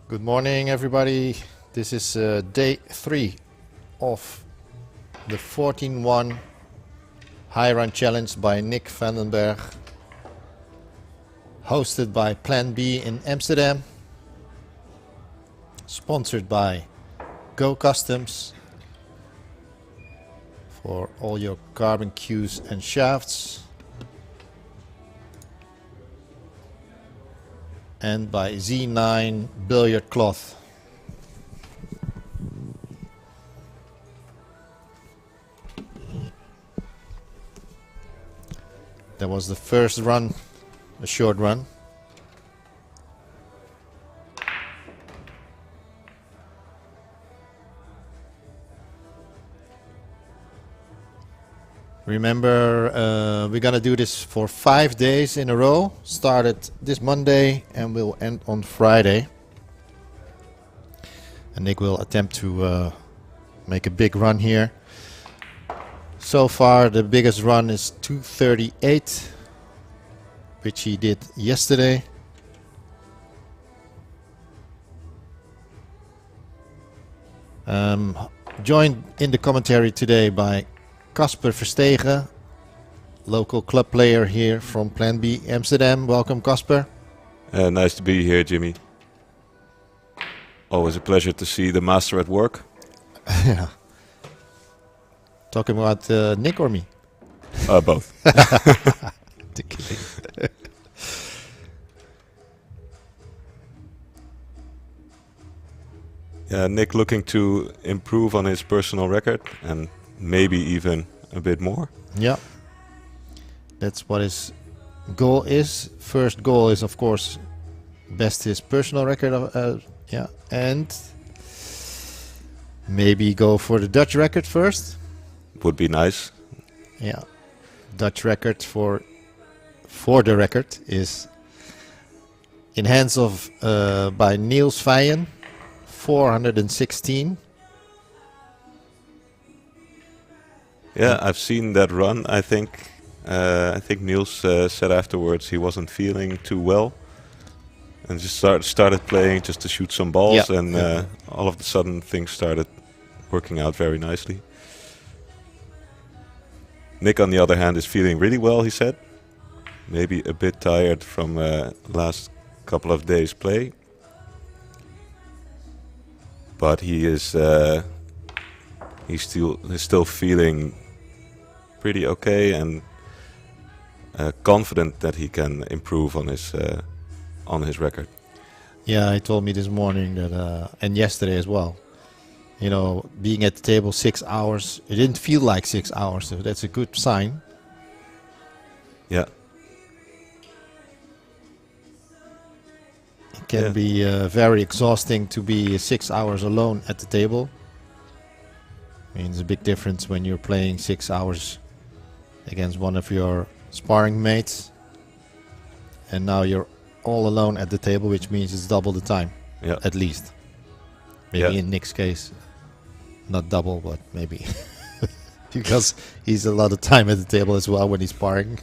Good morning, everybody. This is day 3 of the 14-1 High Run Challenge by Nick Vandenberg, hosted by Plan B in Amsterdam, sponsored by Go Customs for all your carbon cues and shafts, and by Z9 billiard cloth. That was the first run, a short run. Remember, we're gonna do this for 5 days in a row. Started this Monday and will end on Friday. And Nick will attempt to make a big run here. So far, the biggest run is 238, which he did yesterday. Joined in the commentary today by Casper Verstegen, local club player here from Plan B Amsterdam. Welcome, Casper. Nice to be here, Jimmy. Always a pleasure to see the master at work. Yeah. Talking about Nick or me? Both. Yeah, Nick looking to improve on his personal record and maybe even a bit more. Yeah. That's what his goal is. First goal is, of course, best his personal record. Yeah. And maybe go for the Dutch record first. Would be nice. Yeah. Dutch record for the record is in hands of by Niels Vijen, 416. Yeah, I've seen that run. I think Niels said afterwards he wasn't feeling too well, and just started playing just to shoot some balls, Yeah. and all of a sudden things started working out very nicely. Nick, on the other hand, is feeling really well. He said, maybe a bit tired from last couple of days' play, but he's still feeling pretty okay and confident that he can improve on his record. Yeah, he told me this morning that, and yesterday as well. You know, being at the table 6 hours, it didn't feel like 6 hours, so that's a good sign. Yeah. It can be very exhausting to be 6 hours alone at the table. I mean, there's a big difference when you're playing 6 hours against one of your sparring mates, and now you're all alone at the table, which means it's double the time, Yeah. at least. Maybe Yeah. in Nick's case, not double, but maybe. Because he's a lot of time at the table as well when he's sparring.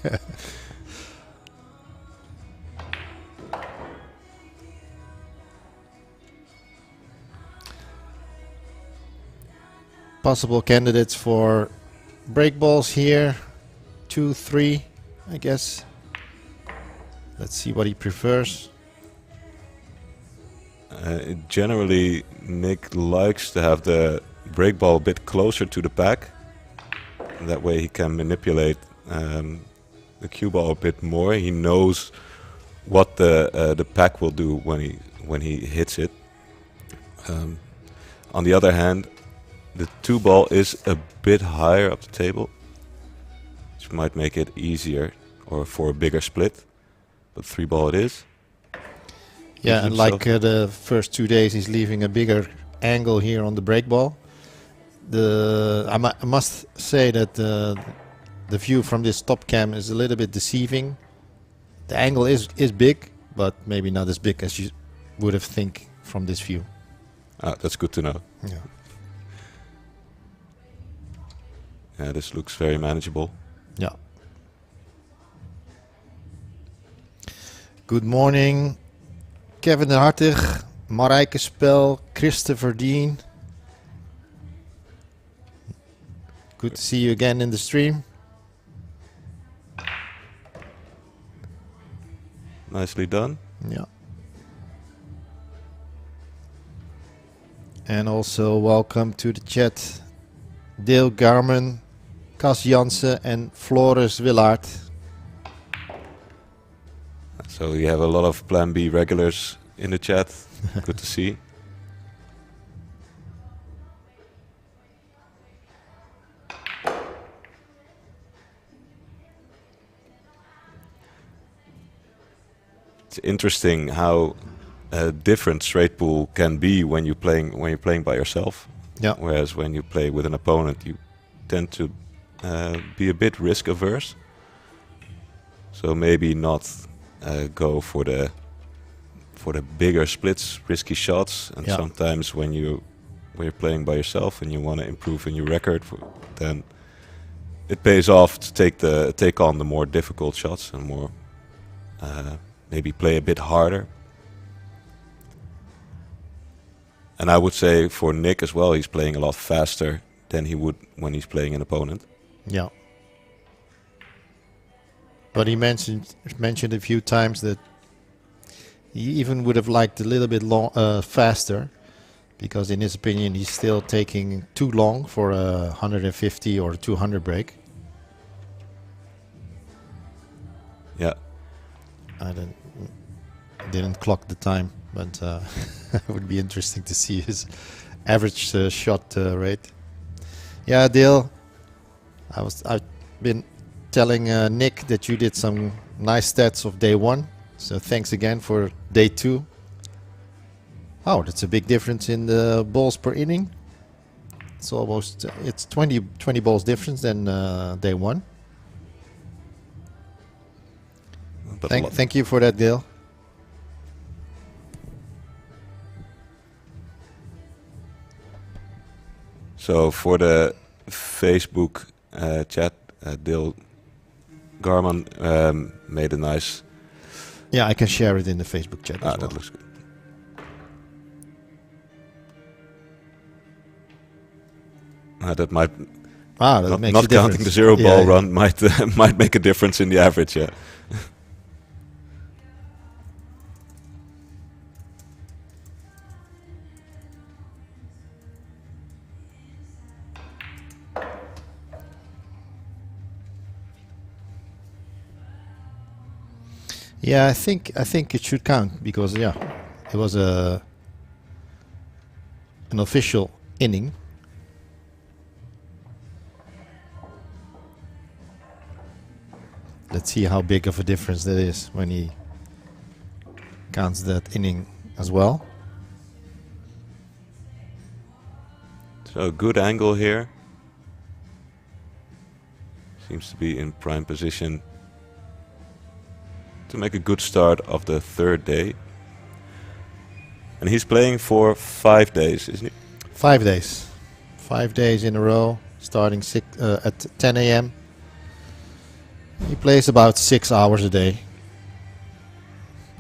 Possible candidates for break balls here. 2, 3, I guess. Let's see what he prefers. Generally, Nick likes to have the break ball a bit closer to the pack. That way he can manipulate the cue ball a bit more. He knows what the pack will do when he hits it. On the other hand, the 2 ball is a bit higher up the table, which might make it easier or for a bigger split. But 3 ball it is. Yeah, and like the first 2 days, he's leaving a bigger angle here on the break ball. I must say that the view from this top cam is a little bit deceiving. The angle is big, but maybe not as big as you would have think from this view. That's good to know. Yeah. Yeah, this looks very manageable. Yeah. Good morning, Kevin de Hartig, Marijke Spel, Christopher Dean. Good to see you again in the stream. Nicely done. Yeah. And also welcome to the chat, Dale Garman, Cas Jansen and Floris Willard. So we have a lot of Plan B regulars in the chat. Good to see. It's interesting how different straight pool can be when you're playing by yourself. Yeah. Whereas when you play with an opponent, you tend to be a bit risk averse. So maybe not go for the bigger splits, risky shots. And sometimes when you're playing by yourself and you want to improve in your record, then it pays off to take on the more difficult shots and more maybe play a bit harder. And I would say for Nick as well, he's playing a lot faster than he would when he's playing an opponent. Yeah. But he mentioned a few times that he even would have liked a little bit faster, because in his opinion he's still taking too long for a 150 or 200 break. Yeah. I didn't clock the time, but it would be interesting to see his average shot rate. Yeah, Dale, I've been telling Nick that you did some nice stats of day 1, so thanks again for day 2. Oh, that's a big difference in the balls per inning. It's almost it's 20 balls difference than day 1. Thank you for that, Dale. So for the Facebook chat, Dale Garman made a nice... Yeah, I can share it in the Facebook chat as well. That looks good. That might... that makes not a counting difference. the zero ball run might might make a difference in the average, yeah. Yeah, I think it should count, because it was an official inning. Let's see how big of a difference that is when he counts that inning as well. So good angle here. Seems to be in prime position to make a good start of the 3rd day. And he's playing for 5 days, isn't he? 5 days. 5 days in a row, starting at 10 a.m. He plays about 6 hours a day,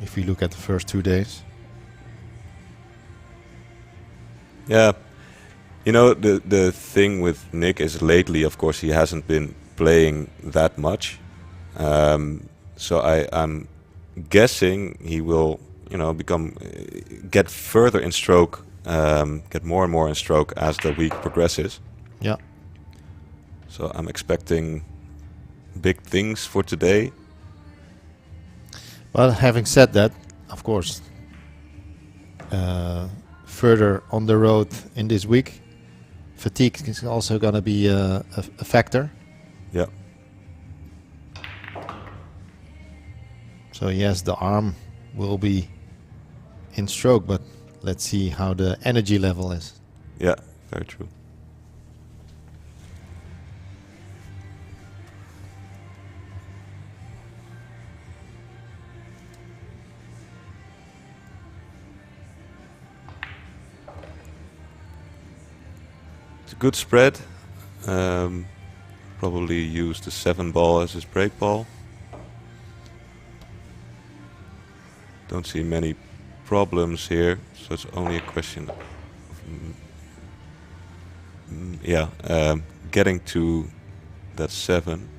if we look at the first 2 days. Yeah. You know, the thing with Nick is lately, of course, he hasn't been playing that much. So I'm guessing he will, get further in stroke, get more and more in stroke as the week progresses. Yeah. So I'm expecting big things for today. Well, having said that, of course, further on the road in this week, fatigue is also going to be a factor. Yeah. So yes, the arm will be in stroke, but let's see how the energy level is. Yeah, very true. It's a good spread. Probably use the 7 ball as his break ball. Don't see many problems here, so it's only a question of getting to that 7.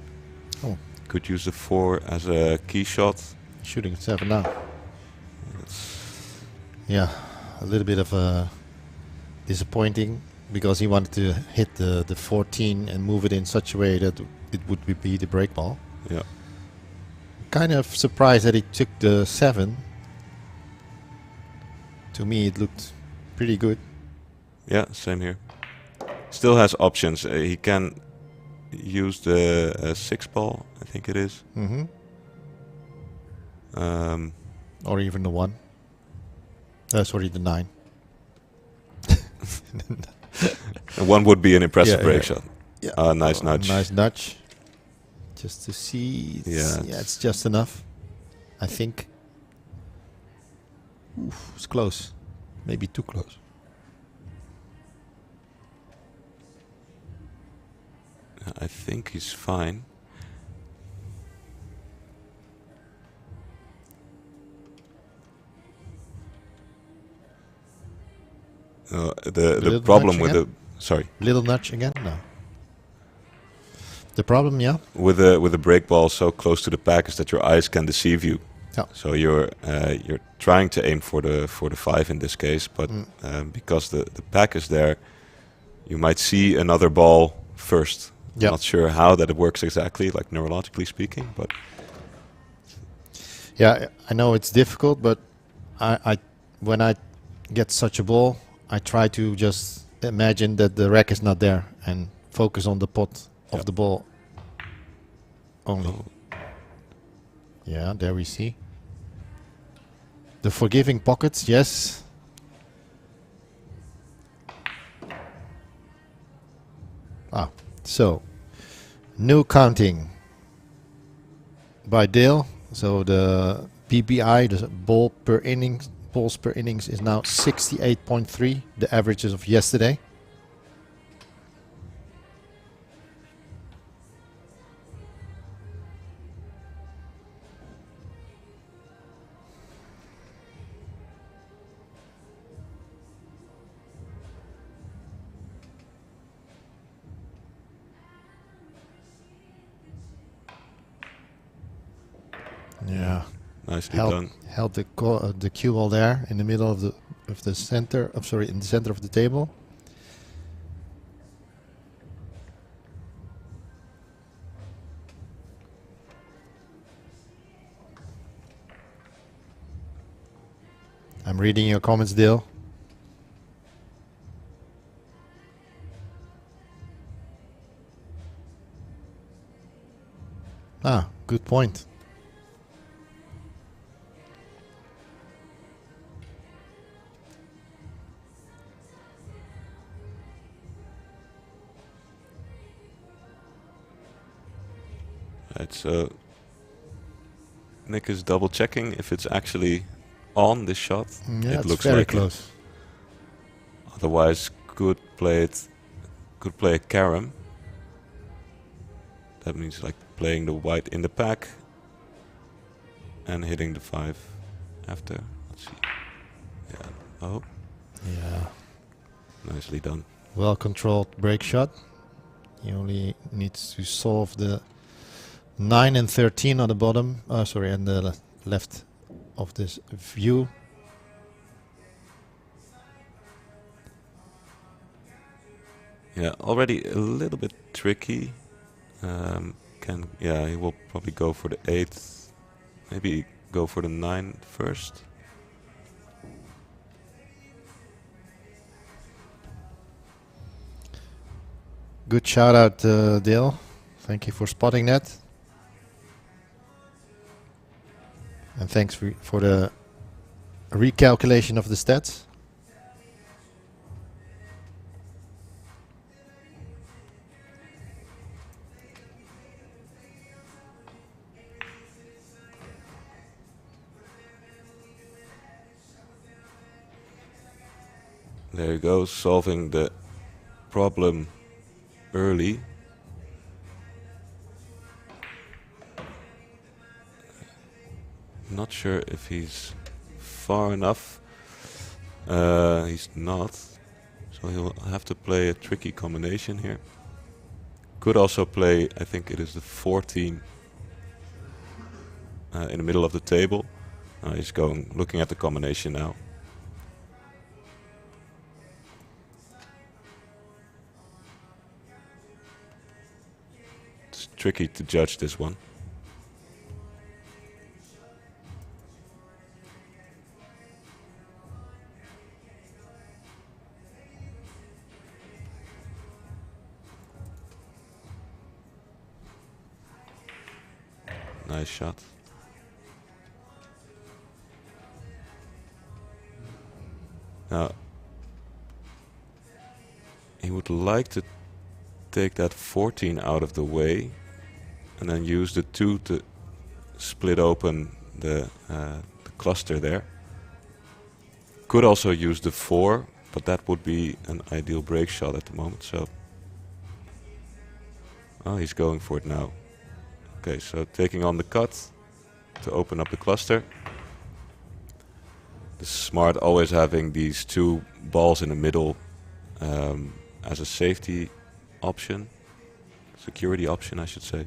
Oh. Could use the 4 as a key shot. Shooting 7 now. It's Yeah, a little bit of a disappointing because he wanted to hit the 14 and move it in such a way that it would be the break ball. yeah. Kind of surprised that he took the 7. To me, it looked pretty good. Yeah, same here. Still has options. He can use the 6 ball, I think it is. Mm-hmm. Or even the 1. Sorry, the 9. And 1 would be an impressive Yeah, break yeah. shot. Yeah. Nice nudge. Nice nudge. Just to see. It's just enough. I think. Oof, it's close. Maybe too close. I think he's fine. The problem with the little nudge again. No. The problem, with the break ball so close to the pack is that your eyes can deceive you. Yeah. So you're trying to aim for the 5 in this case, but because the pack is there, you might see another ball first. Yep. Not sure how that it works exactly, like neurologically speaking, but yeah, I know it's difficult, but I when I get such a ball, I try to just imagine that the rack is not there and focus on the pot of the ball only. Oh. Yeah, there we see. The forgiving pockets, yes. So new counting by Dale. So the PPI, the balls per innings, is now 68.3. The averages of yesterday. Yeah, nicely done. Held the cue ball there in the middle of the center. In the center of the table. I'm reading your comments, Dale. Good point. Right, so Nick is double checking if it's actually on this shot. Yeah, it looks very like close. It. Otherwise, could play a carom. That means like playing the white in the pack and hitting the 5 after. Let's see. Yeah. Oh. Yeah. Nicely done. Well controlled break shot. He only needs to solve the 9 and 13 on the bottom. And the left of this view. Yeah, already a little bit tricky. He will probably go for the 8. Maybe go for the 9 first. Good shout out, Dale. Thank you for spotting that. And thanks for the recalculation of the stats. There you go, solving the problem early. Not sure if he's far enough. He's not. So he'll have to play a tricky combination here. Could also play, I think it is the 14 in the middle of the table. He's looking at the combination now. It's tricky to judge this one. Nice shot. Now, he would like to take that 14 out of the way and then use the 2 to split open the cluster there. Could also use the 4, but that would be an ideal break shot at the moment. So, oh, he's going for it now. Okay, so taking on the cut to open up the cluster. This is smart, always having these 2 balls in the middle as a safety option, security option, I should say.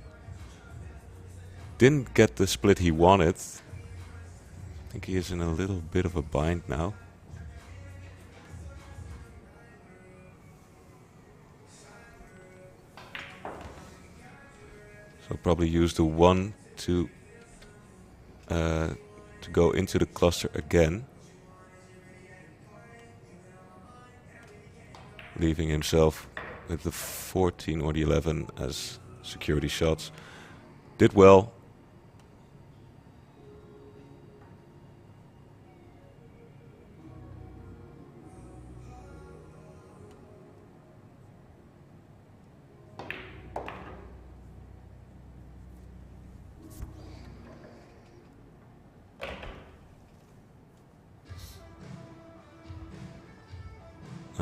Didn't get the split he wanted. I think he is in a little bit of a bind now. So probably use the 1 to go into the cluster again, leaving himself with the 14 or the 11 as security shots. Did well.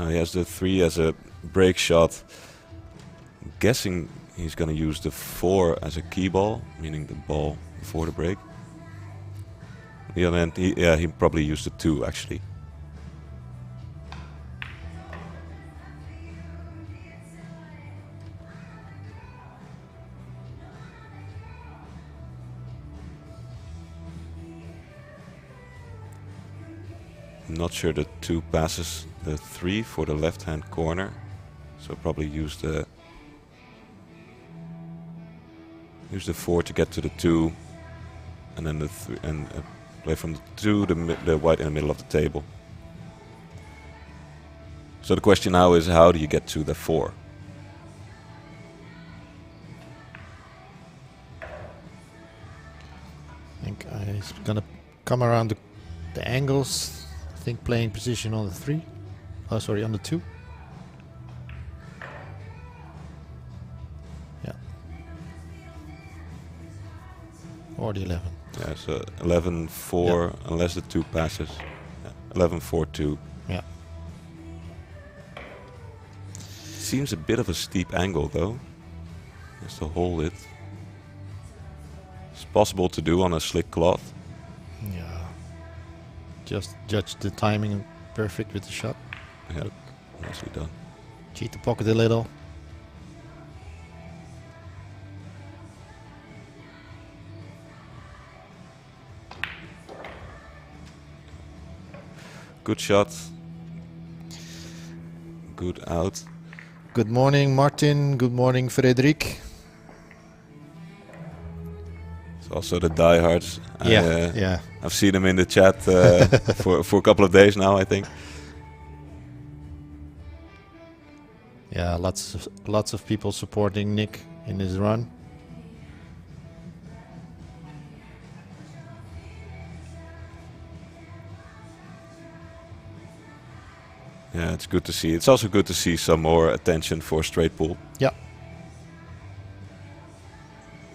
He has the 3 as a break shot. I'm guessing he's going to use the 4 as a key ball, meaning the ball before the break. On the other hand, he probably used the 2 actually. I'm not sure the 2 passes the 3 for the left-hand corner, so probably use the 4 to get to the 2, and then the 3 and play from the 2 the white in the middle of the table. So the question now is, how do you get to the 4? I think he's gonna come around the angles. I think playing position on the 3. Oh, sorry, on the 2. Yeah. Or the 11. Yeah, so 11-4, unless the 2 passes. Yeah, 11-4-2. Yeah. Seems a bit of a steep angle though. Just to hold it. It's possible to do on a slick cloth. Yeah. Just judge the timing perfect with the shot. Yeah, nicely done. Cheat the pocket a little. Good shot. Good out. Good morning, Martin. Good morning, Frederik. It's also the diehards. Yeah. I've seen them in the chat for a couple of days now, I think. Yeah, lots of people supporting Nick in his run. Yeah, it's good to see. It's also good to see some more attention for straight pool. Yeah.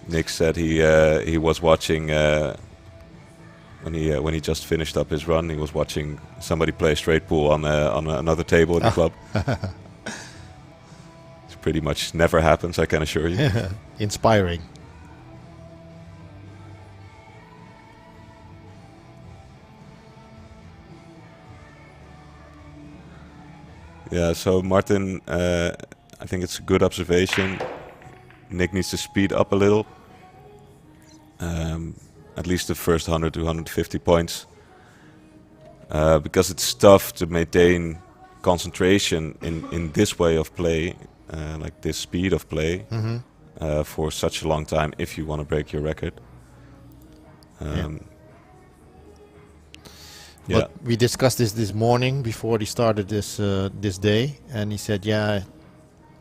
Nick said he was watching when he just finished up his run. He was watching somebody play straight pool on another table in the club. It pretty much never happens, I can assure you. Inspiring. Yeah, so Martin, I think it's a good observation. Nick needs to speed up a little. At least the first 100 to 150 points. Because it's tough to maintain concentration in this way of play, like this speed of play, for such a long time if you want to break your record. But we discussed this morning before he started this day, and he said, "Yeah,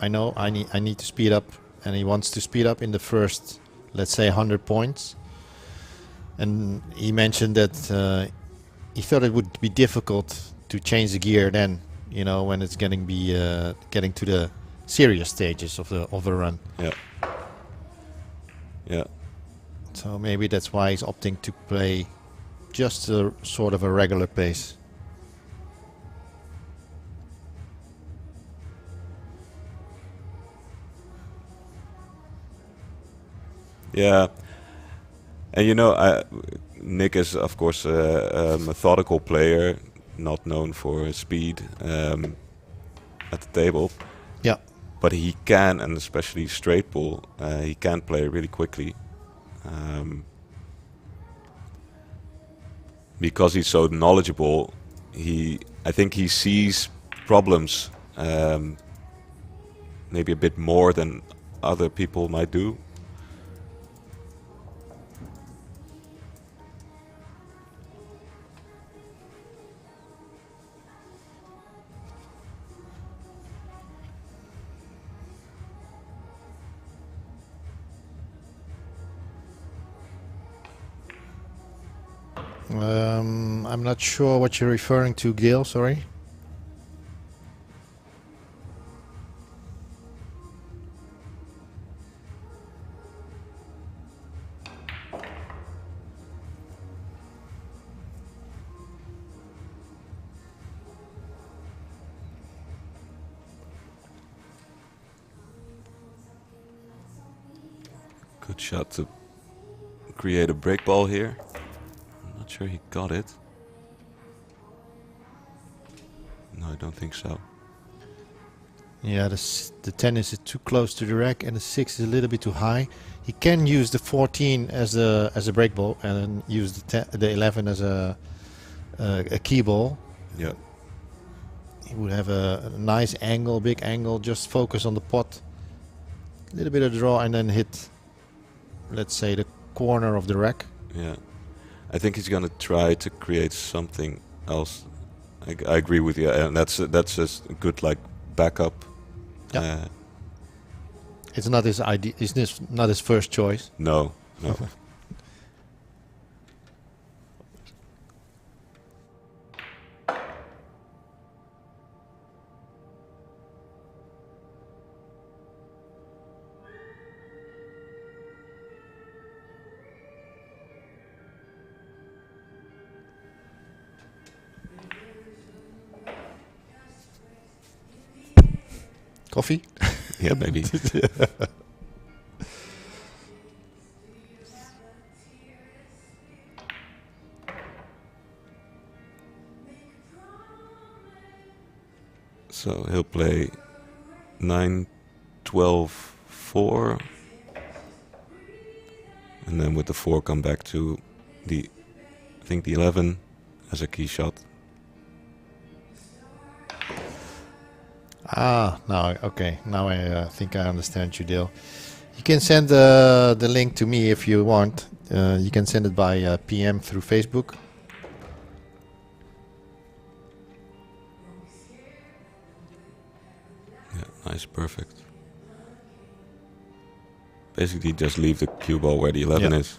I know I need to speed up," and he wants to speed up in the first, let's say, 100 points. And he mentioned that he thought it would be difficult to change the gear then, when it's getting to the serious stages of the run. Yeah. Yeah. So maybe that's why he's opting to play just a sort of a regular pace. Yeah. And Nick is of course a methodical player, not known for his speed at the table. Yeah. But he can, and especially straight ball, he can play really quickly. Because he's so knowledgeable, I think he sees problems maybe a bit more than other people might do. I'm not sure what you're referring to, Gil, sorry. Good shot to create a break ball here. I'm not sure he got it. No, I don't think so. Yeah, the 10 is too close to the rack, and the 6 is a little bit too high. He can use the 14 as a break ball, and then use the 11 as a key ball. Yeah. He would have a nice angle, big angle. Just focus on the pot, a little bit of draw, and then hit, let's say, the corner of the rack. Yeah. I think he's gonna try to create something else. I agree with you, and that's just a good backup. Yeah. It's not his idea. It's not his first choice. No. Coffee? Yeah, maybe. So he'll play 9, 12, 4. And then with the 4 come back to I think the 11 as a key shot. Now, okay. Now I think I understand you, Dale. You can send the link to me if you want. You can send it by PM through Facebook. Yeah, nice, perfect. Basically just leave the cue ball where the 11 is.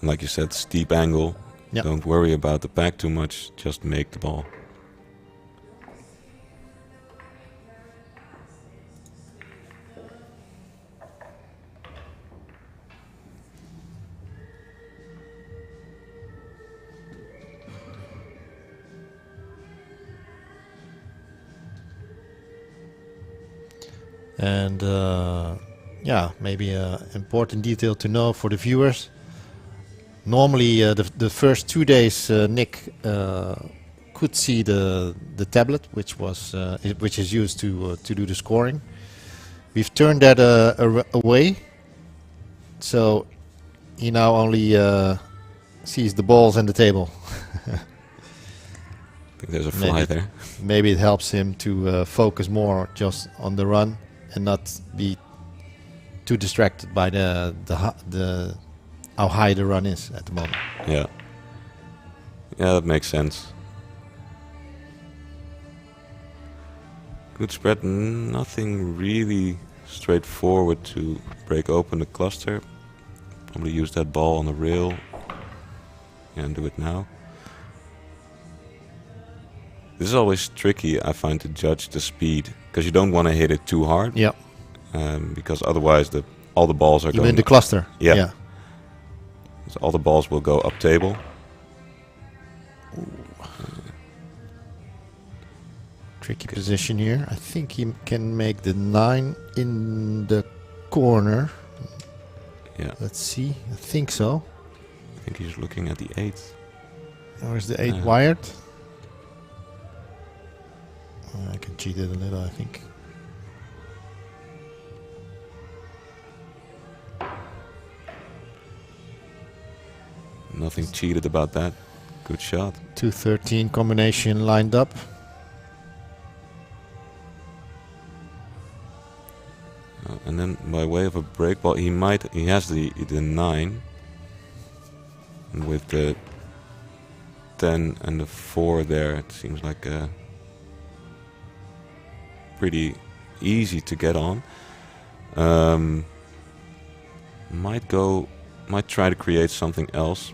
And like you said, steep angle. Yep. Don't worry about the pack too much, just make the ball. And maybe an important detail to know for the viewers. Normally, the first 2 days, Nick could see the tablet, which is used to do the scoring. We've turned that away, so he now only sees the balls and the table. I think there's a fly there. Maybe it helps him to focus more just on the run and not be too distracted by the how high the run is at the moment. Yeah. Yeah, that makes sense. Good spread, nothing really straightforward to break open the cluster. Probably use that ball on the rail and do it now. This is always tricky, I find, to judge the speed, because you don't want to hit it too hard. Yeah. Because otherwise all the balls are Even going in the cluster. Yeah. So all the balls will go up table. Tricky position here. I think he can make the 9 in the corner. Yeah. Let's see. I think so. I think he's looking at the 8. Or is the 8 wired? I can cheat it a little, I think. Nothing cheated about that. Good shot. 213 combination lined up. And then by way of a break ball, he has the 9. And with the 10 and the 4 there, it seems like pretty easy to get on. Might try to create something else.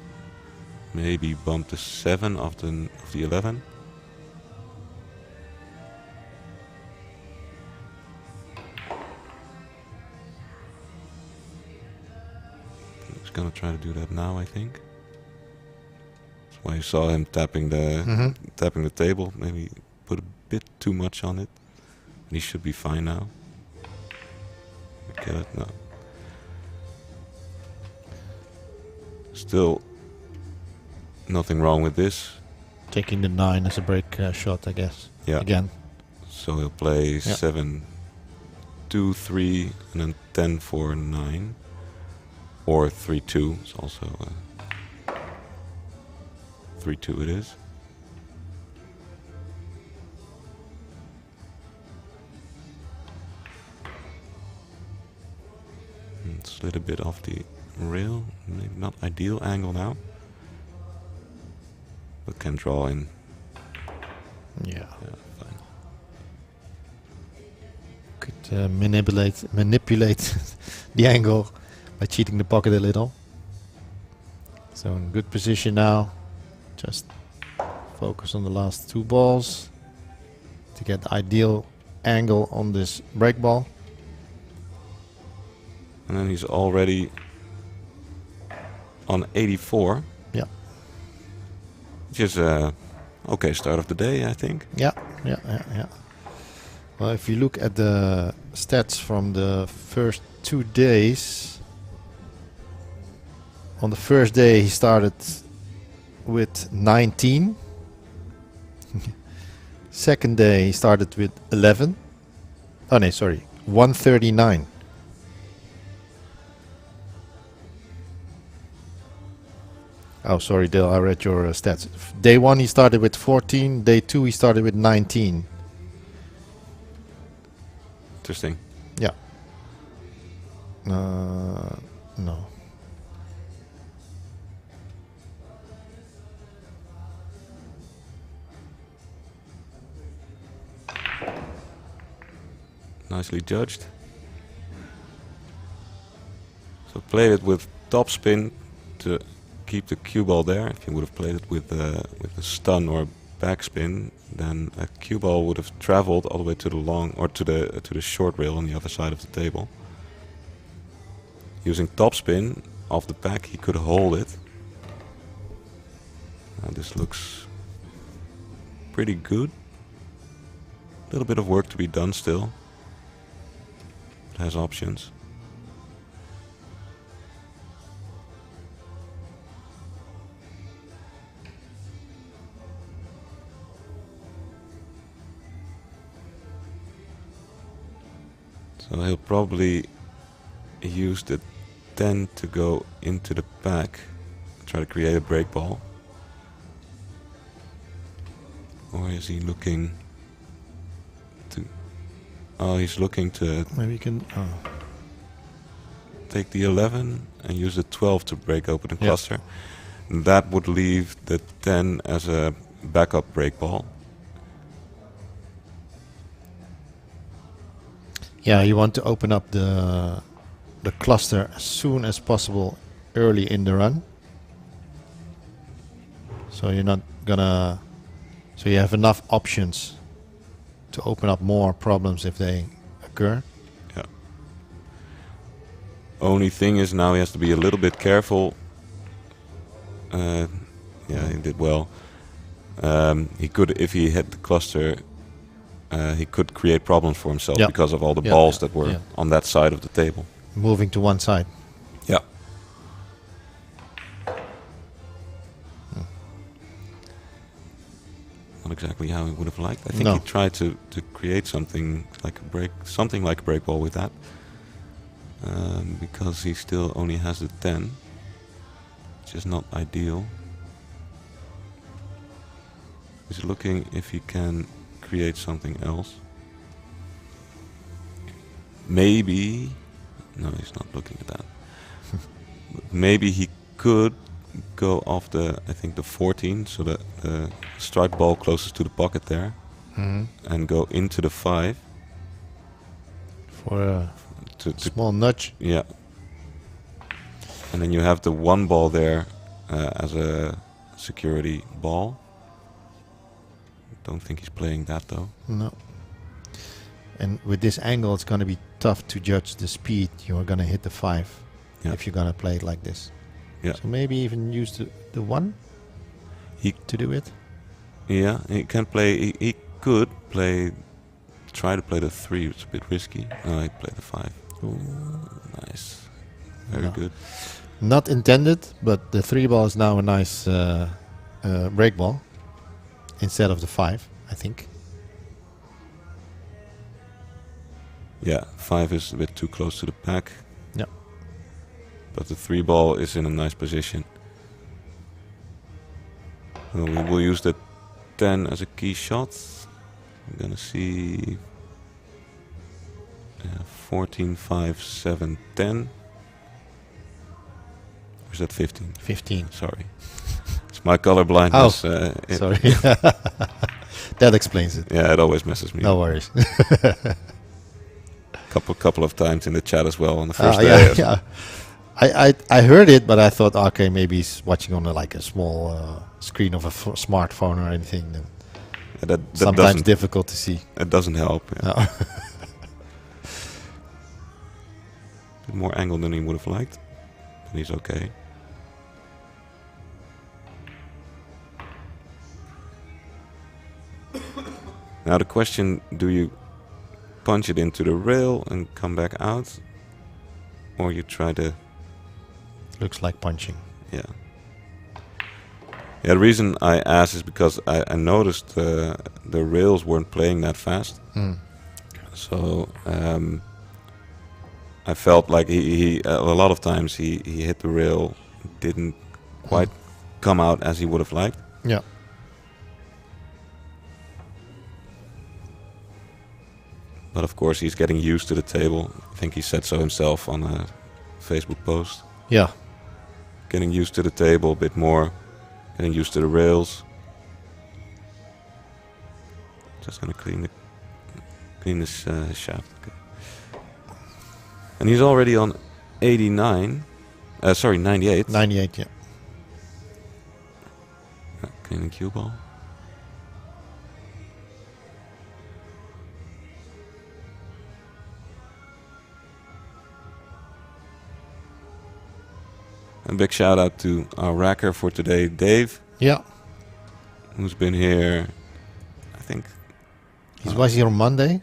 Maybe bump the 7 of the 11. He's gonna try to do that now, I think. That's why you saw him tapping the table. Maybe put a bit too much on it. And he should be fine now. Get it? No. Still nothing wrong with this. Taking the 9 as a break shot, I guess. Yeah. Again. So he'll play 7, 2, 3, and then 10, 4, 9. Or 3, 2. It's also 3, 2 it is. Slid a bit off the rail. Maybe not ideal angle now. But can draw in. Yeah. Fine. Could manipulate the angle by cheating the pocket a little. So in good position now. Just focus on the last 2 balls to get the ideal angle on this break ball. And then he's already on 84. Yeah. Which is okay start of the day, I think. Yeah. Well, if you look at the stats from the first 2 days, on the first day he started with 19. Second day he started with 11. Oh no, sorry, 139. Oh, sorry, Dale, I read your stats. Day 1 he started with 14. Day 2 he started with 19. Interesting. Yeah. No. Nicely judged. So played it with topspin to keep the cue ball there. If you would have played it with a stun or backspin, then a cue ball would have traveled all the way to the long or to the short rail on the other side of the table. Using topspin off the back, he could hold it. Now this looks pretty good. A little bit of work to be done still. It has options. So he'll probably use the 10 to go into the pack, try to create a break ball. Or is he looking to... Oh, he's looking to Maybe you can... take the 11 and use the 12 to break open the Yeah. cluster. That would leave the 10 as a backup break ball. Yeah, you want to open up the cluster as soon as possible early in the run. So you're not gonna... So you have enough options to open up more problems if they occur. Yeah. Only thing is now he has to be a little bit careful. Yeah, he did well. He could, if he hit the cluster, he could create problems for himself Yeah. because of all the Yeah, balls yeah, that were yeah. on that side of the table. Moving to one side. Yeah. Not exactly how he would have liked. I think No. he tried to create something like a break ball with that, because he still only has the 10, which is not ideal. He's looking if he can create something else. Maybe, no, he's not looking at that. But maybe he could go off I think the 14, so the strike ball closest to the pocket there, and go into the 5. For a To small nudge. yeah. And then you have the 1 ball there as a security ball. Don't think he's playing that though. No. And with this angle, it's going to be tough to judge the speed you're going to hit the 5 Yeah. if you're going to play it like this. Yeah. So maybe even use the 1 to do it. Yeah, he can play. He could play. Try to play the 3. It's a bit risky. No, he played the 5. Ooh. Nice, very No. good. Not intended, but the 3 ball is now a nice break ball instead of the 5, I think. Yeah, 5 is a bit too close to the pack. Yeah. But the 3 ball is in a nice position. So we will use the 10 as a key shot. I'm gonna see 14, 5, 7, 10. Or is that 15? 15. Sorry. It's my color blindness. Sorry. That explains it. Yeah, it always messes me No up. worries. Couple of times in the chat as well on the first Yeah, day. yeah. I heard it, but I thought, okay, maybe he's watching on like a small screen of a smartphone or anything. Then That sometimes doesn't, difficult to see. it doesn't help. Yeah. No. Bit more angle than he would have liked, but he's okay. Now the question, do you punch it into the rail and come back out, or you try to... Looks like punching. Yeah. Yeah, the reason I asked is because I noticed the rails weren't playing that fast. So I felt like he a lot of times he hit the rail, didn't quite come out as he would have liked. Yeah. But of course he's getting used to the table. I think he said so himself on a Facebook post. Yeah. Getting used to the table a bit more, getting used to the rails. Just gonna clean this shaft. Okay. And he's already on 89. Sorry, 98. 98, yeah. Cleaning cue ball. A big shout out to our racker for today, Dave, Yeah. who's been here, I think, He was here on Monday.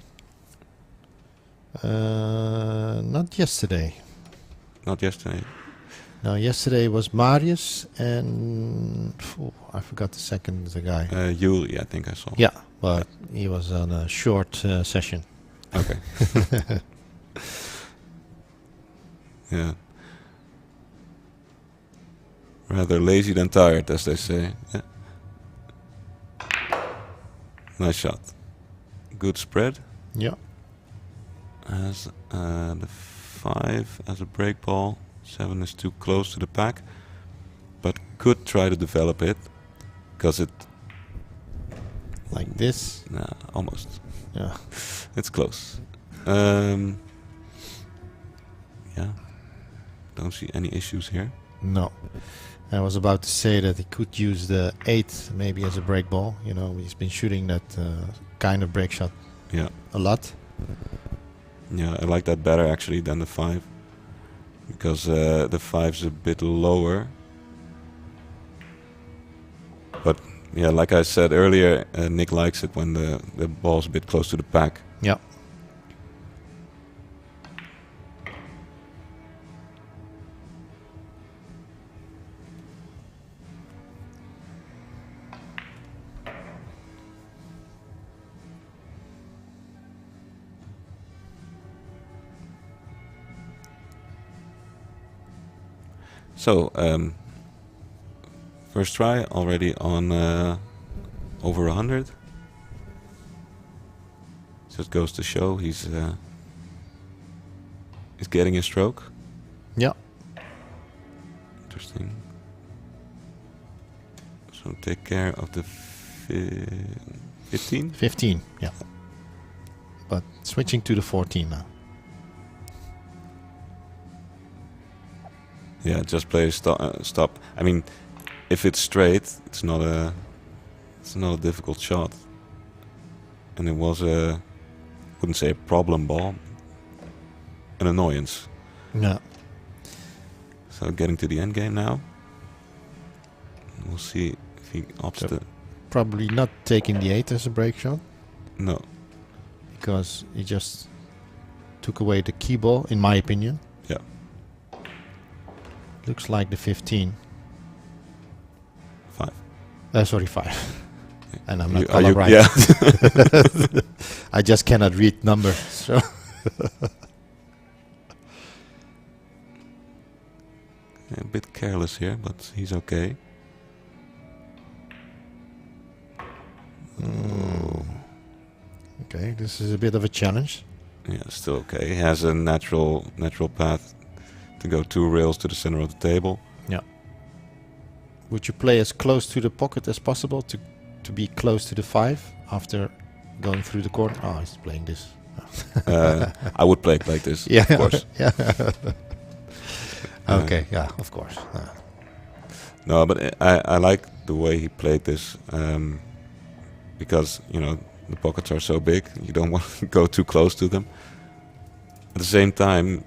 Not yesterday. not yesterday. No, yesterday was Marius and I forgot the guy. Yuri, I think I saw. Yeah, but he was on a short session. Okay. Yeah. Rather lazy than tired, as they say. Yeah. Nice shot. Good spread. Yeah. As the 5 as a break ball. 7 is too close to the pack. But could try to develop it. Because it... Like this. Nah, almost. Yeah. It's close. Yeah. Don't see any issues here. No. I was about to say that he could use the 8 maybe as a break ball. You know, he's been shooting that kind of break shot Yeah. a lot. Yeah, I like that better actually than the 5. Because the 5's a bit lower. But yeah, like I said earlier, Nick likes it when the ball's a bit close to the pack. Yeah. So, first try already on over 100. Just goes to show he's getting a stroke. Yeah. Interesting. So take care of the 15. 15. Yeah. But switching to the 14 now. Yeah, just play stop. I mean, if it's straight, it's not a difficult shot. And it was a, wouldn't say a problem ball, an annoyance. Yeah. So getting to the end game now. We'll see if he opts So to... probably not taking the 8 as a break shot. No. Because he just took away the key ball, in my opinion. Yeah. Looks like the 15. 5. Sorry, 5. And I'm not Are you- colorblind. Yeah. I just cannot read numbers. So A bit careless here, but he's okay. okay, this is a bit of a challenge. Yeah, still okay. He has a natural path to go 2 rails to the center of the table. Yeah. Would you play as close to the pocket as possible to be close to the 5 after going through the corner? Oh, he's playing this. I would play it like this, Yeah, of course. yeah. Okay, yeah, of course. No, but I like the way he played this, because, you know, the pockets are so big, you don't want to go too close to them. At the same time,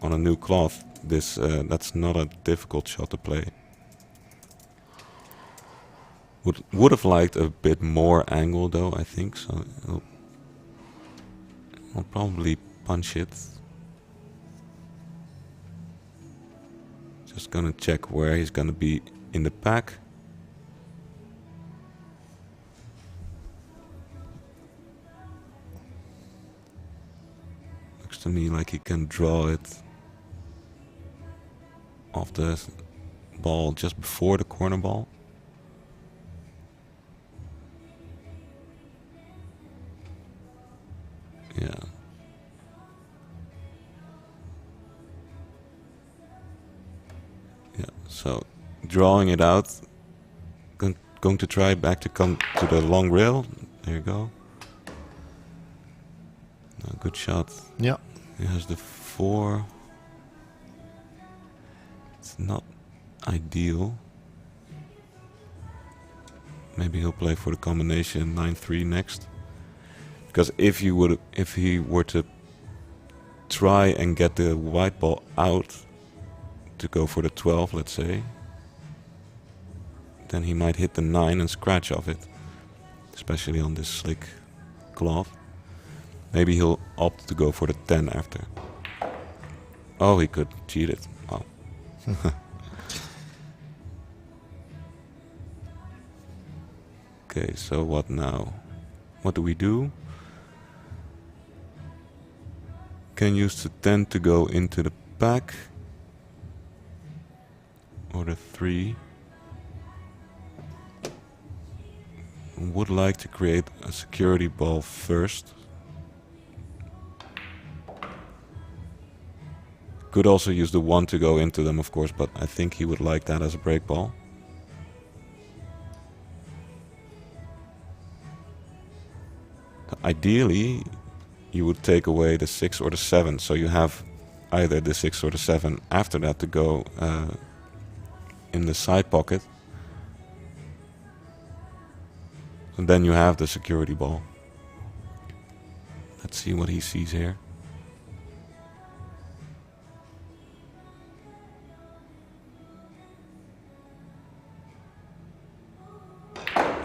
on a new cloth, that's not a difficult shot to play. Would have liked a bit more angle though, I think, so I'll probably punch it. Just gonna check where he's gonna be in the pack. Looks to me like he can draw it off the ball just before the corner ball. Yeah. Yeah, so drawing it out, going to try back to come to the long rail. There you go. Good shot. Yeah. He has the 4. It's not ideal. Maybe he'll play for the combination 9-3 next. Because if he were to try and get the white ball out to go for the 12, let's say, then he might hit the 9 and scratch off it, especially on this slick cloth. Maybe he'll opt to go for the 10 after. Oh, he could cheat it. Oh. Okay, so what now? What do we do? Can use the 10 to go into the pack. Or the 3. Would like to create a security ball first. Could also use the 1 to go into them, of course, but I think he would like that as a break ball. Ideally, you would take away the 6 or the 7, so you have either the 6 or the 7 after that to go in the side pocket. And then you have the security ball. Let's see what he sees here.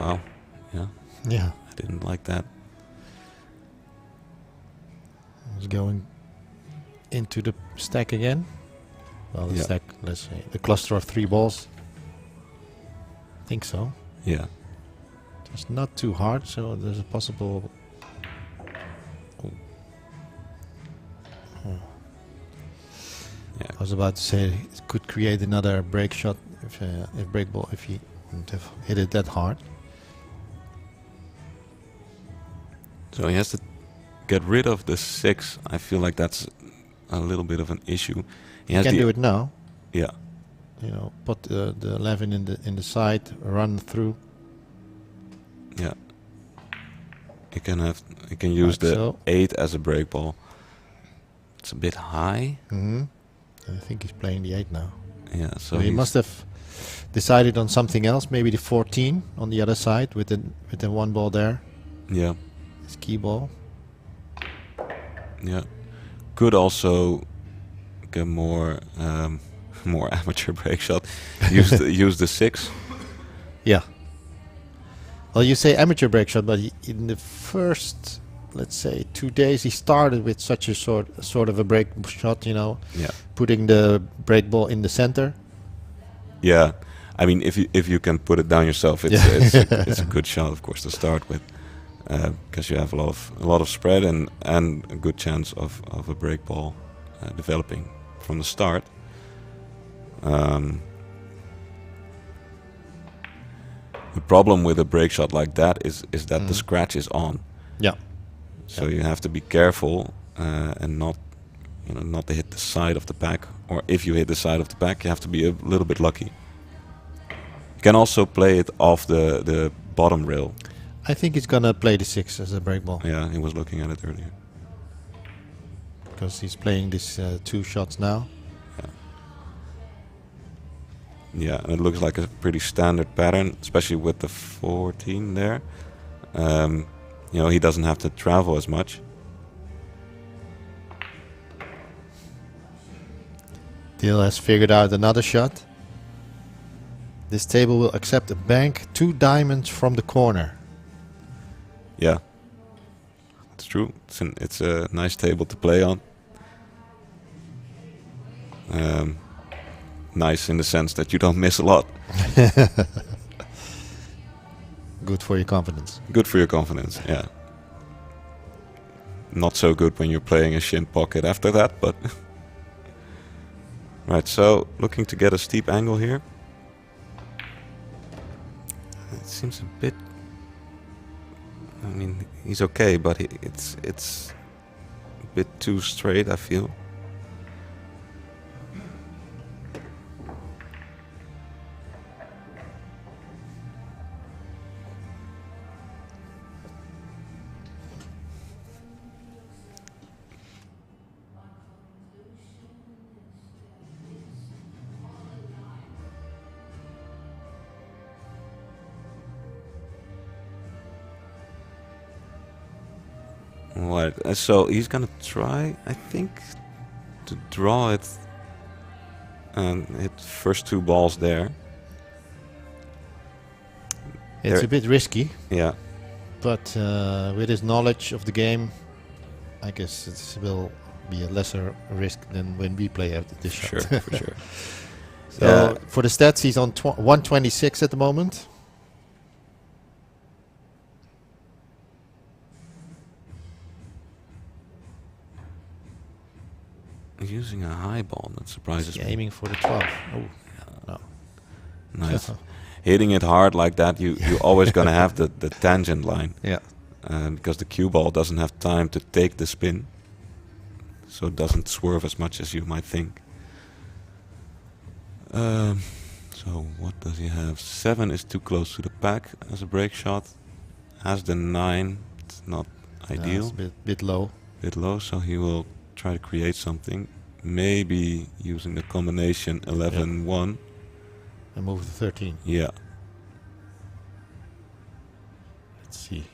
Wow, yeah. Yeah. I didn't like that. He's going into the stack again. Well, the stack, let's say, the cluster of 3 balls. I think so. Yeah. It's not too hard, so there's a possible... Oh. Yeah. I was about to say it could create another break shot if break ball, if he wouldn't have hit it that hard. So he has to get rid of the 6. I feel like that's a little bit of an issue. He has can do it now. Yeah. You know, put the 11 in the side, run through. Yeah. You can use the 8 as a break ball. It's a bit high. Mm-hmm. I think he's playing the 8 now. Yeah, so he must have decided on something else, maybe the 14 on the other side with the 1 ball there. Yeah. His key ball. Yeah. Could also get more more amateur break shot. Use the 6. Yeah. Well, you say amateur break shot, but in the first, let's say, 2 days, he started with such a sort of a break shot, you know, putting the break ball in the center. Yeah, I mean, if you can put it down yourself, it's a good shot, of course, to start with, because you have a lot of spread and a good chance of a break ball developing from the start. The problem with a break shot like that is that the scratch is on. Yeah. So you have to be careful and not to hit the side of the pack. Or if you hit the side of the pack, you have to be a little bit lucky. You can also play it off the bottom rail. I think he's gonna play the 6 as a break ball. Yeah, he was looking at it earlier. Because he's playing these 2 shots now. Yeah, and it looks like a pretty standard pattern, especially with the 14 there. He doesn't have to travel as much. Dil has figured out another shot. This table will accept a bank 2 diamonds from the corner. Yeah, it's true. It's a nice table to play on. Nice in the sense that you don't miss a lot. Good for your confidence. Good for your confidence, yeah. Not so good when you're playing a shin pocket after that, but... Right, so looking to get a steep angle here. It seems a bit... I mean, he's okay, but it's a bit too straight, I feel. Right, so he's gonna try, I think, to draw it and hit the first 2 balls there. It's a bit risky. Yeah. But with his knowledge of the game, I guess it will be a lesser risk than when we play at this shot. Sure, for sure. So for the stats, he's on 126 at the moment. Using a high ball, that surprises me. Aiming for the 12. Oh, no. Nice. Hitting it hard like that, you're always going to have the tangent line. Yeah. Because the cue ball doesn't have time to take the spin. So it doesn't swerve as much as you might think. So what does he have? 7 is too close to the pack as a break shot. Has the 9. It's not ideal. It's a bit low. Bit low, so he will try to create something. Maybe using the combination 11-1. And move to 13. Yeah. Let's see.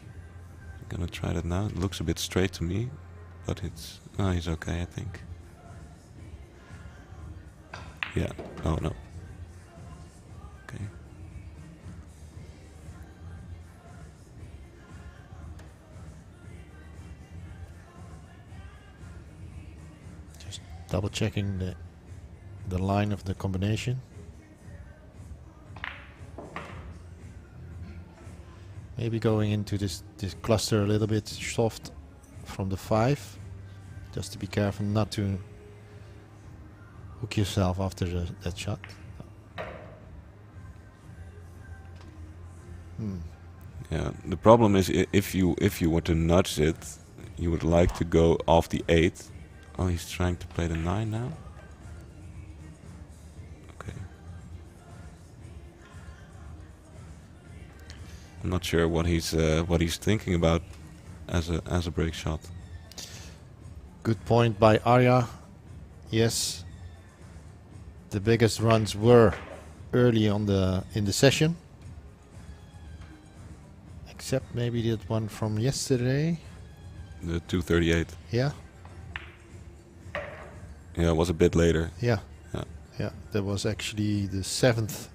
I'm gonna try that now. It looks a bit straight to me, but it's... Oh, he's okay, I think. Yeah. Oh, no. Okay. Just double checking the line of the combination. Maybe going into this cluster a little bit soft from the 5, just to be careful not to hook yourself after that shot. Yeah. The problem is if you were to nudge it, you would like to go off the 8. Oh, he's trying to play the 9 now. Okay. I'm not sure what he's thinking about as a break shot. Good point by Arya. Yes, the biggest runs were early in the session, except maybe that one from yesterday. The 238. Yeah. Yeah, it was a bit later. Yeah. Yeah. Yeah. That was actually the 7th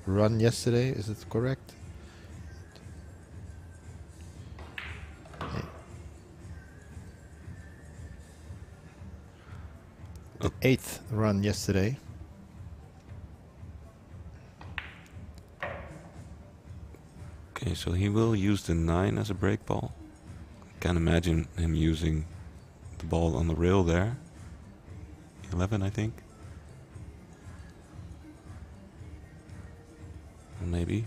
run yesterday. Is it correct? The 8th run yesterday. Okay, so he will use the 9 as a break ball. Can't imagine him using the ball on the rail there. 11, I think. Or maybe.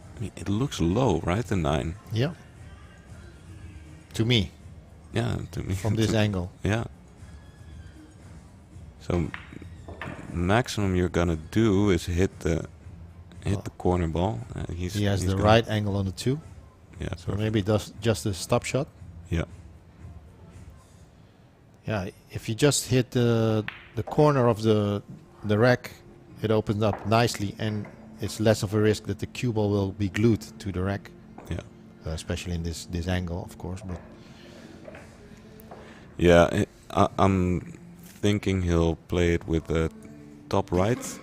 I mean, it looks low, right? The 9. Yeah. To me. Yeah, to me. From this angle. Yeah. So maximum you're gonna do is hit the corner ball. He has the right angle on the 2. Yeah. So maybe does just a stop shot. Yeah. Yeah. If you just hit the corner of the rack, it opens up nicely, and it's less of a risk that the cue ball will be glued to the rack. Yeah. Especially in this angle, of course. But yeah, I'm thinking he'll play it with the top right.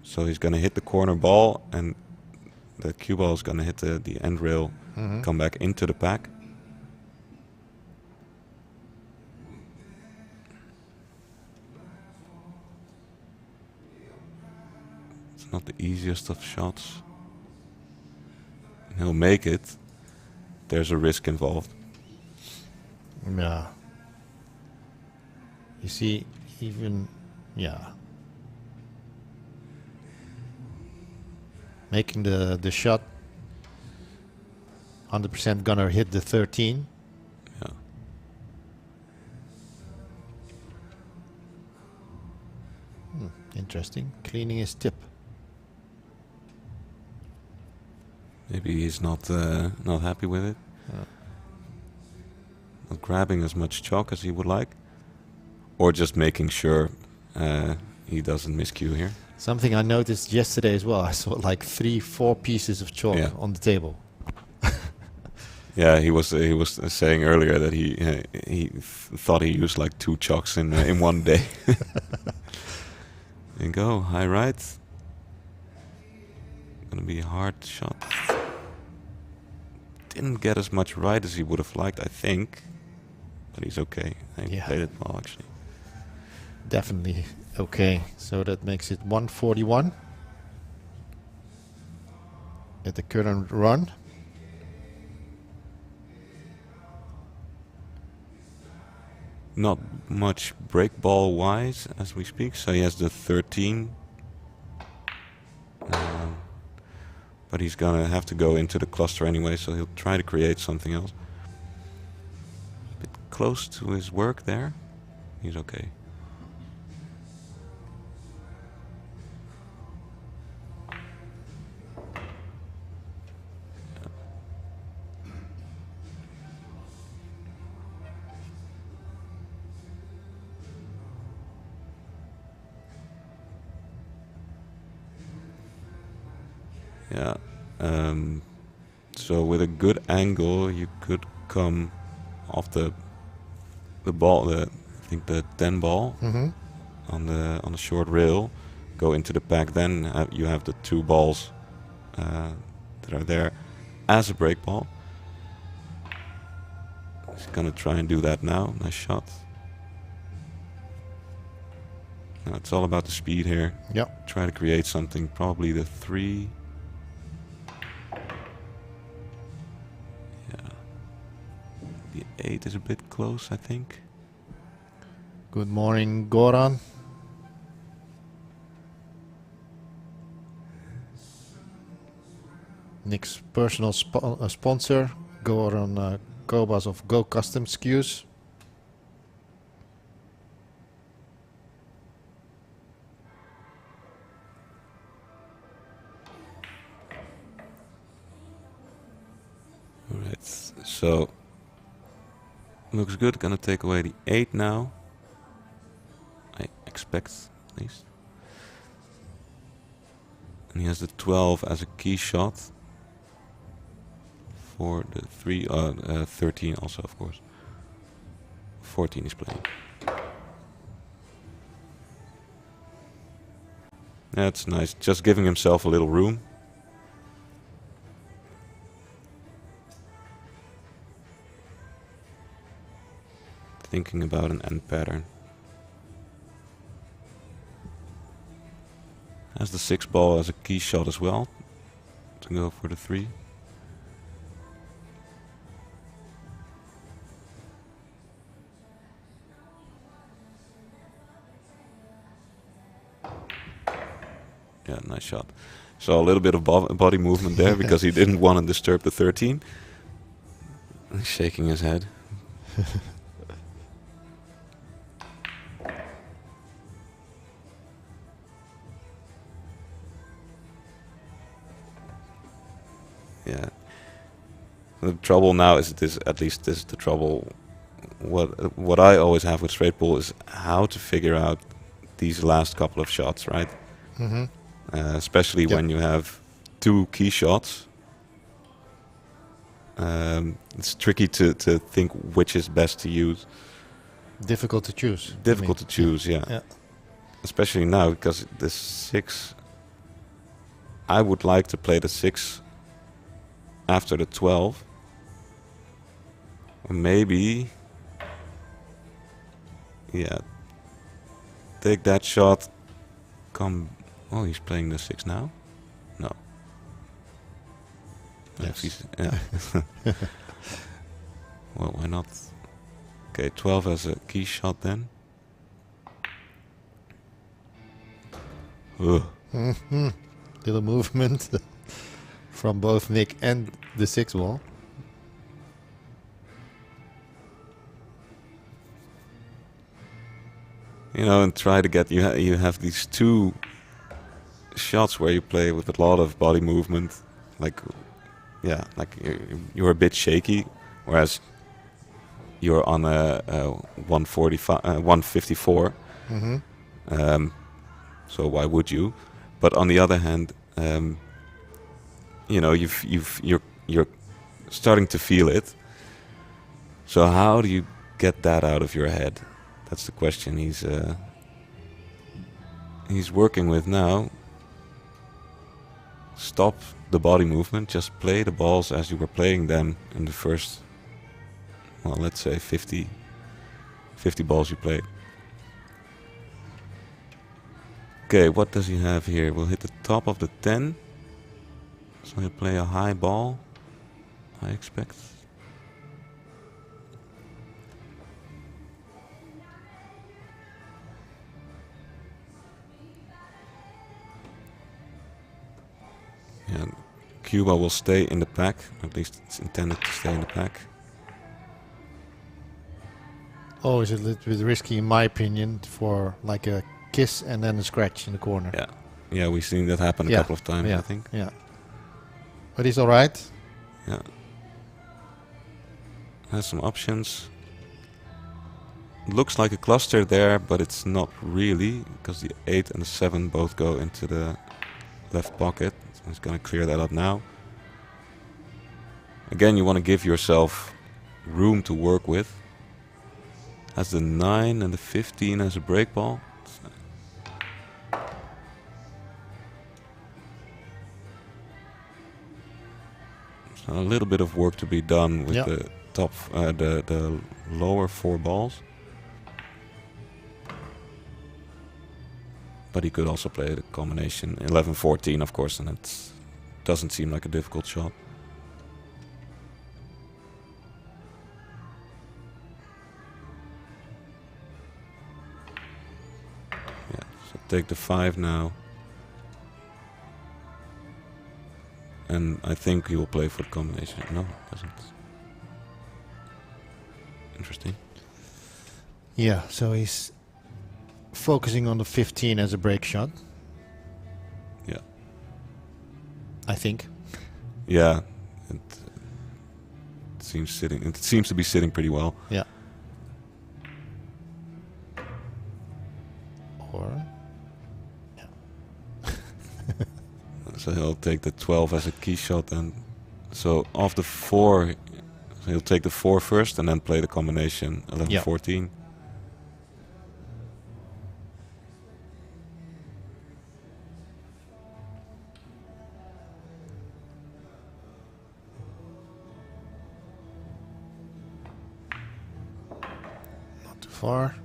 So he's gonna hit the corner ball, and the cue ball is gonna hit the end rail, come back into the pack. It's not the easiest of shots. He'll make it. There's a risk involved. yeah. You see, even making the shot 100% gonna hit the 13. Yeah. Interesting. Cleaning his tip. Maybe he's not happy with it. Not grabbing as much chalk as he would like, or just making sure he doesn't miscue here. Something I noticed yesterday as well. I saw like 3-4 pieces of chalk on the table. Yeah, he was saying earlier that he thought he used like 2 chalks in one day. And go high right. gonna be a hard shot. Didn't get as much right as he would have liked, I think. But he's okay. He played it well, actually. Definitely okay. So that makes it 141 at the current run. Not much break ball wise as we speak. So he has the 13. But he's gonna have to go into the cluster anyway, so he'll try to create something else. A bit close to his work there. He's okay. Yeah. So with a good angle, you could come off the ball, I think the 10 ball on the short rail, go into the pack. Then you have the 2 balls that are there as a break ball. He's gonna try and do that now. Nice shot. Now it's all about the speed here. Yep. Try to create something. Probably the 3. The 8 is a bit close, I think. Good morning, Goran. Nick's personal sponsor, Goran Kobas of Go Custom SKUs. Alright, so looks good. Gonna take away the 8 now. I expect, at least. And he has the 12 as a key shot. For the 13 also, of course. 14 he's playing. That's nice. Just giving himself a little room. Thinking about an end pattern. Has the 6 ball as a key shot as well. To go for the 3. Yeah, nice shot. So a little bit of body movement there because he didn't want to disturb the 13. He's shaking his head. Yeah. The trouble now is this. At least this is the trouble. What I always have with straight ball is how to figure out these last couple of shots, right? Mm-hmm. Especially when you have 2 key shots. It's tricky to think which is best to use. Difficult to choose. Difficult to choose, yeah. Yeah. Especially now because the 6. I would like to play the 6 after the 12. Or maybe, yeah, take that shot, come. Oh, he's playing the 6 now? No. Yes. Yeah. Well, why not? Okay, 12 as a key shot then. Ugh. Mm-hmm. Little movement from both Nick and the 6 ball. You know, and try to get you have these 2 shots where you play with a lot of body movement, like you're a bit shaky, whereas you're on a 154. Mm-hmm. So why would you? But on the other hand, you know, you're starting to feel it. So how do you get that out of your head? That's the question he's working with now. stop the body movement. Just play the balls as you were playing them in the first, well, let's say 50 balls you played. Okay, what does he have here? We'll hit the top of the 10. So he'll play a high ball, I expect. Yeah, Cuba will stay in the pack. At least it's intended to stay in the pack. Always a little bit risky, in my opinion, for like a kiss and then a scratch in the corner. Yeah, yeah, we've seen that happen a couple of times, I think. Yeah, but he's all right. Yeah, has some options. Looks like a cluster there, but it's not really, because the 8 and the 7 both go into the left pocket. So he's going to clear that up now. Again, you want to give yourself room to work with. Has the 9 and the 15 as a break ball. So a little bit of work to be done with the top, the lower 4 balls. But he could also play the combination 11-14, of course, and it doesn't seem like a difficult shot. Yeah, so take the 5 now. And I think he will play for the combination. No, he doesn't. Interesting. Yeah, so he's focusing on the 15 as a break shot. Yeah. I think. Yeah. It seems to be sitting pretty well. Yeah. Or so he'll take the 12 as a key shot, and so off the 4 he'll take the 4 first and then play the combination 11-14. not too far.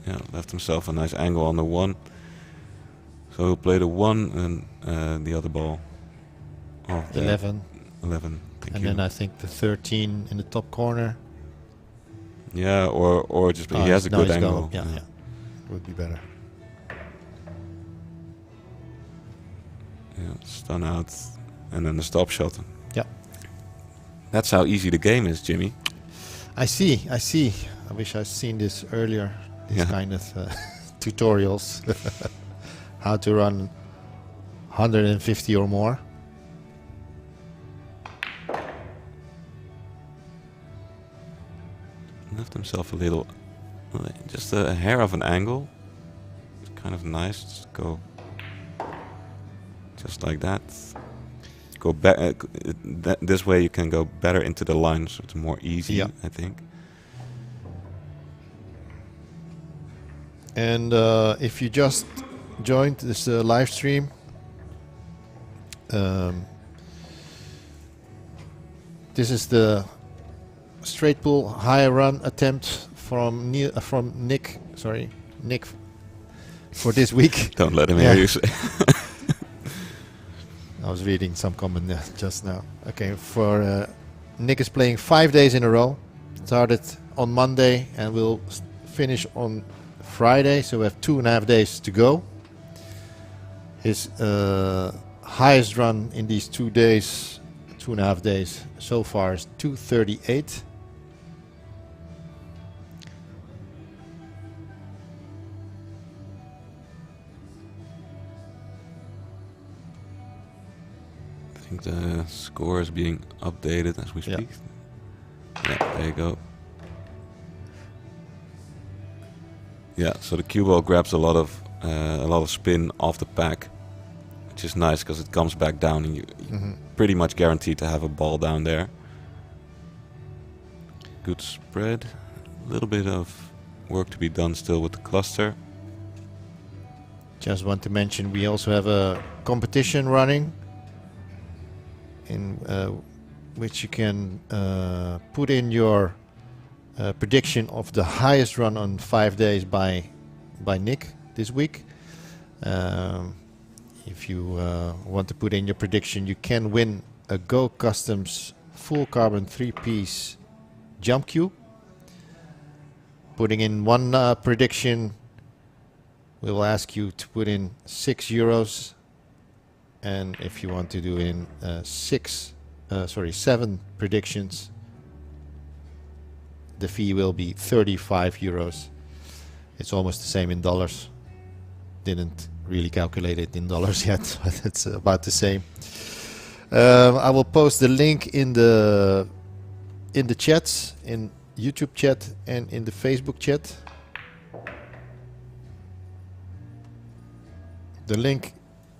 Yeah, left himself a nice angle on the 1. So he'll play the 1 and the other ball. Oh, 11. 11. Thank and you. then I think the 13 in the top corner. Yeah, or just he has a good angle. Yeah, would be better. Yeah, stun out, and then the stop shot. Yeah. That's how easy the game is, Jimmy. I see. I wish I'd seen this earlier. This kind of tutorials. How to run 150 or more. Left himself a little, just a hair of an angle. It's kind of nice. Just go just like that. Go back. This way you can go better into the line, so it's more easy, I think. And if you just joined this live stream, this is the straight pull high run attempt from Nick. Sorry, Nick, for this week. Don't let him hear you say. I was reading some comment just now. Okay, for Nick is playing 5 days in a row. Started on Monday and will finish on Friday, so we have 2.5 days to go. His highest run in these 2 days, 2.5 days so far is 2:38. I think the score is being updated as we speak. Yeah, there you go. Yeah, so the cue ball grabs a lot of spin off the pack, which is nice because it comes back down and you pretty much guaranteed to have a ball down there. good spread. A little bit of work to be done still with the cluster. Just want to mention we also have a competition running in which you can put in your prediction of the highest run on 5 days by Nick this week. If you want to put in your prediction, you can win a Go Customs full carbon 3-piece jump cube. Putting in one prediction, we will ask you to put in €6, and if you want to do in 7 predictions, the fee will be €35. It's almost the same in dollars. Didn't really calculate it in dollars yet, but it's about the same. I will post the link in the chats, in YouTube chat and in the Facebook chat. The link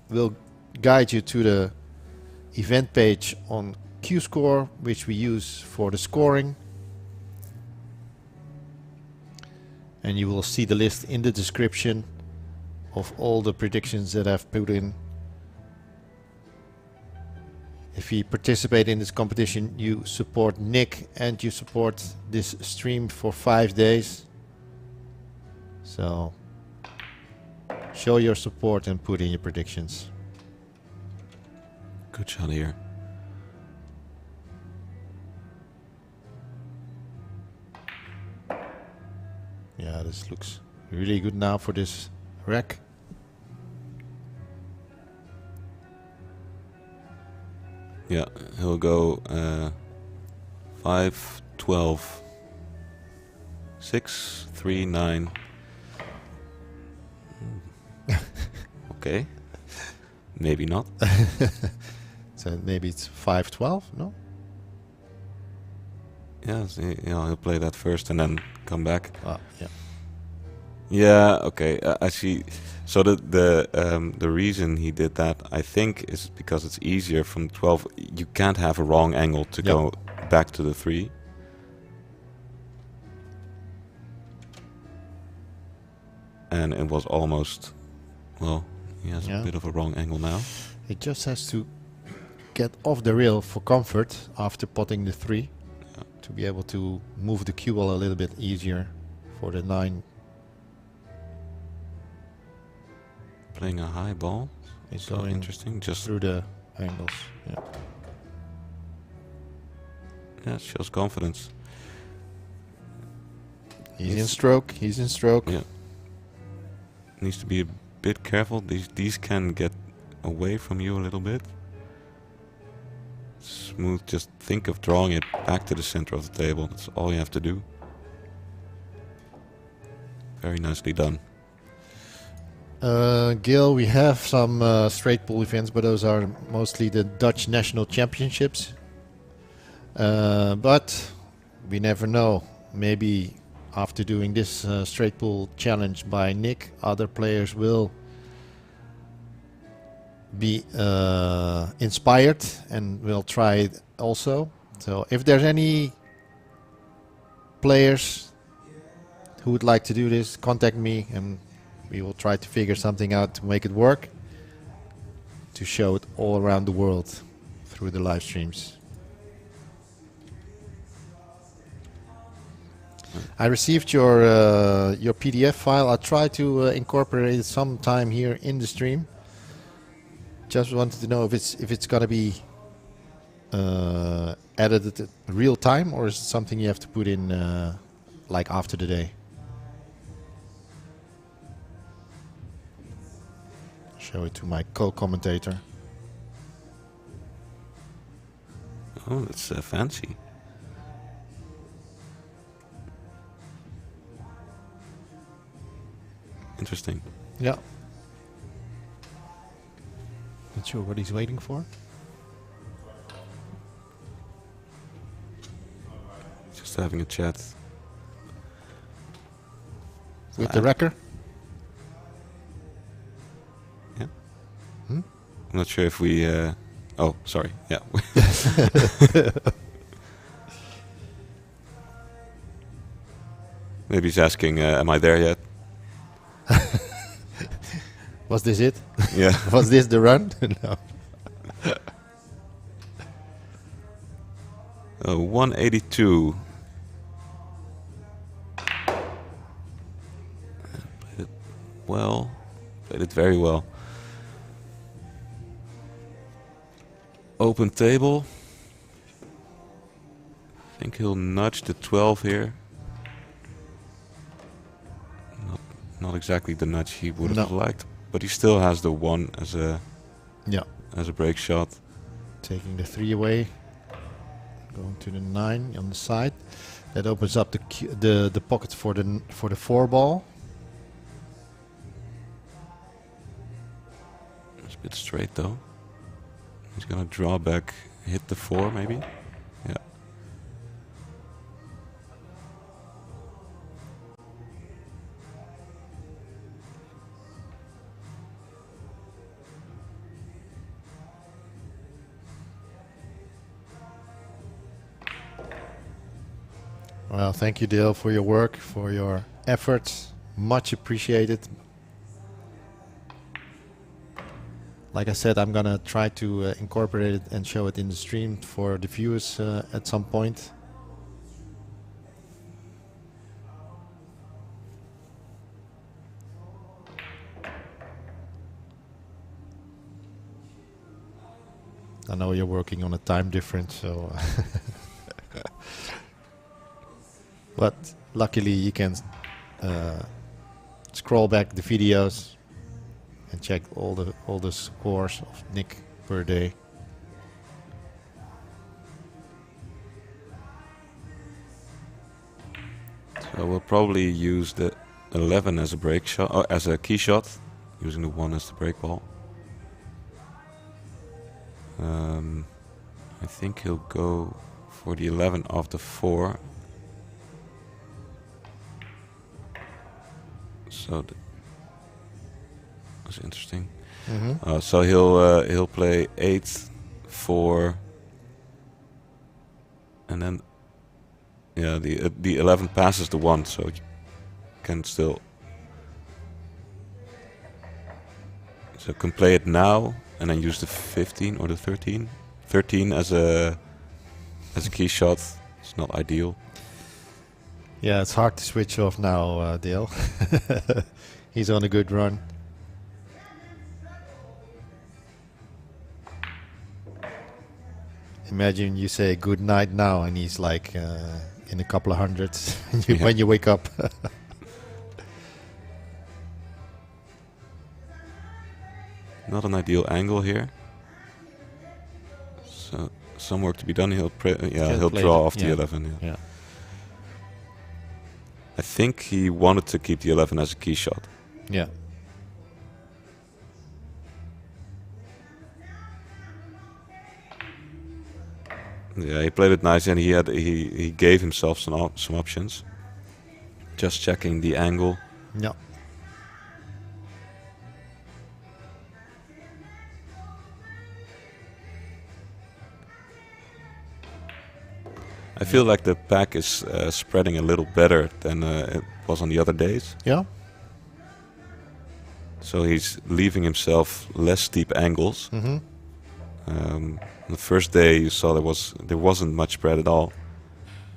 will guide you to the event page on QScore, which we use for the scoring. And you will see the list in the description of all the predictions that I've put in. If you participate in this competition, you support Nick and you support this stream for 5 days. So show your support and put in your predictions. Good shot here. Yeah, this looks really good now for this rack. Yeah, he'll go 5, 12, 6, 3, 9. Okay. Maybe not. So maybe it's 5-12, no? Yeah, so, he'll play that first and then come back. Yeah. Yeah, okay. I see. So the reason he did that, I think, is because it's easier from 12. You can't have a wrong angle to go back to the 3. And it was almost, well, he has a bit of a wrong angle now. It just has to get off the rail for comfort after potting the 3 to be able to move the cue ball a little bit easier for the 9. Playing a high ball. It's so going interesting. Just through the angles. Yeah, it shows confidence. He's in stroke. He's in stroke. Yeah. Needs to be a bit careful. These can get away from you a little bit. Smooth. Just think of drawing it back to the center of the table. That's all you have to do. Very nicely done. Gil, we have some straight pool events, but those are mostly the Dutch national championships. But we never know. Maybe after doing this straight pool challenge by Nick, other players will be inspired and will try it also. So if there's any players who would like to do this, contact me and we will try to figure something out to make it work, to show it all around the world through the live streams. I received your PDF file. I'll try to incorporate it sometime here in the stream. Just wanted to know if it's gonna be edited at real time, or is it something you have to put in like after the day? Show it to my co-commentator. Oh, that's fancy. Interesting. Yeah. Not sure what he's waiting for. Just having a chat. With the wrecker? Yeah. I'm not sure if we... oh, sorry. Yeah. Maybe he's asking, am I there yet? Was this it? Yeah. Was this the run? No. 182. Played it well. Played it very well. Open table. I think he'll nudge the 12 here. Not exactly the nudge he would have liked, but he still has the 1 as a break shot. Taking the 3 away. Going to the 9 on the side. That opens up the pocket for the 4 ball. It's a bit straight though. He's gonna draw back, hit the 4 maybe. Yeah. Well, thank you, Dale, for your work, for your efforts. Much appreciated. Like I said, I'm gonna try to incorporate it and show it in the stream for the viewers at some point. I know you're working on a time difference, so but luckily you can scroll back the videos and check all the scores of Nick per day. So we'll probably use the 11 as a break shot, or as a key shot, using the 1 as the break ball. I think he'll go for the 11 off the 4. So that's interesting. So he'll play 8, 4, and then the 11 passes the 1, so you can still can play it now and then use the 15 or the 13. 13 as a key shot. It's not ideal. Yeah, it's hard to switch off now, Dale. He's on a good run. Imagine you say good night now and he's like in a couple of hundreds when you wake up. Not an ideal angle here. So some work to be done. He'll draw off the 11. Yeah. I think he wanted to keep the 11 as a key shot. Yeah. Yeah, he played it nice, and he gave himself some options. Just checking the angle. Yeah. I feel like the pack is spreading a little better than it was on the other days. Yeah. So he's leaving himself less steep angles. The first day you saw there wasn't much spread at all.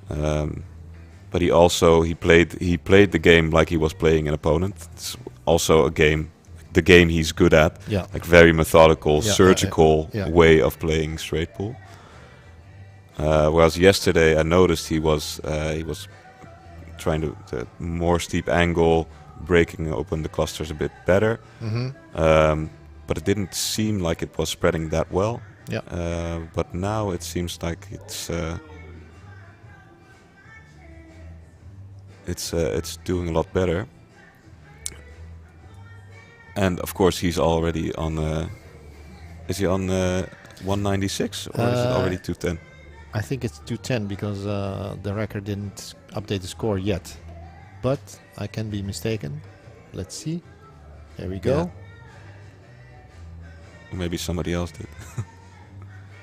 But he played the game like he was playing an opponent. It's also the game he's good at. Yeah. Like very methodical, surgical way of playing straight pool. Whereas yesterday I noticed he was trying to more steep angle, breaking open the clusters a bit better. But it didn't seem like it was spreading that well. Yeah. But now it seems like it's doing a lot better. And of course he's already on. Is he on 196 or is it already 210? I think it's 210 because the record didn't update the score yet. But I can be mistaken. Let's see. There we go. Yeah. Maybe somebody else did.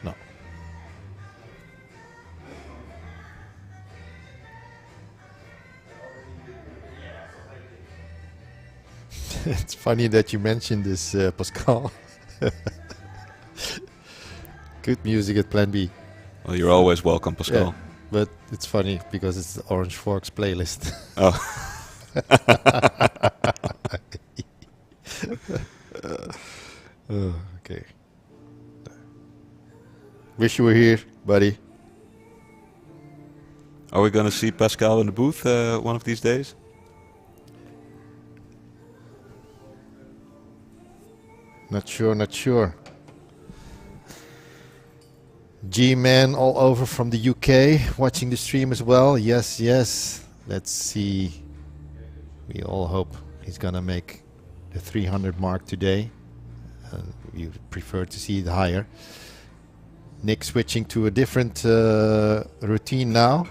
No. It's funny that you mentioned this, Pascal. Good music at Plan B. Well, you're always welcome, Pascal. Yeah, but it's funny because it's the Orange Forks playlist. Oh. Okay. Wish you were here, buddy. Are we gonna see Pascal in the booth one of these days? Not sure, not sure. G-Man all over from the UK, watching the stream as well. Yes, yes. Let's see. We all hope he's gonna make the 300 mark today. We prefer to see it higher. Nick switching to a different routine now,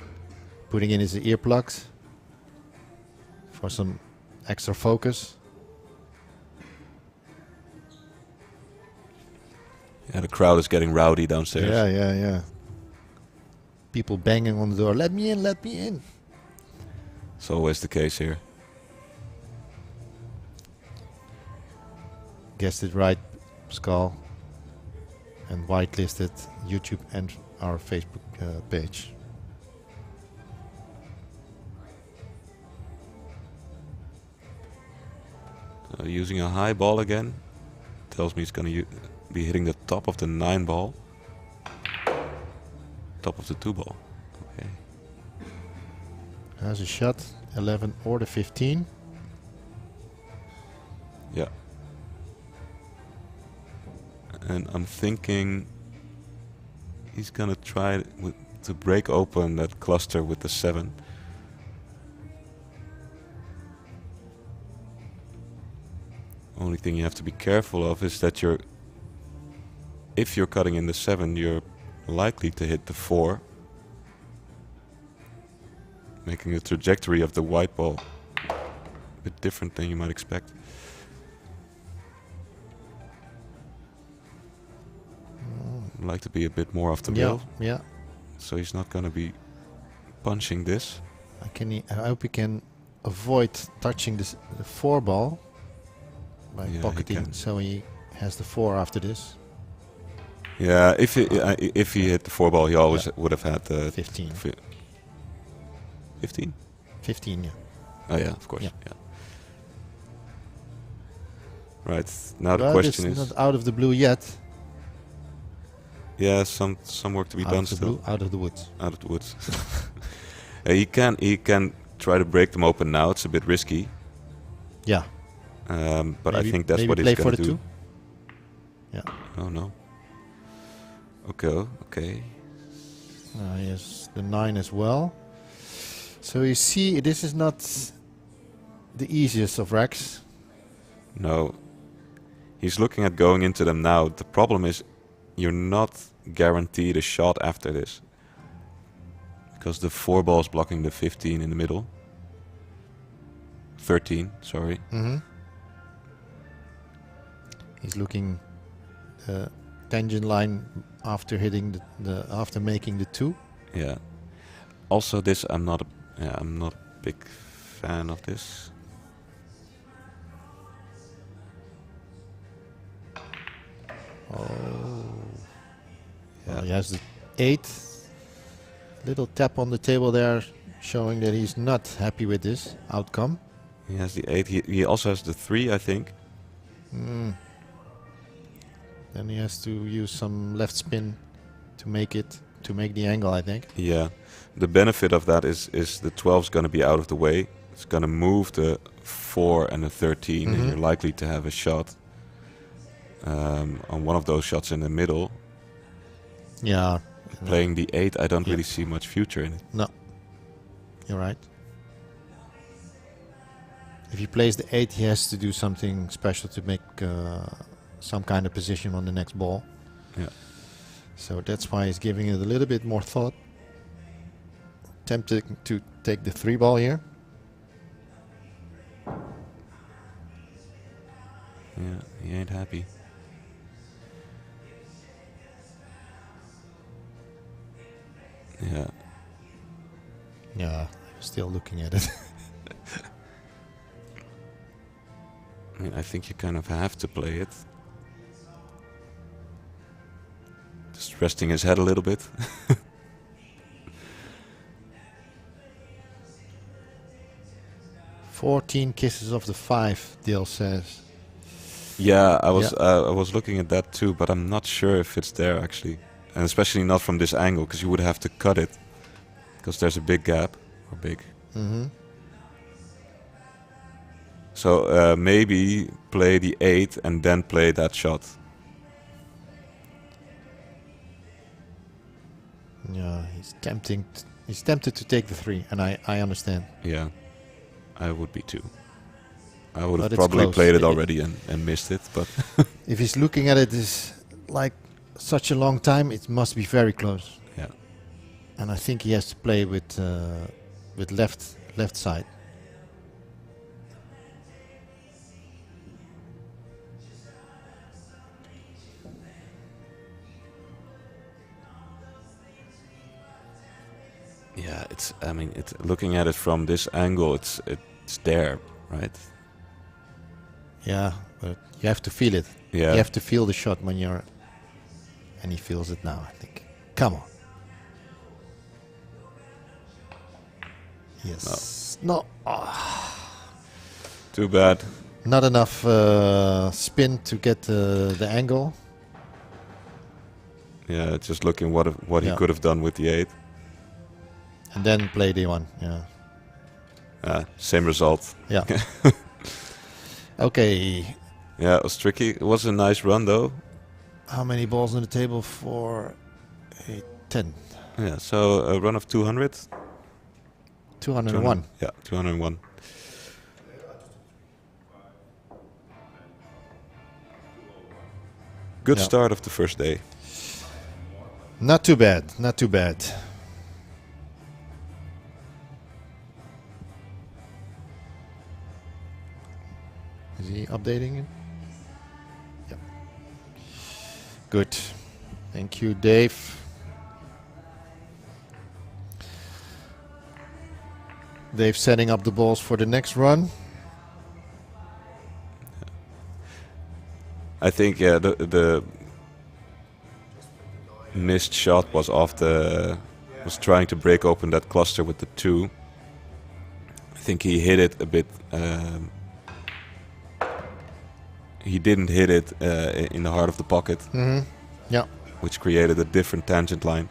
putting in his earplugs for some extra focus. Yeah, the crowd is getting rowdy downstairs. Yeah. People banging on the door. Let me in, let me in. It's always the case here. Guessed it right, Pascal. And whitelisted YouTube and our Facebook page. Using a high ball again. Tells me he's going to be hitting the top of the 9 ball. Top of the 2 ball. Okay. Has a shot, 11 or the 15. Yeah. And I'm thinking he's going to try to break open that cluster with the 7. Only thing you have to be careful of is that if you're cutting in the 7, you're likely to hit the 4, making the trajectory of the white ball a bit different than you might expect. Like to be a bit more off the middle. Yeah. So he's not going to be punching this. I hope he can avoid touching the 4 ball by pocketing, so he has the 4 after this. Yeah, if he hit the 4 ball, he always would have had the 15. 15? 15, yeah. Oh yeah, of course. Yeah. Right, now the question is... It's not out of the blue yet. Yeah, some work to be done still. Out of the woods. Out of the woods. He can try to break them open now. It's a bit risky. Yeah. But I think that's what he's going to do. 2? Yeah. Oh no. Okay. He has the 9 as well. So you see, this is not the easiest of racks. No. He's looking at going into them now. The problem is you're not guaranteed a shot after this. Because the 4 ball is blocking the 15 in the middle. 13, sorry. Mm-hmm. He's looking tangent line after hitting after making the 2. Yeah. Also, this I'm not a big fan of this. Oh. Yeah. Well, he has the 8. Little tap on the table there, showing that he's not happy with this outcome. He has the 8. He also has the 3, I think. Then he has to use some left spin to make the angle, I think. Yeah. The benefit of that is the 12's going to be out of the way. It's going to move the 4 and the 13, and you're likely to have a shot on one of those shots in the middle. Yeah. Playing the 8, I don't really see much future in it. No. You're right. If he plays the 8, he has to do something special to make some kind of position on the next ball. Yeah. So that's why he's giving it a little bit more thought. Tempted to take the 3 ball here. Yeah, he ain't happy. Yeah. Yeah, still looking at it. I mean, I think you kind of have to play it. Just resting his head a little bit. 14 kisses of the 5, Dale says. Yeah, I was looking at that too, but I'm not sure if it's there actually, and especially not from this angle, because you would have to cut it, because there's a big gap, or big. So maybe play the 8 and then play that shot. Yeah, he's tempted to take the 3, and I understand. Yeah, I would be too. I would have But it's probably close. played it already and missed it, but If he's looking at it is like such a long time, it must be very close. yeah. And I think he has to play with left side. Yeah, it's. I mean, it's looking at it from this angle. It's there, right? Yeah, but you have to feel it. Yeah. You have to feel the shot when you're... And he feels it now, I think. Come on. Yes. No. Too bad. Not enough spin to get the angle. Yeah, just looking what he Yeah. could have done with the 8. And then play the 1. Yeah. Same result. Yeah. Okay. Yeah, it was tricky. It was a nice run though. How many balls on the table for a 10? Yeah, so a run of 200. 201. Yeah, 201. Good Yeah. start of the first day. Not too bad. Not too bad. Is he updating it? Yeah. Good. Thank you, Dave. Dave setting up the balls for the next run. I think the missed shot was was trying to break open that cluster with the 2. I think he hit it a bit. He didn't hit it in the heart of the pocket, Yeah. which created a different tangent line.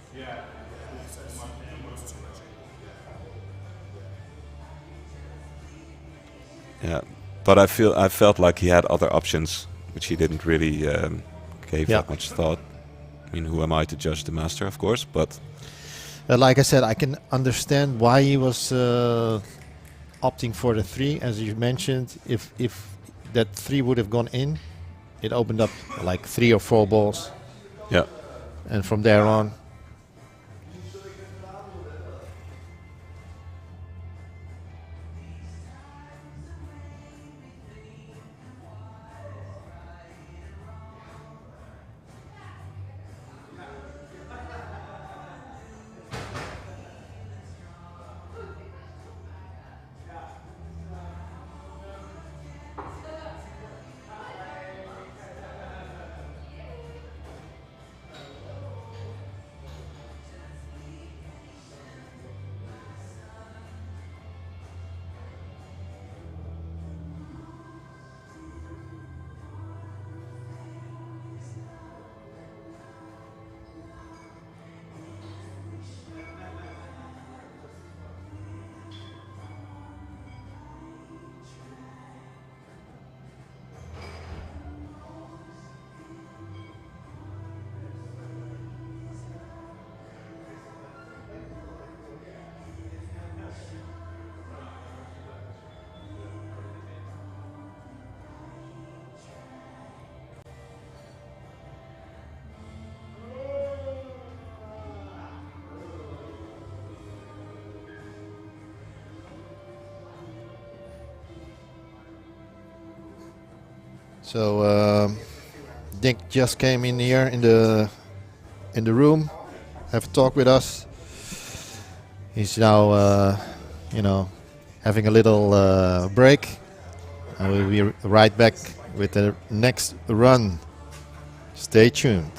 Yeah, but I felt like he had other options, which he didn't really give that much thought. I mean, who am I to judge the master, of course? But Like I said, I can understand why he was opting for the 3, as you mentioned. If that 3 would have gone in, it opened up like 3 or 4 balls, yeah, and from there on. So Nick just came in here in the room, have a talk with us. He's now, having a little break I will be right back with the next run. Stay tuned.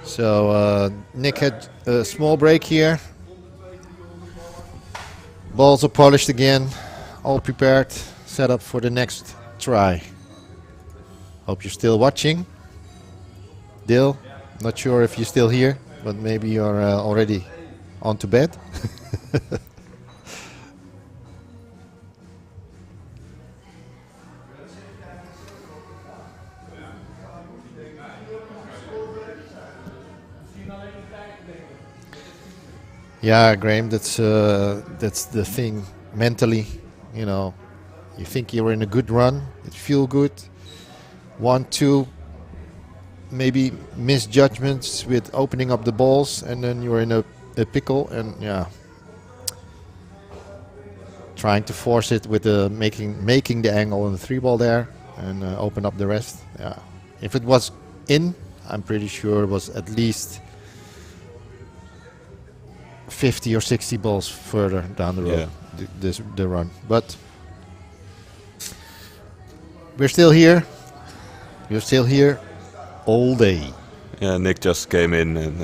So Nick had a small break here. Balls are polished again, all prepared, set up for the next try. Hope you're still watching. Dil, not sure if you're still here, but maybe you're already on to bed. Yeah, Graham, that's the thing. Mentally, you know, you think you're in a good run, it feel good. 1, 2, maybe misjudgments with opening up the balls, and then you're in a pickle. And yeah, trying to force it with the making the angle on the 3-ball there, and open up the rest. Yeah, if it was in, I'm pretty sure it was at least 50 or 60 balls further down the road. The run, but we're still here. You're still here all day. Yeah, Nick just came in and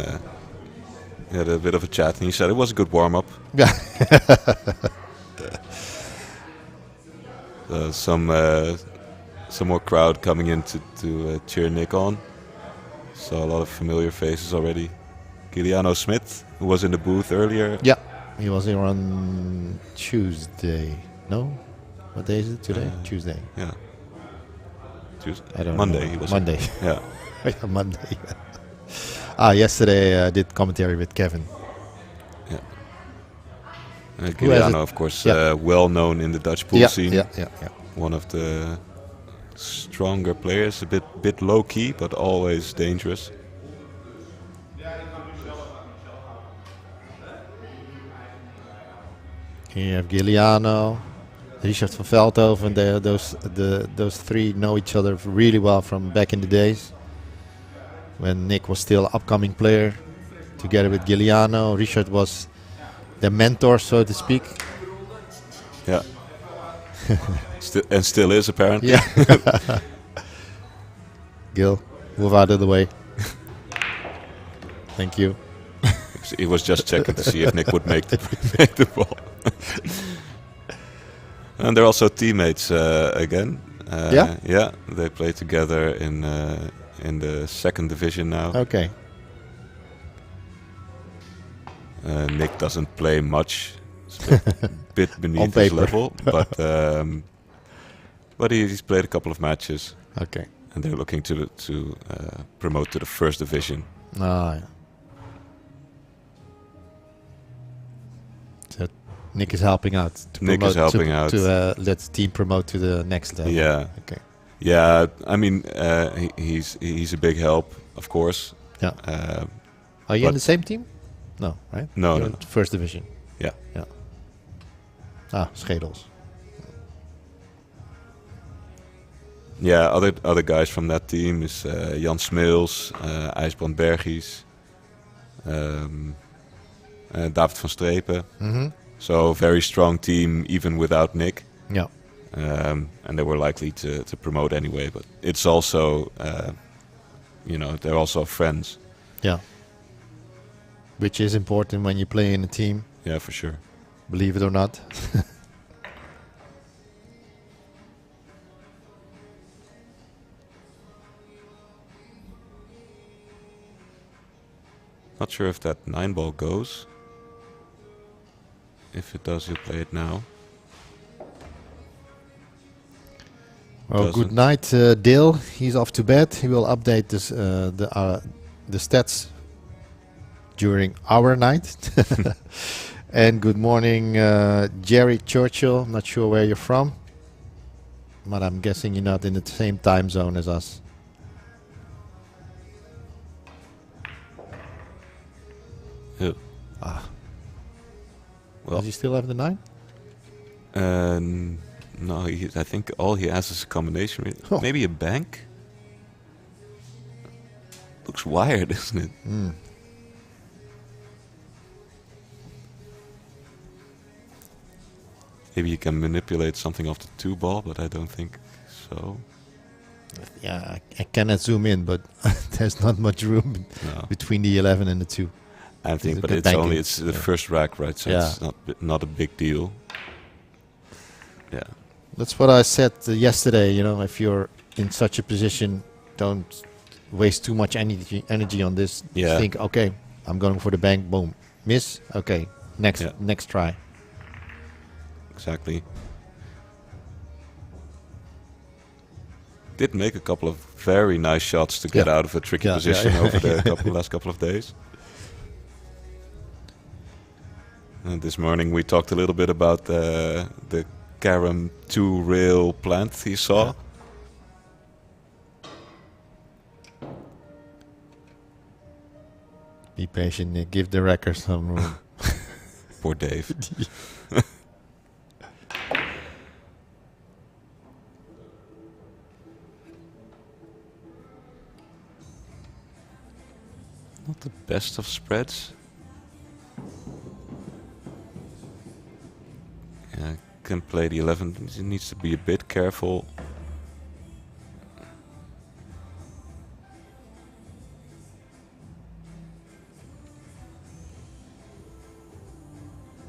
had a bit of a chat, and he said it was a good warm-up. Yeah. Some more crowd coming in to cheer Nick on. Saw a lot of familiar faces already. Giuliano Smith, who was in the booth earlier. Yeah, he was here on Tuesday. No? What day is it today? Tuesday. Yeah. Tuesday. I don't Monday. know. He was Monday. Yeah. Monday. Yesterday I did commentary with Kevin. Yeah. Giuliano, of course, well known in the Dutch pool scene. Yeah. One of the stronger players, a bit low key, but always dangerous. Here you have Giuliano, Richard van Veldhoven. Those three know each other really well from back in the days when Nick was still an upcoming player. Together with Giuliano, Richard was the mentor, so to speak. Yeah. Still is, apparently. Yeah. Gil, move out of the way. Thank you. He was just checking to see if Nick would make the ball. And they're also teammates again. Yeah, they play together in the second division now. Okay. Nick doesn't play much. It's a bit beneath his level, but he's played a couple of matches. Okay. And they're looking to promote to the first division. Yeah. So Nick is helping out. To let the team promote to the next level. Yeah. Okay. Yeah, I mean, he's a big help, of course. Yeah. Are you in the same team? No, right? No, You're no. in first division. Yeah. Schedels. Yeah, other guys from that team is Jan Smeels, IJsbrand Bergies, David van Strepen. Mm-hmm. So very strong team even without Nick. Yeah. And they were likely to promote anyway. But it's also, they're also friends. Yeah. Which is important when you play in a team. Yeah, for sure. Believe it or not. Not sure if that 9-ball goes. If it does, you'll play it now. Well, good night, Dale. He's off to bed. He will update this, the stats during our night. And good morning, Jerry Churchill. I'm not sure where you're from, but I'm guessing you're not in the same time zone as us. Yeah. Well, does he still have the 9? No, I think all he has is a combination. Oh. Maybe a bank? Looks wired, isn't it? Mm. Maybe you can manipulate something off the 2-ball, but I don't think so. Yeah, I cannot zoom in, but there's not much room between the 11 and the 2. I think, but it's the first rack, right? So it's not a big deal. Yeah. That's what I said yesterday. If you're in such a position, don't waste too much energy on this. Yeah. Think, okay, I'm going for the bank. Boom, miss. Okay, next try. Exactly. Did make a couple of very nice shots to get out of a tricky position over the last couple of days. And this morning we talked a little bit about the Carom 2 rail plant he saw. Be patient, Nick. Give the record some room. Poor Dave. Not the best of spreads. can play the 11. He needs to be a bit careful.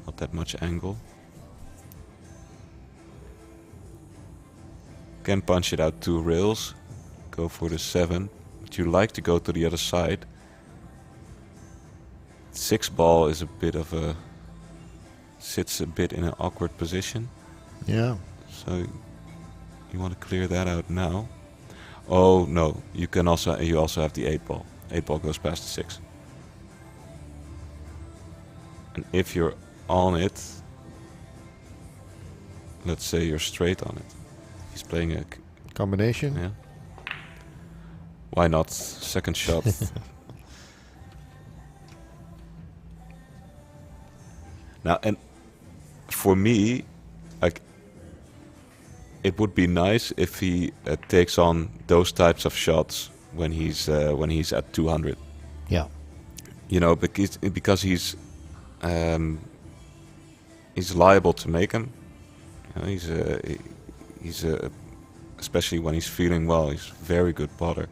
Not that much angle. Can punch it out 2 rails. Go for the 7. But you like to go to the other side. 6 ball is a bit of a... sits a bit in an awkward position. Yeah. So you want to clear that out now. Oh no, you also have the 8 ball. 8 ball goes past the 6. And if you're on it, let's say you're straight on it. He's playing a combination. Yeah. Why not? Second shot. Now, and for me, like, it would be nice if he takes on those types of shots when he's at 200. Yeah. You know, because he's liable to make them. You know, he's especially when he's feeling well, he's a very good putter.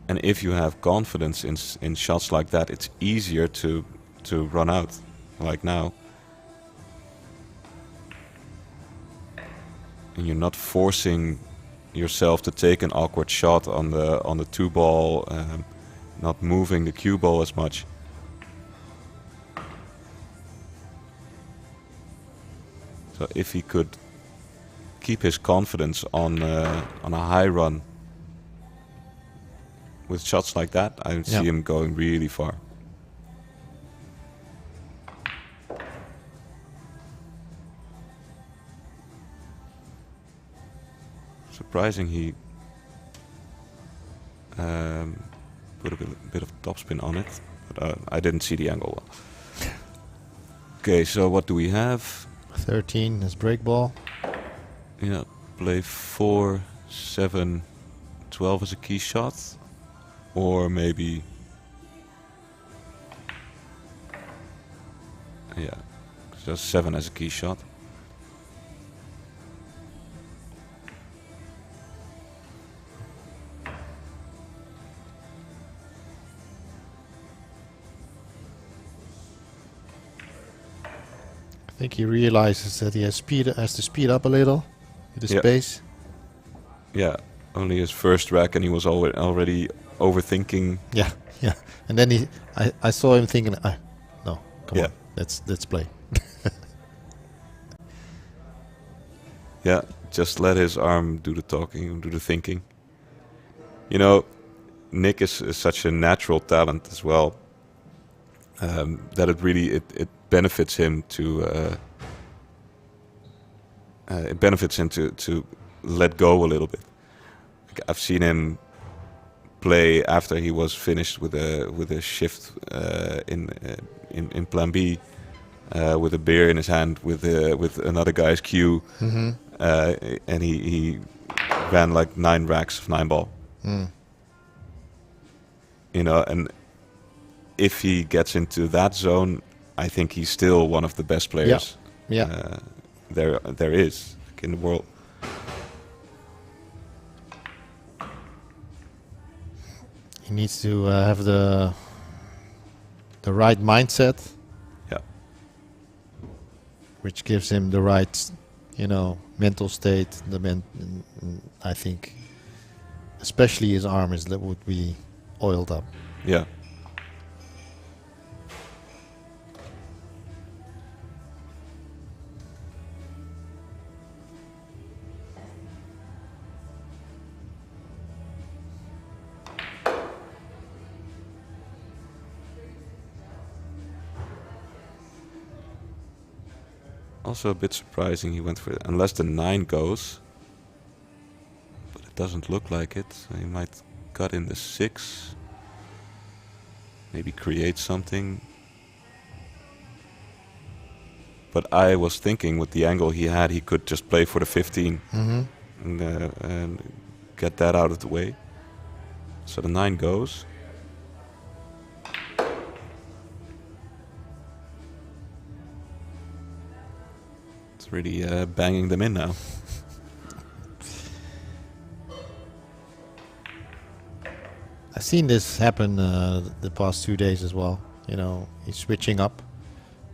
And if you have confidence in shots like that, it's easier to run out, like now. And you're not forcing yourself to take an awkward shot on the 2 ball, not moving the cue ball as much. So if he could keep his confidence on a high run with shots like that, I would see him going really far. Surprising he put a bit of topspin on it, but I didn't see the angle. Okay, so what do we have? 13 is break ball. Yeah, play 4, 7, 12 as a key shot. Or maybe... yeah, just 7 as a key shot. I think he realizes that he has to speed up a little with his pace. Yeah, only his first rack and he was already overthinking. Yeah, yeah. And then I saw him thinking, no, come on, let's play. Yeah, just let his arm do the talking, do the thinking. You know, Nick is such a natural talent as well, that it really benefits him to to let go a little bit. Like, I've seen him play after he was finished with a shift in Plan B, with a beer in his hand with another guy's cue, and he ran like 9 racks of 9 ball. You know, and if he gets into that zone, I think he's still one of the best players there is in the world. He needs to have the right mindset, which gives him the right, mental state. I think, especially his arm would be oiled up. Yeah. Also a bit surprising he went for it, unless the 9 goes, but it doesn't look like it, so he might cut in the 6, maybe create something. But I was thinking with the angle he had, he could just play for the 15 and get that out of the way. So the 9 goes. It's really banging them in now. I've seen this happen the past 2 days as well. You know, he's switching up.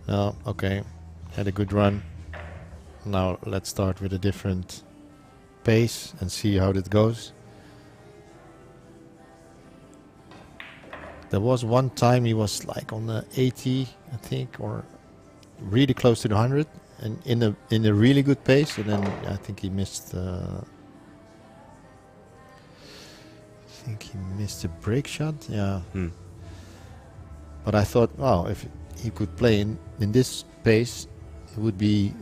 Oh, okay, had a good run. Now let's start with a different pace and see how that goes. There was one time he was like on the 80, I think, or really close to the 100, and in a really good pace. And then I think he missed. I think he missed a break shot. Yeah. But I thought, wow, if he could play in this pace, it would be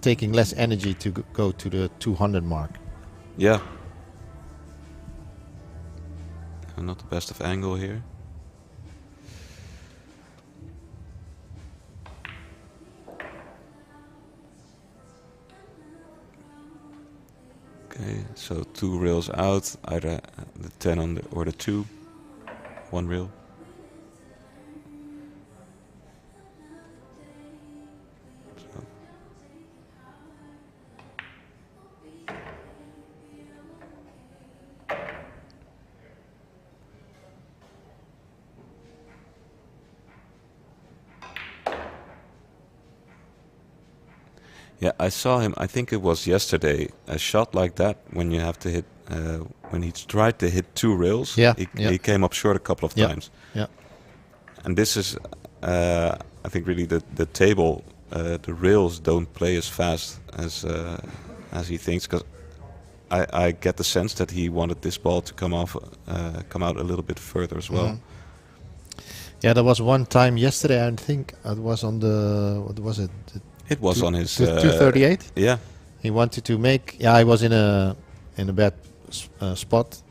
taking less energy to go to the 200 mark. Yeah. Not the best of angle here. Okay, so 2 rails out, either the 10 on the or the 2, 1 rail. So. Yeah, I saw him, I think it was yesterday, a shot like that when you have to hit, when he tried to hit 2 rails, he came up short a couple of times. Yeah. And this is, I think, really the table, the rails don't play as fast as he thinks, because I get the sense that he wanted this ball to come out a little bit further as well. Yeah, there was one time yesterday, I think it was on the, what was it? It was on his 238. Yeah. He wanted to make. Yeah, I was in a bad spot,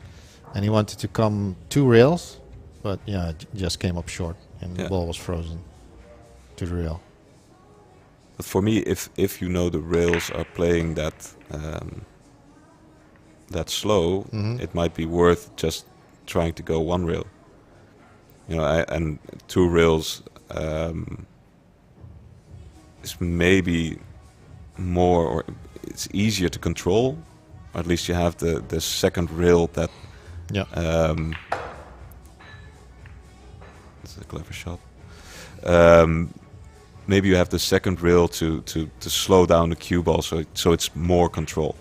and he wanted to come 2 rails, but yeah, it just came up short, and the ball was frozen to the rail. But for me, if you know the rails are playing that slow, it might be worth just trying to go 1 rail. You know, and 2 rails. Is maybe more, or it's easier to control, or at least you have the second rail that. Yeah. That's a clever shot. Maybe you have the second rail to slow down the cue ball, so it's more control.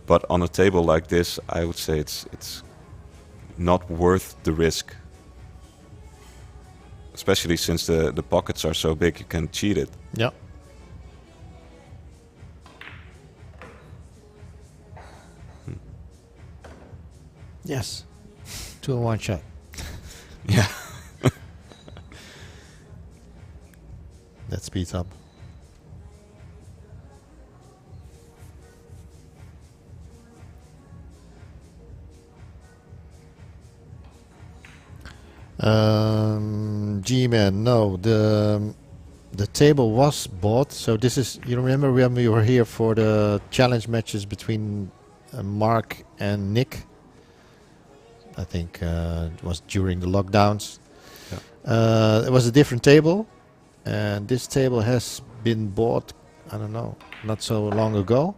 But on a table like this, I would say it's not worth the risk. Especially since the pockets are so big, you can cheat it. Yeah. Yes. 2 in 1 shot. Yeah. That speeds up. G-Man, no, the table was bought. So this is, you remember when we were here for the challenge matches between Mark and Nick? I think it was during the lockdowns. Yeah. It was a different table, and this table has been bought, I don't know, not so long ago.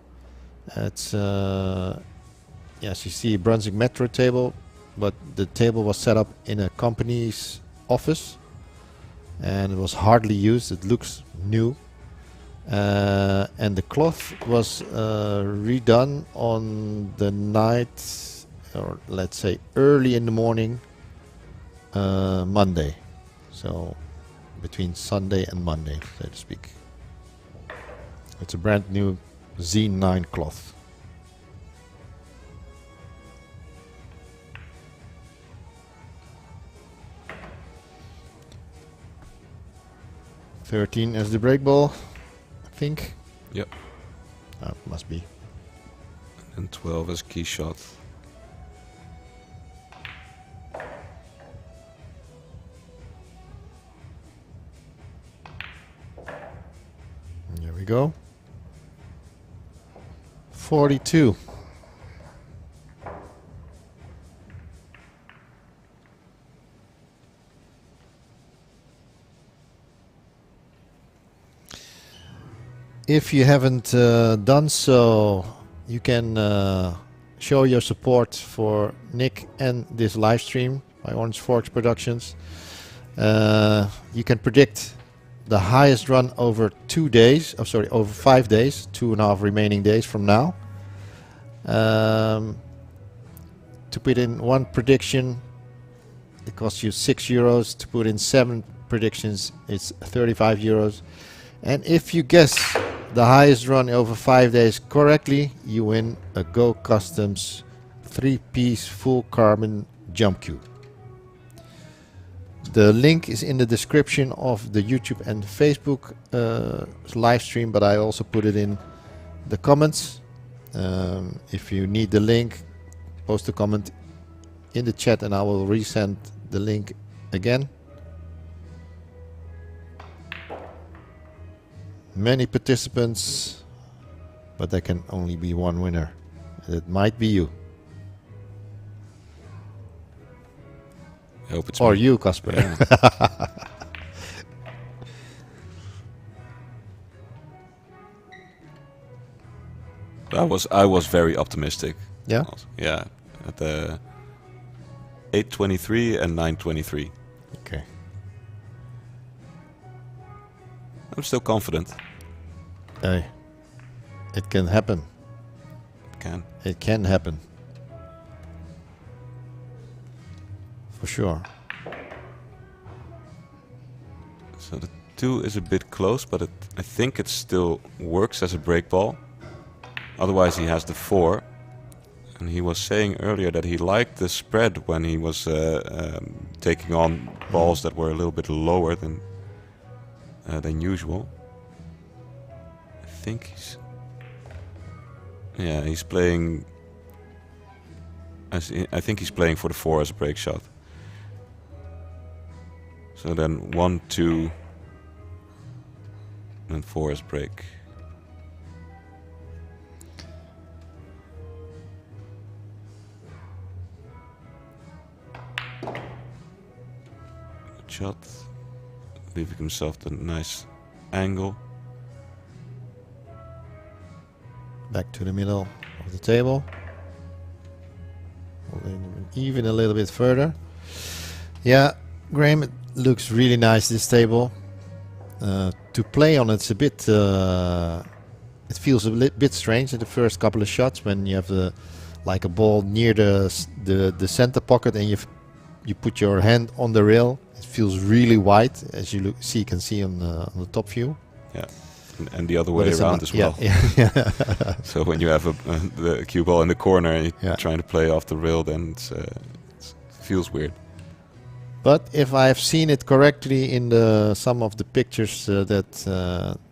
It's yes, you see a Brunswick Metro table, but the table was set up in a company's office, and it was hardly used. It looks new, and the cloth was redone on the night, or let's say early in the morning, Monday. So between Sunday and Monday, so to speak. It's a brand new Z9 cloth. $13 as the break ball, I think. Yep. Must be. And 12 as key shot. There we go. 42. If you haven't done so, you can show your support for Nick and this live stream by Orange Forks Productions. You can predict the highest run over 2 days. Oh, sorry, over 5 days, 2.5 remaining days from now. To put in one prediction, it costs you €6. To put in 7 predictions, it's €35. And if you guess the highest run over 5 days correctly, you win a Go Customs 3-piece full carbon jump cube. The link is in the description of the YouTube and Facebook live stream, but I also put it in the comments. If you need the link, post a comment in the chat and I will resend the link again. Many participants, but there can only be one winner. It might be you. I hope it's or me. you, Casper. Yeah. I was very optimistic. Yeah? Yeah. At the 823 and 923. Okay. I'm still confident. Hey, it can happen. Can. It can happen. For sure. So the 2 is a bit close, but I think it still works as a break ball. Otherwise he has the 4. And he was saying earlier that he liked the spread when he was taking on balls that were a little bit lower than usual. I think he's playing. I think he's playing for the 4 as a break shot. So then 1, 2, and 4 as break. Shot, leaving himself the nice angle. Back to the middle of the table. Even a little bit further. Yeah, Graham, it looks really nice, this table. To play on it's a bit... it feels a bit strange in the first couple of shots when you have like a ball near the center pocket and you put your hand on the rail. It feels really wide, as you can see on the top view. Yeah, and the other way around as well. Yeah. So when you have the cue ball in the corner and you're trying to play off the rail, then it feels weird. But if I've seen it correctly in some of the pictures that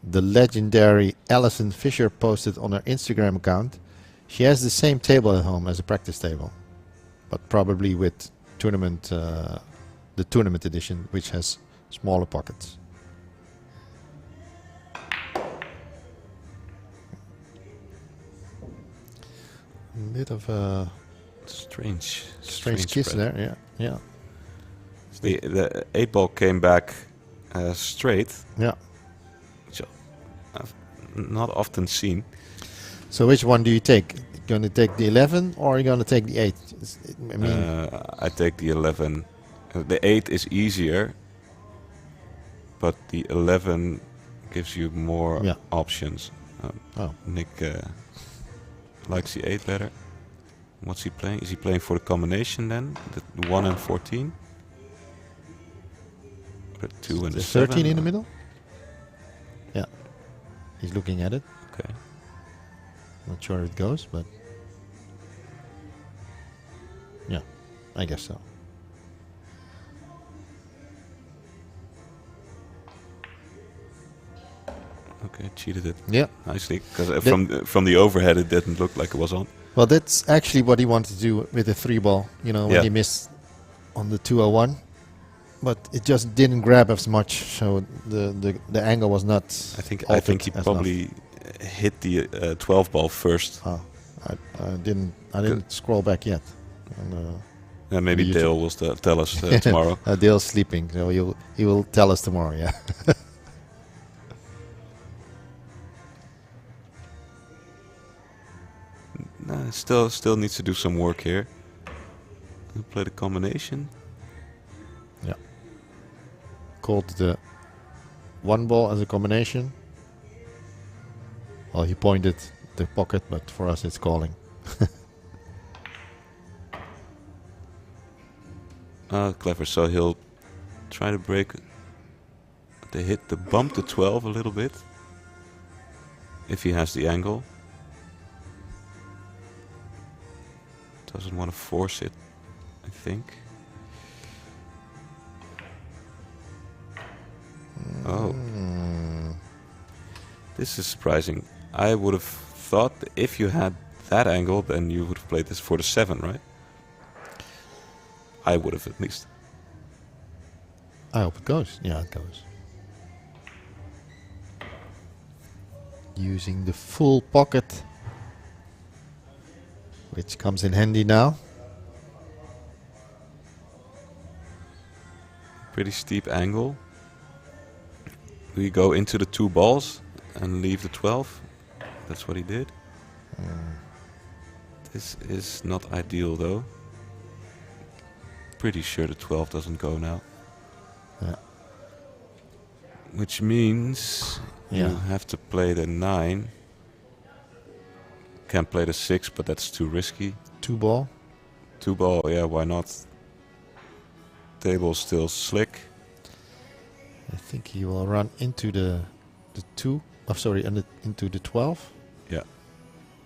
the legendary Alison Fisher posted on her Instagram account, she has the same table at home as a practice table, but probably with the tournament edition, which has smaller pockets. A bit of a strange kiss spread. there. Yeah. The 8 ball came back straight. Yeah. Which I've not often seen. So which one do you take? Going to take the 11 or are you going to take the 8? I mean, I take the 11. The 8 is easier, but the 11 gives you more options. Nick likes the 8 better. What's he playing? Is he playing for the combination then? The 1 and 14? Or the 2 and the 7? 13 in the middle? Yeah. He's looking at it. Okay. Not sure it goes, but yeah, I guess so. Okay, cheated it. Yeah, nicely. Because from the overhead, it didn't look like it was on. Well, that's actually what he wanted to do with the 3 ball. You know, when he missed on the 201, but it just didn't grab as much. So the angle was not. I think he probably hit the 12 ball first. Oh, I didn't scroll back yet. Yeah, maybe Dale will tell us tomorrow. Dale's sleeping, so he will tell us tomorrow. Yeah. Still needs to do some work here. He'll play the combination. Yeah. Called the one ball as a combination. Well, he pointed the pocket, but for us it's calling. Clever. So he'll try to break the bump to 12 a little bit. If he has the angle. Doesn't want to force it, I think. Oh. This is surprising. I would have thought that if you had that angle, then you would have played this for the 7, right? I would have, at least. I hope it goes. Yeah, it goes. Using the full pocket, which comes in handy now. Pretty steep angle. We go into the 2 balls and leave the 12. That's what he did. This is not ideal, though. Pretty sure the 12 doesn't go now. Yeah. Which means you have to play the 9. Can't play the 6, but that's too risky. 2 ball. 2 ball, yeah, why not? Table's still slick. I think he will run into the 2. Oh, sorry, into the 12. Yeah.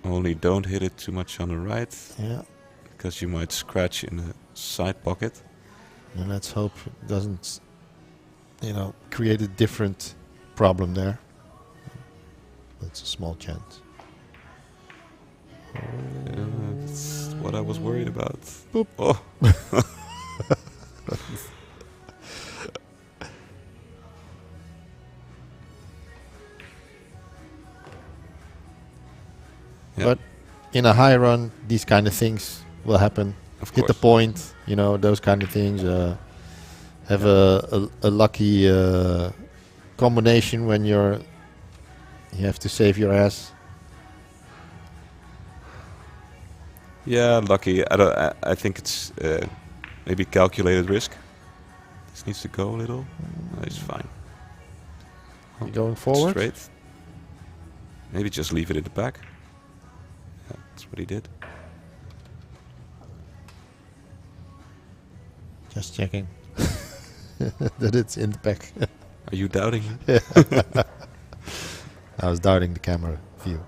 Only don't hit it too much on the right. Yeah. Because you might scratch in the side pocket. And let's hope it doesn't, create a different problem there. That's a small chance. That's what I was worried about. Boop. Oh. Yeah. But in a high run, these kind of things will happen. Of Hit the point, those kind of things. Have a lucky combination when you have to save your ass. Yeah, lucky. I think it's maybe calculated risk. This needs to go a little. It's fine. You going forward? Straight. Maybe just leave it in the back. Yeah, that's what he did. Just checking that it's in the back. Are you doubting? I was doubting the camera view.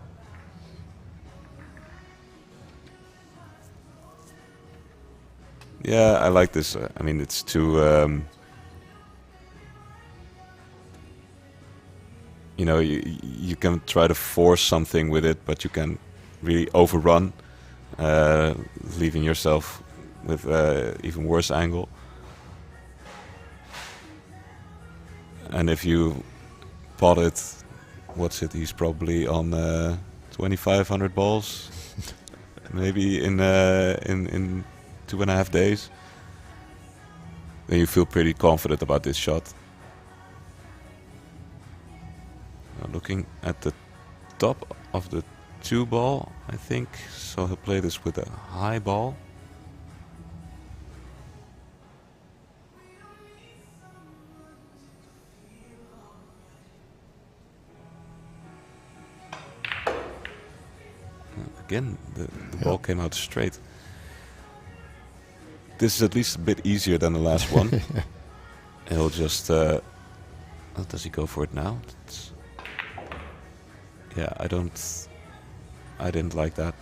Yeah, I like this. I mean, it's too... you can try to force something with it, but you can really overrun, leaving yourself with even worse angle. And if you pot it, what's it? He's probably on 2,500 balls, maybe in 2.5 days. Then you feel pretty confident about this shot. Now looking at the top of the 2 ball, I think. So he'll play this with a high ball. Again, the ball came out straight. This is at least a bit easier than the last one. He'll just... does he go for it now? Yeah, I didn't like that.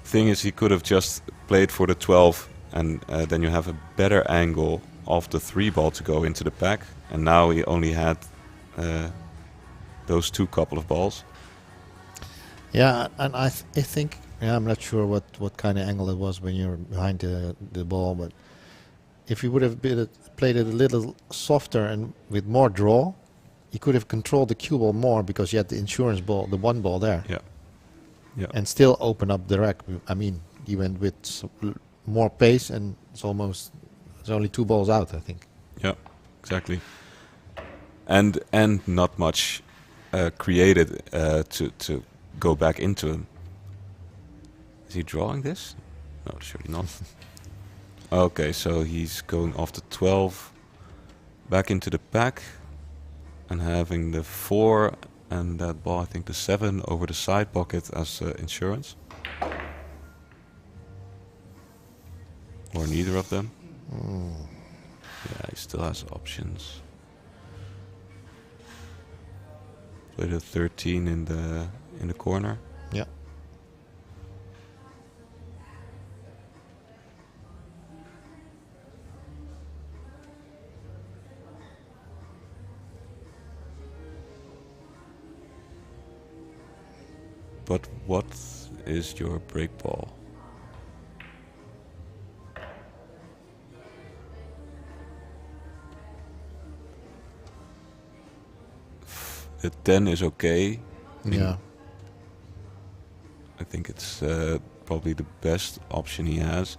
Thing is, he could have just played for the 12 and then you have a better angle of the 3 ball to go into the pack. And now he only had those 2 couple of balls. Yeah, and I think, I'm not sure what kind of angle it was when you're behind the ball, but if you would have played it a little softer and with more draw, you could have controlled the cue ball more because you had the insurance ball, the 1 ball there. Yeah. Yeah. And still open up the rack. I mean, he went with more pace and it's only 2 balls out, I think. Yeah, exactly. And not much created to go back into him. Is he drawing this? No, surely not. Okay, so he's going off the 12, back into the pack, and having the 4 and that ball, I think the 7, over the side pocket as insurance. Or neither of them. Yeah, he still has options. Play the 13 in the corner. Yeah. But what is your break ball? The 10 is okay. Yeah. I think it's probably the best option he has.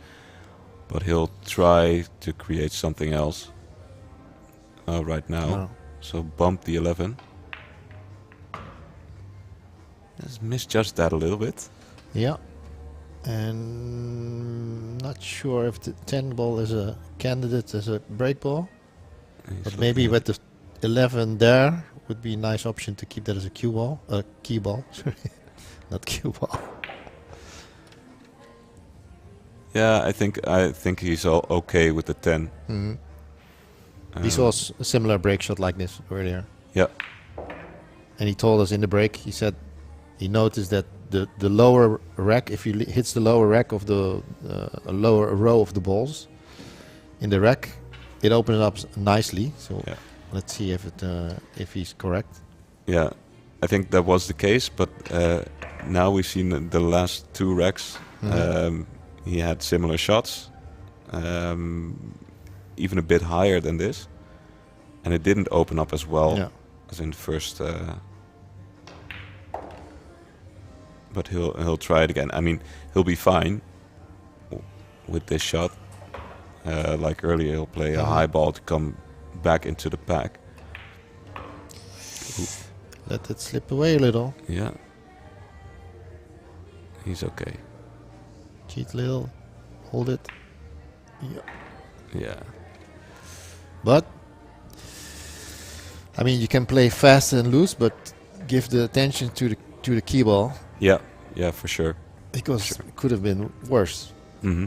But he'll try to create something else right now. No. So bump the 11. Just misjudged that a little bit. Yeah. And not sure if the 10 ball is a candidate as a break ball. But maybe with the 11 there would be a nice option to keep that as a cue ball. Key ball. Sorry. Not cue ball. Yeah, I think he's all okay with the 10. Mm-hmm. He saw a similar break shot like this earlier. Yeah. And he told us in the break, he said he noticed that the lower rack, if he hits the lower rack of the lower row of the balls in the rack, it opened up nicely. So yeah. Let's see if he's correct. Yeah, I think that was the case, but now we've seen the last 2 racks. Mm-hmm. He had similar shots, even a bit higher than this, and it didn't open up as well as in the first. But he'll try it again. I mean, he'll be fine with this shot. Like earlier, he'll play a high ball to come back into the pack. Ooh. Let it slip away a little. Yeah. He's okay. Cheat a little. Hold it. Yeah. Yeah. But, I mean, you can play fast and loose, but give the attention to the key ball. Yeah, for sure. Because it could have been worse. Mm-hmm.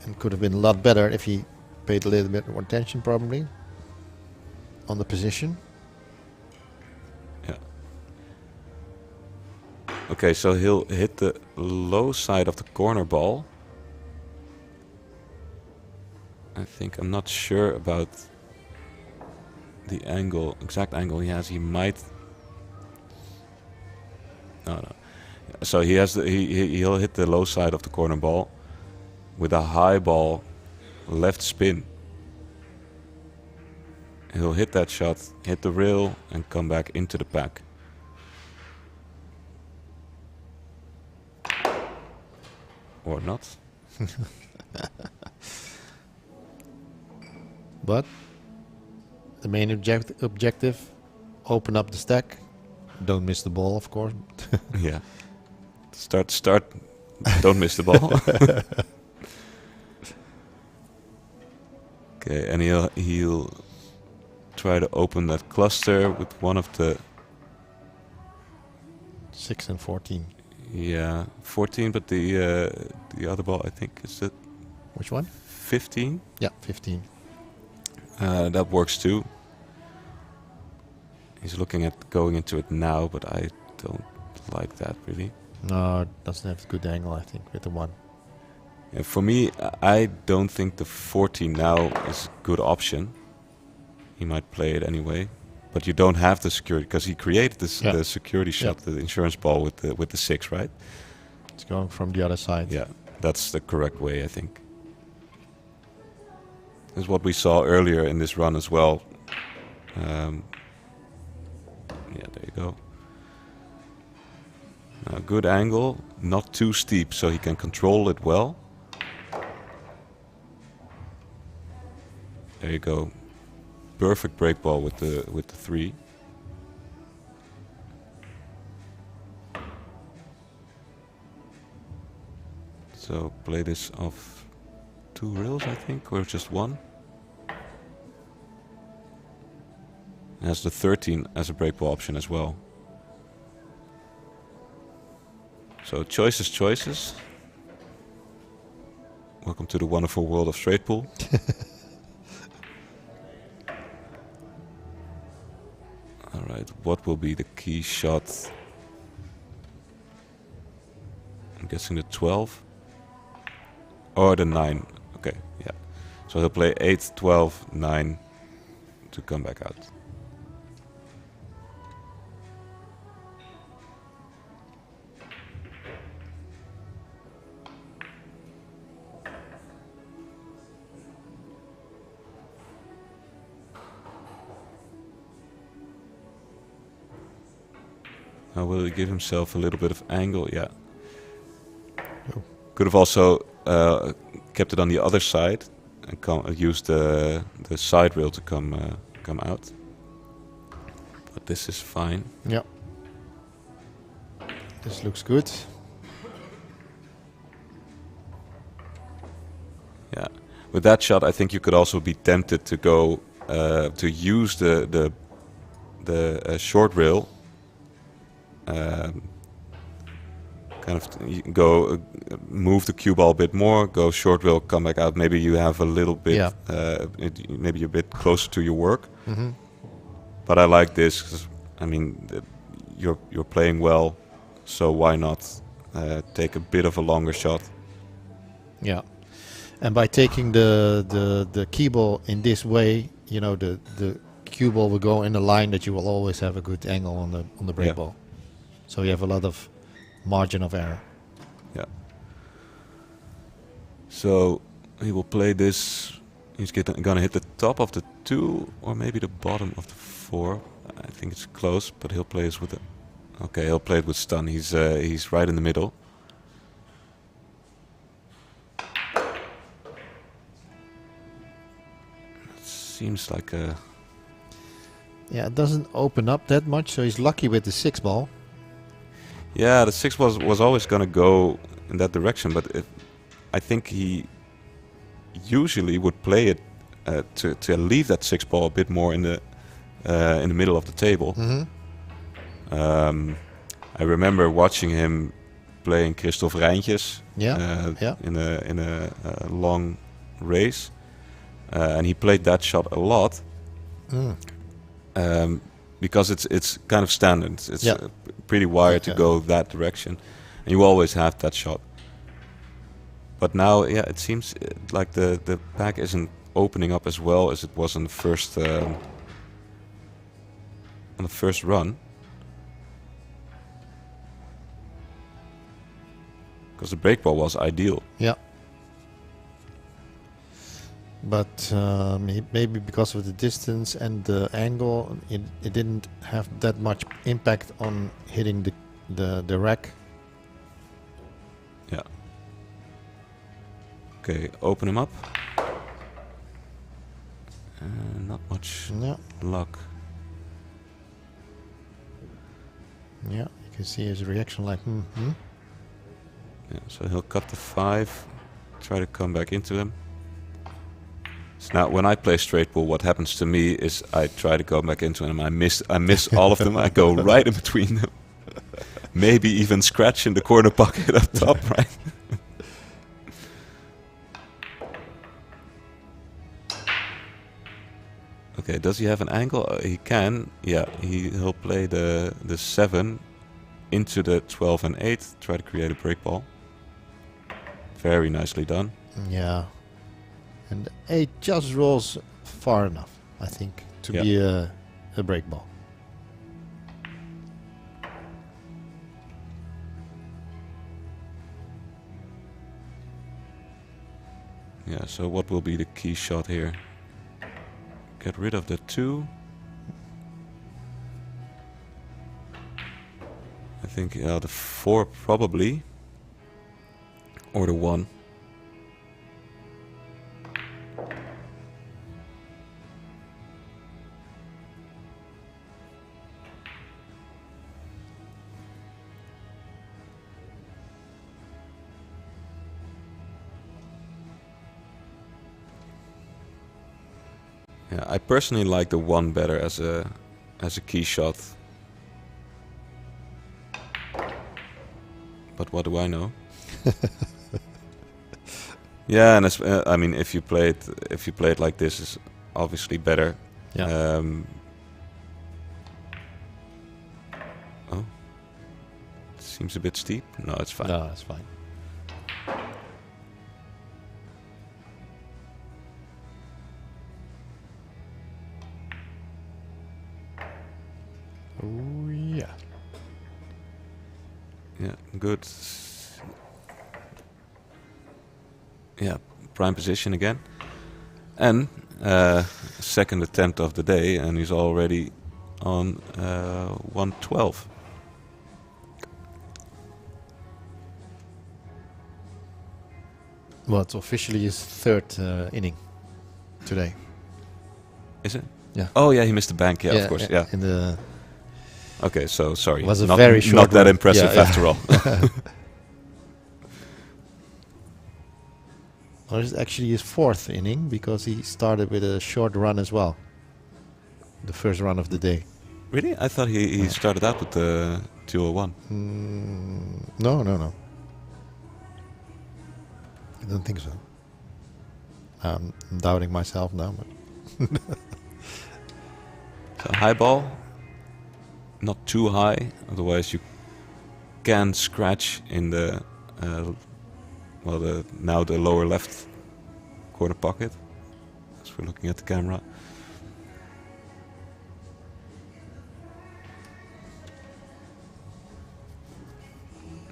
And could have been a lot better if he paid a little bit more attention, probably, on the position. Yeah. Okay, so he'll hit the low side of the corner ball. I think I'm not sure about the exact angle he has. He might. No. So he has he'll hit the low side of the corner ball with a high ball, left spin. He'll hit that shot, hit the rail, and come back into the pack. Or not. But the main objective, open up the stack. Don't miss the ball, of course. Yeah. Start. Don't miss the ball. Okay, and he'll try to open that cluster with one of the 6 and 14. Yeah, 14, but the other ball, I think, is it Which one? 15? Yeah, 15. That works too. He's looking at going into it now, but I don't like that really. No, it doesn't have a good angle, I think, with the 1. And for me, I don't think the 14 now is a good option. He might play it anyway, but you don't have the security because he created this the security shot, the insurance ball with the 6, right? It's going from the other side. Yeah, that's the correct way, I think. This is what we saw earlier in this run as well. Yeah, there you go. Good angle, not too steep, so he can control it well. There you go. Perfect break ball with the 3. So play this off 2 rails, I think, or just 1. It has the 13 as a breakball option as well. So choices, choices. Welcome to the wonderful world of straight pool. All right, what will be the key shot? I'm guessing the 12 or the 9. Okay, yeah. So he'll play 8, 12, 9 to come back out. Now will he give himself a little bit of angle? Yeah. Oh. Could have also kept it on the other side and used the side rail to come out. But this is fine. Yeah. This looks good. Yeah. With that shot, I think you could also be tempted to go to use the short rail. Kind of go move the cue ball a bit more, go short rail, come back out. Maybe you have a little bit, maybe a bit closer to your work. Mm-hmm. But I like this 'cause, I mean, you're playing well, so why not take a bit of a longer shot? Yeah, and by taking the key ball in this way, you know, the cue ball will go in a line that you will always have a good angle on the break Yeah. ball. So you have a lot of margin of error. Yeah. So he will play this. He's gonna hit the top of the 2 or maybe the bottom of the 4. I think it's close, but he'll play this with the. Okay, he'll play it with stun. He's right in the middle. It seems like a. Yeah, it doesn't open up that much, so he's lucky with the 6 ball. Yeah, the 6 was always gonna go in that direction, but I think he usually would play it to leave that 6 ball a bit more in the middle of the table. Mm-hmm. I remember watching him playing Christophe Rijntjes Yeah. in a long race, and he played that shot a lot. Because it's kind of standard. It's pretty wired to go that direction, and you always have that shot. But now, yeah, it seems like the pack isn't opening up as well as it was on the first run. Because the break ball was ideal. Yeah. But maybe because of the distance and the angle, it didn't have that much impact on hitting the rack. Yeah. Okay, open him up. Not much luck. Yeah, you can see his reaction like, Yeah, so he'll cut the 5, try to come back into him. So now, when I play straight pool, what happens to me is I try to go back into him. I miss all of them. I go right in between them. Maybe even scratch in the corner pocket up top, right? Okay, does he have an angle? He can. Yeah, he'll play the 7 into the 12 and 8. Try to create a break ball. Very nicely done. Yeah. And the 8 just rolls far enough, I think, to be a break ball. Yeah, so what will be the key shot here? Get rid of the 2. I think the 4 probably. Or the 1. Yeah, I personally like the 1 better as a key shot. But what do I know? Yeah, and I mean, if you play it like this, is obviously better. Yeah. Oh, it seems a bit steep. No, it's fine. No, it's fine. Oh yeah. Yeah, good. Yeah, prime position again. And second attempt of the day, and he's already on 112. Well, it's officially his third inning today. Is it? Yeah. Oh yeah, he missed the bank. Yeah, of course. Yeah. In the Okay, so sorry. was a not, very short not that run. impressive Yeah, after all. Well, it's actually his fourth inning because he started with a short run as well. The first run of the day. Really? I thought he started out with the 201. No. I don't think so. I'm doubting myself now, but So high ball, not too high, otherwise you can scratch in the now the lower left corner pocket, as we're looking at the camera.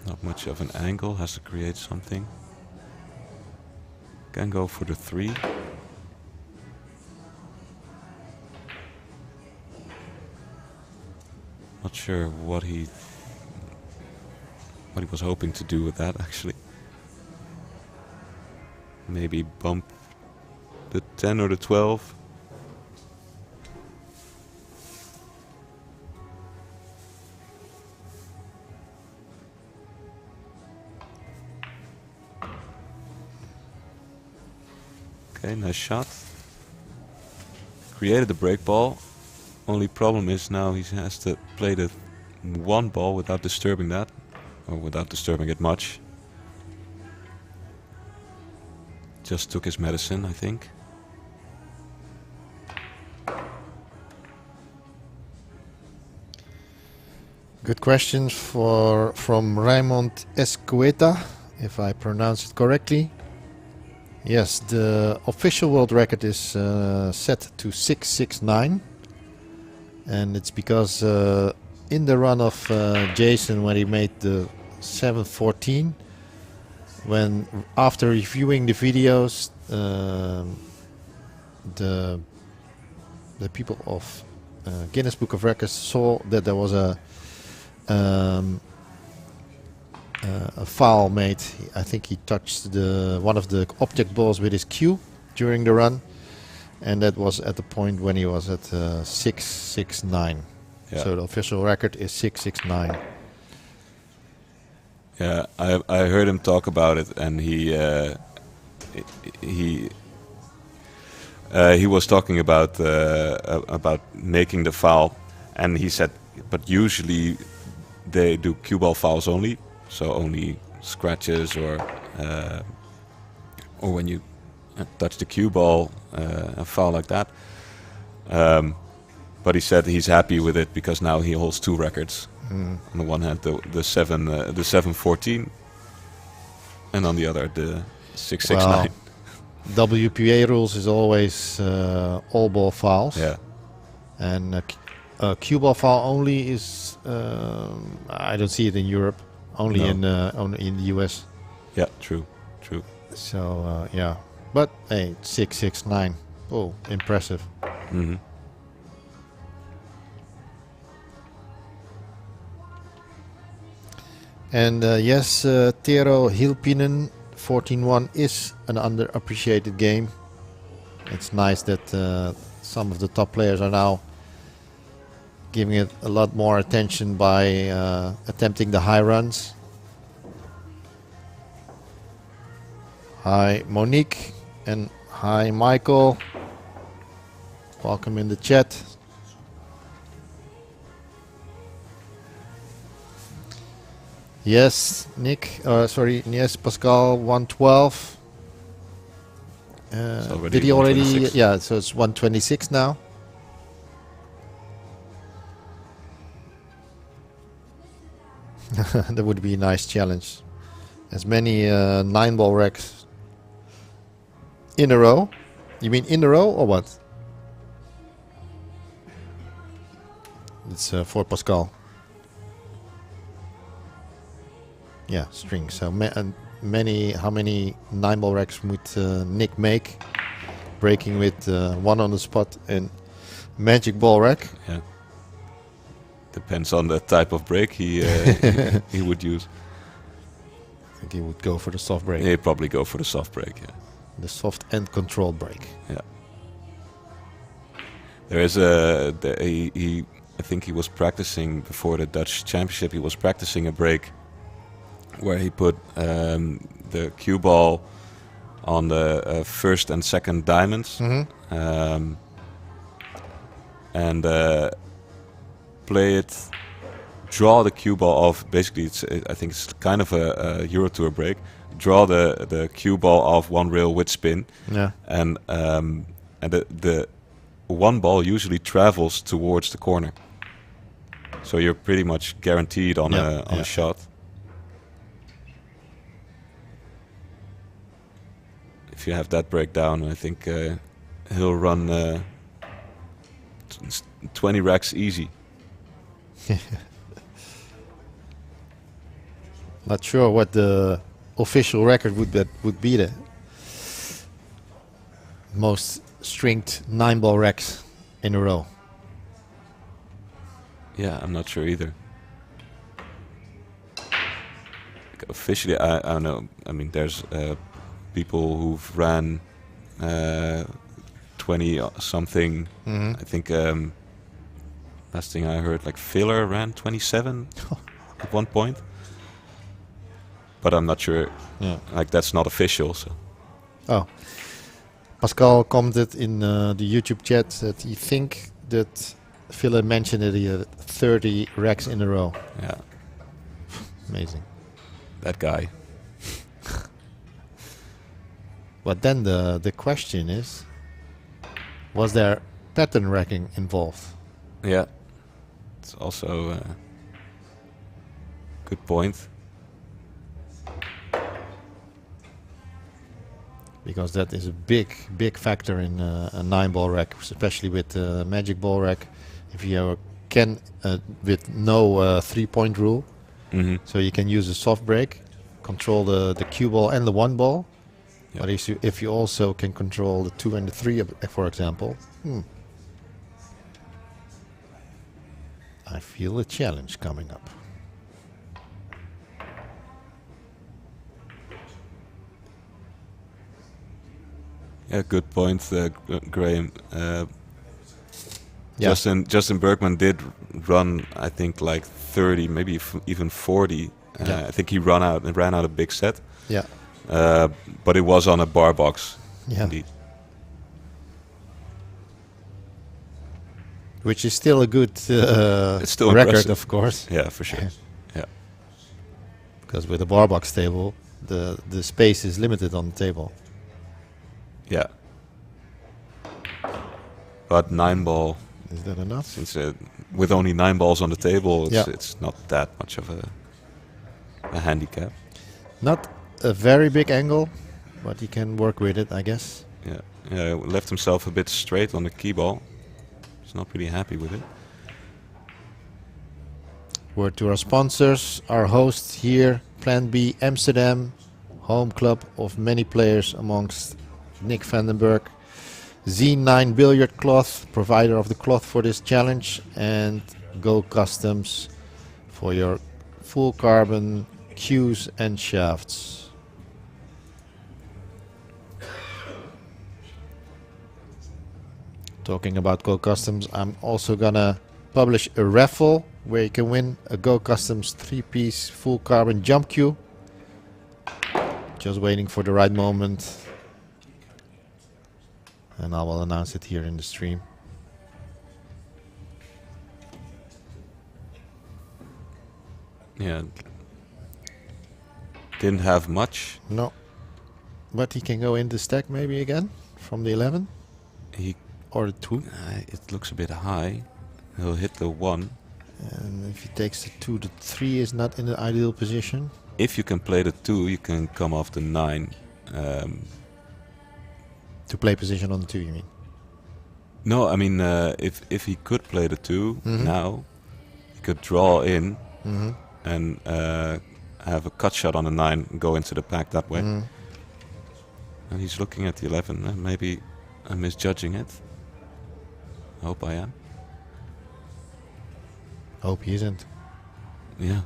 Not much of an angle, has to create something. Can go for the 3. Not sure what he was hoping to do with that, actually. Maybe bump the 10 or the 12. Okay, nice shot. Created the break ball. Only problem is now he has to play the 1 ball without disturbing that, or without disturbing it much. Just took his medicine, I think. good questions from Raymond Escueta, if I pronounce it correctly. Yes, the official world record is set to 669, and it's because in the run of Jason, when he made the 714, when after reviewing the videos, the people of Guinness Book of Records saw that there was a foul made. I think he touched one of the object balls with his cue during the run, and that was at the point when he was at 669. Yeah. So the official record is 669. Yeah, I heard him talk about it, and he was talking about making the foul, and he said, but usually they do cue ball fouls only, so only scratches or when you touch the cue ball, a foul like that. But he said he's happy with it because now he holds 2 records. On the one hand, the 714, and on the other, the 669. Well, WPA rules is always all ball fouls. Yeah. And cue ball foul only is I don't see it in Europe. Only in the US. Yeah, true. So yeah, but hey, 669. Oh, impressive. Mm-hmm. And yes, Tero Hilpinen 14-1 is an underappreciated game. It's nice that some of the top players are now giving it a lot more attention by attempting the high runs. Hi Monique and hi Michael. Welcome in the chat. Yes, Nick. Sorry, yes, Pascal. 112. Did he already? Yeah, so it's 126 now. That would be a nice challenge. As many 9-ball racks in a row. You mean in a row or what? It's for Pascal. Yeah, string. So many. How many 9-ball racks would Nick make? Breaking with one on the spot and magic ball rack. Yeah. Depends on the type of break he he would use. I think he would go for the soft break. He'd probably go for the soft break. Yeah. The soft and controlled break. Yeah. There is I think he was practicing before the Dutch Championship. He was practicing a break where he put the cue ball on the first and second diamonds, and play it, draw the cue ball off. Basically, I think it's kind of a Euro Tour break. Draw the cue ball off one rail with spin, and the one ball usually travels towards the corner, so you're pretty much guaranteed on a shot. If you have that breakdown, I think he'll run 20 racks easy. Not sure what the official record would be. The most stringed 9-ball racks in a row. Yeah, I'm not sure either. Officially, I don't know. I mean, there's people who've ran 20 something. I think last thing I heard, like Filler ran 27 at one point. But I'm not sure. Yeah. Like that's not official. So. Oh, Pascal commented in the YouTube chat that he think that Filler mentioned that he had 30 racks in a row. Yeah. Amazing. That guy. But then the question is, was there pattern racking involved? Yeah. It's also a good point. Because that is a big factor in a 9-ball rack, especially with magic ball rack. If you can, with no 3-point rule, so you can use a soft break, control the cue ball and the 1 ball. Yep. But if you also can control the 2 and the 3, for example, I feel a challenge coming up. Yeah, good point, Graham. Justin Bergman did run, I think, like 30, maybe even 40. I think he ran out a big set. Yeah. But it was on a bar box. Yeah. Indeed. Which is still a good it's still record, impressive. of course. Yeah, for sure. Yeah. Because with a bar box table, the space is limited on the table. Yeah. But 9-ball. Is that enough? Since with only 9 balls on the table, it's not that much of a handicap. Not a very big angle, but he can work with it, I guess. Yeah. Left himself a bit straight on the key ball. He's not really happy with it. Word to our sponsors, our host here, Plan B Amsterdam, home club of many players amongst Nick Vandenberg, Z9 Billiard Cloth, provider of the cloth for this challenge, and Go Customs for your full carbon cues and shafts. Talking about Go Customs, I'm also gonna publish a raffle where you can win a Go Customs 3-piece full carbon jump cue. Just waiting for the right moment, and I will announce it here in the stream. Yeah. Didn't have much. No. But he can go in the stack maybe again from the 11 He or the 2. it looks a bit high. He'll hit the 1. And if he takes the 2, the 3 is not in the ideal position. If you can play the 2, you can come off the 9. To play position on the 2, you mean? No, I mean, if he could play the 2 now, he could draw in and have a cut shot on the 9 and go into the pack that way. And he's looking at the 11. Maybe I'm misjudging it. I hope I am. Hope he isn't. Yeah.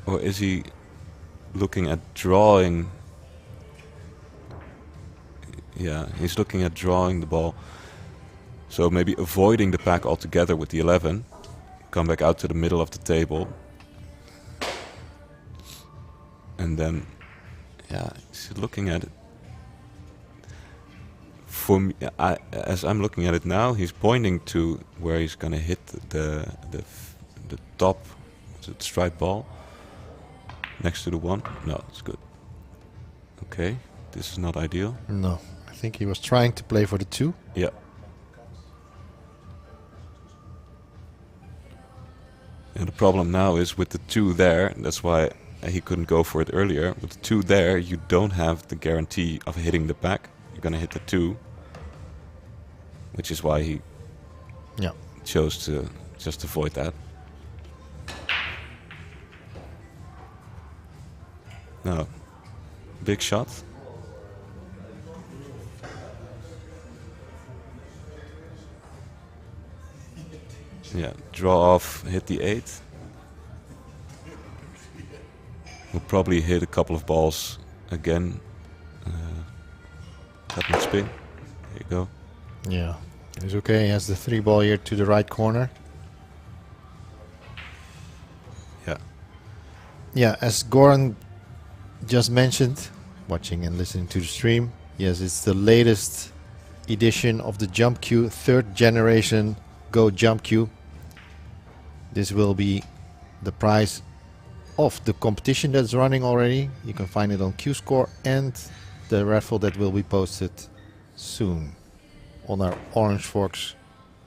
Or is he looking at drawing? Yeah, he's looking at drawing the ball. So maybe avoiding the pack altogether with the 11. Come back out to the middle of the table. And then, yeah, he's looking at it. For me, as I'm looking at it now, he's pointing to where he's gonna hit the top, the striped ball next to the 1. No, it's good. Okay, this is not ideal. No, I think he was trying to play for the 2. Yeah. And the problem now is with the 2 there. That's why he couldn't go for it earlier. With the 2 there, you don't have the guarantee of hitting the pack. You're gonna hit the 2. Which is why he chose to just avoid that. Now, big shot. Yeah, draw off, hit the 8. We'll probably hit a couple of balls again. That would spin. There you go. Yeah, he's okay. He has the 3 ball here to the right corner. Yeah. Yeah, as Goran just mentioned, watching and listening to the stream, yes, it's the latest edition of the Jump Q, 3rd generation Go Jump Q. This will be the prize of the competition that's running already. You can find it on Q-Score and the raffle that will be posted soon on our Orange Forks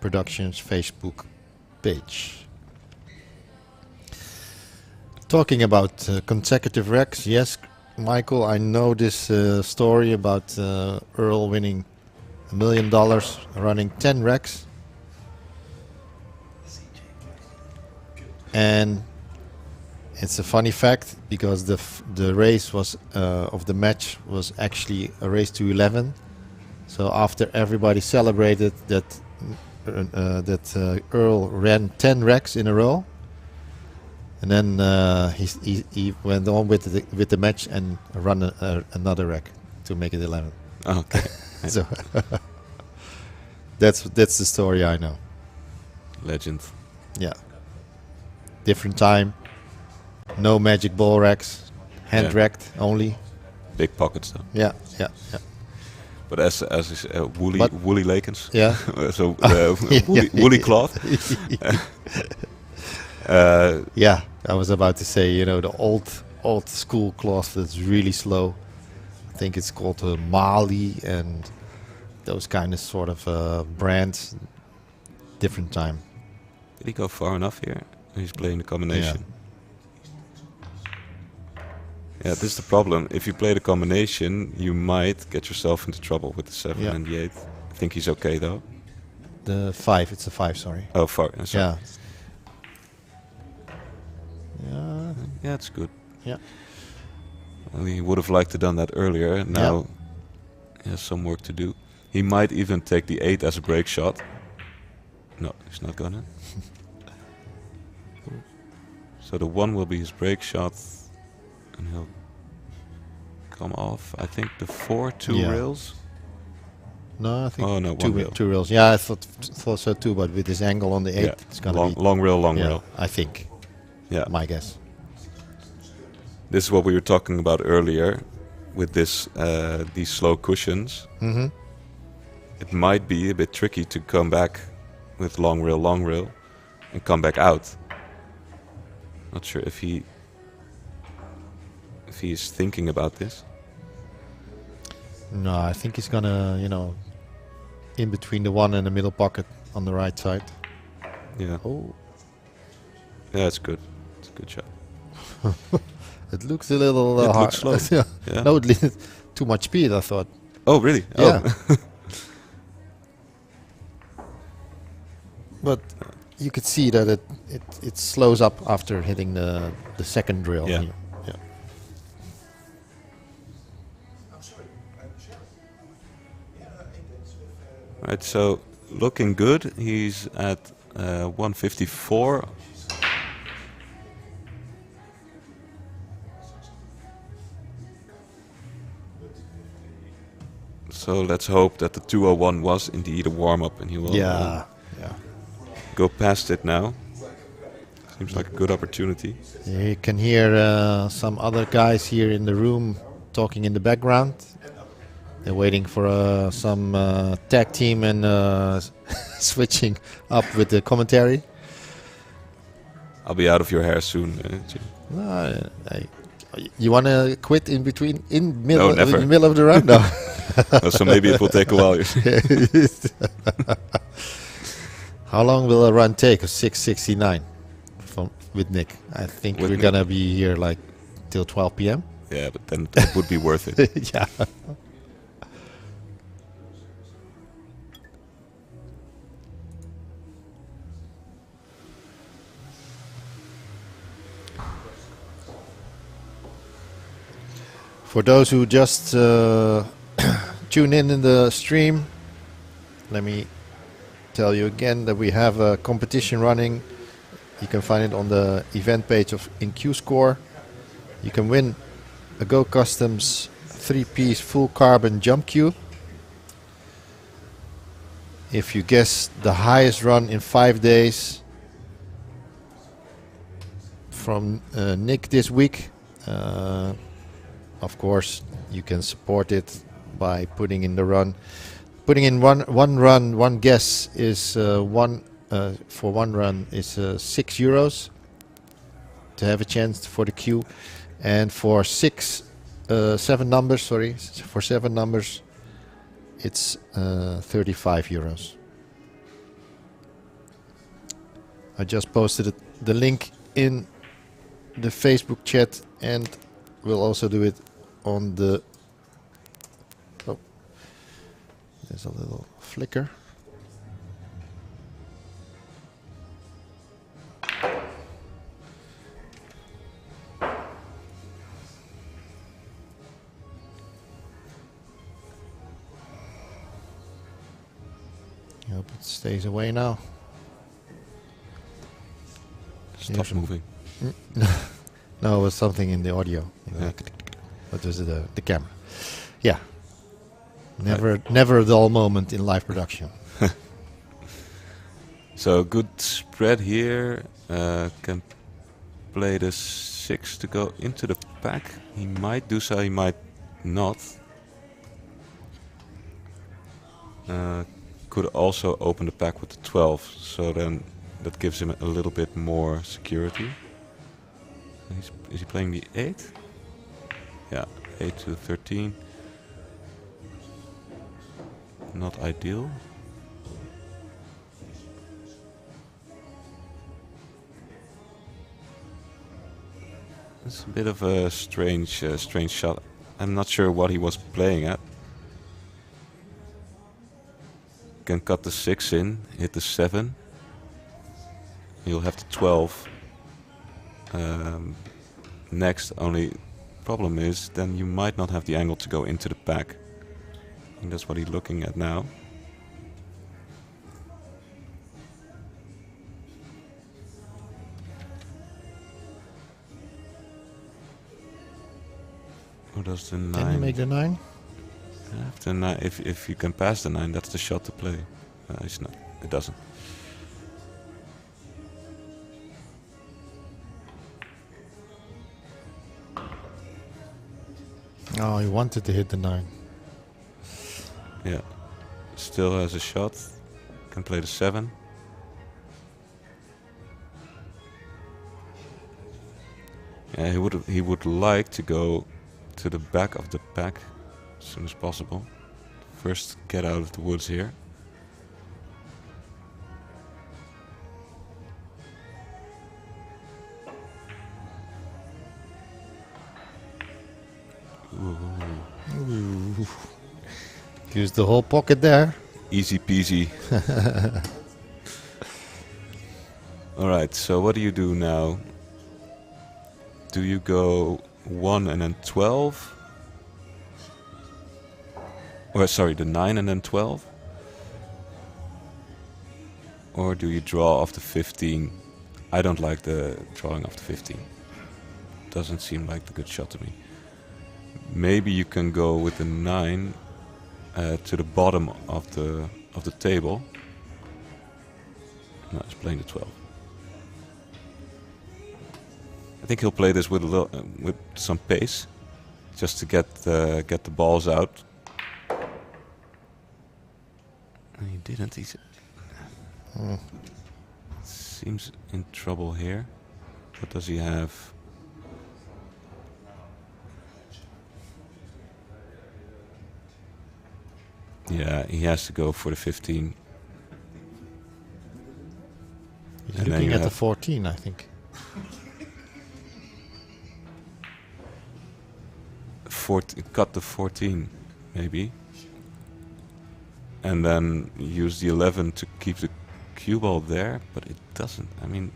Productions Facebook page. Talking about consecutive wrecks, yes, Michael, I know this story about Earl winning $1 million running 10 wrecks. And it's a funny fact because the race was of the match was actually a race to 11. So after everybody celebrated that Earl ran 10 wrecks in a row, and then he went on with the match and run another wreck to make it 11. Okay. So that's the story I know. Legend. Yeah. Different time. No magic ball racks. Hand racked only. Big pockets though. Yeah. But as is woolly Lakens. Yeah. So woolly cloth. Yeah, I was about to say, the old school cloth that's really slow. I think it's called Mali and those kind of sort of brands. Different time. Did he go far enough here? He's playing the combination. Yeah, this is the problem. If you play the combination, you might get yourself into trouble with the 7 and the 8. I think he's okay though. The 5, it's a 5, sorry. Oh, 4. Yeah. Yeah, it's good. Yeah. Well, he would have liked to done that earlier. Now he has some work to do. He might even take the 8 as a break shot. No, he's not gonna. So the 1 will be his break shot, and he'll come off. I think the 4, 2 rails. No, I think one rail. 2 rails. Yeah, I thought so too, but with this angle on the 8, it's gonna be long rail. I think. Yeah, my guess. This is what we were talking about earlier, with this these slow cushions. Mm-hmm. It might be a bit tricky to come back with long rail, and come back out. Not sure if he's thinking about this. No, I think he's gonna, in between the one and the middle pocket on the right side. Yeah. Oh. Yeah, it's good. It's a good shot. It looks a little It hard. looks slow. Yeah. No, too much speed, I thought. Oh, really? Yeah. Oh. But you could see that it slows up after hitting the second drill. Yeah. Here. Yeah. Right, so looking good. He's at 154. So let's hope that the 201 was indeed a warm-up and he will go past it now. Seems like a good opportunity. You can hear some other guys here in the room talking in the background. They're waiting for some tag team and switching up with the commentary. I'll be out of your hair soon. No, you want to quit in between, in the middle of the round? No. So maybe it will take a while. How long will a run take? 6:69 with Nick. I think we're gonna be here like till 12 p.m. Yeah, but then it would be worth it. Yeah. For those who just tune in the stream, let me tell you again that we have a competition running. You can find it on the event page of InQScore. You can win a Go Customs 3-piece full carbon jump cue if you guess the highest run in 5 days from Nick this week. Of course, you can support it by putting in the run. Putting in one run, one guess is for one run is €6 to have a chance for the queue, and for seven numbers, it's €35. I just posted the link in the Facebook chat, and we'll also do it on the. Oh, there's a little flicker. I hope it stays away now. Stop moving. No, it was something in the audio. Yeah. What was it? The camera. Yeah. Never a dull moment in live production. So good spread here. Can play the 6 to go into the pack. He might do so, he might not. Could also open the pack with the 12, so then that gives him a little bit more security. Is he playing the 8? Yeah, 8 to 13. Not ideal. It's a bit of a strange shot. I'm not sure what he was playing at. Can cut the 6 in, hit the 7. You'll have the 12 next. Only problem is then you might not have the angle to go into the pack. And that's what he's looking at now. Or does the 9? Can you make the 9? After 9, if you can pass the 9, that's the shot to play. It's not. It doesn't. Oh, he wanted to hit the 9. Yeah. Still has a shot. Can play the 7. He would like to go to the back of the pack as soon as possible. First, get out of the woods here. Ooh. Use the whole pocket there. Easy peasy. Alright, so what do you do now? Do you go 1 and then 12? Or sorry, the 9 and then 12? Or do you draw off the 15? I don't like the drawing off the 15. Doesn't seem like the good shot to me. Maybe you can go with the 9 to the bottom of the table. No, he's playing the 12. I think he'll play this with with some pace, just to get the balls out. And he didn't. He seems in trouble here. What does he have? Yeah, he has to go for the 15. He's looking at the 14, I think. Cut the 14, maybe. And then use the 11 to keep the cue ball there, but it doesn't. I mean,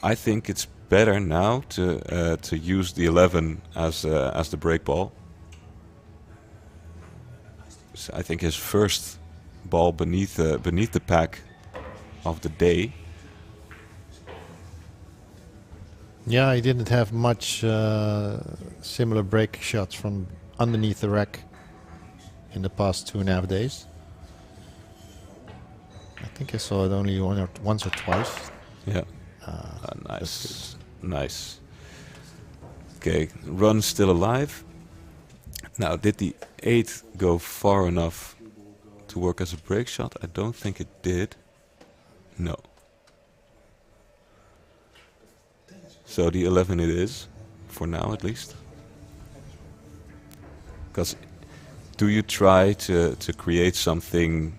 I think it's better now to use the 11 as the break ball. So I think his first ball beneath the pack of the day. Yeah, he didn't have much similar break shots from underneath the rack in the past 2.5 days. I think I saw it only once or twice. Yeah. Nice. Okay, run still alive. Now, did the 8 go far enough to work as a break shot? I don't think it did. No. So the 11 it is, for now at least. Because do you try to create something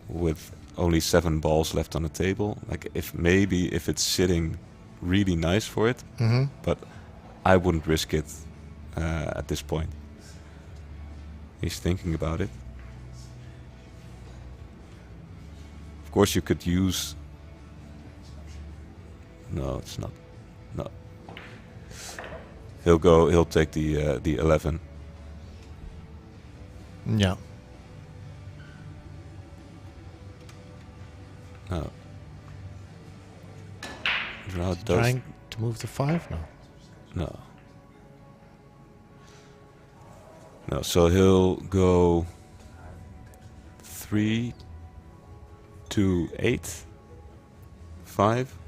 with only 7 balls left on the table? Like if it's sitting really nice for it, but I wouldn't risk it at this point. He's thinking about it. Of course you could use... No, it's not. No. He'll take the 11. Yeah. No. Trying to move to 5 now. No. No, so he'll go 3, 2, 8, 5.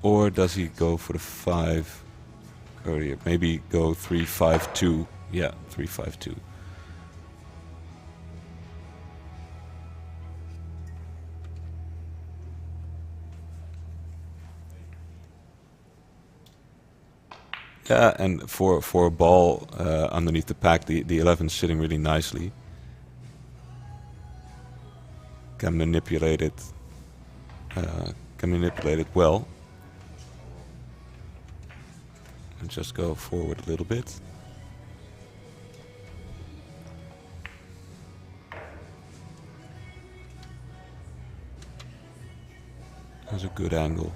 Or does he go for the 5 earlier? Maybe go 3, 5, 2. Yeah, 3, 5, 2. Yeah, and for a ball underneath the pack, the 11's sitting really nicely. Can manipulate it. Well. And just go forward a little bit. That's a good angle.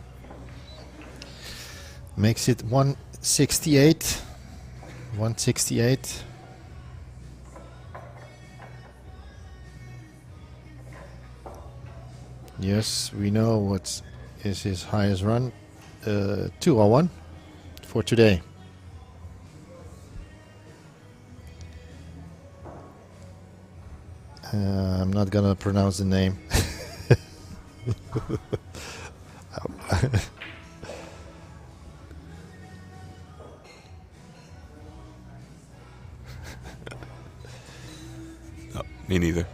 Makes it 168. 168. Yes, we know what is his highest run. 201 for today. I'm not gonna pronounce the name. No, me neither.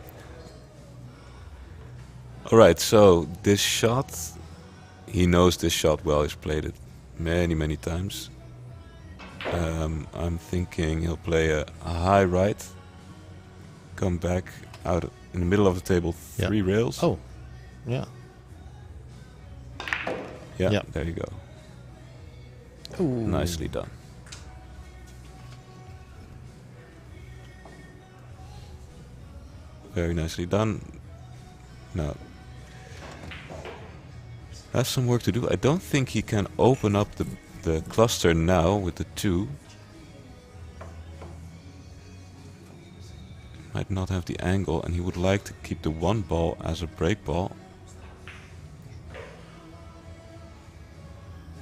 All right, so this shot, he knows this shot well. He's played it many, many times. I'm thinking he'll play a high right, come back out in the middle of the table, 3 rails. Oh, yeah. Yeah, Yep. there you go. Ooh. Nicely done. Very nicely done. Now, has some work to do. I don't think he can open up the cluster now with the 2. Might not have the angle, and he would like to keep the 1 ball as a break ball.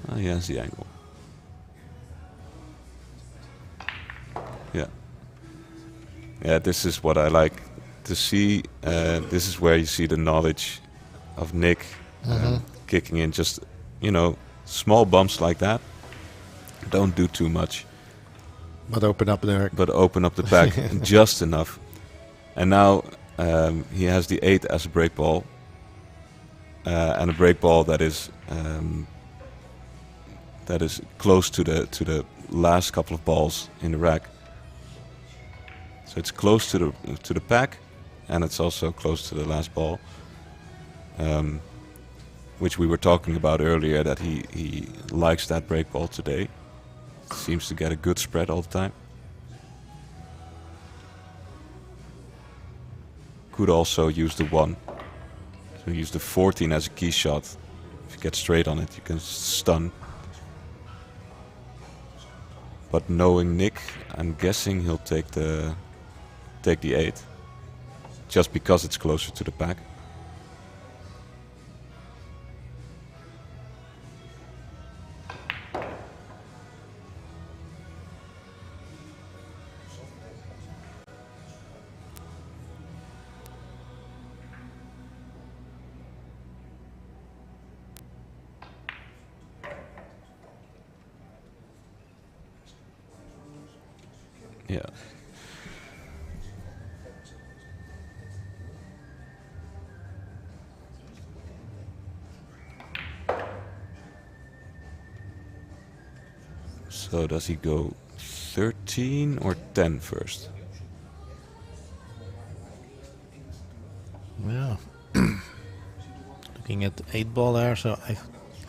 Oh, he has the angle. Yeah. Yeah, this is what I like to see. This is where you see the knowledge of Nick kicking in. Just, small bumps like that. Don't do too much. But open up there. But open up the pack just enough. And now he has the 8 as a break ball. And a break ball that is close to the last couple of balls in the rack. So it's close to the pack, and it's also close to the last ball, which we were talking about earlier. That he likes that break ball today. Seems to get a good spread all the time. Could also use the 1. So use the 14 as a key shot. If you get straight on it, you can stun. But knowing Nick, I'm guessing he'll take the 8, just because it's closer to the pack. Yeah. So does he go 13 or 10 first? Yeah. Looking at the 8 ball there, so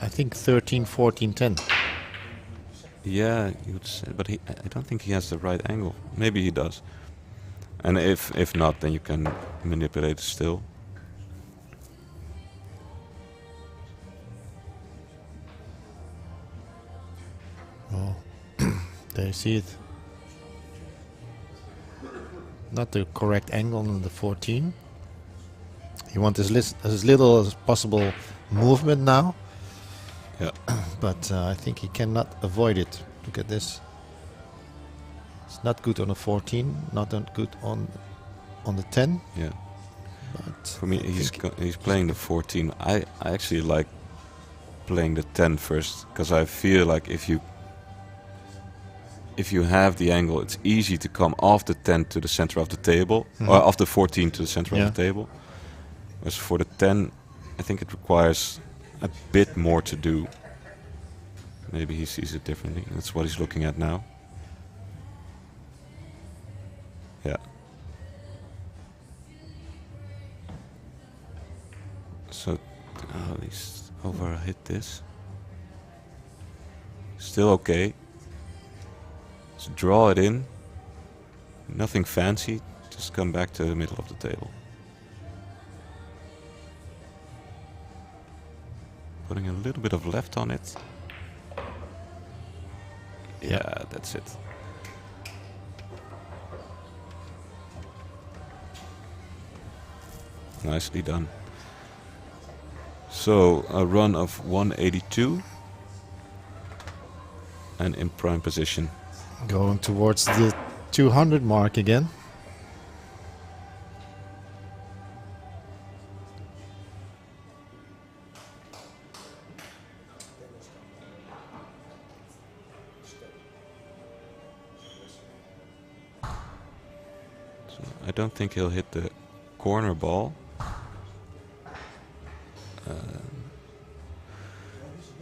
I think 13, 14, 10. Yeah, you would say, but I don't think he has the right angle. Maybe he does. And if not, then you can manipulate it still. Oh, there you see it. Not the correct angle on the 14. You want as little as possible movement now. Yeah. But I think he cannot avoid it. Look at this. It's not good on a 14, not good on the 10. Yeah. But for me, he's playing the 14. I actually like playing the 10 first, because I feel like if you have the angle, it's easy to come off the 10 to the center of the table, or off the 14 to the center of the table. Whereas for the 10, I think it requires a bit more to do. Maybe he sees it differently. That's what he's looking at now. Yeah. So, he's overhit this. Still okay. Just draw it in. Nothing fancy. Just come back to the middle of the table. Putting a little bit of left on it. Yeah, that's it. Nicely done. So a run of 182 and in prime position. Going towards the 200 mark again. I don't think he'll hit the corner ball.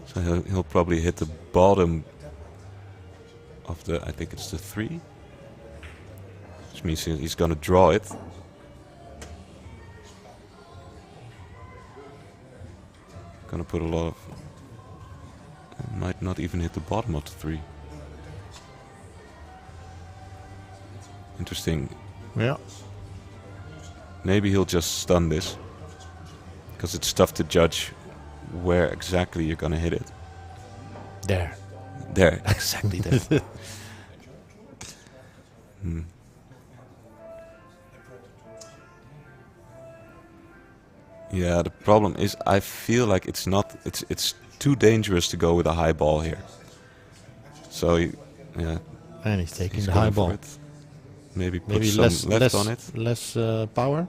So he'll probably hit the bottom of the, I think it's the 3. Which means he's gonna draw it. Gonna put a lot of... Might not even hit the bottom of the 3. Interesting. Yeah. Maybe he'll just stun this. Because it's tough to judge where exactly you're gonna hit it. There. There, exactly there. Yeah, the problem is I feel like it's too dangerous to go with a high ball here. So yeah, And he's taking he's the going high for ball. it. Maybe put Maybe some less left on it. less power.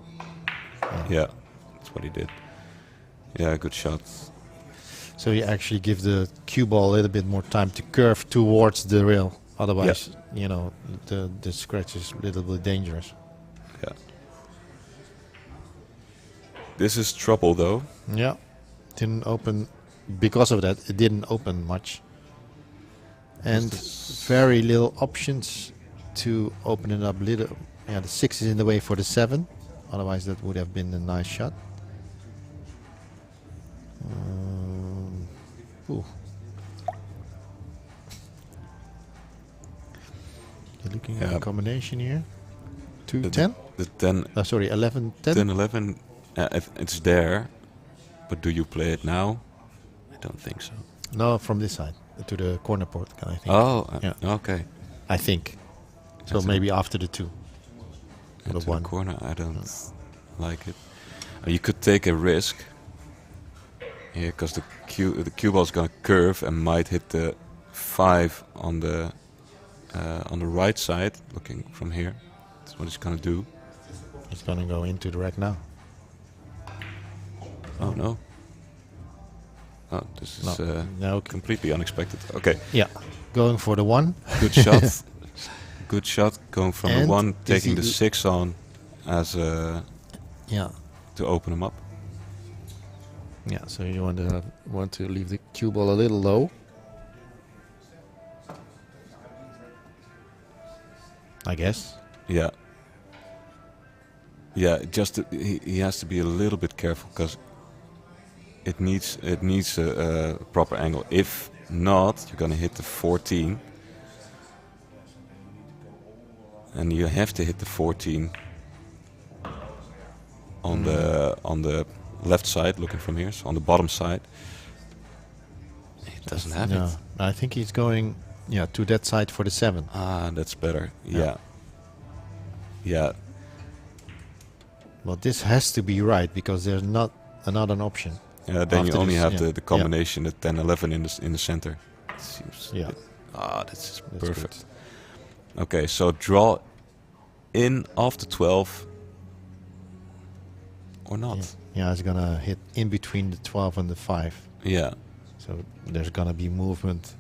Yeah, that's what he did. Yeah, good shot. So you actually give the cue ball a little bit more time to curve towards the rail. Otherwise, you know, the scratch is a little bit dangerous. Yeah. This is trouble though. Yeah. Didn't open because of that. It didn't open much. And very little options to open it up a little. Yeah, the 6 is in the way for the 7. Otherwise, that would have been a nice shot. Ooh. You're looking at a combination here. 2, 10? The 10. Sorry, 11, 10? 10, 11. If it's there, but do you play it now? I don't think so. No, from this side to the corner port, I think. Oh, yeah. Okay. I think. So That's maybe after the 2. To The the 1. corner, I don't like it. You could take a risk. Yeah, because the cue ball is gonna curve and might hit the 5 on the right side. Looking from here, that's what it's gonna do. It's going to go into the rack now. Oh no! Oh, this is No. completely unexpected. Okay. Yeah. Going for the 1. Good shot. Good shot. Going from And the 1, taking he the 6 on as Yeah. to open him up. Yeah, so you want to leave the cue ball a little low. I guess. Yeah. Yeah, just he has to be a little bit careful because it needs a proper angle. If not, you're gonna hit the 14, and you have to hit the 14 on the left side. Looking from here, so on the bottom side, it doesn't have No, it. I think he's going to that side for the 7. Ah, that's better. Yeah. Yeah. Well, this has to be right because there's not another option. Yeah, then you After only this, have the combination, the 10, 11 in the center. It seems that's perfect. Good. Okay, so draw in after 12 or not. Yeah, it's gonna hit in between the 12 and the 5. Yeah. So there's gonna be movement.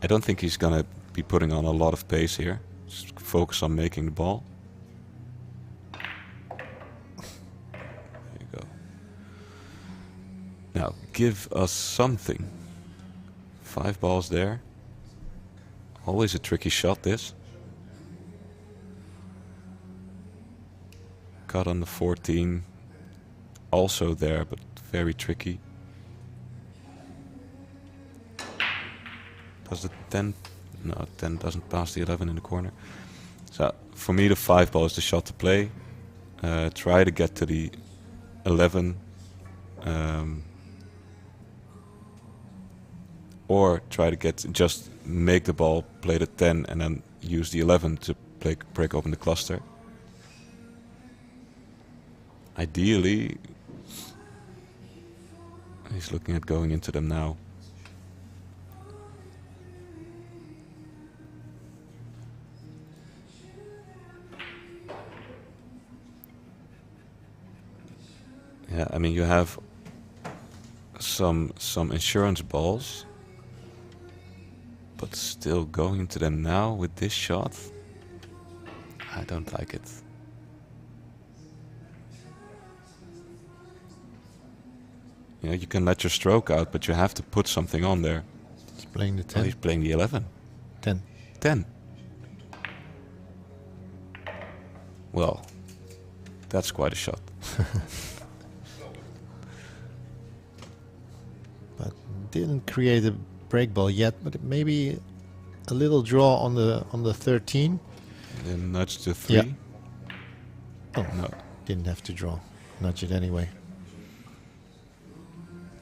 I don't think he's gonna be putting on a lot of pace here. Just focus on making the ball. There you go. Now, give us something. 5 balls there. Always a tricky shot, this. Cut on the 14. Also there, but very tricky. Does the 10? No, 10 doesn't pass the 11 in the corner. So, for me, the 5 ball is the shot to play. Try to get to the 11. Or try to just make the ball, play the 10, and then use the 11 to break open the cluster. Ideally, he's looking at going into them now. Yeah, I mean, you have some insurance balls. But still going into them now with this shot, I don't like it. You know, you can let your stroke out, but you have to put something on there. He's playing the Oh, 10. he's playing the 11. 10. 10. Well, that's quite a shot. But didn't create a break ball yet, but maybe a little draw on the 13. Then nudge to 3. Yeah. Oh, No. didn't have to draw. Nudge it anyway.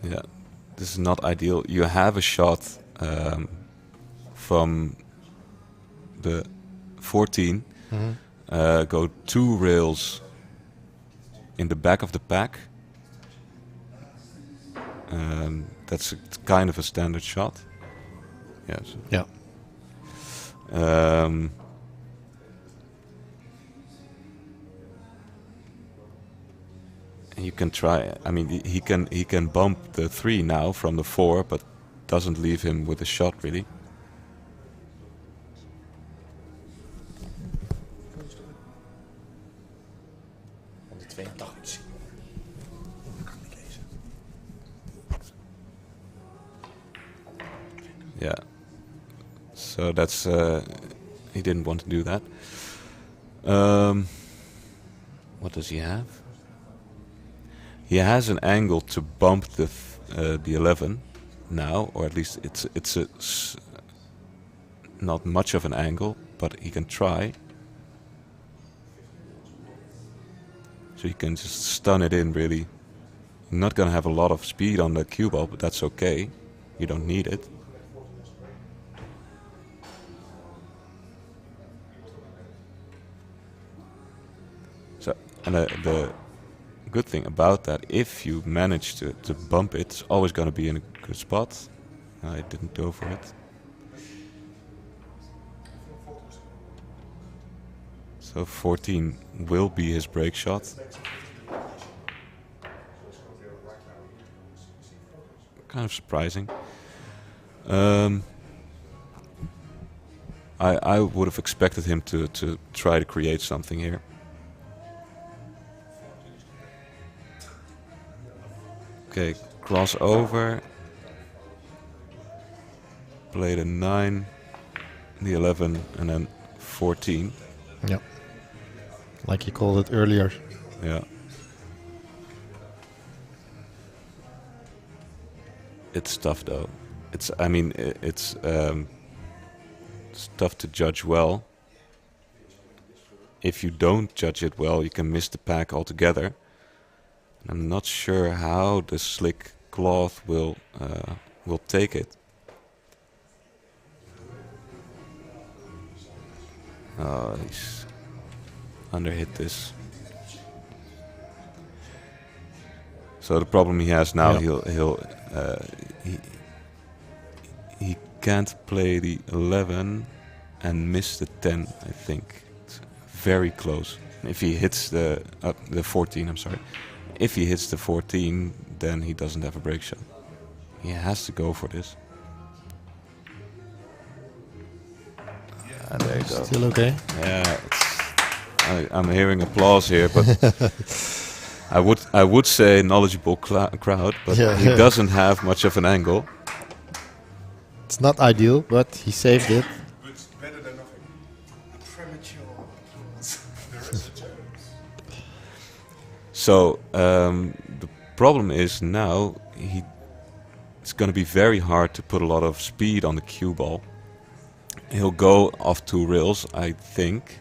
Yeah, this is not ideal. You have a shot from the 14. Go 2 rails in the back of the pack. That's kind of a standard shot. Yes. Yeah. And you can try. I mean, he can bump the 3 now from the 4, but doesn't leave him with a shot really. Yeah. So that's he didn't want to do that. What does he have? He has an angle to bump the 11 now, or at least it's not much of an angle, but he can try. So he can just stun it in really. You're not gonna have a lot of speed on the cue ball, but that's okay. You don't need it. So, and the good thing about that, if you manage to bump it, it's always going to be in a good spot. I didn't go for it. So 14 will be his break shot. Kind of surprising. I would have expected him to try to create something here. Okay, cross over. Play the 9, the 11, and then 14. Yeah. Like you called it earlier. Yeah. It's tough though. It's tough to judge well. If you don't judge it well, you can miss the pack altogether. I'm not sure how the slick cloth will take it. Oh, he's underhit this. So the problem he has now, he can't play the 11 and miss the 10. I think it's very close. If he hits the 14, I'm sorry. If he hits the 14, then he doesn't have a break shot. He has to go for this. There you go. Still okay? Yeah, I'm hearing applause here, but I would say knowledgeable crowd, but he doesn't have much of an angle. It's not ideal, but he saved it. But better than nothing. Premature. So the problem is now it's going to be very hard to put a lot of speed on the cue ball. He'll go off 2 rails, I think,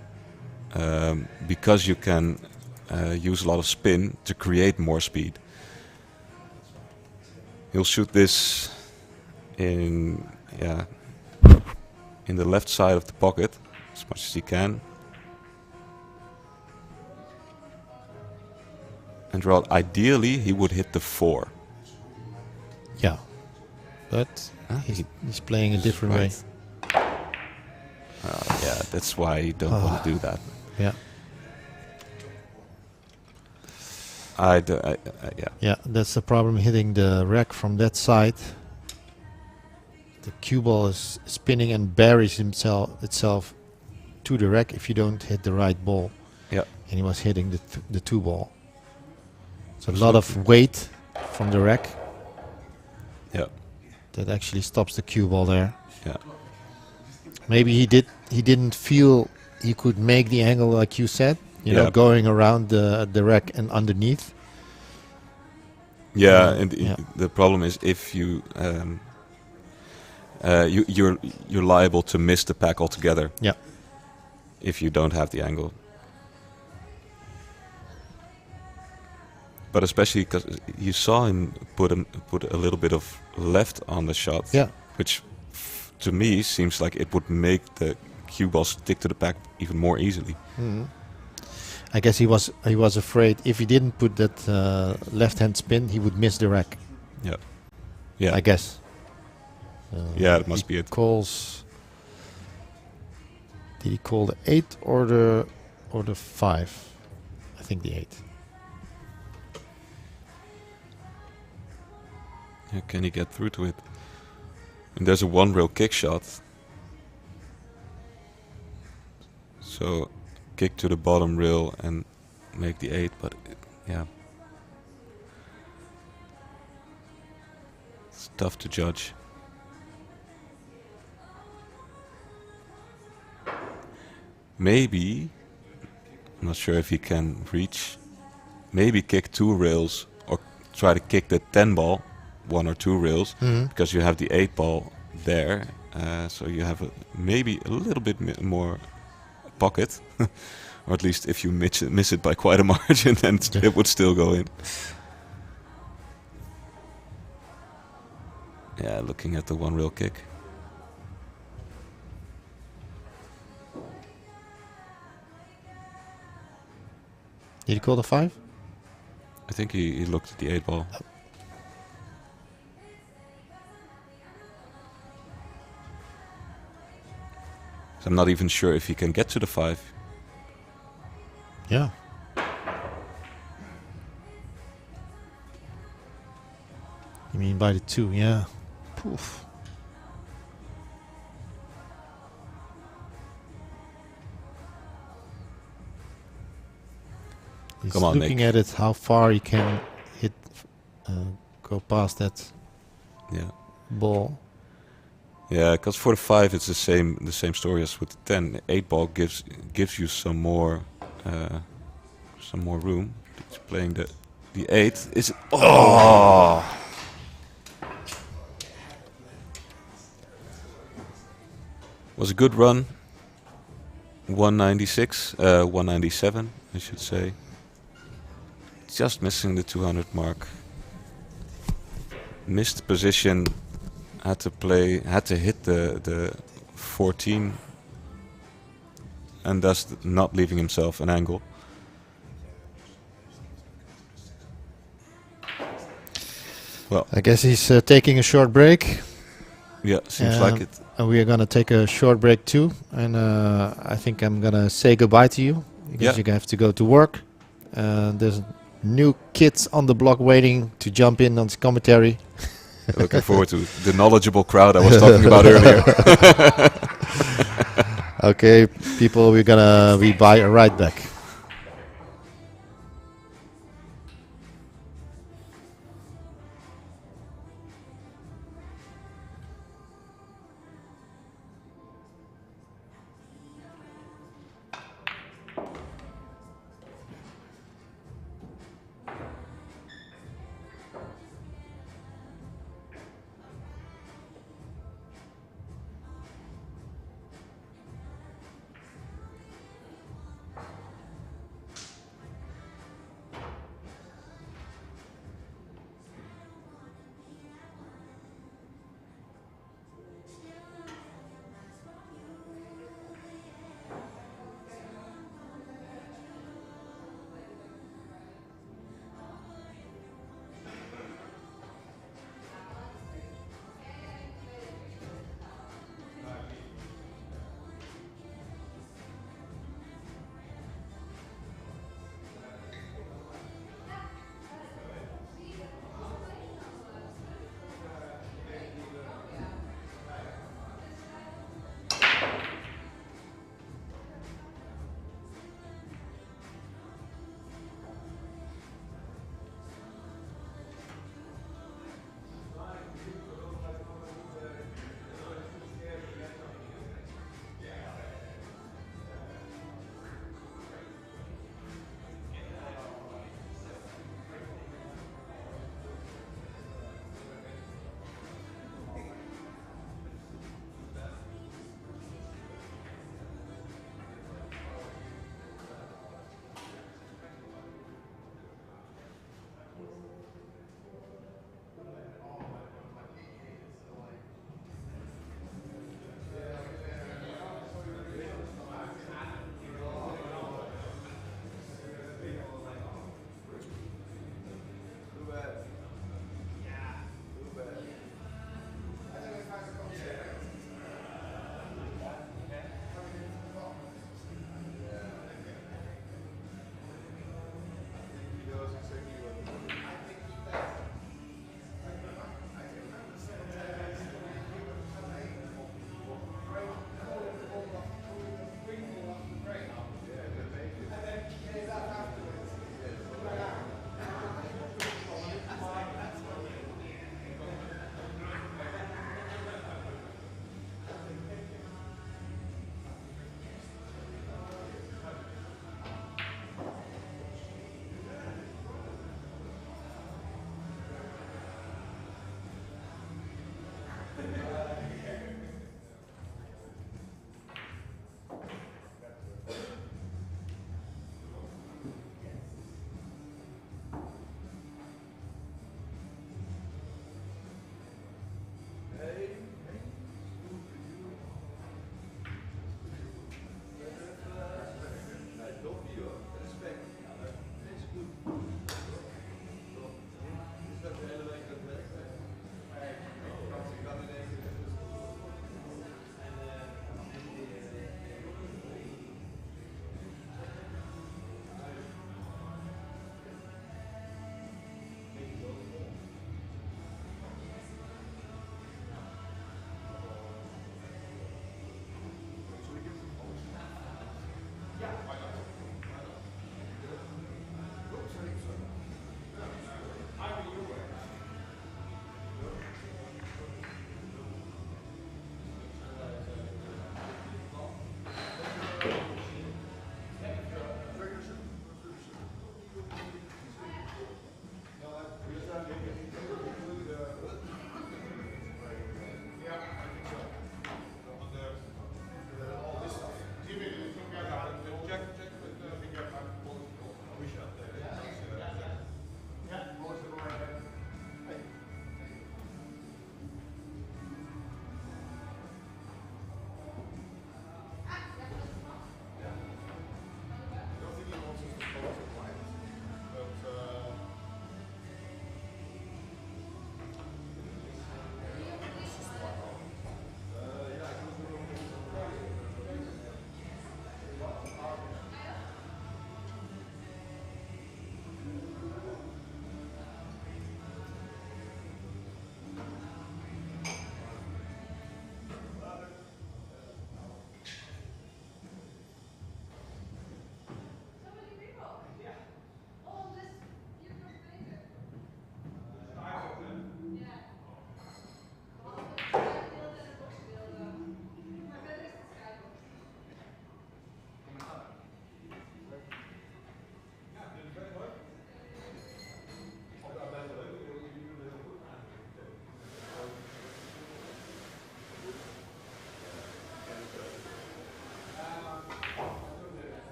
because you can use a lot of spin to create more speed. He'll shoot this in the left side of the pocket as much as he can. And well, ideally he would hit the 4. Yeah. But he's playing a different way. Yeah, that's why you don't want to do that. Yeah. Yeah. Yeah, that's the problem, hitting the rack from that side. The cue ball is spinning and buries itself to the rack if you don't hit the right ball. Yeah. And he was hitting the 2 ball. So a lot of weight from the rack Yeah. That actually stops the cue ball there. Yeah. Maybe he didn't feel he could make the angle like you said. You know, Yeah. going around the rack and underneath. Yeah, and yeah. the problem is if you're liable to miss the pack altogether. Yeah. If you don't have the angle. But especially because you saw him put a little bit of left on the shot. Yeah. Which to me seems like it would make the cue ball stick to the pack even more easily. Mm-hmm. I guess he was afraid if he didn't put that left hand spin, he would miss the rack. Yeah. Yeah. I guess. Yeah, it must be it. Did he call the 8 or the 5? I think the 8. Yeah, can he get through to it? And there's a one rail kick shot. So kick to the bottom rail and make the 8, but yeah. It's tough to judge. Maybe, I'm not sure if he can reach, maybe kick 2 rails or try to kick the 10 ball, 1 or 2 rails, because you have the 8 ball there, so you have maybe a little bit more pocket, or at least if you miss it by quite a margin, then it would still go in. Yeah, looking at the 1 rail kick. Did he call the 5? I think he looked at the 8 ball. So I'm not even sure if he can get to the 5. Yeah. You mean by the 2? Yeah. Poof. He's Come on, looking Nick. at it, how far he can hit, go past that ball. Yeah, because for the 5 it's the same story as with the 10. The 8 ball gives you some more room. He's playing the 8 is was a good run. 196, 197, I should say. Just missing the 200 mark. Missed position. Had to hit the 14, and thus not leaving himself an angle. Well, I guess he's taking a short break. Yeah, seems like it. And we are going to take a short break too. And I think I'm going to say goodbye to you because you have to go to work. There's new kids on the block waiting to jump in on the commentary. Looking forward to the knowledgeable crowd I was talking about earlier. Okay, people, we're going to be right back.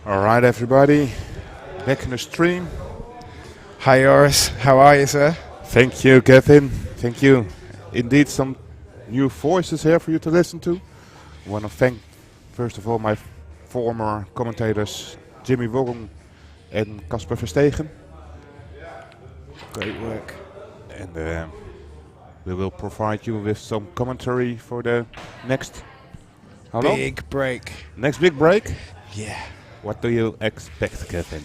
Alright everybody, back in the stream. Hi Joris, how are you, sir? Thank you, Kevin. Thank you. Indeed, some new voices here for you to listen to. I want to thank, first of all, my former commentators, Jimmy Wong and Casper Verstegen. Great work. And we will provide you with some commentary for the next... How long? Big break. Next big break? Yeah. What do you expect, Kevin?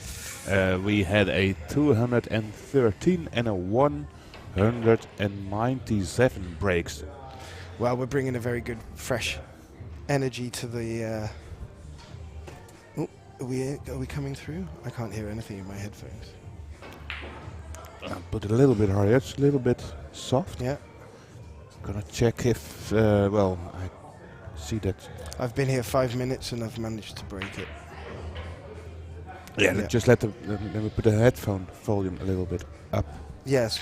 We had a 213 and a 197 breaks. Well, we're bringing a very good, fresh energy to the... Oh, are we coming through? I can't hear anything in my headphones. Put it a little bit higher. It's a little bit soft. Yeah. Gonna check if... well, I see that... I've been here 5 minutes and I've managed to break it. Yeah, just let me put the headphone volume a little bit up. Yes.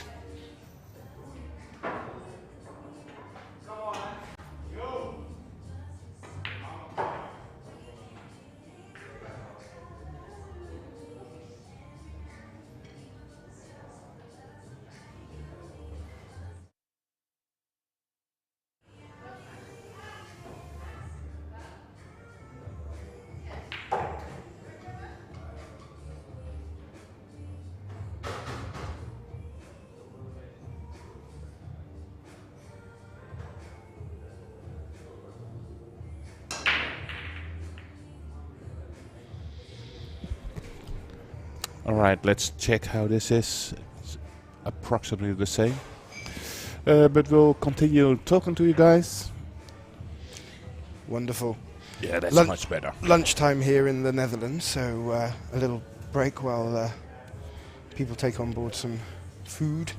Alright, let's check how this is. It's approximately the same. But we'll continue talking to you guys. Wonderful. Yeah, that's much better. Lunchtime here in the Netherlands, so a little break while people take on board some food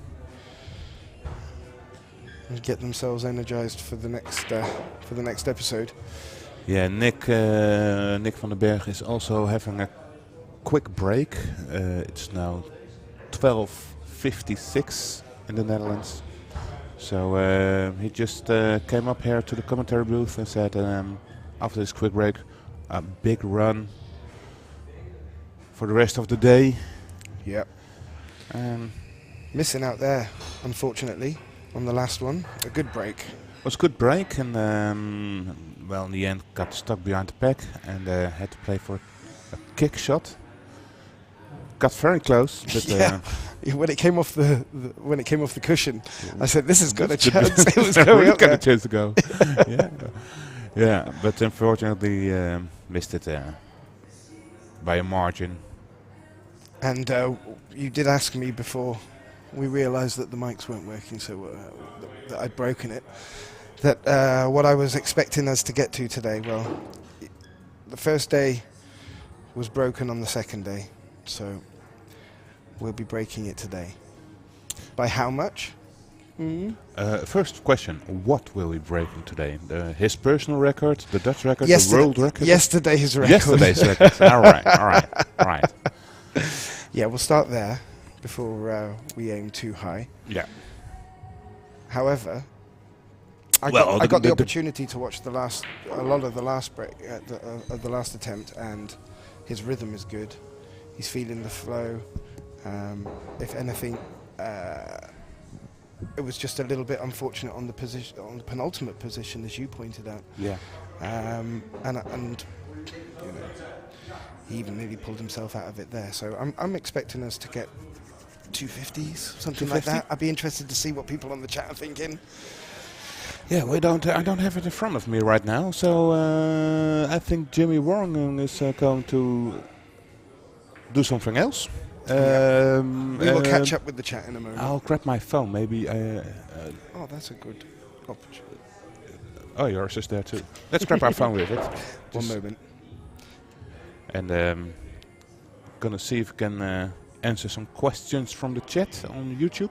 and get themselves energized for the next episode. Yeah, Nick van den Berg is also having a quick break. It's now 12:56 in the Netherlands. So he just came up here to the commentary booth and said after this quick break, a big run for the rest of the day. Yep. Missing out there, unfortunately, on the last one. A good break. It was a good break, and well, in the end got stuck behind the pack and had to play for a kick shot. Got very close, but when it came off the cushion, I said, "This has got a chance." It was going up got there. a chance to go. yeah, but unfortunately missed it by a margin. And you did ask me before we realised that the mics weren't working, so that I'd broken it. That what I was expecting us to get to today. Well, the first day was broken on the second day, so we'll be breaking it today. By how much? First question: what will we breaking today? His personal record, the Dutch record, the world record? Yesterday's record. Yesterday's record. All right. Yeah, we'll start there before we aim too high. Yeah. However, I Well, got the the- opportunity to watch a lot of the last break, of the last attempt, and his rhythm is good. He's feeling the flow. If anything, it was just a little bit unfortunate on the position, on the penultimate position, as you pointed out. Yeah. And you know, he even nearly pulled himself out of it there. So I'm expecting us to get 250s, something like 250? that. I'd be interested to see what people on the chat are thinking. Yeah, I don't have it in front of me right now, so I think Jimmy Wong is going to do something else. We will catch up with the chat in a moment. I'll grab my phone, maybe. Oh, that's a good opportunity. Oh, yours is there too. Let's grab our phone with it. One moment. And gonna see if we can answer some questions from the chat on YouTube.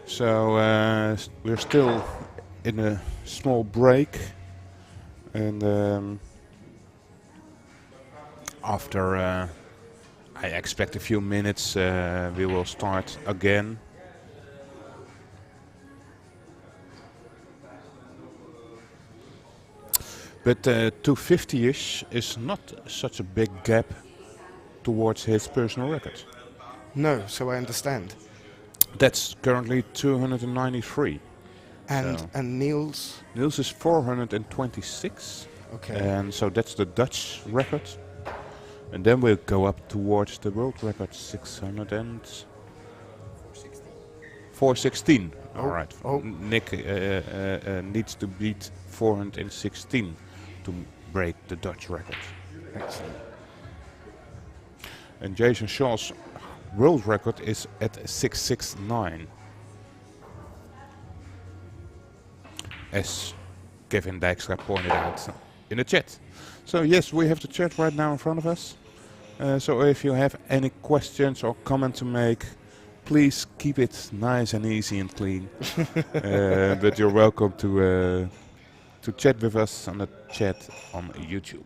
So we're still in a small break, and after I expect a few minutes we will start again. But 250-ish is not such a big gap towards his personal record. No, so I understand. That's currently 293. And So and Niels. Niels is 426. Okay. And so that's the Dutch record. And then we'll go up towards the world record, 416. All right. Nick needs to beat 416 to break the Dutch record. Excellent. And Jason Shaw's world record is at 669. As Kevin Dijkstra pointed out in the chat. So yes, we have the chat right now in front of us. So if you have any questions or comments to make, please keep it nice and easy and clean. But you're welcome to chat with us on the chat on YouTube.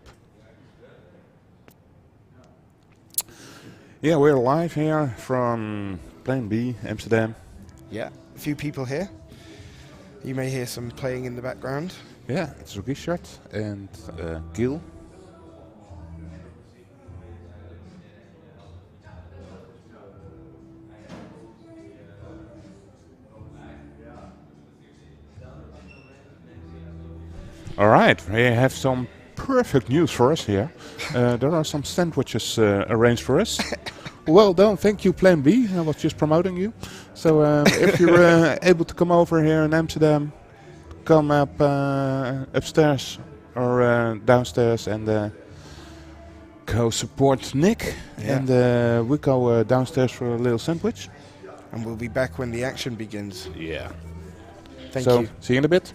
Yeah, we're live here from Plan B, Amsterdam. Yeah, a few people here. You may hear some playing in the background. Yeah, it's Richard and Gil. All right, we have some perfect news for us here. There are some sandwiches arranged for us. Well done, thank you, Plan B. I was just promoting you. So if you're able to come over here in Amsterdam, come up upstairs or downstairs and go support Nick. Yeah. And we go downstairs for a little sandwich. And we'll be back when the action begins. Yeah. Thank So, you. see you in a bit.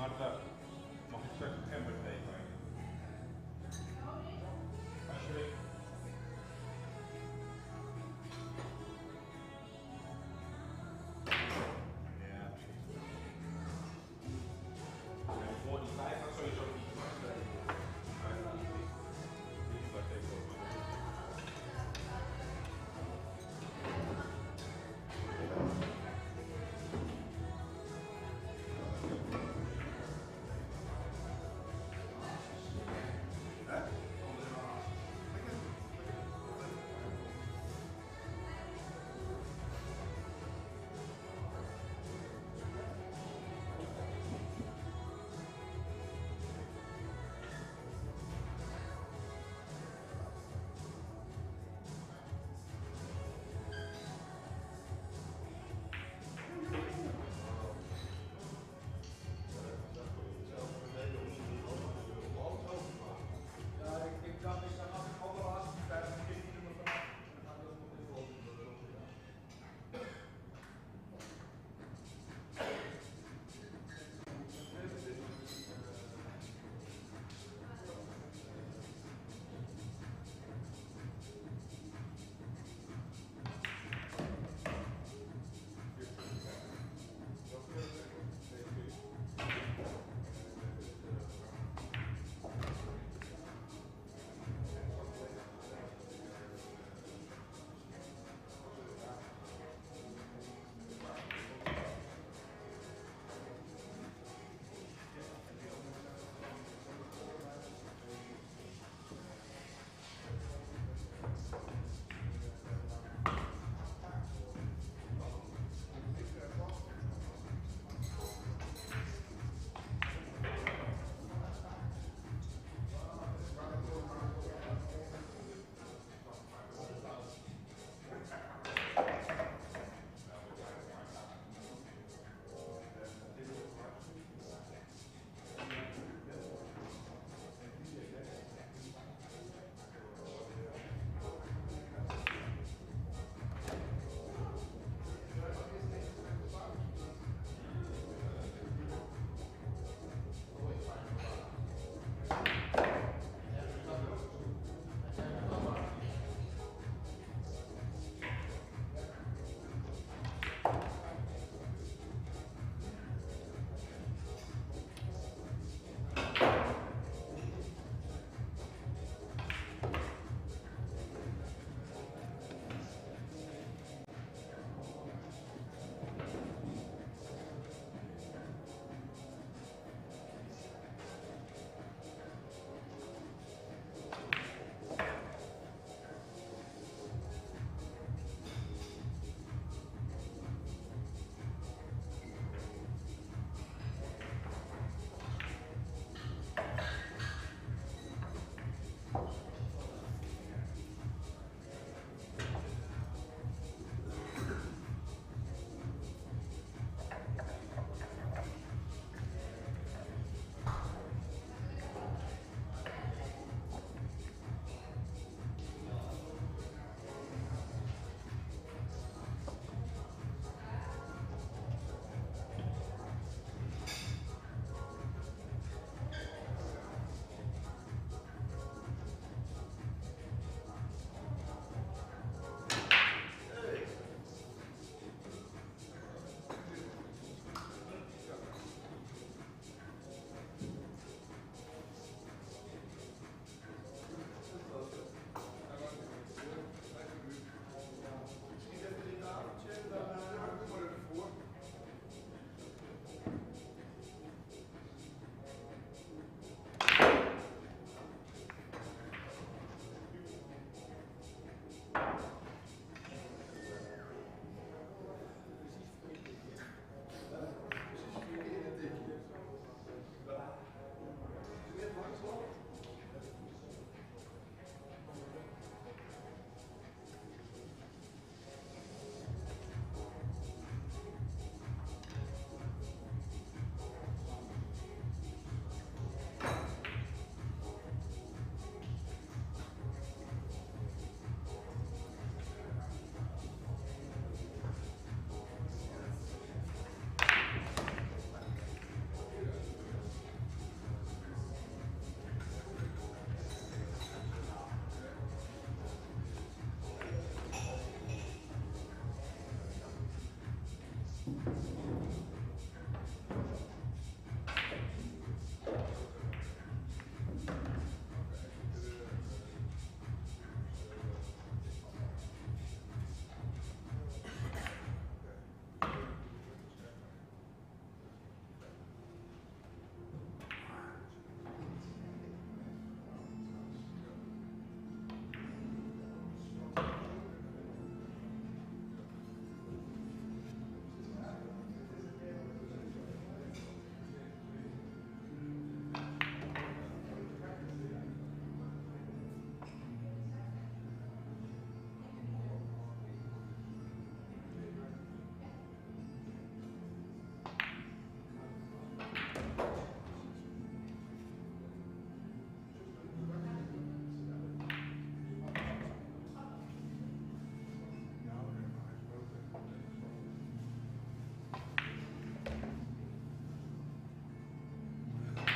Marta, mag ik straks een gember tegen? Alsjeblieft. Ja. Voor die 5 gaat sowieso niet.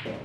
Okay.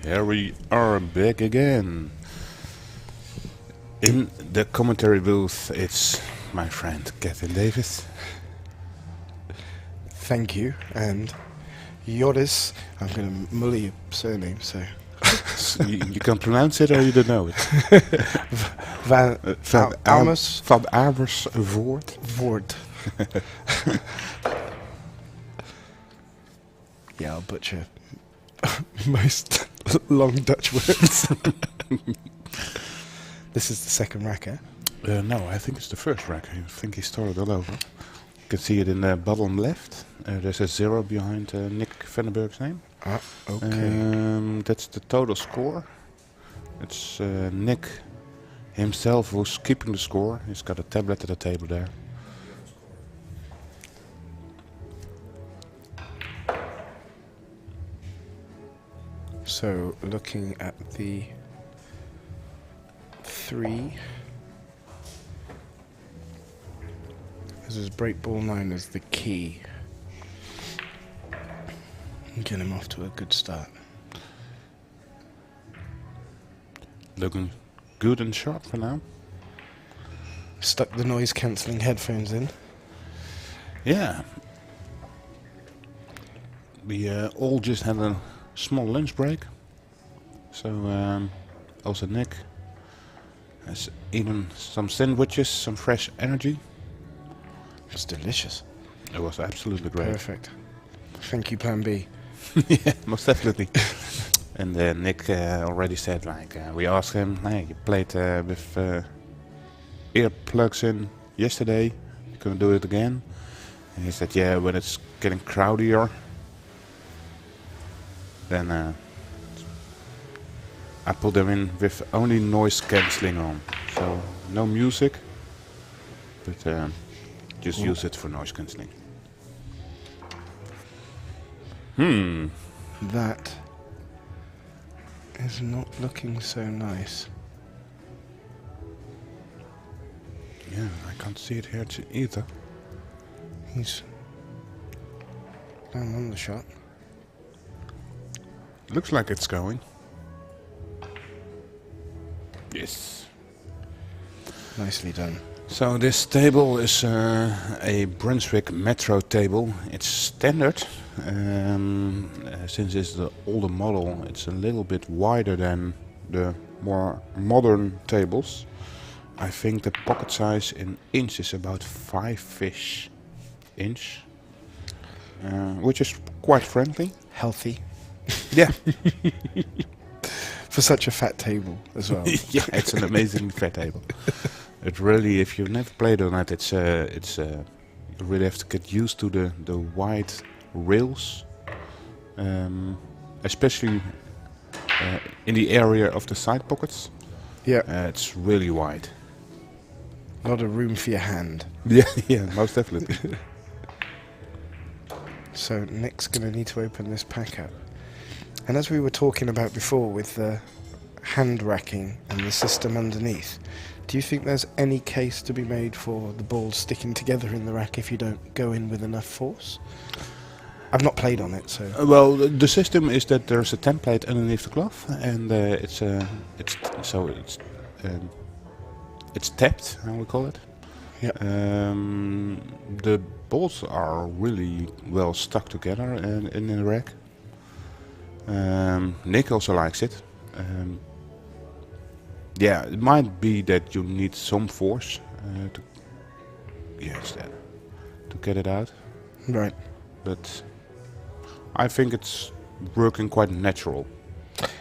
Here we are back again. In the commentary booth, it's my friend Kevin Davis. Thank you. And Joris, I'm going to mull your surname, so. You can pronounce it or you don't know it? Van Amos Van Amersfoort. Voort. Yeah, I'll butcher most long Dutch words. This is the second rack, eh? No, I think it's the first rack. I think he started all over. You can see it in the bottom left. There's a 0 behind Nick Vandenberg's name. Ah, okay. That's the total score. It's Nick himself who's keeping the score. He's got a tablet at the table there. So, looking at the 3. This is break ball 9 as the key. Get him off to a good start. Looking good and sharp for now. Stuck the noise cancelling headphones in. Yeah. We all just had a small lunch break. So also Nick has eaten some sandwiches, some fresh energy. It's delicious. It was absolutely great. Perfect. Thank you, Plan B. Yeah, most definitely. And Nick already said, like, we asked him, hey, you played with earplugs in yesterday, you gonna do it again? And he said, yeah, when it's getting crowdier, then I put them in with only noise cancelling on. So no music, but just use it for noise cancelling. That is not looking so nice. Yeah, I can't see it here either. He's down on the shot. Looks like it's going. Yes. Nicely done. So this table is a Brunswick Metro table. It's standard. Since it's the older model, it's a little bit wider than the more modern tables. I think the pocket size in inch is about 5-ish inch, which is quite friendly. Healthy. Yeah. For such a fat table as well. Yeah, it's an amazing fat table. It really, if you've never played on it, you really have to get used to the wide rails, especially in the area of the side pockets. Yeah. It's really wide. A lot of room for your hand. Yeah, yeah, most definitely. So Nick's going to need to open this pack up. And as we were talking about before with the hand racking and the system underneath, do you think there's any case to be made for the balls sticking together in the rack if you don't go in with enough force? I've not played on it, so... Well, the system is that there's a template underneath the cloth, and it's tapped, how we call it. Yeah. The balls are really well stuck together in the rack. Nick also likes it. Yeah, it might be that you need some force to get it out. Right. But I think it's working quite natural.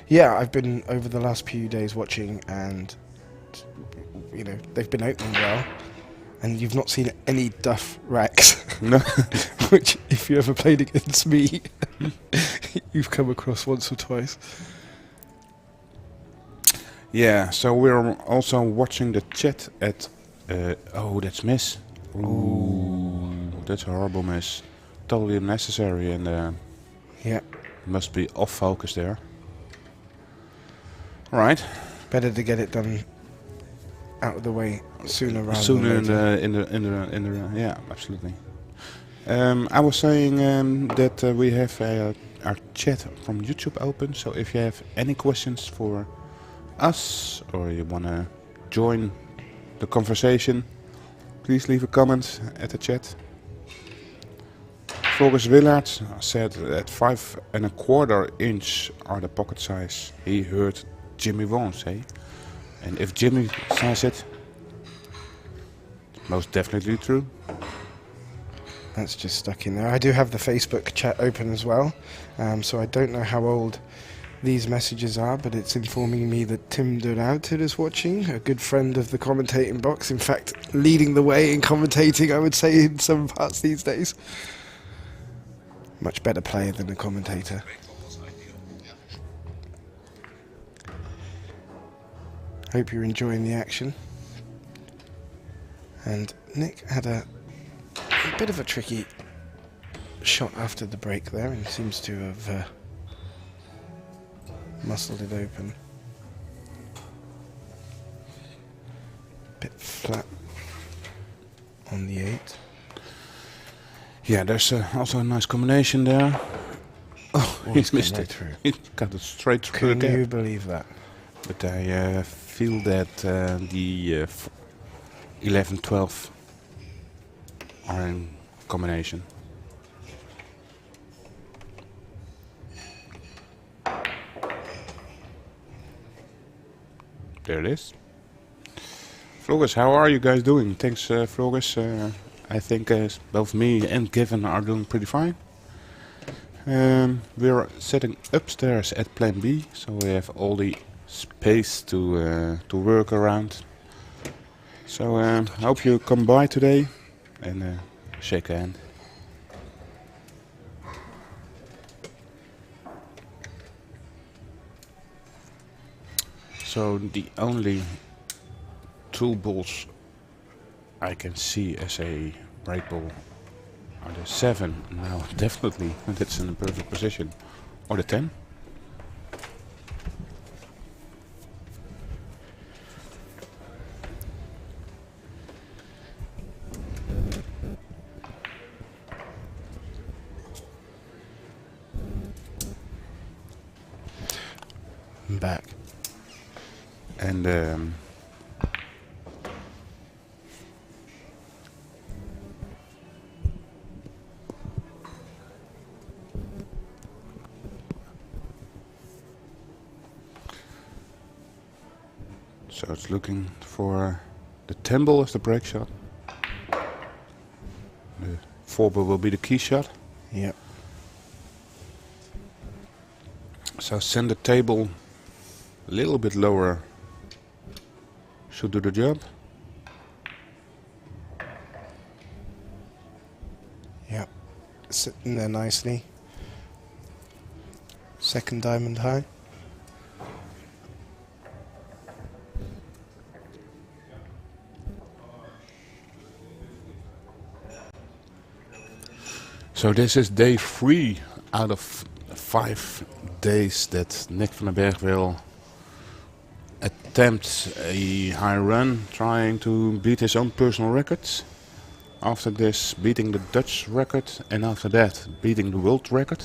Yeah, I've been over the last few days watching, and they've been opening well, and you've not seen any duff racks. No. Which, if you ever played against me, you've come across once or twice. Yeah, so we're also watching the chat at... oh, that's miss. Ooh, that's a horrible miss. Totally unnecessary, and Yeah. must be off focus there. Right. Better to get it done out of the way sooner rather Sooner than later. in the yeah, absolutely. I was saying that we have our chat from YouTube open, so if you have any questions for us or you want to join the conversation, please leave a comment at the chat. Floris Willard said that 5¼ inch are the pocket size. He heard Jimmy Vaughan say. And if Jimmy says it, most definitely true. That's just stuck in there. I do have the Facebook chat open as well, so I don't know how old these messages are, but it's informing me that Tim Durauted is watching, a good friend of the commentating box, in fact leading the way in commentating, I would say, in some parts these days. Much better player than a commentator. Hope you're enjoying the action. And Nick had a bit of a tricky shot after the break there, and seems to have muscled it open. Bit flat on the 8. Yeah, there's also a nice combination there. Oh, he's he missed got it. that through. He got it straight through Can the you gap. believe that? But I feel that the 11-12 are in combination. There it is. Floris, how are you guys doing? Thanks, Floris. I think both me and Given are doing pretty fine. We're sitting upstairs at Plan B, so we have all the space to work around. So hope you come by today and shake a hand. So the only two balls I can see as a break ball are the 7 now, definitely, that's in a perfect position, or the 10. I'm back. And so it's looking for the 10 ball as the break shot. The 4 ball will be the key shot. Yep. So send the table a little bit lower. Should do the job. Yeah, sitting there nicely. Second diamond high. So this is day 3 out of 5 days that Nick van den Berg will attempt a high run, trying to beat his own personal records. After this, beating the Dutch record, and after that, beating the world record.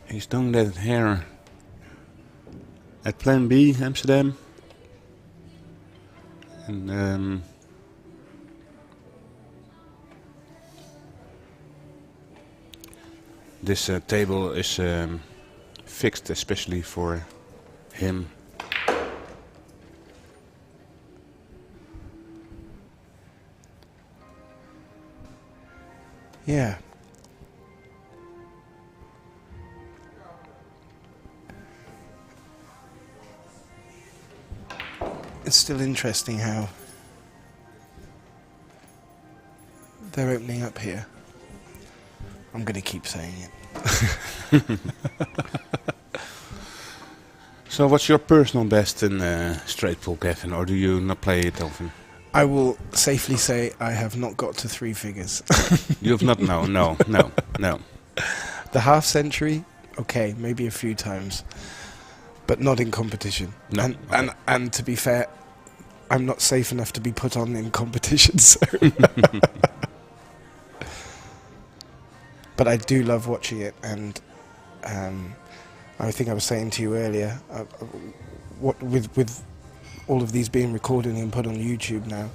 He's doing that here at Plan B, Amsterdam. And this table is fixed especially for him. Yeah. It's still interesting how they're opening up here. I'm going to keep saying it. So what's your personal best in straight pool, Kevin, or do you not play it often? I will safely say I have not got to 3 figures. You have not? No. The half century, okay, maybe a few times, but not in competition. No. And to be fair, I'm not safe enough to be put on in competition, so... But I do love watching it, and I think I was saying to you earlier, what with all of these being recorded and put on YouTube now,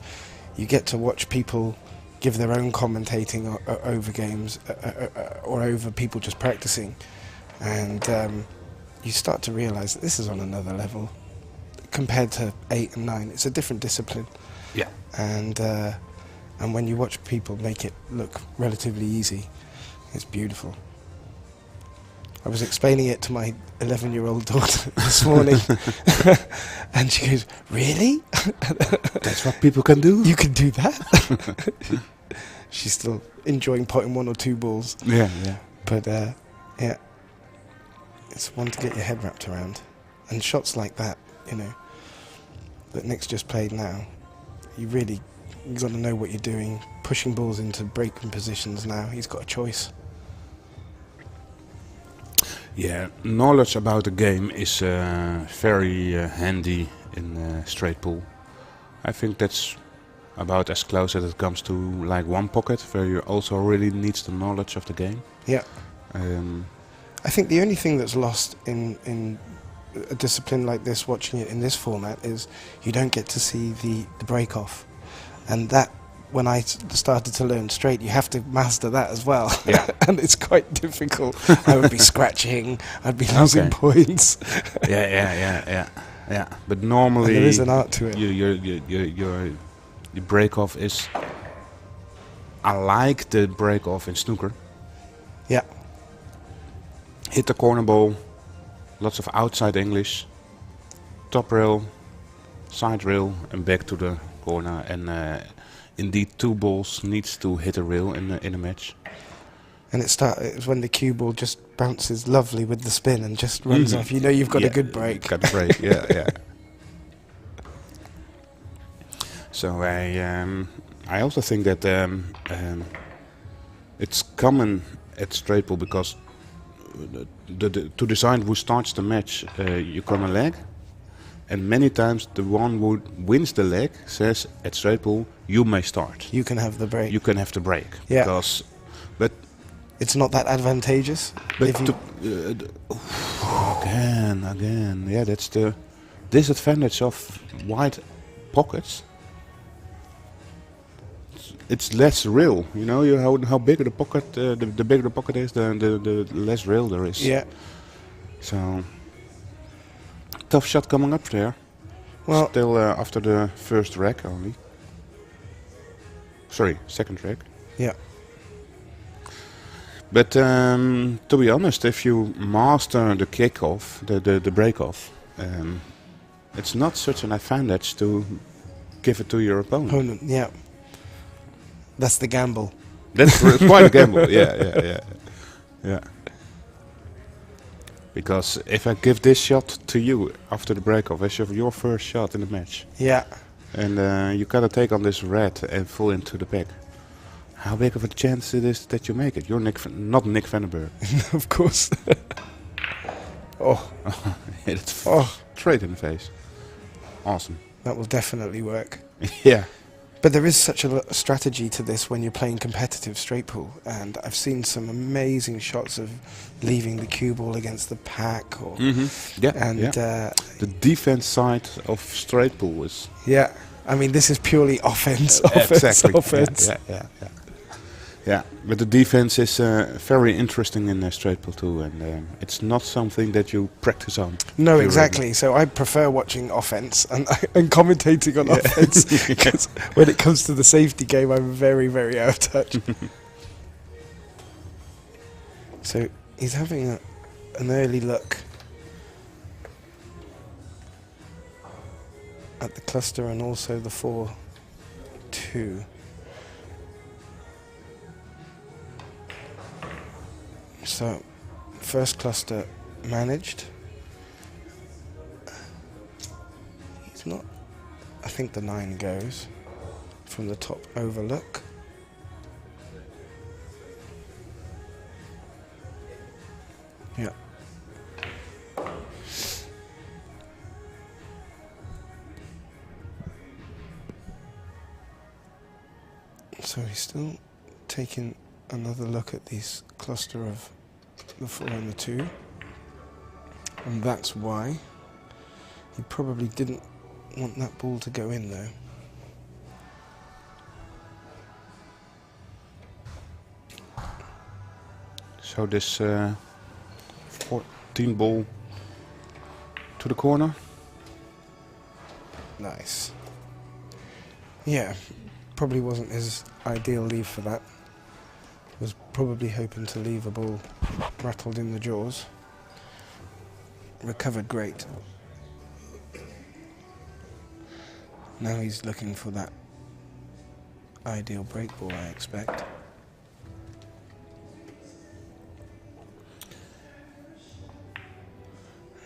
you get to watch people give their own commentating over games or over people just practicing, and you start to realise that this is on another level compared to 8 and 9. It's a different discipline. Yeah. And when you watch people make it look relatively easy, it's beautiful. I was explaining it to my 11-year-old daughter this morning, and she goes, "Really? That's what people can do? You can do that?" She's still enjoying potting 1 or 2 balls. Yeah. But, yeah, it's one to get your head wrapped around. And shots like that, that Nick's just played now, you've got to know what you're doing. Pushing balls into breaking positions now, he's got a choice. Yeah, knowledge about the game is very handy in straight pool. I think that's about as close as it comes to like one pocket, where you also really needs the knowledge of the game. Yeah. I think the only thing that's lost in a discipline like this, watching it in this format, is you don't get to see the break-off. And that, when I started to learn straight, you have to master that as well. Yeah. And it's quite difficult. I would be scratching, I'd be losing points. Yeah. But normally and there is an art to it. Your break-off is... I like the break-off in snooker. Yeah. Hit the corner ball, lots of outside English, top rail, side rail, and back to the corner. And indeed, 2 balls needs to hit a rail in a match. And it's when the cue ball just bounces lovely with the spin and just runs off. You know you've got a good break. Got a break, yeah. So I also think that it's common at straight pool because to decide who starts the match, you come a leg, and many times the one who wins the leg says at straight pool, you may start. You can have the break. You can have the break. Yeah. But it's not that advantageous. But again, yeah, that's the disadvantage of wide pockets. It's less rail, how bigger the pocket, the bigger the pocket is, the less rail there is. Yeah. So tough shot coming up there. Well, still after the first rack only. Sorry, second rack. Yeah. But to be honest, if you master the kickoff, the break-off, it's not such an advantage to give it to your opponent. Yeah. That's the gamble. That's quite a gamble. Yeah. Because if I give this shot to you after the break-off, it's your first shot in the match. Yeah. And you gotta take on this red and fall into the back. How big of a chance it is that you make it? You're not Nick Vandenberg. Of course. It's Oh. straight in the face. Awesome. That will definitely work. Yeah. But there is such a strategy to this when you're playing competitive straight pool, and I've seen some amazing shots of leaving the cue ball against the pack, or The defense side of straight pool is yeah. I mean, this is purely offense, exactly. offense. Yeah, but the defense is very interesting in straight pool too, and it's not something that you practice on. No, exactly. So I prefer watching offense and commentating on offense, because when it comes to the safety game, I'm very, very out of touch. So he's having an early look at the cluster and also the 4-2. So, first cluster managed. He's not. I think the 9 goes from the top overlook. Yeah. So he's still taking another look at these cluster of the 4 and the 2, and that's why he probably didn't want that ball to go in though. So this 14 ball to the corner. Nice. Yeah, probably wasn't his ideal leave for that. Was probably hoping to leave a ball rattled in the jaws. Recovered great. Now he's looking for that ideal break ball, I expect.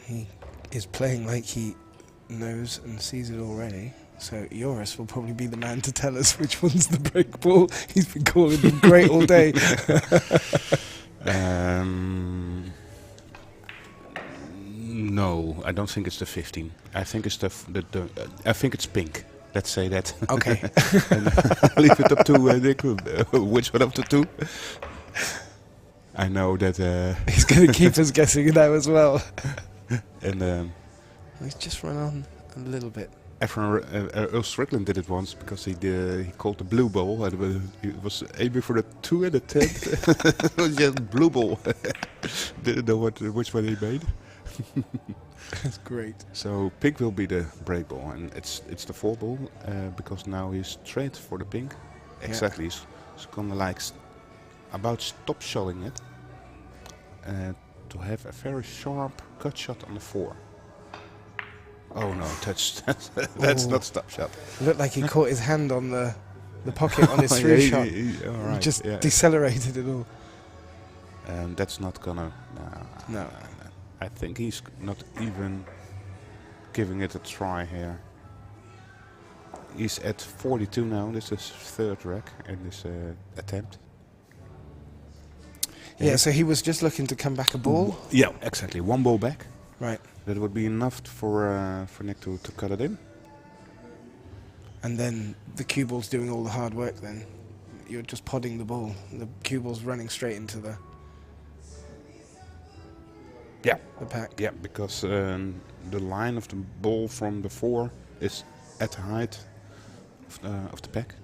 He is playing like he knows and sees it already. So Joris will probably be the man to tell us which one's the break ball. He's been calling them great all day. No, I don't think it's the 15. I think it's I think it's pink. Let's say that. Okay. And leave it up to Nick. Which one of the two? I know that. He's going to keep us guessing now as well. And He's just run on a little bit. Earl Strickland did it once because he called the blue ball, and he was aiming for the 2 and the 10. It was just blue ball. Didn't know which one he made. That's great. So pink will be the break ball, and it's the 4 ball because now he's straight for the pink. Exactly, he's gonna about stop showing it to have a very sharp cut shot on the 4. Oh no, that's not stop shot. Looked like he caught his hand on the pocket on his through shot. He just decelerated it all. And that's not gonna. No. I think he's not even giving it a try here. He's at 42 now. This is 3rd rack in this attempt. Yeah, so he was just looking to come back a ball. Yeah, exactly. 1 ball back. Right. That would be enough for Nick to cut it in. And then the cue ball's doing all the hard work then. You're just podding the ball. The cue ball's running straight into the pack. Yeah, because the line of the ball from the 4 is at the height of the pack.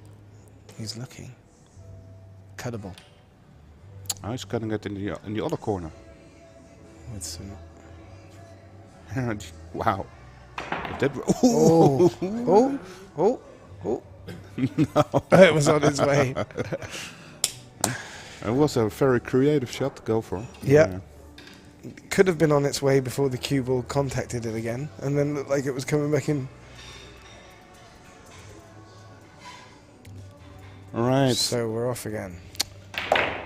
He's looking. Cuttable. He's cutting it in the other corner. With some... Wow. Oh. No. It was on its way. It was a very creative shot to go for. Yeah. Could have been on its way before the cue ball contacted it again, and then looked like it was coming back in. All right. So we're off again.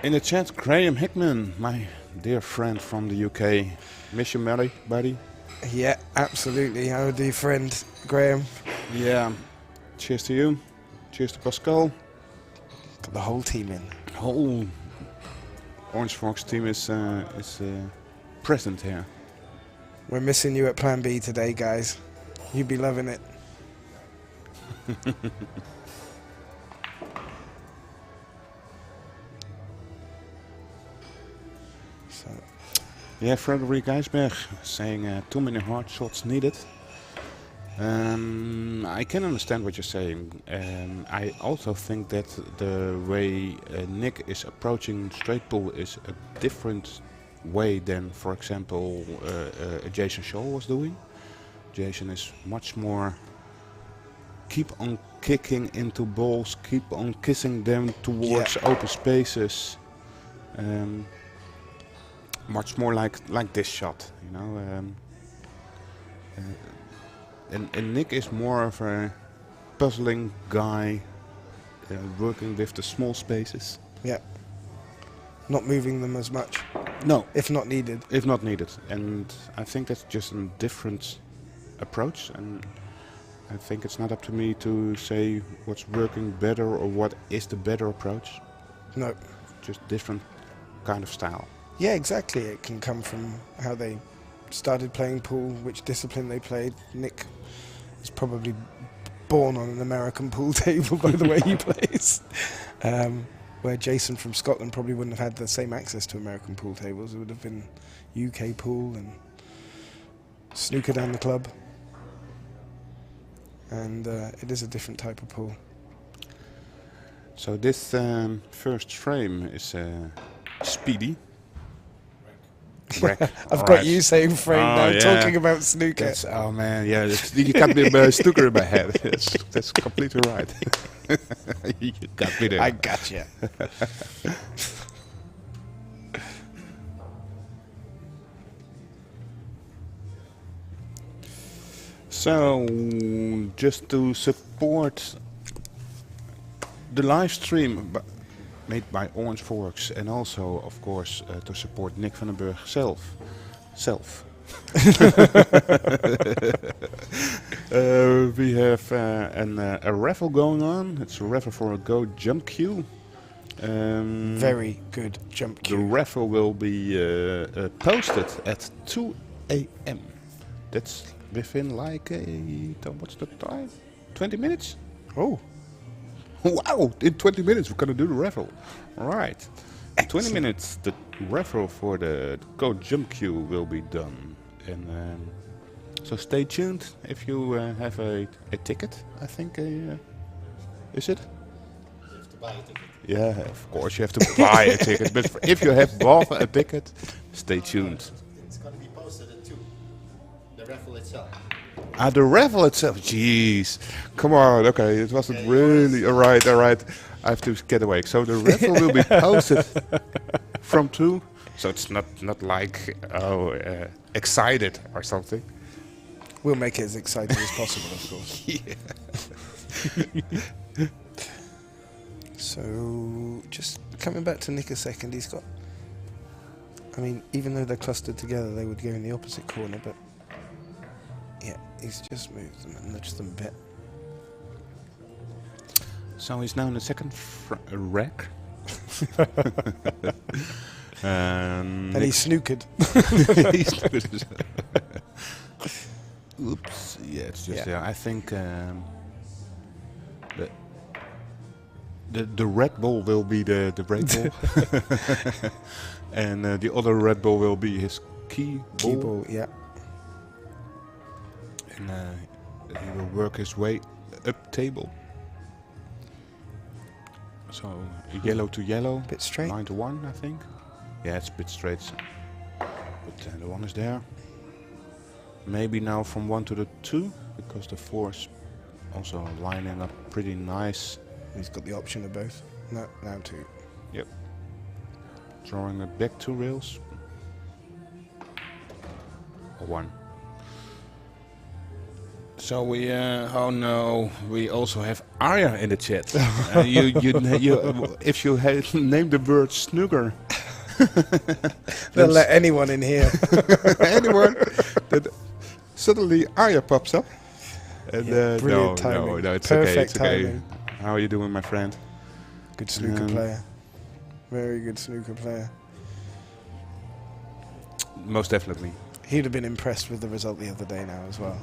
In the chat, Graham Hickman, my dear friend from the UK. Miss you, Mary, buddy. Yeah, absolutely. Our dear friend Graham. Yeah. Cheers to you. Cheers to Pascal. Got the whole team in. Whole Orange Fox team is present here. We're missing you at Plan B today, guys. You'd be loving it. So. Yeah, Frederick Eisberg saying too many hard shots needed. I can understand what you're saying. I also think that the way Nick is approaching straight pull is a different way than, for example, Jason Shaw was doing. Jason is much more keep on kicking into balls, keep on kissing them towards open spaces. Much more like this shot, you know. And Nick is more of a puzzling guy, working with the small spaces. Yeah. Not moving them as much. No. If not needed. If not needed. And I think that's just a different approach. And I think it's not up to me to say what's working better or what is the better approach. No. Just different kind of style. Yeah, exactly. It can come from how they started playing pool, which discipline they played. Nick is probably born on an American pool table by the way he plays. Where Jason from Scotland probably wouldn't have had the same access to American pool tables. It would have been UK pool and snooker down the club. And it is a different type of pool. So this first frame is speedy. I've got you saying frame now, talking about snooker. Oh man, yeah, you got me snooker in my head. That's completely right. You got me there. I got you. So, just to support the live stream made by Orange Forks, and also, of course, to support Nick van den Berg self. We have a raffle going on. It's a raffle for a Go Jump Cue. Very good jump The cue. raffle will be posted at 2 a.m. That's within like what's the time? 20 minutes? Oh, Wow! In 20 minutes we're gonna do the raffle. All right. In 20 Excellent. minutes the raffle for the Go Jump Cue will be done, and so stay tuned if you have a ticket. I think is it? You have to buy a ticket. Yeah, of course you have to buy a ticket. But if you have bought a ticket, stay tuned. It's going to be posted at 2. The raffle itself. The raffle itself, jeez, come on, okay, it wasn't really, all right, I have to get away. So the raffle will be posted from 2, so it's not like, excited or something. we'll make it as exciting as possible, of course. Yeah. So, just coming back to Nick a second, he's got... I mean, even though they're clustered together, they would go in the opposite corner, but... Yeah, he's just moved them and nudged them a bit. So he's now in the second rack. And he snookered. Oops. Yeah, it's just Yeah. I think the Red Bull will be the Red Bull, and the other Red Bull will be his key ball. Yeah. And he will work his way up table. So yellow to yellow, Bit straight. 9 to 1, I think. Yeah, it's a bit straight. But the 1 is there. Maybe now from 1 to the 2, because the 4 is also lining up pretty nice. He's got the option of both. No, now 2. Yep. Drawing it back 2 rails. Or 1. So we, oh no, we also have Arya in the chat. If you name the word snooker, They'll let anyone in here. anyone, that suddenly Arya pops up. And Brilliant timing. No, it's Perfect okay. timing. How are you doing, my friend? Good snooker player. Very good snooker player. Most definitely. He'd have been impressed with the result the other day now as well.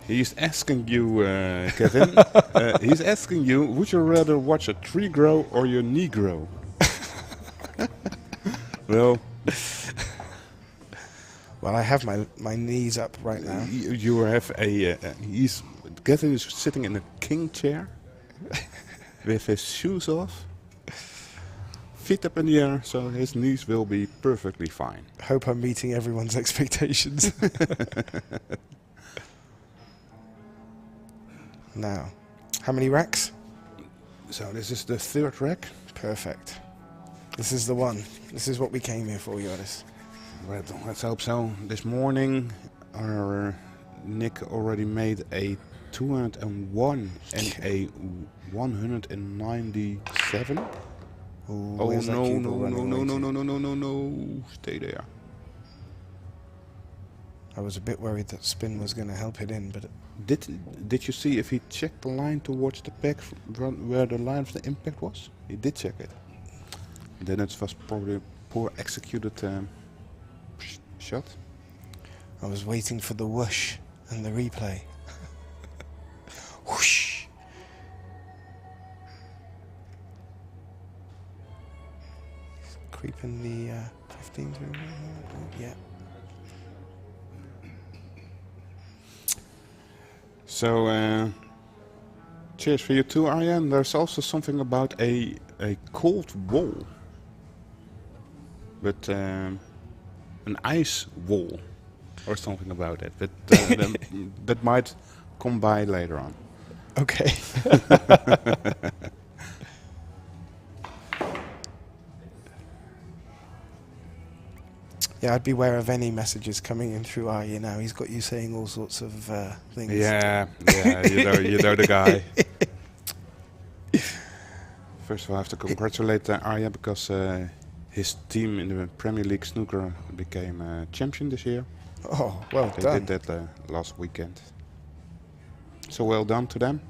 He's asking you, Kevin. He's asking you, would you rather watch a tree grow or your knee grow? Well, I have my knees up right now. you have a. Kevin is sitting in a king chair with his shoes off, feet up in the air, so his knees will be perfectly fine. Hope I'm meeting everyone's expectations. Now, how many racks? So this is the 3rd rack. Perfect. This is the one. This is what we came here for, Joris. Well, let's hope so. This morning, our Nick already made a 201 and a 197. Oh where's that no, cube no, all no, running no, away no, to? no, no, no, no, no. Stay there. I was a bit worried that spin was going to help it in, but Did you see if he checked the line towards the pack where the line of the impact was? He did check it. Then it was probably a poor executed shot. I was waiting for the whoosh and the replay. Whoosh! Creeping the 15 through. Yeah. So, cheers for you too, Arjan. There's also something about a cold wall. But an ice wall or something about it. But that might come by later on. Okay. Yeah, I'd beware of any messages coming in through Arya now. He's got you saying all sorts of things. Yeah, you know the guy. First of all, I have to congratulate Arya because his team in the Premier League snooker became champion this year. Oh, well They done. did that last weekend. So well done to them.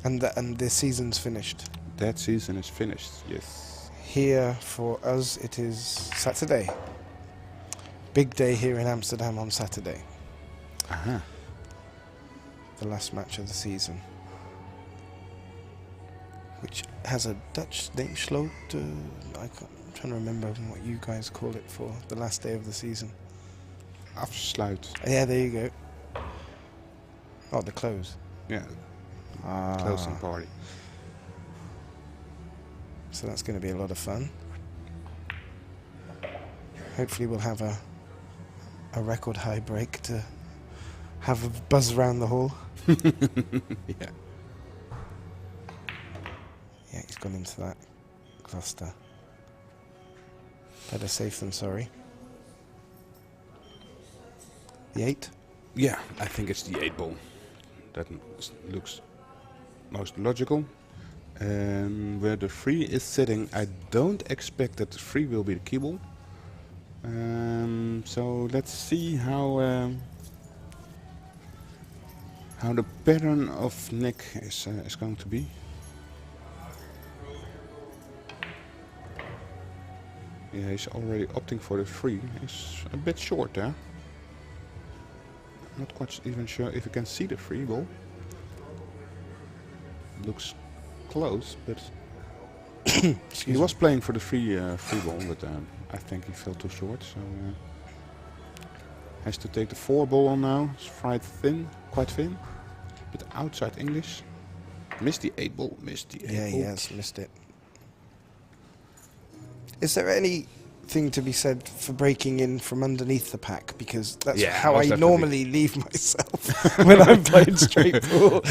And the season's finished. That season is finished, yes. Here for us, it is Saturday. Big day here in Amsterdam on Saturday. Aha. The last match of the season. Which has a Dutch name, I'm trying to remember what you guys call it for the last day of the season. Afsluit. Yeah, there you go. Oh, the close. Yeah, Ah. closing party. So that's going to be a lot of fun. Hopefully we'll have a record high break to have a buzz around the hall. Yeah. Yeah, he's gone into that cluster. Better safe than sorry. The 8? Yeah, I think it's the 8 ball. That looks most logical. Where the 3 is sitting, I don't expect that the 3 will be the key ball. So let's see how the pattern of Nick is going to be. Yeah, he's already opting for the 3. He's a bit short there. Not quite even sure if you can see the 3 ball. Looks close, but he was playing for the 3 ball, but I think he fell too short, so has to take the 4 ball on now. It's quite thin, but outside English. Missed the 8 ball, missed the 8 ball. Yeah, he has missed it. Is there anything to be said for breaking in from underneath the pack? Because that's Yeah, how most I definitely. normally leave myself when I'm playing straight pool.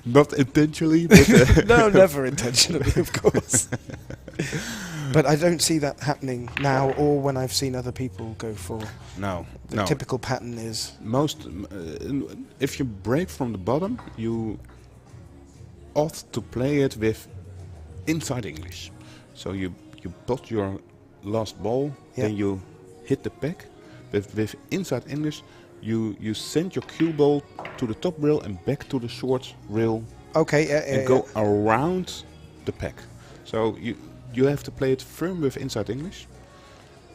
Not intentionally, but No, never intentionally, of course. But I don't see that happening now, or when I've seen other people go for. No, The no. typical pattern is If you break from the bottom, you ought to play it with inside English. So you put your last ball, Yeah. then you hit the pack. With inside English, you send your cue ball to the top rail and back to the short rail okay. and go around the pack. So you have to play it firm with inside English.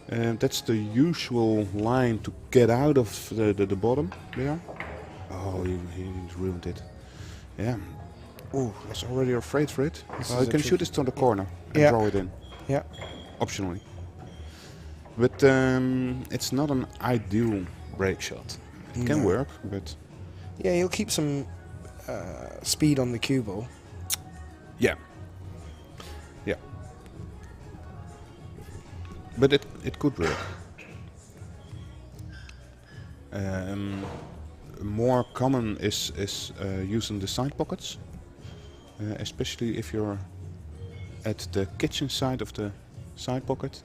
And that's the usual line to get out of the bottom there. Oh, he ruined it. Yeah. Oh, I was already afraid for it. This Well, is you a can tricky- shoot this to the corner and Yeah. draw it in, Yeah. optionally. But it's not an ideal break shot. It can No. work, but Yeah, you'll keep some speed on the cue ball. yeah. But it could work. More common is using the side pockets, especially if you're at the kitchen side of the side pocket.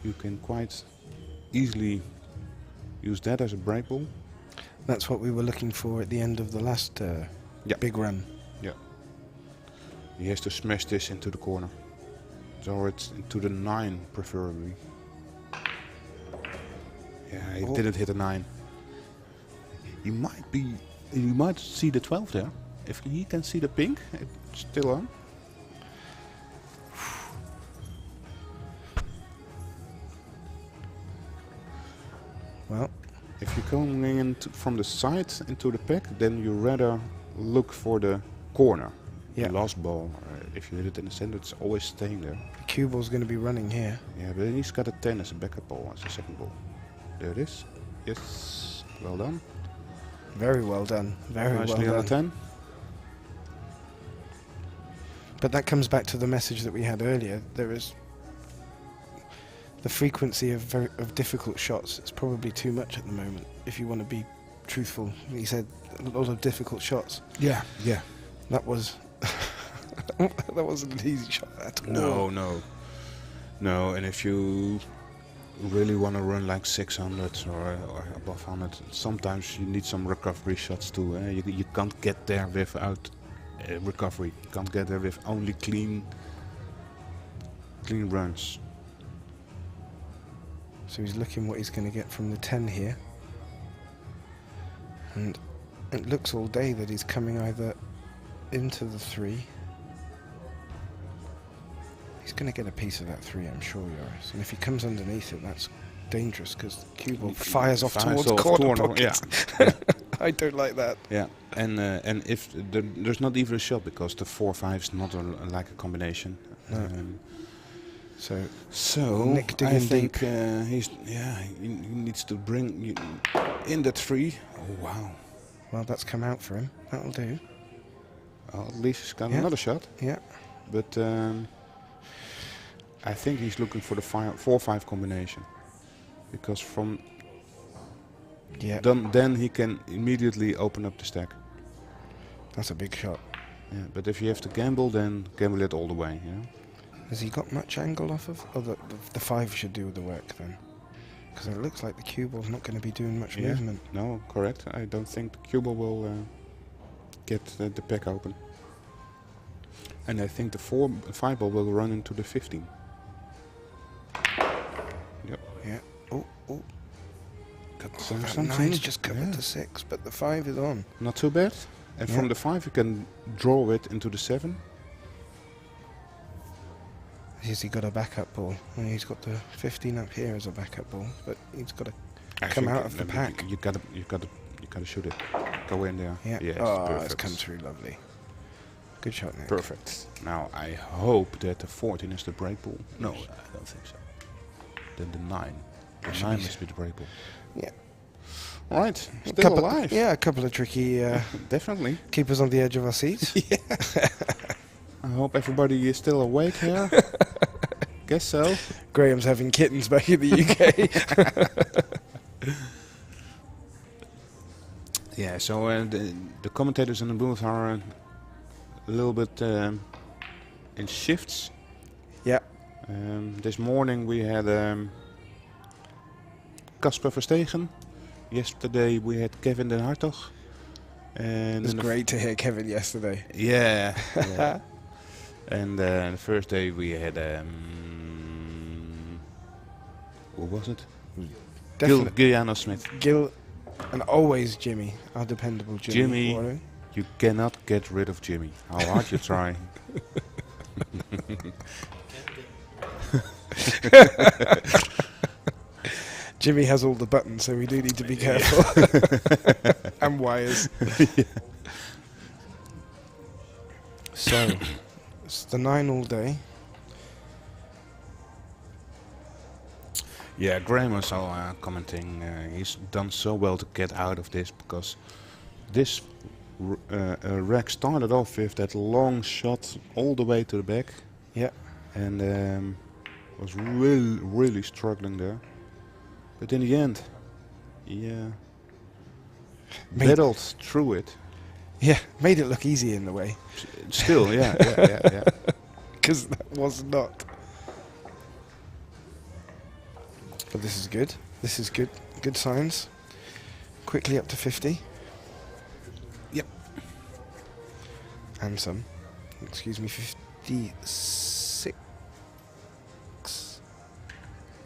You can quite easily use that as a break ball. That's what we were looking for at the end of the last Yeah. big run. Yeah. He has to smash this into the corner. So it's into the 9 preferably. Yeah, he Oh. didn't hit a 9. You might see the 12 there. If he can see the pink, it's still on. Well, If you're coming in from the side into the pack, then you rather look for the corner. Yeah. The last ball. If you hit it in the center, it's always staying there. the cue ball's going to be running here. Yeah, but then he's got a 10 as a backup ball, as a second ball. There it is. Yes. Well done. Very well done. Very Nicely well on the done. 10. But that comes back to the message that we had earlier. There is the frequency of difficult shots. It's probably too much at the moment. If you want to be truthful, he said a lot of difficult shots. Yeah, yeah. That was that wasn't an easy shot at all. No, and if you really want to run like 600 or above 100, sometimes you need some recovery shots too. You can't get there without recovery. You can't get there with only clean runs. So he's looking what he's going to get from the 10 here. And it looks all day that he's coming either into the 3. He's going to get a piece of that 3, I'm sure, Joris. And if he comes underneath it, that's dangerous because the cue ball fires off towards corner pockets. Yeah. I don't like that. Yeah, and if there's not even a shot because the 4-5 is not like a combination. No. So So Nick I digging think he needs to bring in that 3. Oh wow! well, that's come out for him. That'll do. Well, at least he's got Yeah. another shot. Yeah. But I think he's looking for the 4-5 combination because from Yeah. then he can immediately open up the stack. That's a big shot. Yeah, but if you have to gamble, then gamble it all the way. You know? Has he got much angle off of? Oh, the 5 should do the work then. Because it looks like the cue ball's not going to be doing much Yeah. movement. No, correct. I don't think the cue ball will get the pack open. And I think the 5 ball will run into the 15. Yep. Yeah. Oh. Got That something. 9's just covered Yeah. the 6, but the 5 is on. Not too bad. And Yeah. from the 5 you can draw it into the 7. Has he got a backup ball? Well, he's got the 15 up here as a backup ball, but he's got to I come think out of the pack. You gotta shoot it. Go in there. Yeah. Yes, Oh, perfect. it's come through lovely. Good shot, Nick. Perfect. Now I hope that the 14 is the break ball. No, I don't think so. Then the 9. The Should 9 be- must be the break ball. Yeah. All right. Still alive. Yeah, a couple of tricky Definitely. keep us on the edge of our seats. I hope everybody is still awake here. Guess so. Graham's having kittens back in the UK. Yeah, so the commentators in the booth are a little bit in shifts. Yeah. This morning we had Casper Verstegen. Yesterday we had Kevin Den Hartog. And It was great to hear Kevin yesterday. Yeah. Yeah. And the first day we had who was it? Gilliano Smith. Gil, and always Jimmy, our dependable Jimmy. Jimmy, you cannot get rid of Jimmy. How hard you try. Jimmy has all the buttons, so we do need to be careful. And wires. Yeah. So, it's the 9 all day. Yeah, Graham was commenting. He's done so well to get out of this because this wreck started off with that long shot all the way to the back. Yeah. And was really struggling there. But in the end, battled through it. Yeah, made it look easy in the way. Still, yeah. Because that was not. But this is good. This is good. Good signs. Quickly up to 50. Yep. And some. Excuse me, 56.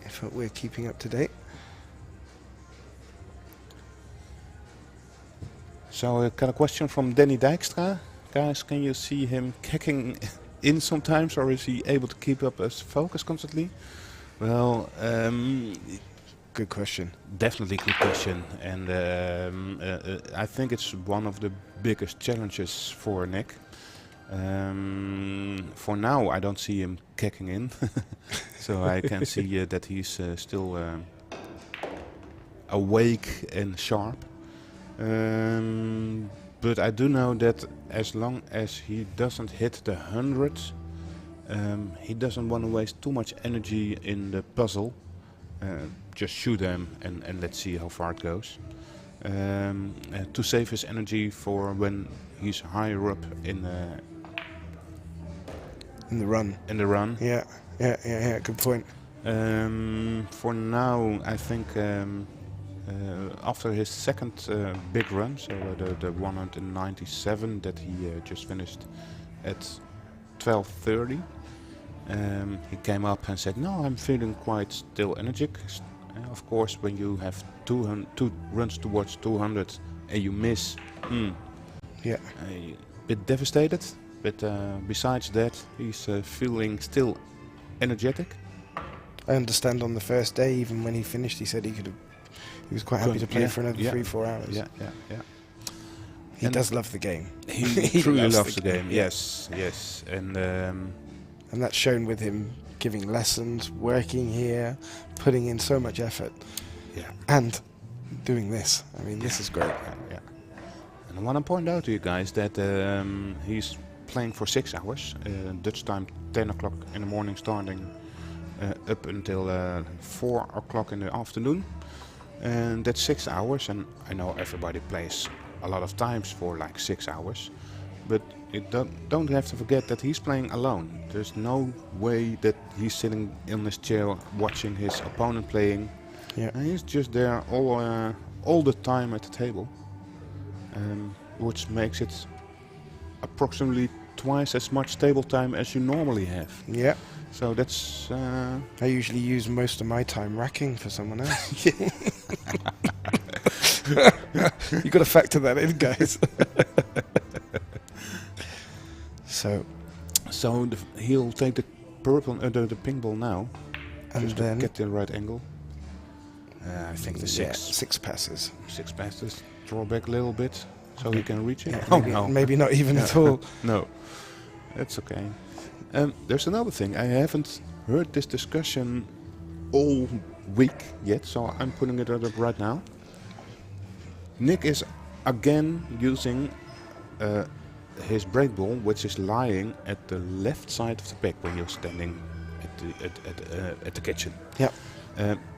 If we're keeping up to date. So I got a question from Danny Dijkstra. Guys, can you see him kicking in sometimes, or is he able to keep up his focus constantly? Well, good question. Definitely good question. And I think it's one of the biggest challenges for Nick. For now, I don't see him kicking in. So I can see that he's still awake and sharp. But I do know that as long as he doesn't hit the 100, he doesn't want to waste too much energy in the puzzle. Just shoot them and let's see how far it goes. To save his energy for when he's higher up in the run. In the run. Yeah. Good point. For now, I think after his second big run, so the 197 that he just finished at 12:30, he came up and said, "No, I'm feeling quite still energetic." Of course, when you have two runs towards 200 and you miss, yeah, a bit devastated. But besides that, he's feeling still energetic. I understand on the first day, even when he finished, he said he was quite happy to play for another 3-4 hours. Yeah. He does love the game. He truly loves the game. Yes. And that's shown with him giving lessons, working here, putting in so much effort. Yeah. And doing this. I mean, this is great. Yeah. And I want to point out to you guys that he's playing for 6 hours. Dutch time, 10 o'clock in the morning starting up until 4 o'clock in the afternoon. And that's 6 hours, and I know everybody plays a lot of times for like 6 hours, but you don't have to forget that he's playing alone. There's no way that he's sitting in his chair watching his opponent playing. Yeah. And he's just there all the time at the table, which makes it approximately twice as much table time as you normally have. Yeah. So that's... I usually use most of my time racking for someone else. You got to factor that in, guys. So he'll take the purple, the pink ball now, and just then to get the right angle. I think the 6 passes. 6 passes. Draw back a little bit so he can reach it. Yeah, maybe not even at all. No, that's okay. There's another thing. I haven't heard this discussion all week yet, so I'm putting it up right now. Nick is again using his break ball, which is lying at the left side of the pack when you're standing at the kitchen. Yeah.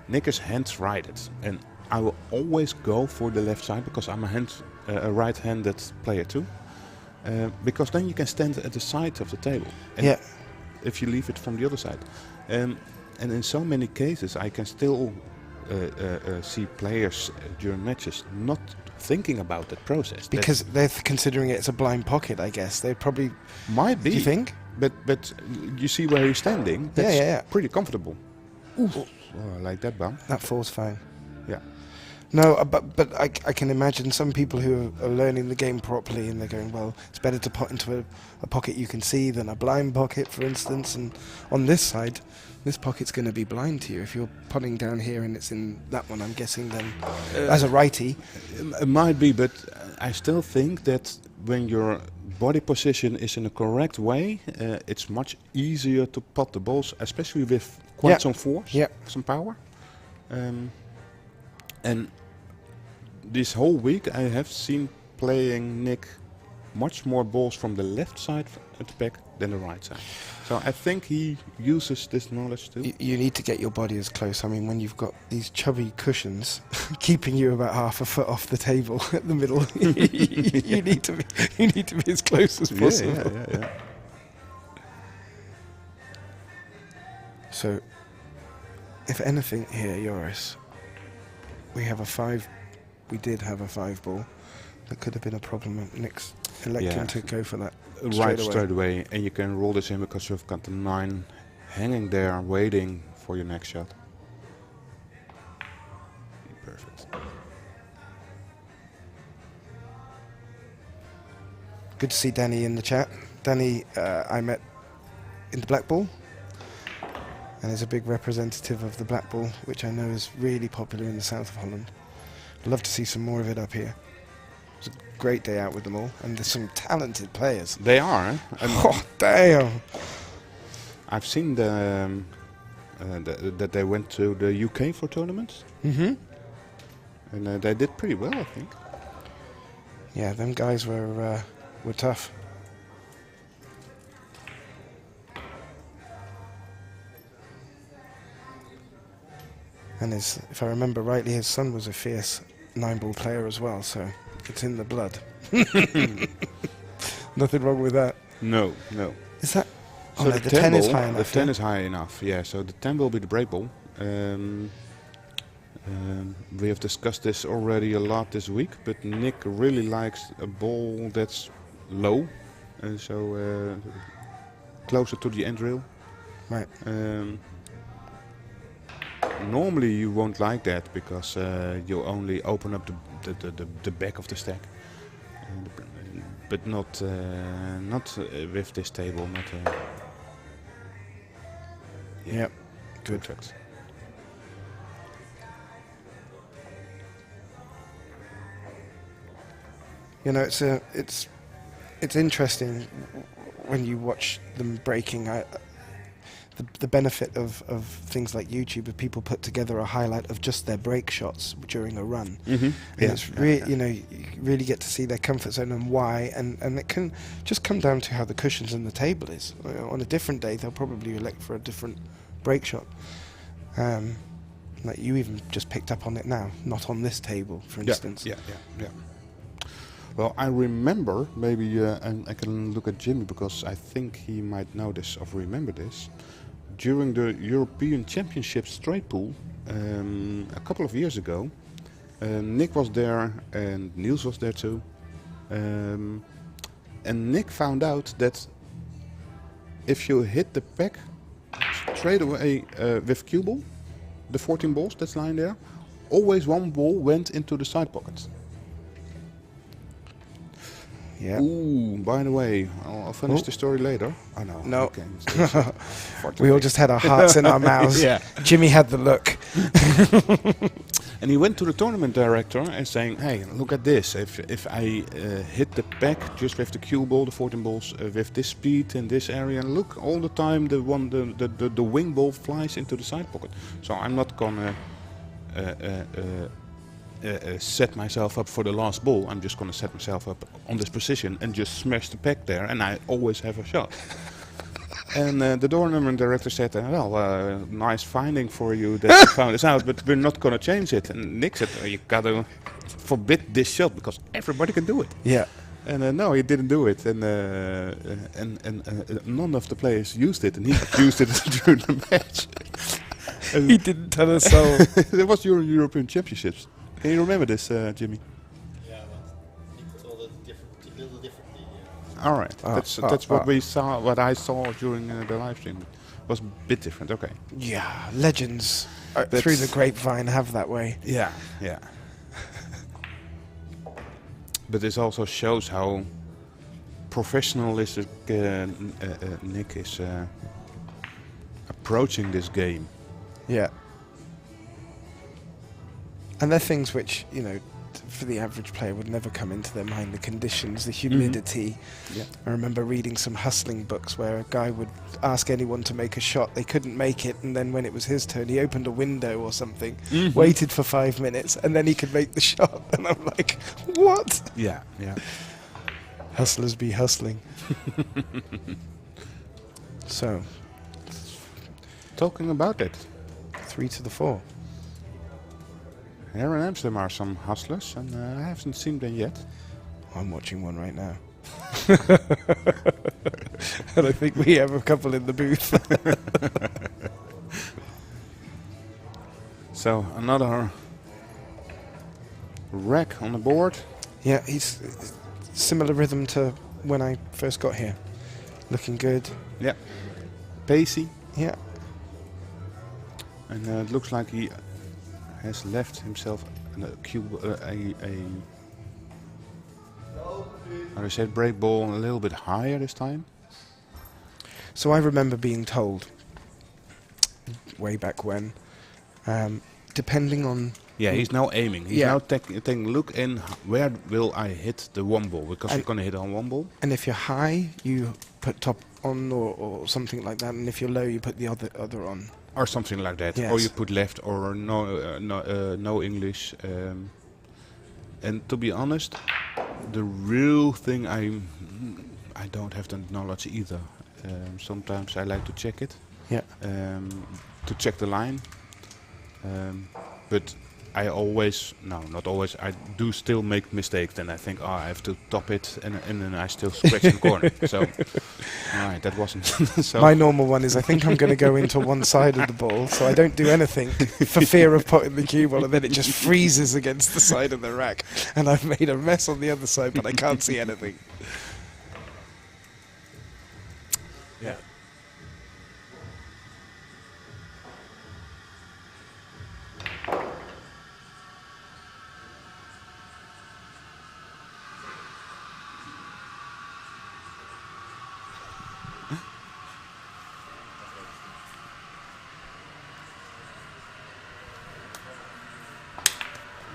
Nick is hand-righted, and I will always go for the left side because I'm a right-handed player too. Because then you can stand at the side of the table. And if you leave it from the other side. And in so many cases, I can still see players during matches not thinking about that process. Because they're considering it as a blind pocket, I guess. They probably... Might be. Do you think? But you see where he's standing. That's Yeah. pretty comfortable. Ooh. Oh, I like that bump. That falls fine. Yeah. No, but I can imagine some people who are learning the game properly and they're going, well, it's better to put into a pocket you can see than a blind pocket, for instance. And on this side, this pocket's going to be blind to you. If you're putting down here and it's in that one, I'm guessing, then as a righty... It might be, but I still think that when your body position is in a correct way, it's much easier to pot the balls, especially with quite some force, some power. And this whole week I have seen playing Nick much more balls from the left side at the back than the right side. So I think he uses this knowledge too. You need to get your body as close. I mean, when you've got these chubby cushions keeping you about half a foot off the table at the middle, you need to be as close as possible. Yeah. So, if anything here, Joris, we did have a 5 ball. That could have been a problem at Nick's electing to go for that straight away. And you can roll this in because you've got the 9 hanging there waiting for your next shot. Perfect. Good to see Danny in the chat. Danny, I met in the black ball, and is a big representative of the black ball, which I know is really popular in the south of Holland. I'd love to see some more of it up here. It was a great day out with them all, and there's some talented players. They are, eh? Oh, damn! I've seen that they went to the UK for tournaments. Mm-hmm. And they did pretty well, I think. Yeah, them guys were tough. And if I remember rightly, his son was a fierce 9-ball player as well, so it's in the blood. Nothing wrong with that. No. Is that... So no, the 10 is high enough. The 10 is high enough, yeah. So the 10 will be the break ball. We have discussed this already a lot this week, but Nick really likes a ball that's low, and so closer to the end rail. Right. Normally you won't like that because you only open up the back of the stack, but not with this table. Yep. Good tracks. You know, it's interesting when you watch them breaking. The benefit of things like YouTube, if people put together a highlight of just their break shots during a run, and it's really, you know, you really get to see their comfort zone and why, and it can just come down to how the cushions and the table is. On a different day, they'll probably elect for a different break shot. Like you even just picked up on it now, not on this table, for instance. Yeah. Well, I remember, maybe and I can look at Jimmy because I think he might know this or remember this. During the European Championship straight pool a couple of years ago, Nick was there and Niels was there too. And Nick found out that if you hit the pack straight away with cue ball, the 14 balls that's lying there, always one ball went into the side pocket. Yeah. Ooh, by the way, I'll finish the story later. Oh no. No. Okay, We all just had our hearts in our mouths. Yeah. Jimmy had the look. And he went to the tournament director and saying, "Hey, look at this. If I hit the pack just with the cue ball, the 14 balls with this speed in this area, and look, all the time the wing ball flies into the side pocket. So I'm not gonna set myself up for the last ball. I'm just gonna set myself up on this position and just smash the pack there, and I always have a shot." And the tournament director said, "Well, nice finding for you that you found this out, but we're not going to change it." And Nick said, "You got to forbid this shot because everybody can do it." Yeah. And no, he didn't do it, and none of the players used it, and he used it during the match. And He didn't tell us so. it was during European Championships. Can you remember this, Jimmy? Yeah, but he told it a little differently. All right, that's what we saw. What I saw during the live stream was a bit different. Okay. Yeah, legends through That's- the grapevine have that way. Yeah, yeah. But this also shows how professionalistic Nick is approaching this game. Yeah. And they're things which, for the average player would never come into their mind. The conditions, the humidity. Yeah. I remember reading some hustling books where a guy would ask anyone to make a shot. They couldn't make it, and then when it was his turn, he opened a window or something, waited for 5 minutes, and then he could make the shot. And I'm like, what? Yeah, yeah. Hustlers be hustling. So, Talking about it, 3-4. here in Amsterdam are some hustlers, and I haven't seen them yet. I'm watching one right now. And I think we have a couple in the booth. So another rack on the board. Yeah, he's similar rhythm to when I first got here. Looking good. Yeah. Pacey. Yeah. And it looks like he has left himself a cube, how do you say, break ball a little bit higher this time. So I remember being told way back when, depending on... Yeah, he's now aiming. He's Yeah. now taking a look in where will I hit the one ball, because And- you're going to hit on one ball. And if you're high, you put top on or something like that. And if you're low, you put the other on. Or something like that. Yes. Or you put left or no English. And to be honest, the real thing I don't have the knowledge either. Sometimes I like to check it. Yeah. To check the line. But I always, no, not always, I do still make mistakes. Then I think, I have to top it, and then I still scratch in the corner. So, alright, that wasn't. So My normal one is I think I'm going to go into one side of the ball, so I don't do anything for fear of putting the cue ball, and then it just freezes against the side of the rack. And I've made a mess on the other side, but I can't see anything. yeah.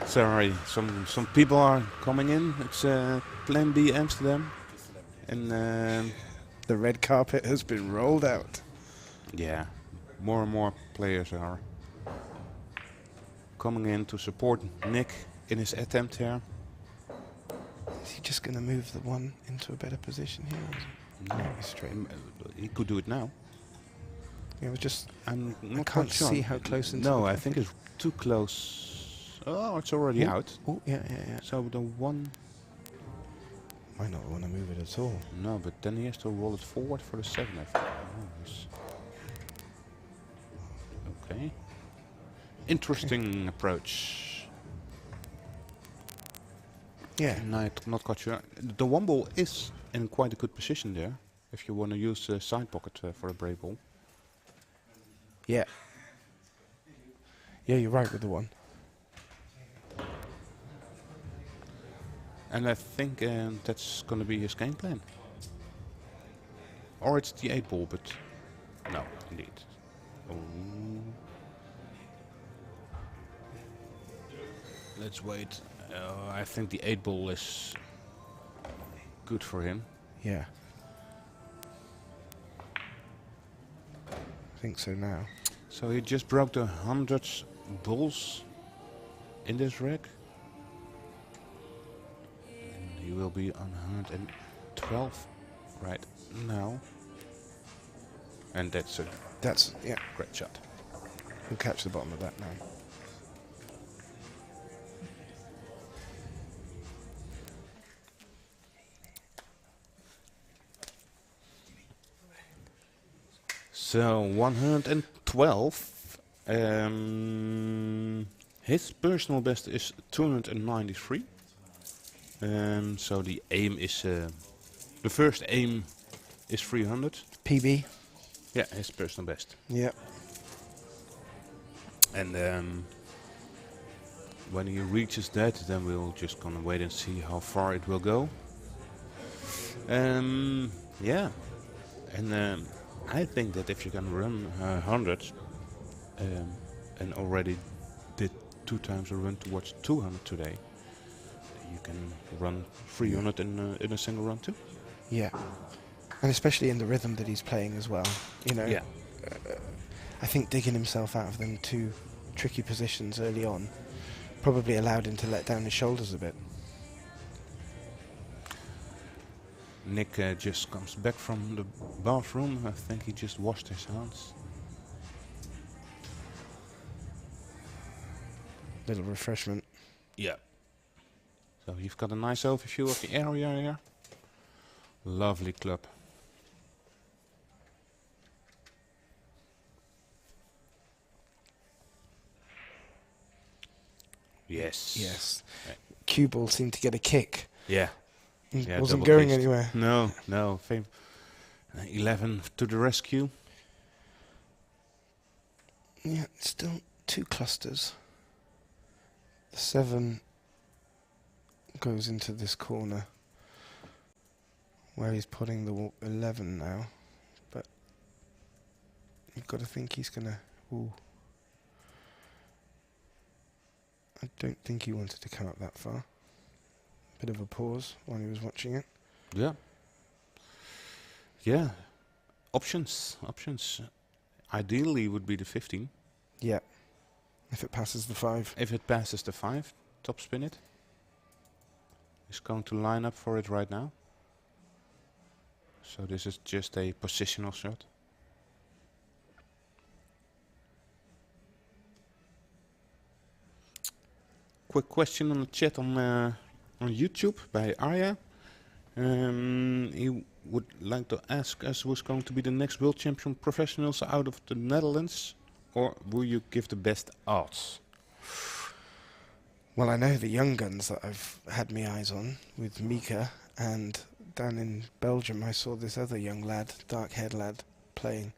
Sorry, some people are coming in. It's Plan B Amsterdam, and The red carpet has been rolled out. yeah, more and more players are coming in to support Nick in his attempt here. Is he just going to move the one into a better position here? Or is No, he he's straight? he could do it now. Yeah, it was just... I'm I not can't quite sure. see how close into No, the I pocket. think it's too close. Oh, it's already Ooh. out. Oh, yeah. So the one, Might not want to move it at all. no, but then he has to roll it forward for the 7. I think. Oh, yes. Okay. Interesting approach. Yeah. Not quite sure. The one ball is in quite a good position there. If you want to use the side pocket for a break ball. Yeah. Yeah, you're right with the one. And I think that's going to be his game plan. Or it's the 8 ball, but no, indeed. Oh. Let's wait. I think the 8 ball is good for him. Yeah. I think so now. So he just broke the 100 balls in this rack. And he will be on 112 right now. And that's a That's, yeah, great shot. we'll catch the bottom of that now. So 112. His personal best is 293. So the aim is the first aim is 300. PB. Yeah, his personal best. Yeah. And when he reaches that, then we'll just gonna wait and see how far it will go. Yeah, and I think that if you can run 100 and already did 2 times a run towards 200 today, you can run 300 in a single run too. Yeah. And especially in the rhythm that he's playing as well. You know, Yeah. I think digging himself out of them 2 tricky positions early on probably allowed him to let down his shoulders a bit. Nick just comes back from the bathroom. I think he just washed his hands. Little refreshment. Yeah. So you've got a nice overview of the area here. Lovely club. Yes. Yes. Right. Cue ball seemed to get a kick. Yeah. It Yeah, wasn't double going beast. anywhere. No. 11 to the rescue. Yeah, still 2 clusters. The 7 goes into this corner where he's putting the 11 now, but you've got to think he's gonna. Ooh. I don't think he wanted to come up that far. Bit of a pause while he was watching it. Yeah. Yeah. Options. Ideally would be the 15. Yeah. If it passes the 5. If it passes the 5, top spin it. He's going to line up for it right now. So this is just a positional shot. Quick question on the chat on YouTube by Arya. He would like to ask us who's going to be the next world champion professionals out of the Netherlands, or will you give the best odds? Well, I know the young guns that I've had my eyes on with Mika, and down in Belgium I saw this other young lad, dark-haired lad, playing,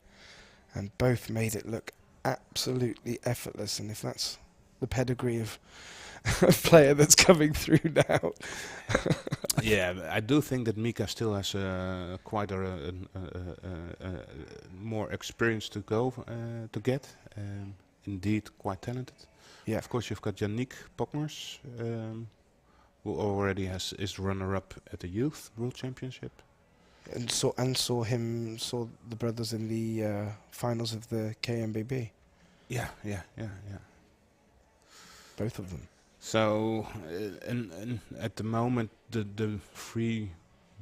and both made it look absolutely effortless. And if that's the pedigree of a player that's coming through now. Yeah, I do think that Mika still has quite a more experience to go to get. Indeed, quite talented. Yeah, Of course, you've got Yannick Pokmers, who already is runner-up at the Youth World Championship. and saw the brothers in the finals of the KMBB. Yeah. Both of them. So, and at the moment, the 3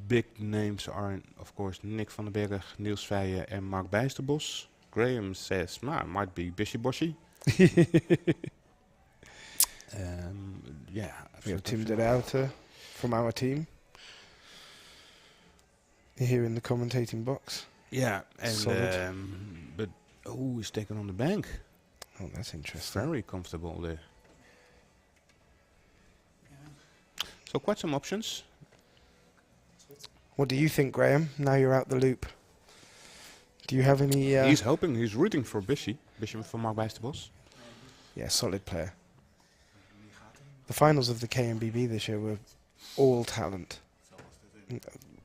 big names are, of course, Nick van den Berg, Niels Veijen, and Mark Bijsterbos. Graham says, might be Bishy Boshy. Yeah. We have Tim de Ruyter from our team here in the commentating box. Yeah, and Solid. but he's taken on the bank. Oh, that's interesting. Very comfortable there. So quite some options. What do you think, Graham? Now you're out the loop. Do you have any... He's rooting for Bishy for Mark Bijsterbos. Yeah, solid player. The finals of the KMBB this year were all talent.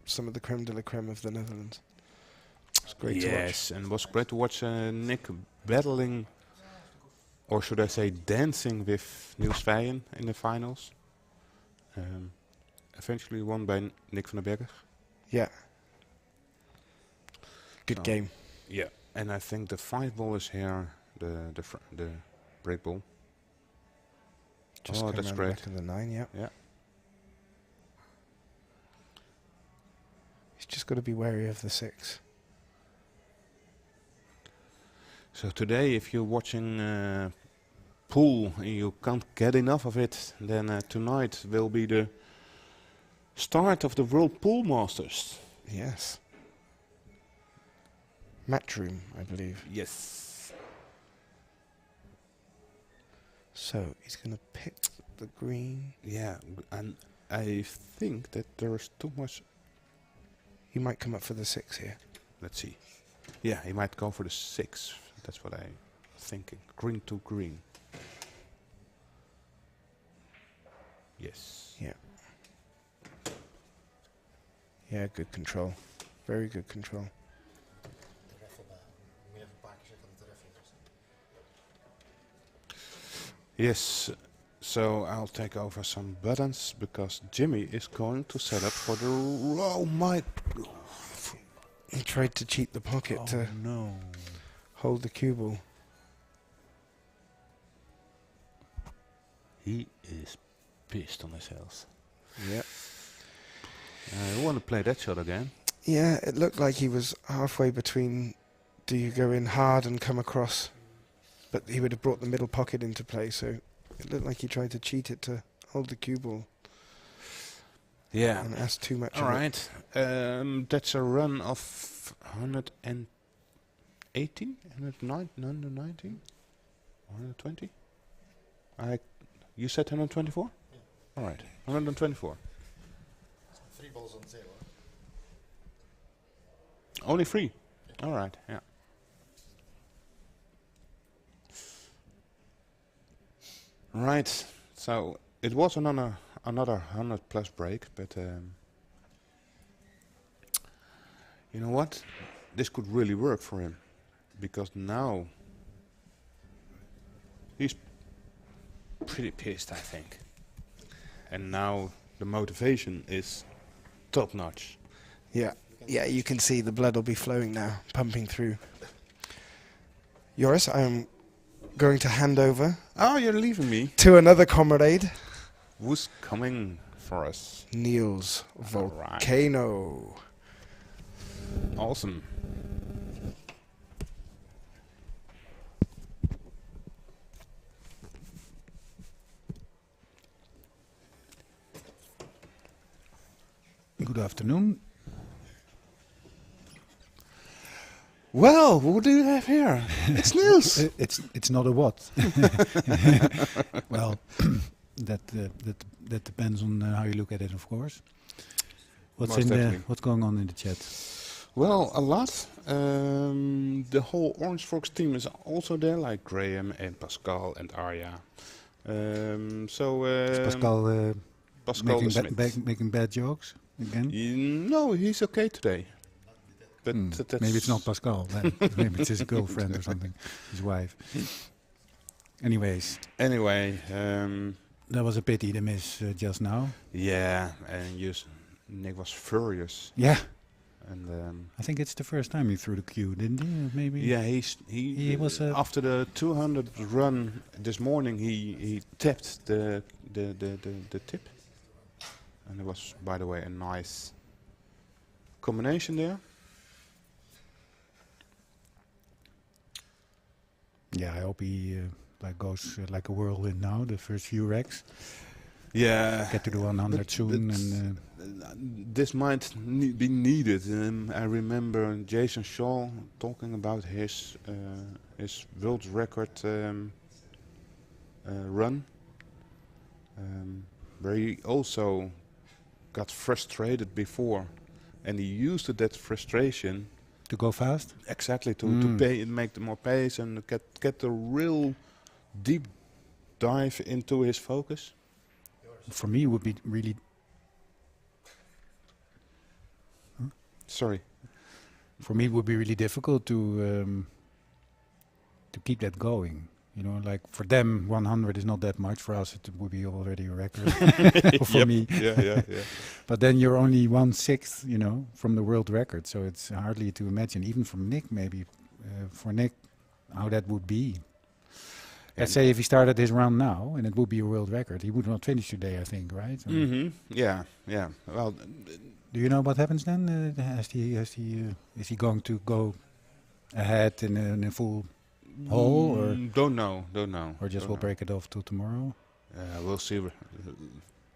Some of the creme de la creme of the Netherlands. It's great to watch. Yes, and it was great to watch Nick battling, or should I say dancing, with Niels Veijen in the finals. Eventually won by Nick van den Berg. Yeah. Good So, game. Yeah, and I think the 5 ball is here, the break ball. Just Oh, come that's round great. the back of the 9, yeah. Yeah. He's just got to be wary of the 6. So today, if you're watching pool and you can't get enough of it, then tonight will be the start of the World Pool Masters. Yes. match room, I believe. Yes. So he's going to pick the green. Yeah, and I think that there is too much. He might come up for the 6 here. Let's see. Yeah, he might go for the 6. That's what I'm thinking. Green to green. Yes. Yeah. Yeah, good control. Very good control. Yes. So I'll take over some buttons because Jimmy is going to set up for the. Oh my! He tried to cheat the pocket to no! hold the cue ball. He is pissed on his health. Yep. I want to play that shot again. Yeah, it looked like he was halfway between do you go in hard and come across, but he would have brought the middle pocket into play, so it looked like he tried to cheat it to hold the cue ball. Yeah. And asked too much. All right. That's a run of 118, 119, 120. You said 124? Yeah. All right. 124. 3 balls on 0. Only 3. All right. Yeah. Right. So it was another 100 plus break, but you know what? This could really work for him because now he's pretty pissed, I think. And now the motivation is top notch. Yeah, yeah, you can see the blood will be flowing now, pumping through. Joris, I'm going to hand over Oh, you're leaving me. to another comrade, Who's coming for us? Niels All right. Volcano. Awesome. Good afternoon. Well, what do you have here? It's Niels. It's not a what. Well, that depends on how you look at it, of course. Most definitely. What's going on in the chat? Well, a lot. The whole Orange Fox team is also there, like Graham and Pascal and Arya. Is Pascal Pascal making, de Smit. making bad jokes again? No, he's okay today. But that's Maybe it's not Pascal. Then. Maybe it's his girlfriend or something, his wife. Anyways, Anyway, that was a pity, the miss just now. yeah, and Nick was furious. Yeah, And I think it's the first time he threw the cue, didn't he? Maybe. yeah, he was after the 200 run this morning. He tapped the tip, and it was, by the way, a nice combination there. Yeah, I hope he goes like a whirlwind now. The first few racks. Yeah, Get to the 100 soon, and this might be needed. I remember Jason Shaw talking about his world record run, where he also got frustrated before, and he used that frustration to go fast. exactly to make the more pace and get a real deep dive into his focus. For me, it would be really. Sorry. For me, it would be really difficult to keep that going. You know, like for them, 100 is not that much. For us, it would be already a record. For me, Yeah. but then you're only 1/6, you know, from the world record. So it's hardly to imagine, even from Nick, maybe for Nick, how that would be. Let's say if he started his round now, and it would be a world record, he would not finish today, I think, right? Yeah. Well, Do you know what happens then? Is he going to go ahead in a full hole, or don't know. or just Don't will know. break it off till tomorrow? We'll see.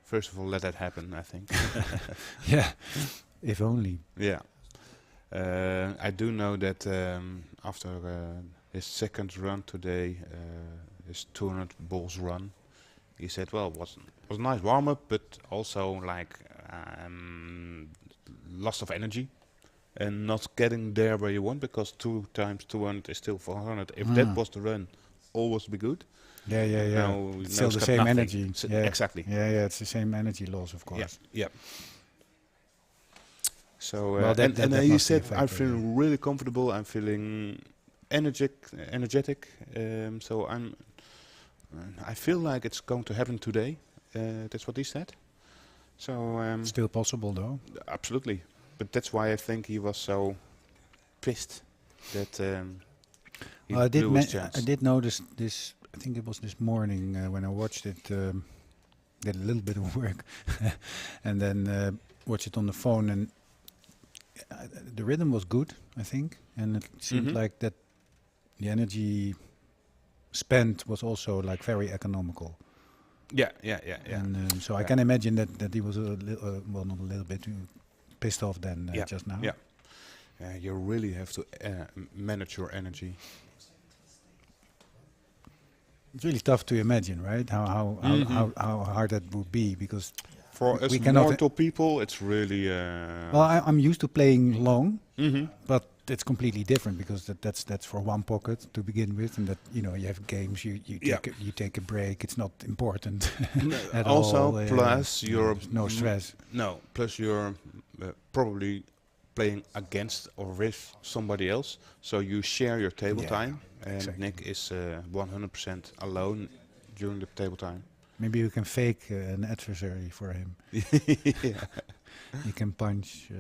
First of all, let that happen, I think. Yeah, if only. Yeah. I do know that after his second run today, his 200 balls run, he said, "Well, was a nice warm up, but also like loss of energy and not getting there where you want because 2 times 200 is still 400. If that was the run, always be good. Yeah, yeah, yeah. Now It's now still it's the got same nothing. energy. Yeah. Exactly. Yeah, yeah. It's the same energy loss, of Yeah, course. yeah. So Well, that and must he be a said, "I'm factor, feeling really comfortable. I'm feeling energetic. So I feel like it's going to happen today." That's what he said. So Still possible, though. absolutely, but that's why I think he was so pissed that he Well, blew his chance. I did notice this. I think it was this morning when I watched it. Did a little bit of work, and then watched it on the phone. And the rhythm was good, I think, and it seemed like that the energy spent was also like very economical. Yeah. And so I Yeah. can imagine that he was well, not a little bit pissed off then just now. Yeah. You really have to manage your energy. It's really tough to imagine, right? How hard that would be because For we us cannot- mortal people, it's really. well, I'm used to playing long, Mhm. but it's completely different because that's for one pocket to begin with, and that you have games you Yeah. take a break. It's not important at Also, all. plus you're no stress. No, plus you're probably playing against or with somebody else, so you share your table Yeah, time. And exactly. Nick is 100% alone during the table time. Maybe you can fake an adversary for him. Yeah. You can punch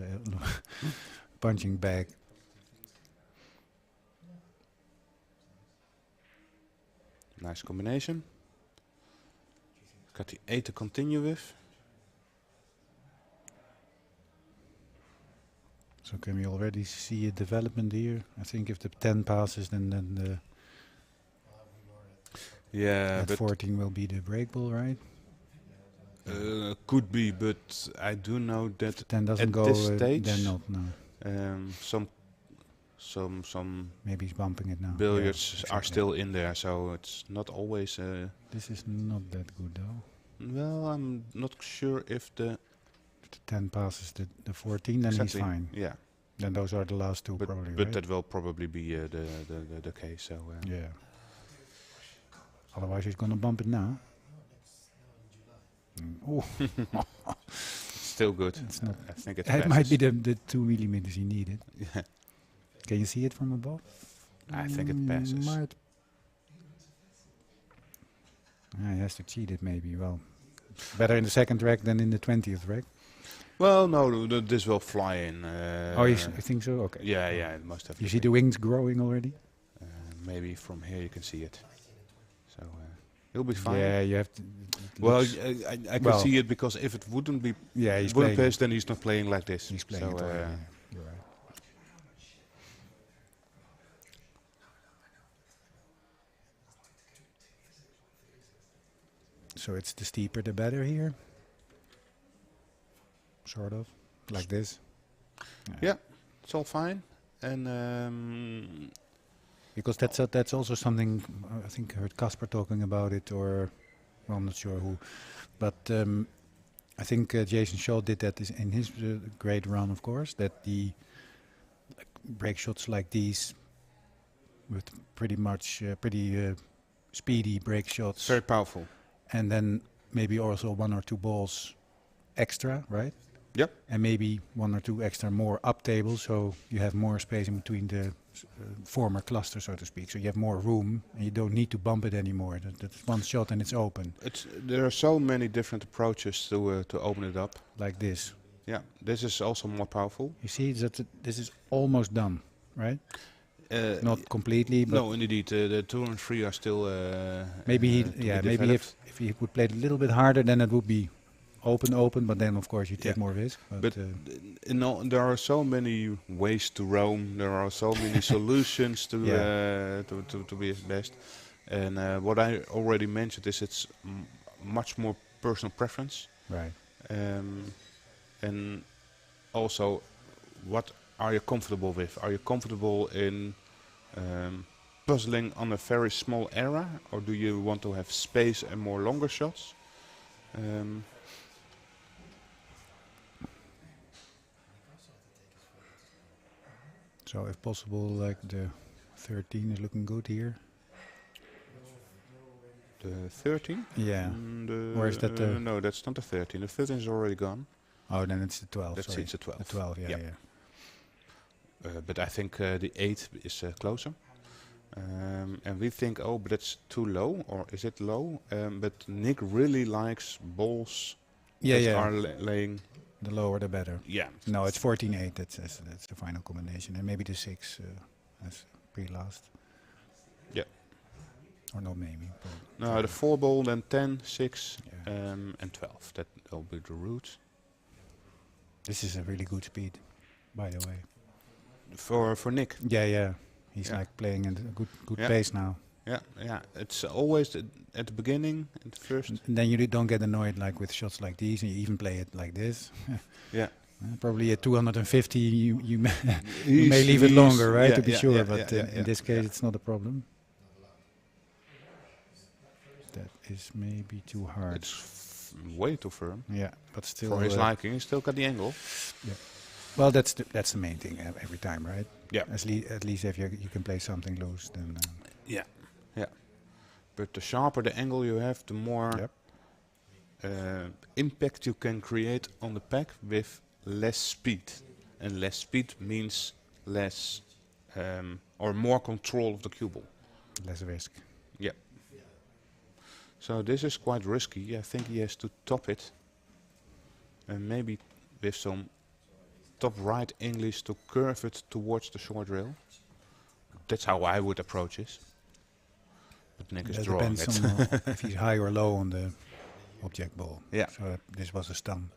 punching bag. Nice combination. Got the 8 to continue with. So can we already see a development here? I think if the 10 passes, then the Yeah, at but 14 will be the break ball, right? could be, but I do know that 10 doesn't at go, this stage, then not, no. some Maybe he's bumping it now. billiards Yeah, are exactly. still in there, so it's not always. This is not that good though. Well, I'm not sure if the If the 10 passes the 14, then exactly, he's fine. Yeah, Then those are the last two but probably, but right? that will probably be the case. So Yeah. Otherwise he's gonna bump it now. Oh, still good. it's not. I think it It might be passes. the 2 millimeters he needed. Yeah, Can you see it from above? I think it passes. Might. He has to cheat it maybe. Well, better in the second rack than in the 20th rack. Well, no, this will fly in. You think so? Okay. Yeah, it must have. You see the wings growing already? Maybe from here you can see it. So he'll be fine. Yeah, you have to. Well, looks- I can well- see it because if it wouldn't be yeah, he's wouldn't playing. pass, then he's not playing like this. He's playing So, it already. You're right. So it's the steeper the better here? Sort of. Like this? Yeah, it's all fine. And Because that's also something, I think I heard Casper talking about it, or, well, I'm not sure who. But I think Jason Shaw did that in his great run, of course, that the break shots like these, with pretty much pretty speedy break shots, very powerful. and then maybe also 1 or 2 balls extra, right? Yep. And maybe 1 or 2 extra more up tables, so you have more space in between the former cluster, so to speak. So you have more room, and you don't need to bump it anymore. That's one shot and it's open, There are so many different approaches to open it up. like this. Yeah, this is also more powerful. You see that this is almost done, right? Not completely, but No, indeed, the 2 and 3 are still. maybe he, to be yeah, maybe developed. if he would play it a little bit harder, then it would be open. But then of course you take Yeah. more risk. But there are so many ways to roam. There are so many solutions to be his best. And what I already mentioned is it's much more personal preference. right. And also, what are you comfortable with? Are you comfortable in puzzling on a very small area, or do you want to have space and more longer shots? So if possible, like the 13 is looking good here. The 13? Yeah. Or is that the... No, that's not the 13. The 13 is already gone. Oh, then it's the 12. That's sorry. it's the 12. The 12, yeah, Yep. yeah. But I think the 8 is closer. And we think, oh, but that's too low, or is it low? But Nick really likes balls Yeah, that yeah. are laying. The lower the better. Yeah. No, it's 14-8. That's the final combination, and maybe the 6 as pre-last. Yeah. Or no, maybe. No, the 4 ball, then 10, 6, Yeah. and 12. That will be the route. This is a really good speed, by the way. For Nick. Yeah, yeah. He's Yeah. like playing at a good Yeah. pace now. Yeah. It's always at the beginning, at the first. And then you don't get annoyed like with shots like these, and you even play it like this. Yeah. Probably at 250, you may leave it longer, right? Yeah, to be yeah, sure, yeah, but yeah, in this case, it's not a problem. That is maybe too hard. It's way too firm. Yeah, but still. For his liking, he still got the angle. Well, that's the main thing every time, right? Yeah. At least if you can play something loose, then. Yeah. But the sharper the angle you have, the more impact you can create on the pack with less speed. And less speed means less or more control of the cue ball. Less risk. Yeah. So this is quite risky. I think he has to top it. And maybe with some top right English to curve it towards the short rail. That's how I would approach this. But Nick is That drawing depends it. on if he's high or low on the object ball. Yeah. So this was a stun.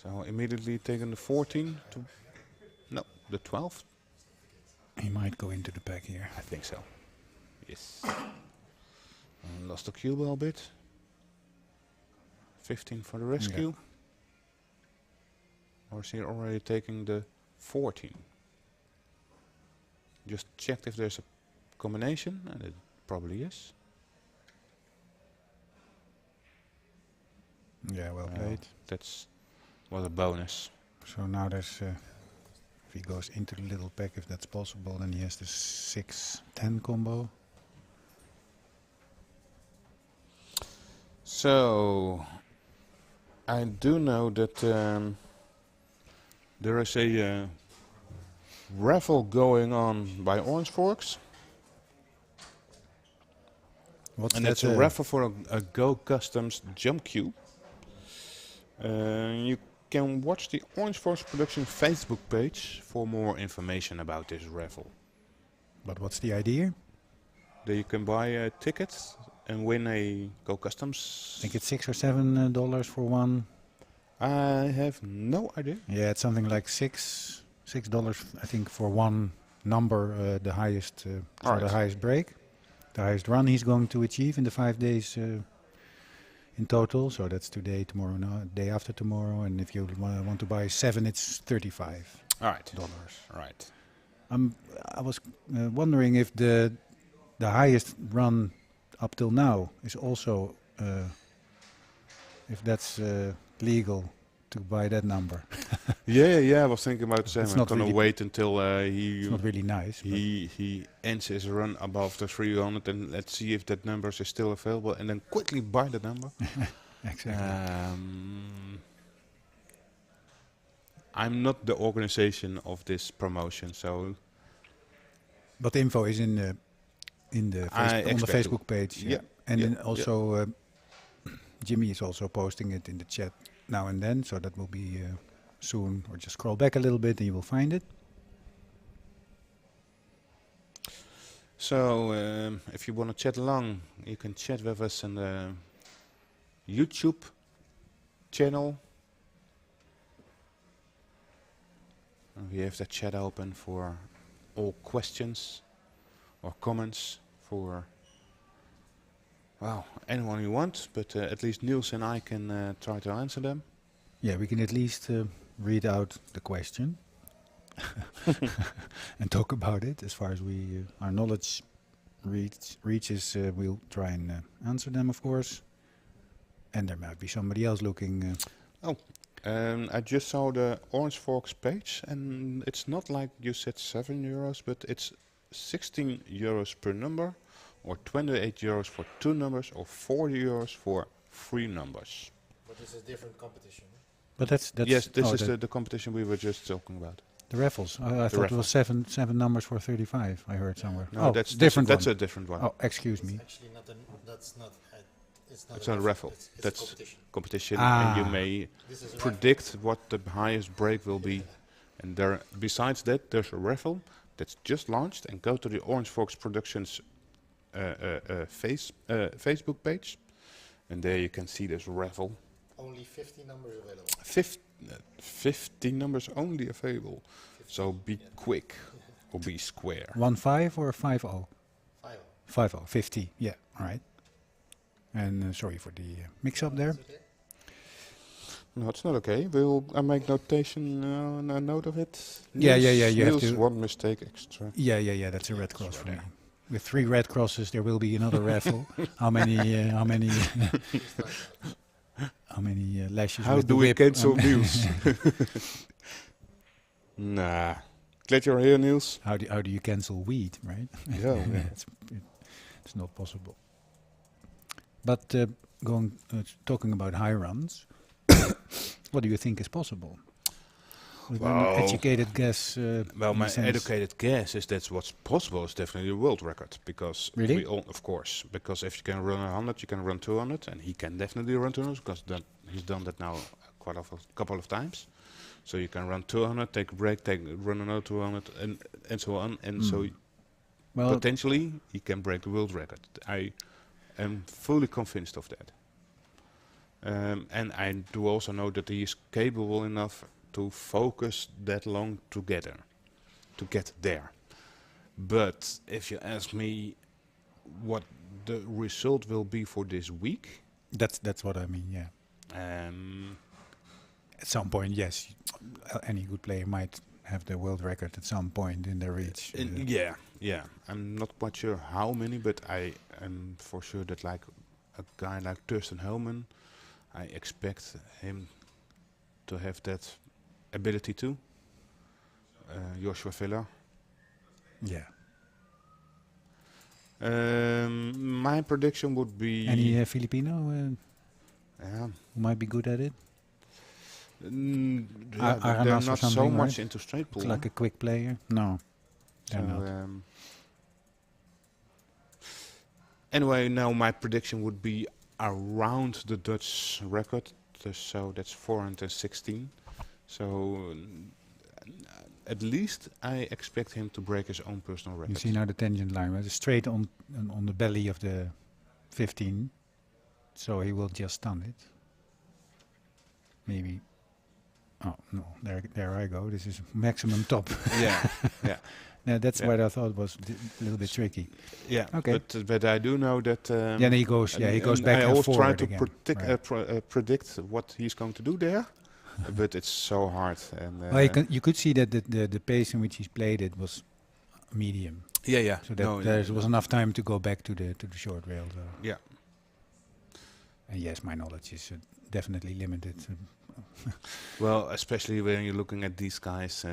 So immediately taking the 14 to... No, the 12. He might go into the pack here. I think so. Yes. And lost the cue ball a bit. 15 for the rescue. Or is he already taking the 14? Just checked if there's a combination, and it probably is. Yeah, well played. That's was a bonus. So now there's, if he goes into the little pack, if that's possible, then he has the 6-10 combo. So I do know that there is a raffle going on by Orange Forks. What's And that? it's a raffle for a Go Customs jump cube. You can watch the Orange Forks Production Facebook page for more information about this raffle. But what's the idea? There you can buy a ticket and win a Go Customs. I think it's $6 or $7 for one. I have no idea. Yeah, it's something like $6, I think, for one number, the highest, so the highest break, the highest run he's going to achieve in the 5 days in total. So that's today, tomorrow, day after tomorrow. And if you want to buy 7, it's $35. All right. I was wondering if the highest run up till now is also, if that's legal to buy that number. Yeah. I was thinking about the same. It's I'm not gonna really wait until It's not really nice. but- he ends his run above the 300, and let's see if that number is still available, and then quickly buy the number. Exactly. I'm not the organization of this promotion, so But the info is in the on the expect Facebook page. Yeah. And Yeah. then also Jimmy is also posting it in the chat now and then, so that will be soon. Or just scroll back a little bit and you will find it. So if you want to chat along, you can chat with us on the YouTube channel. And we have the chat open for all questions or comments for, well, anyone you want, but at least Niels and I can try to answer them. Yeah, we can at least read out the question and talk about it as far as we our knowledge reaches. We'll try and answer them, of course. And there might be somebody else looking. I just saw the Orange Forks page, and it's not like you said €7, but it's €16 per number, or €28 for 2 numbers, or €40 for 3 numbers. But this is different competition. But that's Yes, this is the competition we were just talking about. the raffles. I thought it was seven numbers for 35. I heard somewhere. No, that's different. That's one. a different one. Oh, excuse me. It's actually not that's not. It's not a raffle. That's competition, Ah. and you may predict what the highest break will be. And there, besides that, there's a raffle that's just launched. And go to the Orange Fox Productions Facebook page, and there you can see this raffle. Only 50 numbers available. 50 numbers only available. So be quick or be square. 1-5 or 5-0? 5. 5-0. 50. Yeah. All right. And sorry for the mix-up there. No, it's not okay. I make notation a note of it. Yeah. You have Niels, to. 1 mistake extra. Yeah. That's a red cross for me. With 3 red crosses, there will be another raffle. How many? How many lashes? How with do the we whip? cancel Niels? Nah. Glad you're here, Niels. How do you cancel weed? Right? Yeah. It's not possible. But talking about high runs, what do you think is possible? With an Well, educated guess. Well, in my a sense. educated guess is that what's possible is definitely a world record. Because Really? we all, of course, because if you can run 100, you can run 200, and he can definitely run 200 because he's done that now quite a couple of times. So you can run 200, take a break, run another 200, and so on. And so Well, potentially he can break the world record. I am fully convinced of that. And I do also know that he is capable enough to focus that long together, to get there. But if you ask me what the result will be for this week, that's what I mean. Yeah. At some point, yes, any good player might have the world record at some point in their reach. yeah. I'm not quite sure how many, but I am for sure that like a guy like Thurston Hellman, I expect him to have that ability too. Joshua Villa. Yeah. My prediction would be Any Filipino yeah. who might be good at it? Yeah, but Aranas they're or not so something, much right? into straight pool. Like a quick player? No, they're So, not. anyway, now my prediction would be around the Dutch record, so that's 416. So at least I expect him to break his own personal record. You see now the tangent line, right? It's straight on the belly of the 15, so he will just stun it. Maybe. Oh no! There I go. This is maximum top. yeah. Yeah, that's Yeah. what I thought was a little bit tricky. Yeah, Okay. but I do know that. Then he goes. Yeah, he goes and back I and always try forward to again. Right. predict what he's going to do there, but it's so hard. And Well, you could see that the pace in which he's played it was medium, yeah. so that there was enough time to go back to the short rail. Yeah. And yes, my knowledge is definitely limited. Well, especially when you're looking at these guys,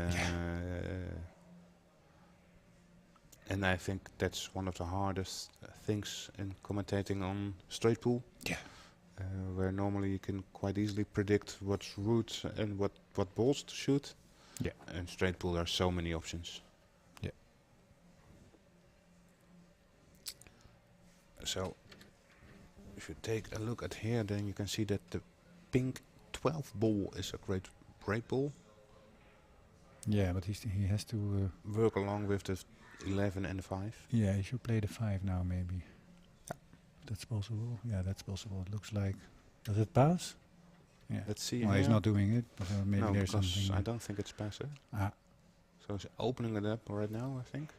and I think that's one of the hardest things in commentating on straight pool. Yeah. Where normally you can quite easily predict what's route and what balls to shoot. Yeah. And straight pool there are so many options. Yeah. So if you take a look at here, then you can see that the pink 12 ball is a great break ball. Yeah, but he has to. Work along with the 11 and the 5. Yeah, he should play the 5 now, maybe. That's possible. Yeah, that's possible. It looks like. Does it pass? Yeah. Let's see. Well, he's here. not doing it, but maybe No, there's because something. I don't think it's passive. Ah, So he's opening it up right now, I think.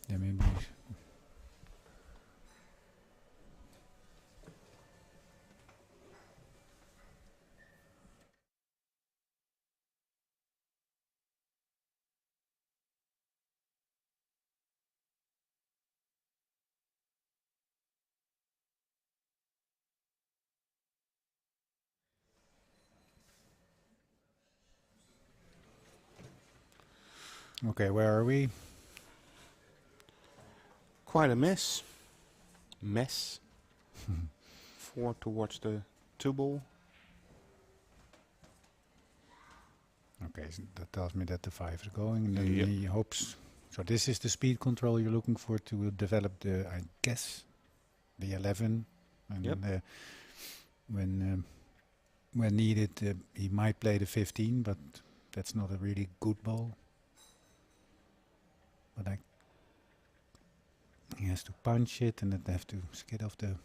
yeah, maybe. Okay, where are we? Quite a mess. Mess. 4 towards the 2 ball. Okay, so that tells me that the 5 is going, and then Yep. he hopes. So this is the speed control you're looking for to develop the, I guess, the 11, and Yep. when needed, he might play the 15, but that's not a really good ball. But he has to punch it, and then have to skid off the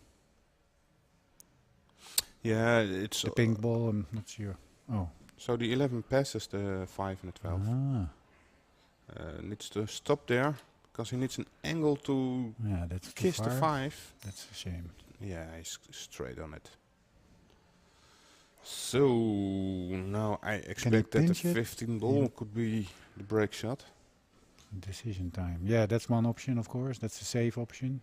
Yeah, it's pink ball. I'm not sure. Oh, so the 11 passes the 5 and the 12. ah, Needs to stop there because he needs an angle to yeah, that's too kiss the far. 5. That's a shame. Yeah, he's straight on it. So now I expect that the pinch it? 15 ball Yeah. could be the break shot. Decision time. Yeah, that's one option, of course. That's a safe option.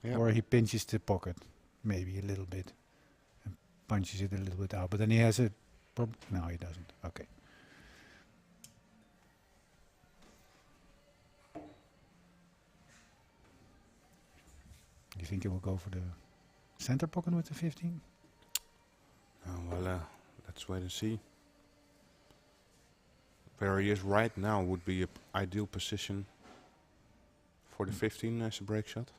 Yeah. Or he pinches the pocket, maybe a little bit, and punches it a little bit out. But then he has a problem. No, he doesn't. Okay. You think he will go for the center pocket with the 15? Well, let's wait and see. Where he is right now would be an ideal position for the 15 as a break shot.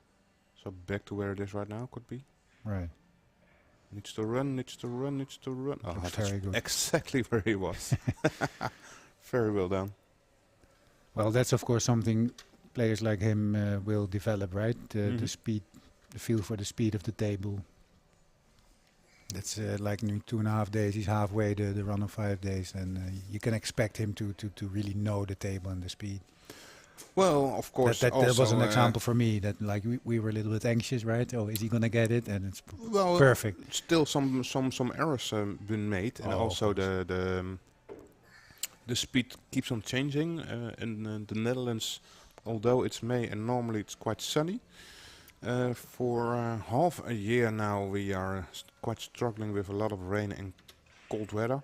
So back to where it is right now could be. Right. Needs to run, needs to run, needs to run. Oh, Looks that's very good. exactly where he was. Very well done. Well, that's of course something players like him will develop, right? The Mhm. speed, the feel for the speed of the table. That's like in 2.5 days, he's halfway the run of 5 days, and you can expect him to really know the table and the speed. Well, of course, That was also, an example for me that like we were a little bit anxious, right? Oh, is he gonna get it? And it's Well, perfect. still some errors been made, and Oh, of also course. the speed keeps on changing. In the Netherlands, although it's May and normally it's quite sunny, for half a year now we are quite struggling with a lot of rain and cold weather.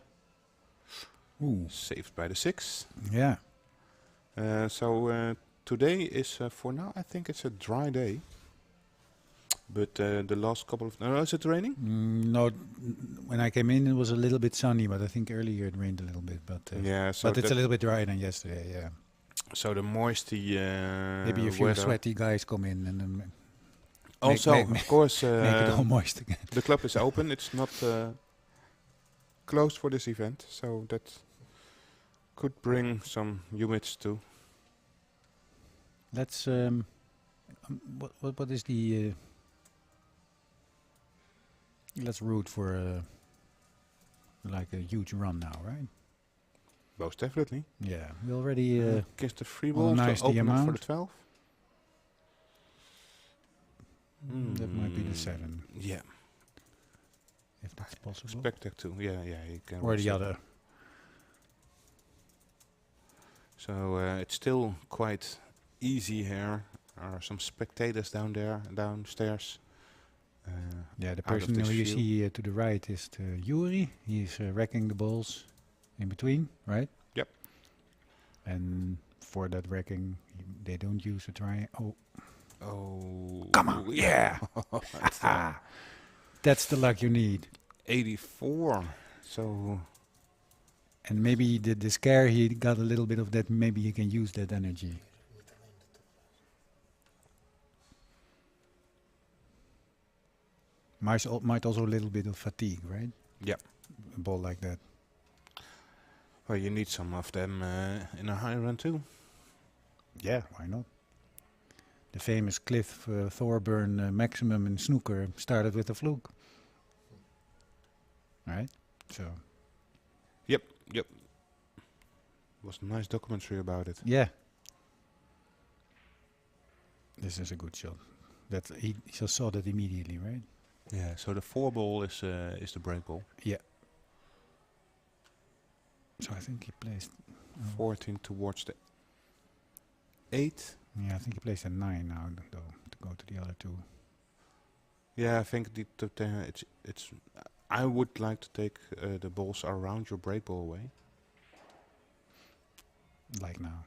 Ooh, Saved by the 6. yeah. So today is for now I think it's a dry day. But the last couple of is it raining? No, when I came in, it was a little bit sunny, but I think earlier it rained a little bit. But Yeah, so but it's a little bit drier than yesterday. Yeah, so the moisty maybe a few weather. sweaty guys come in and Also, of course, make it all moist again. the club is open. It's not closed for this event, so that could bring some humidity too. Let's what is the let's root for like a huge run now, right? Most definitely. Yeah, we already Kiss the free well, ball nice to the open up for amount. the 12. that might be the 7 Yeah, if that's possible, expect too. Yeah, you can. or the reach it. other. So it's still quite easy here. There are some spectators downstairs. Yeah, the out of person this who you view. see to the right is the Yuri. He's racking the balls in between, right? Yep. And for that racking, they don't use a triangle. Oh, Oh, come on! Yeah, that's the luck you need. 84. So And maybe the scare, he got a little bit of that. Maybe he can use that energy. Might also a little bit of fatigue, right? Yep. A ball like that. well, you need some of them in a high run too. Yeah, why not? The famous Cliff Thorburn maximum in snooker started with a fluke. Right? So, Yep. Was a nice documentary about it. yeah. This is a good shot. That he just saw that immediately, right? Yeah, so the 4 ball is the break ball. Yeah. So I think he placed... 14 towards the 8. Yeah, I think he placed a 9 now, though, to go to the other two. Yeah, I think it's. I would like to take the balls around your break ball away. Like now.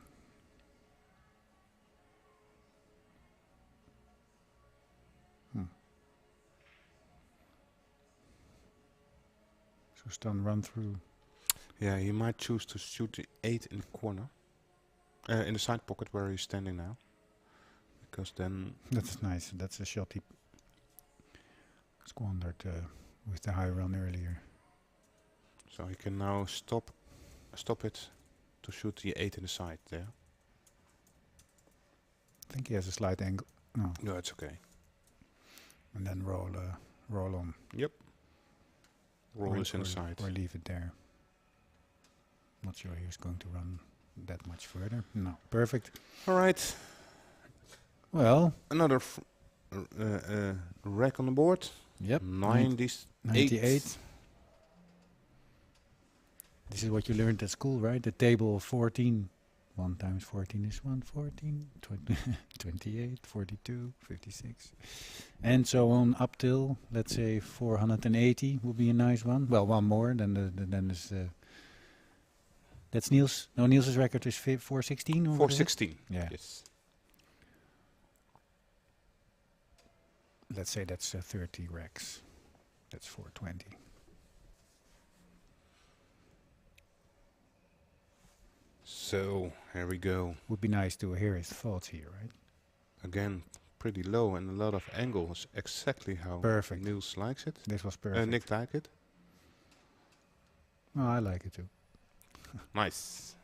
So stun run through. Yeah, he might choose to shoot the 8 in the corner. In the side pocket where he's standing now. Because then... That's nice. That's a shot he squandered with the high run earlier. So he can now stop it to shoot the 8 in the side there. I think he has a slight angle. No. No, it's okay. And then roll on. Yep. Roll Or- this in the or- side. Or leave it there. Not sure he was going to run that much further. No. Perfect. Alright. Well, Another rack on the board. yep. 98. 98. This is what you learned at school, right? The table of 14. 1 times 14 is 114. 28, 42, 56. And so on up till, let's say, 480 would be a nice one. Well, one more than this. That's Niels. No, Niels' record is 416 or what is it? 416. Yeah. Yes. Let's say that's 30 racks. That's 420. So, here we go. Would be nice to hear his thoughts here, right? Again, pretty low and a lot of angles. Exactly how Perfect. Niels likes it. This was perfect. Nick liked it. Oh, I like it too. Nice.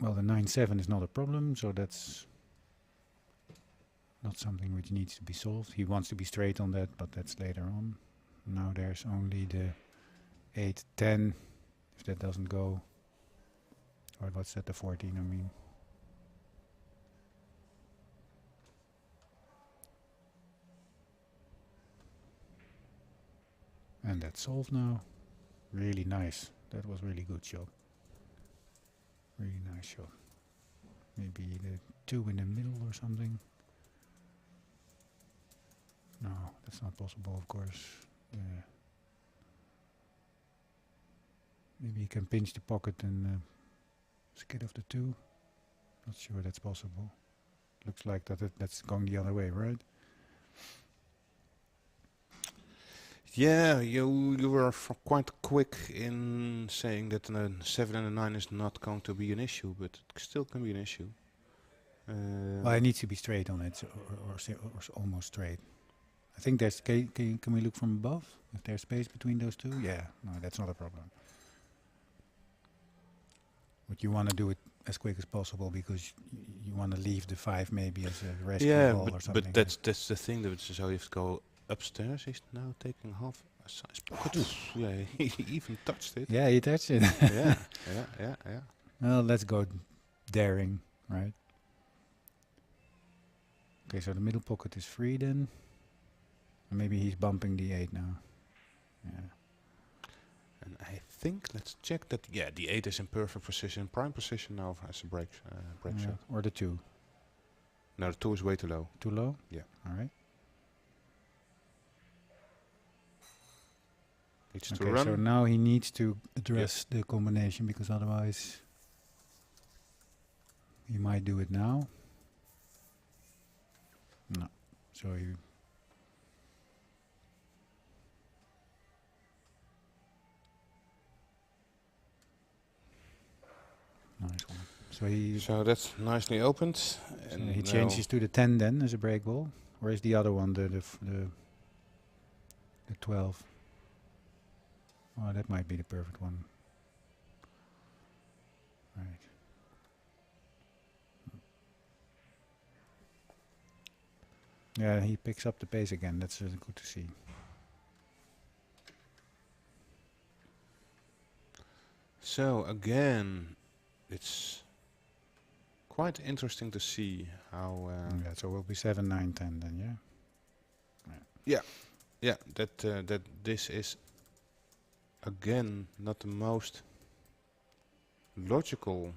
Well, the 9-7 is not a problem, so that's not something which needs to be solved. He wants to be straight on that, but that's later on. Now there's only the 8-10. If that doesn't go, or what's that, the 14, I mean. And that's solved now. Really nice. That was really good shot. Really nice shot. Maybe the 2 in the middle or something. No, that's not possible, of course. Maybe you can pinch the pocket and skid off the 2. Not sure that's possible. Looks like that's going the other way, right? Yeah, you were quite quick in saying that the 7 and the 9 is not going to be an issue, but it still can be an issue. Well, it needs to be straight on it, or almost straight. I think there's. Can we look from above? If there's space between those two? Yeah, no, that's not a problem. But you want to do it as quick as possible because you want to leave the 5 maybe as a rescue ball or something. but that's the thing. That so you have to go upstairs. He's now taking half a size pocket. Yeah, he even touched it. Yeah, he touched it. yeah. Well, let's go daring, right? Okay, so the middle pocket is free then. And maybe he's bumping the 8 now. Yeah. And I think, let's check that, yeah, the 8 is in perfect position, prime position now as a break shot. Or the 2. No, the 2 is way too low. Too low? Yeah. All right. Needs to Okay, run. so now he needs to address the combination because otherwise he might do it now. No. So you... Nice one. So that's nicely opened. So And he now changes to the 10 then as a break ball, or is the other one the 12? Oh, that might be the perfect one. Right. Yeah, he picks up the pace again. That's good to see. So again, it's quite interesting to see how. Yeah, so we'll be 7, 9, 10 then, yeah. Yeah, that this is again not the most logical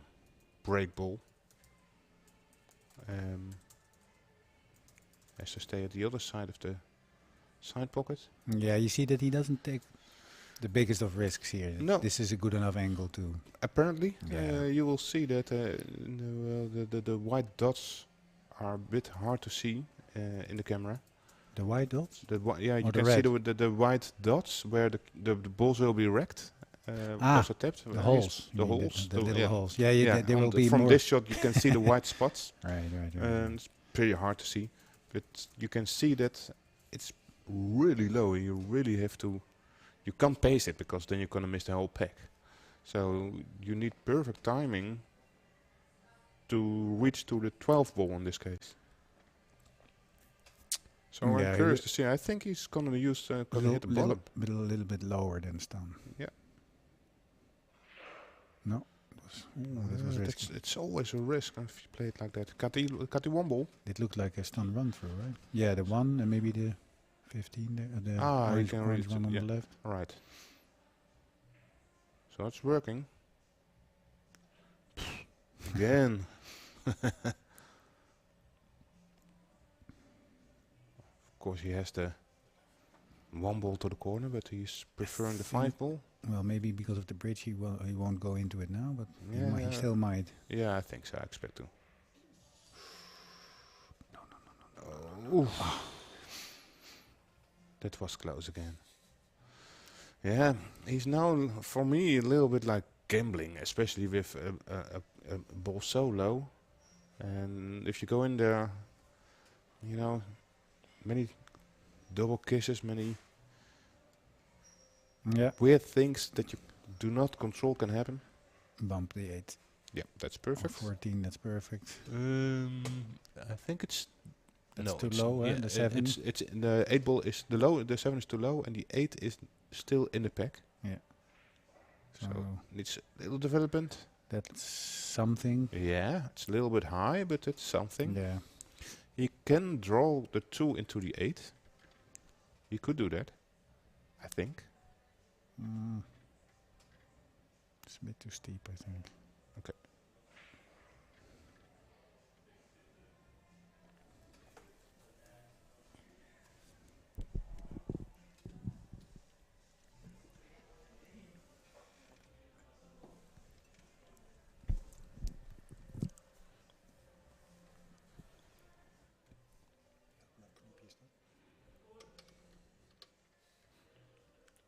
break ball. Has to stay at the other side of the side pocket. Yeah, you see that he doesn't take the biggest of risks here. No. This is a good enough angle to... Apparently, Yeah. you will see that the white dots are a bit hard to see in the camera. The white dots? Yeah, you Or the can see red? the white dots where the balls will be wrecked. Also tapped. The holes. The You mean holes. The little yeah. holes. Yeah, yeah, there will be from more. this shot you can see the white spots. Right. And it's pretty hard to see, but you can see that it's really low. You really have to. You can't pace it because then you're gonna miss the whole pack. So you need perfect timing to reach to the 12 ball in this case. So Yeah, I'm curious to see. I think he's gonna use gonna hit the bottom. A little bit lower than Stan. Yeah. No. That was risky. It's always a risk if you play it like that. Got the one ball. It looked like a stun run through, right? Yeah, the one and maybe the 15 there. The You orange, can orange reach one it, on yeah. the left. All right. So it's working. Again. Of course, he has the one ball to the corner, but he's preferring the 5 ball. Well, maybe because of the bridge he won't go into it now, but Yeah. he still might. Yeah, I think so. I expect to. No. That was close again. Yeah, he's now, for me, a little bit like gambling, especially with a ball so low. And if you go in there, you know, many double kisses, many weird things that you do not control can happen. Bump the 8. Yeah, that's perfect. 14, that's perfect. I think it's That's too low, eh? The 7. It's the 8 ball is the low. The 7 is too low, and the 8 is still in the pack. Yeah. So needs a little development. That's something. Yeah, it's a little bit high, but it's something. Yeah. He can draw the 2 into the 8. He could do that, I think. It's a bit too steep, I think. Okay.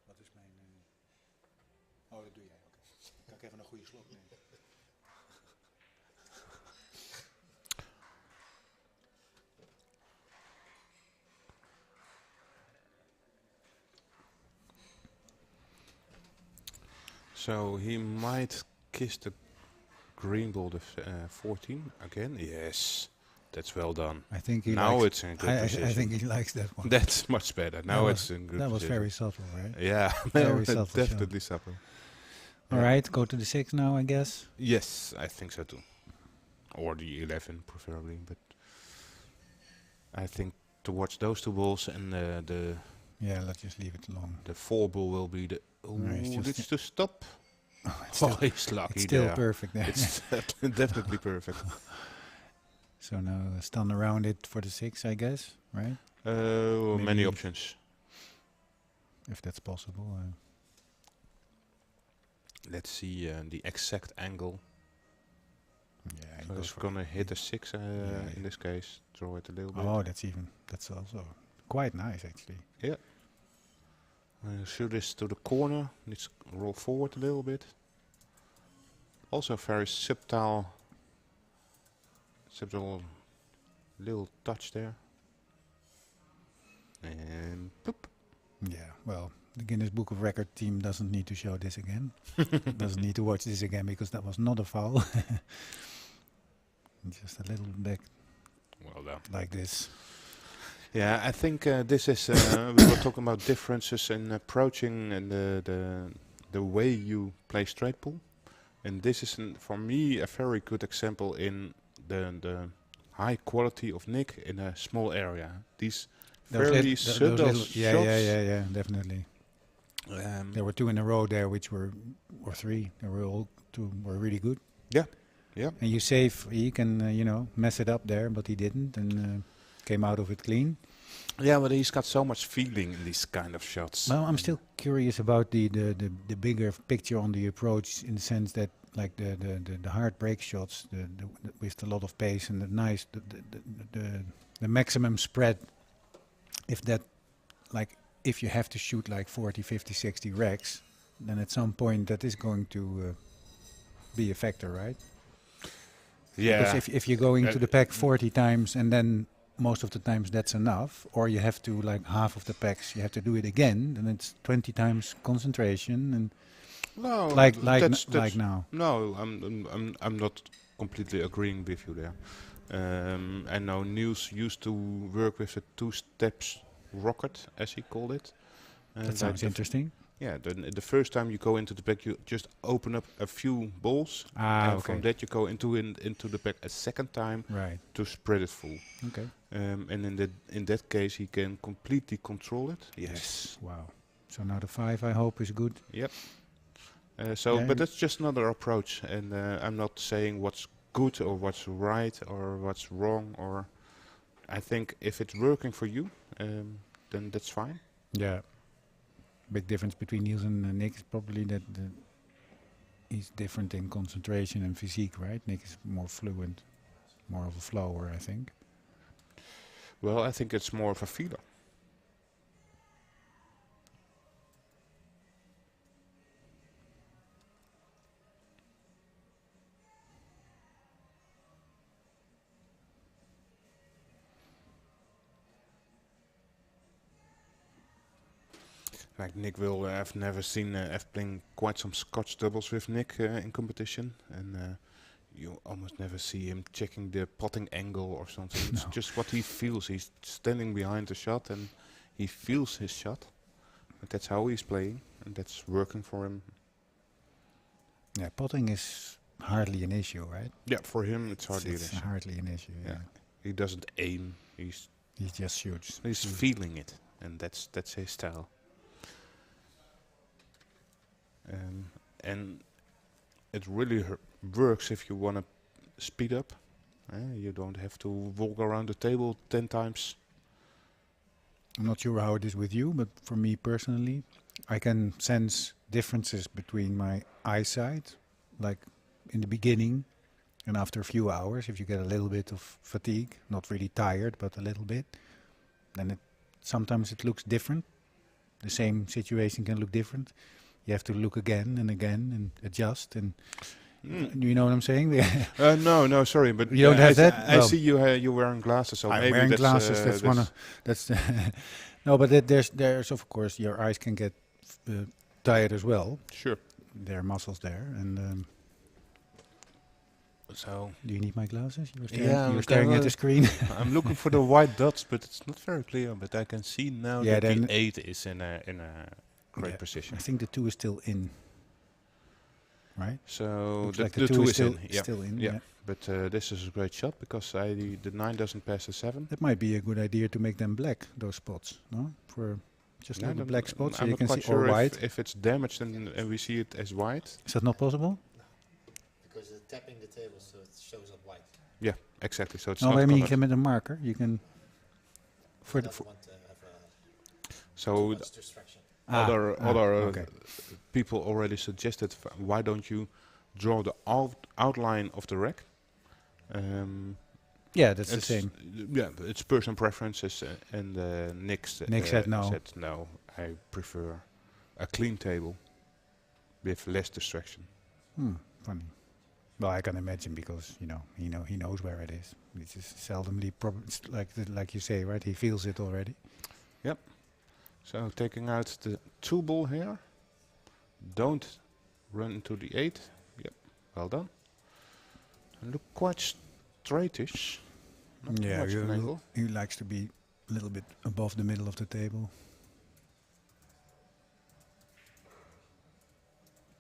Wat is mijn... Oh, dat doe jij. Oké. Kan ik even een goede slok nemen? So he might kiss the green ball, the 14 again. Yes, that's well done. I think he Now likes, it's in good position. I think he likes that one. That's much better. Now it's in good That was position. very subtle, right? Yeah, Very subtle shot. definitely subtle. All right, go to the 6 now, I guess. Yes, I think so too. Or the 11 preferably, but I think towards those 2 balls and the Yeah, let's just leave it alone. the 4 ball will be the. Oh, it's it's to stop. It's still, He's lucky it's still there. perfect there. It's definitely perfect. So now stun around it for the 6, I guess, right? Many Maybe- options. If that's possible. Let's see the exact angle. Yeah, So he's gonna hit a 6 in this case. Draw it a little bit. Oh, that's also quite nice, actually. Yeah. Shoot this to the corner. Let's roll forward a little bit. Also very subtle little touch there. And poop. Yeah, well, the Guinness Book of Record team doesn't need to show this again. Doesn't need to watch this again because that was not a foul. Just a little back Well done. like this. Yeah, I think this is. We were talking about differences in approaching and the way you play straight pull, and this is for me a very good example in the high quality of Nick in a small area. These fairly subtle shots. Yeah, definitely. Um, There were 2 in a row there, which were, or 3. They were all 2 were really good. Yeah. And you save, he can, mess it up there, but he didn't, and came out of it clean. Yeah, but he's got so much feeling in these kind of shots. Well, I'm still curious about the bigger picture on the approach, in the sense that like the hard break shots, the with a lot of pace and the maximum spread if that, like, if you have to shoot like 40, 50, 60 racks, then at some point that is going to be a factor, right? Because if you're going to the pack 40 times and then most of the times that's enough, or you have to, like, half of the packs you have to do it again, then it's 20 times concentration, and No, like now. No, I'm not completely agreeing with you there. I know Niels used to work with a 2-steps rocket, as he called it. That sounds interesting. Yeah, the first time you go into the pack, you just open up a few balls, and Okay. from that you go into the pack a second time Right. to spread it full. Okay. And in that case, he can completely control it. Yes. Wow. So now the 5, I hope, is good. Yep. Yeah, But that's just another approach, and I'm not saying what's good or what's right or what's wrong. Or I think if it's working for you, then that's fine. Yeah. Big difference between Niels and Nick is probably that he's different in concentration and physique, right? Nick is more fluent, more of a flower, I think. Well, I think it's more of a feeler. Like Nick will, I've never seen, I've playing quite some Scotch doubles with Nick in competition, and you almost never see him checking the potting angle or something. It's No. just what he feels. He's standing behind the shot and he feels his shot. But that's how he's playing, and that's working for him. Yeah, potting is hardly an issue, right? Yeah, for him it's hardly an It's issue. hardly an issue. Yeah. Yeah. He doesn't aim. He's He just shoots. feeling it, and that's his style. And it really works if you want to speed up. You don't have to walk around the table 10 times. I'm not sure how it is with you, but for me personally, I can sense differences between my eyesight, like in the beginning and after a few hours. If you get a little bit of fatigue, not really tired, but a little bit, then sometimes it looks different. The same situation can look different. You have to look again and again and adjust. And you know what I'm saying? No, sorry, but You don't have that? I Well, see you're wearing glasses, so I'm maybe wearing that's, glasses. That's one of that's no, but there's of course your eyes can get tired as well. sure. There are muscles there, and So do you need my glasses? You were Yeah, staring, you were I'm staring at kinda- the screen. I'm looking for the white dots, but it's not very clear. But I can see now Yeah, that then- the 8 is in a great Yeah, position. I think the 2 is still in, right? So Looks the, like the 2 is still, in. Yeah. still in. Yeah. Yeah. But this is a great shot because the 9 doesn't pass the 7. That might be a good idea to make them black. Those spots, no? For just No, little then black spots, so I'm you not can quite see, or sure white. if it's damaged and we see it as white. Is that not possible? Because it's tapping the table, so it shows up white. Yeah, exactly. So it's No, not I mean you covered. can with a marker. You can for the. Want to have So distraction. other okay. people already suggested why don't you draw the outline of the rack? Yeah, that's the It's- same. Yeah, it's person preferences, and Nick said no. Said no. I prefer a clean table with less distraction. Funny. Well, I can imagine because he knows where it is. It's just seldomly like you say, right? He feels it already. Yep. So taking out the 2 ball here. Don't run into the 8. Yep. Well done. And look quite straightish. Not too much of an angle. he likes to be a little bit above the middle of the table.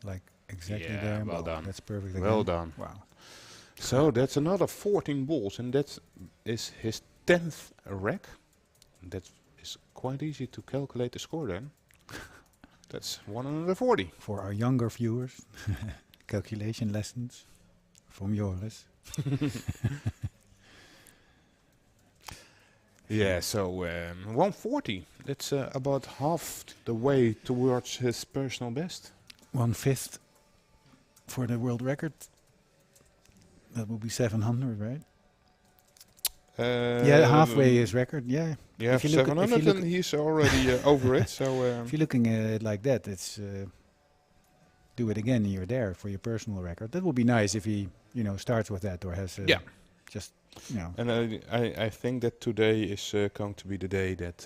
Like exactly Yeah, there. well done. That's perfect. Well again. done. Wow. So that's another 14 balls, and that is his 10th rack. That is quite easy to calculate the score then. That's 140. For our younger viewers, calculation lessons from Joris. Yeah, so 140. That's about half the way towards his personal best. 1/5 for the world record. That would be 700, right? Yeah, halfway his record. Yeah. Yeah, If you look at- if 700 you look and he's already over it. So If you're looking at it like that, it's do it again. You're there for your personal record. That would be nice if he, starts with that or has Yeah. just, and I think that today is going to be the day that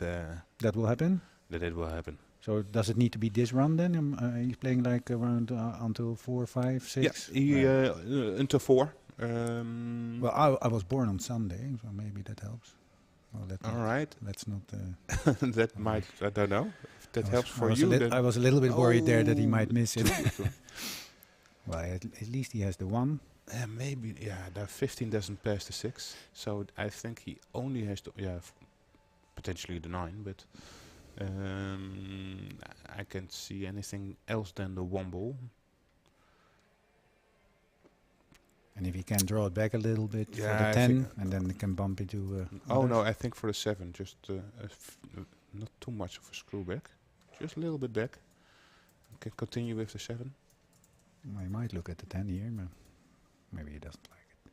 that will happen. that it will happen. So does it need to be this run then? He's playing like around until 4, 5, 6. Yeah, he until 4. Well, I was born on Sunday, so maybe that helps. Well, all right. Let's not. That might, I don't know if that helps for I was you. I was a little bit worried there that he might Oh, miss it. true. Well, at least he has the one. Maybe, the 15 doesn't pass the 6, so I think he only has to, potentially the 9, but I can't see anything else than the 1 ball. And if he can draw it back a little bit for Yeah, the I 10, think- and then he can bump into. Oh others. no, I think for the 7, just not too much of a screw back, just a little bit back. Can continue with the 7. Well, he might look at the 10 here, but maybe he doesn't like it.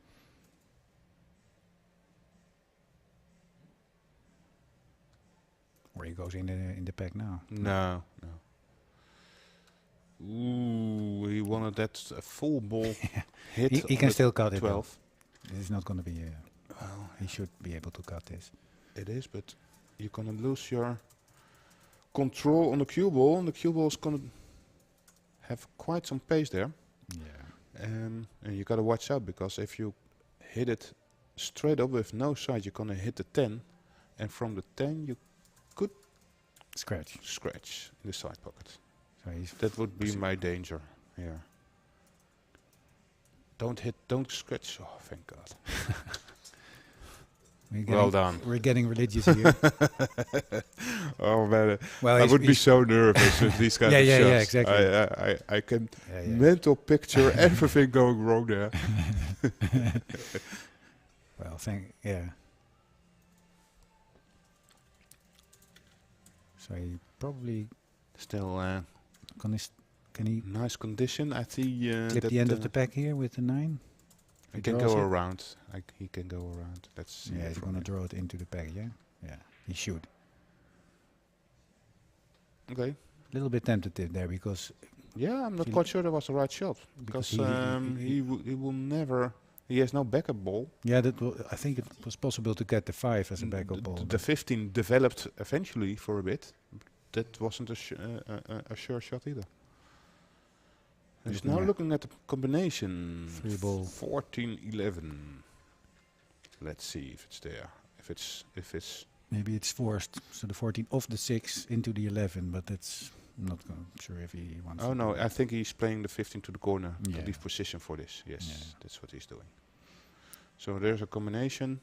Or he goes in the pack now. No. Ooh, he wanted that full ball hit. He on can the still cut it. 12. This is not going to be. Well, He should be able to cut this. it is, but you're gonna lose your control on the cue ball, and the cue ball is gonna have quite some pace there. Yeah. And you gotta watch out, because if you hit it straight up with no side, you're gonna hit the 10, and from the 10 you could Scratch. scratch in the side pocket. So he's. That would be my danger here. Don't scratch. Oh, thank God. Well done. We're getting religious here. Oh man, Well, I would be so nervous with these kind of shots. Yeah, exactly. I can Yeah. mental picture everything going wrong there. Well, yeah. So he probably Still can he nice condition. I see clip that the end of the pack here with the 9? he he can draws go it? around. He can go around. Let's see. Yeah, he's from going to here. draw it into the pack, yeah? Yeah, he should. Okay. A little bit tentative there because Yeah, I'm not He- quite sure that was the right shot, Because because he will never. He has no backup ball. yeah, I think it was possible to get the 5 as a backup The- ball. The but 15 developed eventually for a bit. That wasn't a sure shot either. He's Looking now at- looking at the combination. 3 ball. 14-11. Let's see if it's there. If it's maybe it's forced, so the 14 off the 6 into the 11, but that's I'm not sure if he wants. oh to no, do I that. think he's playing the 15 to the corner Yeah. to leave position for this. Yes, Yeah. that's what he's doing. So there's a combination.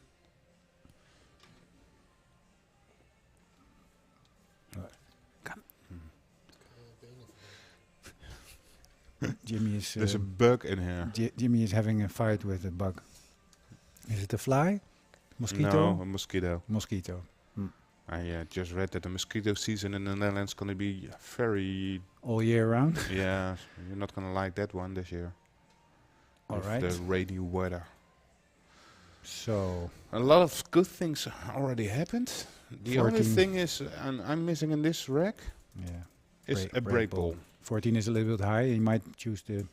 Jimmy is There's a bug in here. Jimmy is having a fight with a bug. Is it a fly? Mosquito? No, a mosquito. Mosquito. I just read that the mosquito season in the Netherlands going to be very. All year round. Yeah, you're not going to like that one this year. All with right. the rainy weather. So A lot of good things already happened. The only 14. thing is, and I'm missing in this rack, yeah, is a break ball. 14 is a little bit high. He might choose the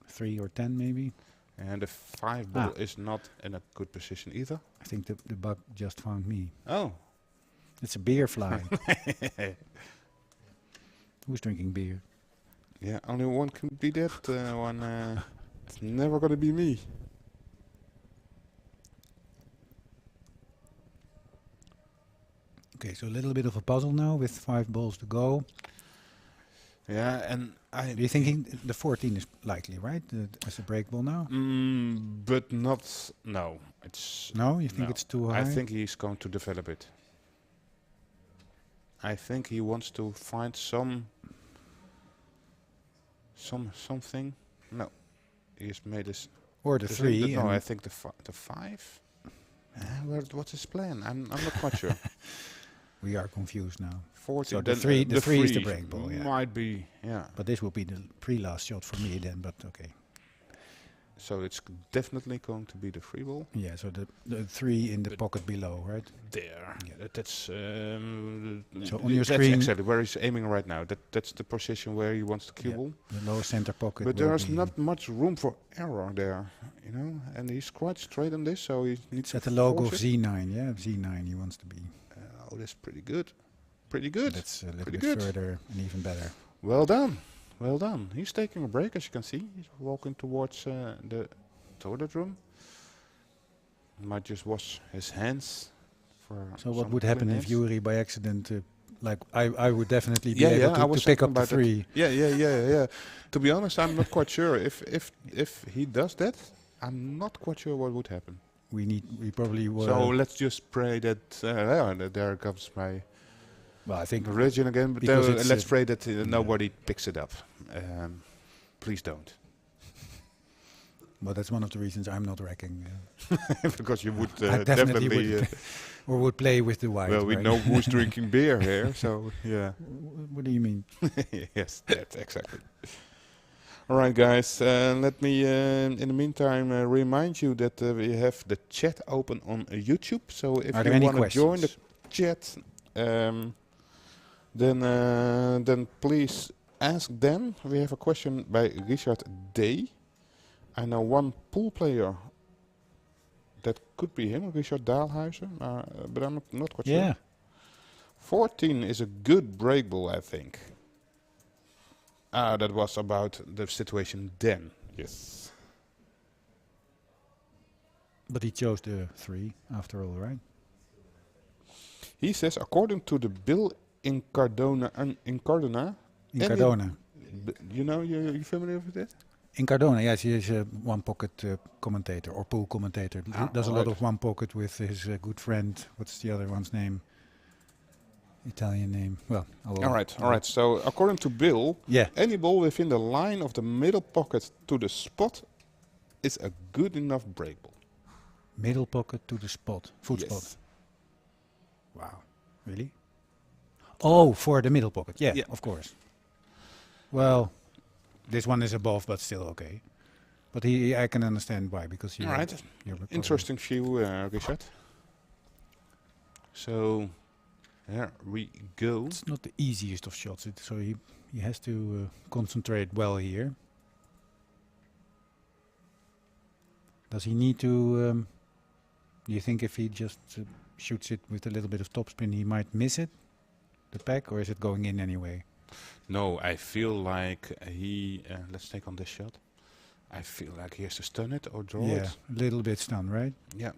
3 or 10 maybe. And the 5 ball is not in a good position either. I think the bug just found me. Oh. It's a beer fly. Who's drinking beer? Yeah, only one can be that one. It's never going to be me. Okay, so a little bit of a puzzle now with 5 balls to go. Yeah, and I. Do you think the 14 is likely, right? As a break ball now? But not. No, it's. No, you think no. it's too high? I think he's going to develop it. I think he wants to find something. No, he's made this. or the 3. No, and I think the 5. What's his plan? I'm not quite sure. we are confused now. 40. So the then, three is the break ball, yeah. Might be, yeah. But this will be the pre-last shot for me then, but okay. So it's definitely going to be the free ball. Yeah, so the 3 in the pocket below, right? There. Yeah. That's So on your that's screen- exactly where he's aiming right now. That's the position where he wants the cue Yeah. ball. The lower center pocket. But will there's be- not much room for error there, you know. And he's quite straight on this, so he needs It's to at the logo of force it. Z9, yeah? Z9 he wants to be. Oh, that's pretty good. Pretty good. That's a little Pretty bit good. further and even better. Well done. Well done. He's taking a break, as you can see. He's walking towards the toilet room. Might just wash his hands. For So what some would happen clean if hands. Yuri by accident, I would definitely be Yeah, able I to was pick thinking up the about that. 3. Yeah. To be honest, I'm not quite sure. If he does that, I'm not quite sure what would happen. We probably were. So let's just pray that there comes my Well, I think religion again. But because it's, let's pray that nobody picks it up. Please don't, well, that's one of the reasons I'm not wrecking. because you would I definitely definitely. would, or would play with the white. Well, we right? know who's drinking beer here, so yeah. What do you mean? Yes, that exactly. All right, guys. Let me, in the meantime, remind you that we have the chat open on YouTube. So if Are there you any want to join the questions? chat, then please ask them. We have a question by Richard Day. I know one pool player that could be him, Richard Daalhuizen, but I'm not quite Yeah. sure. 14 is a good break ball, I think. That was about the situation then. Yes. But he chose the 3 after all, right? He says, according to the bill in Cardona, In Any- Cardona. you know, you familiar with it? In Cardona, yes, he is a one pocket commentator or pool commentator. Does a lot alright. of one pocket with his good friend. What's the other one's name? Italian name. Well, All right. So according to Bill, Yeah. any ball within the line of the middle pocket to the spot is a good enough break ball. Middle pocket to the spot. Foot Yes. spot. Wow. Really? Oh, for the middle pocket. Yeah, Yeah. of course. Well, this one is above, but still okay. But I can understand why, because All right. you're probably- Interesting view, Richard. So, there we go. It's not the easiest of shots, so he has to concentrate well here. Does he need to? Do you think if he just shoots it with a little bit of topspin, he might miss it, the pack, or is it going in anyway? No, I feel like he. Let's take on this shot. I feel like he has to stun it or draw Yeah, it. a little bit stun, right? Yeah.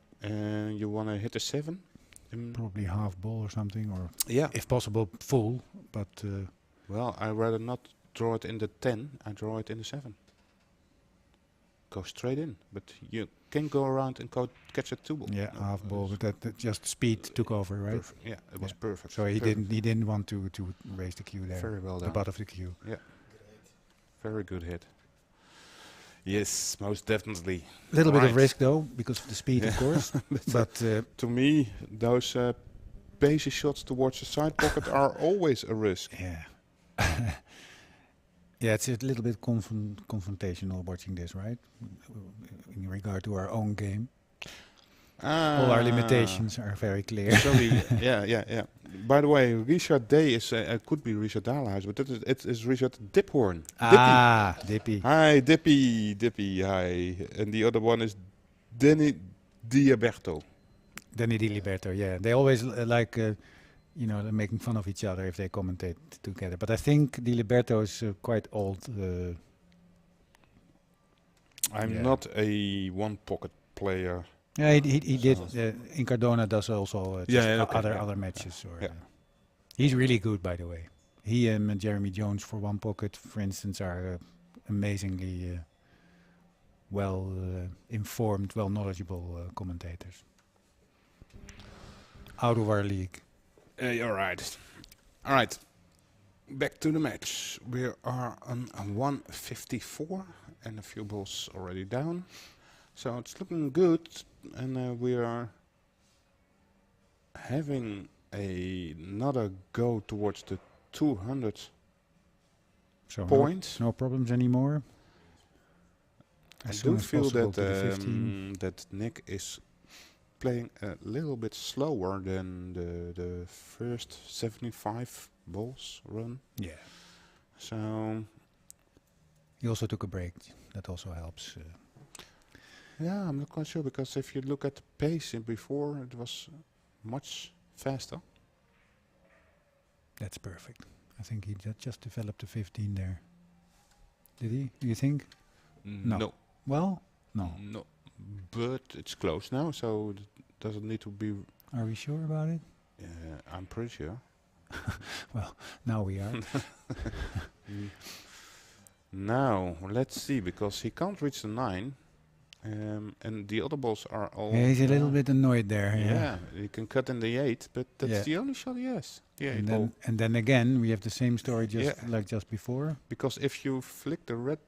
You want to hit a 7? Probably half ball or something, or Yeah. if possible full. But Well, I'd rather not draw it in the 10. I draw it in the 7. Go straight in, but you can go around and catch a 2 ball. yeah, No, half ball. it's But that just speed took over, right? perfect. Yeah, it was Yeah. perfect. So he Perfect. didn't want to raise the cue there, Very well the done. butt of the cue. Very good hit. Yes, most definitely. A little bit of Right. risk though, because of the speed, of course. But To me, those basic shots towards the side pocket are always a risk. yeah, yeah, it's a little bit confrontational watching this, right? In regard to our own game, all our limitations are very clear. Sorry, yeah. By the way, Richard Day is could be Richard Daalhuis, but it is Richard Diphorn. Ah, Dippy. Hi, Dippy, hi. And the other one is Danny Diaberto. Danny Di Liberto, yeah. They always they're making fun of each other if they commentate together. But I think Di Liberto is quite old. I'm Yeah. not a one-pocket player. Yeah, he did. In Cardona does also okay, other matches. Or yeah. he's really good, by the way. He and Jeremy Jones for one pocket, for instance, are amazingly well informed, well knowledgeable commentators. Out of our league. All right. Back to the match. We are on 154 and a few balls already down. So it's looking good, and we are having another go towards the 200 So point. no problems anymore. I As soon do as feel possible that to the 15. that Nick is playing a little bit slower than the first 75 balls run. Yeah. So He also took a break. That also helps. yeah, I'm not quite sure because if you look at the pace before, it was much faster. That's perfect. I think he just developed a 15 there. Did he? Do you think? No. No, Well, no. no, but it's close now, so it doesn't need to be. Are we sure about it? I'm pretty sure. Well, now we are. Now let's see because he can't reach the 9, and the other balls are all. Yeah, he's a little bit annoyed there. Yeah, he can cut in the 8, but that's Yeah. the only shot he has. Yeah, And then again, we have the same story just before. because if you flick the red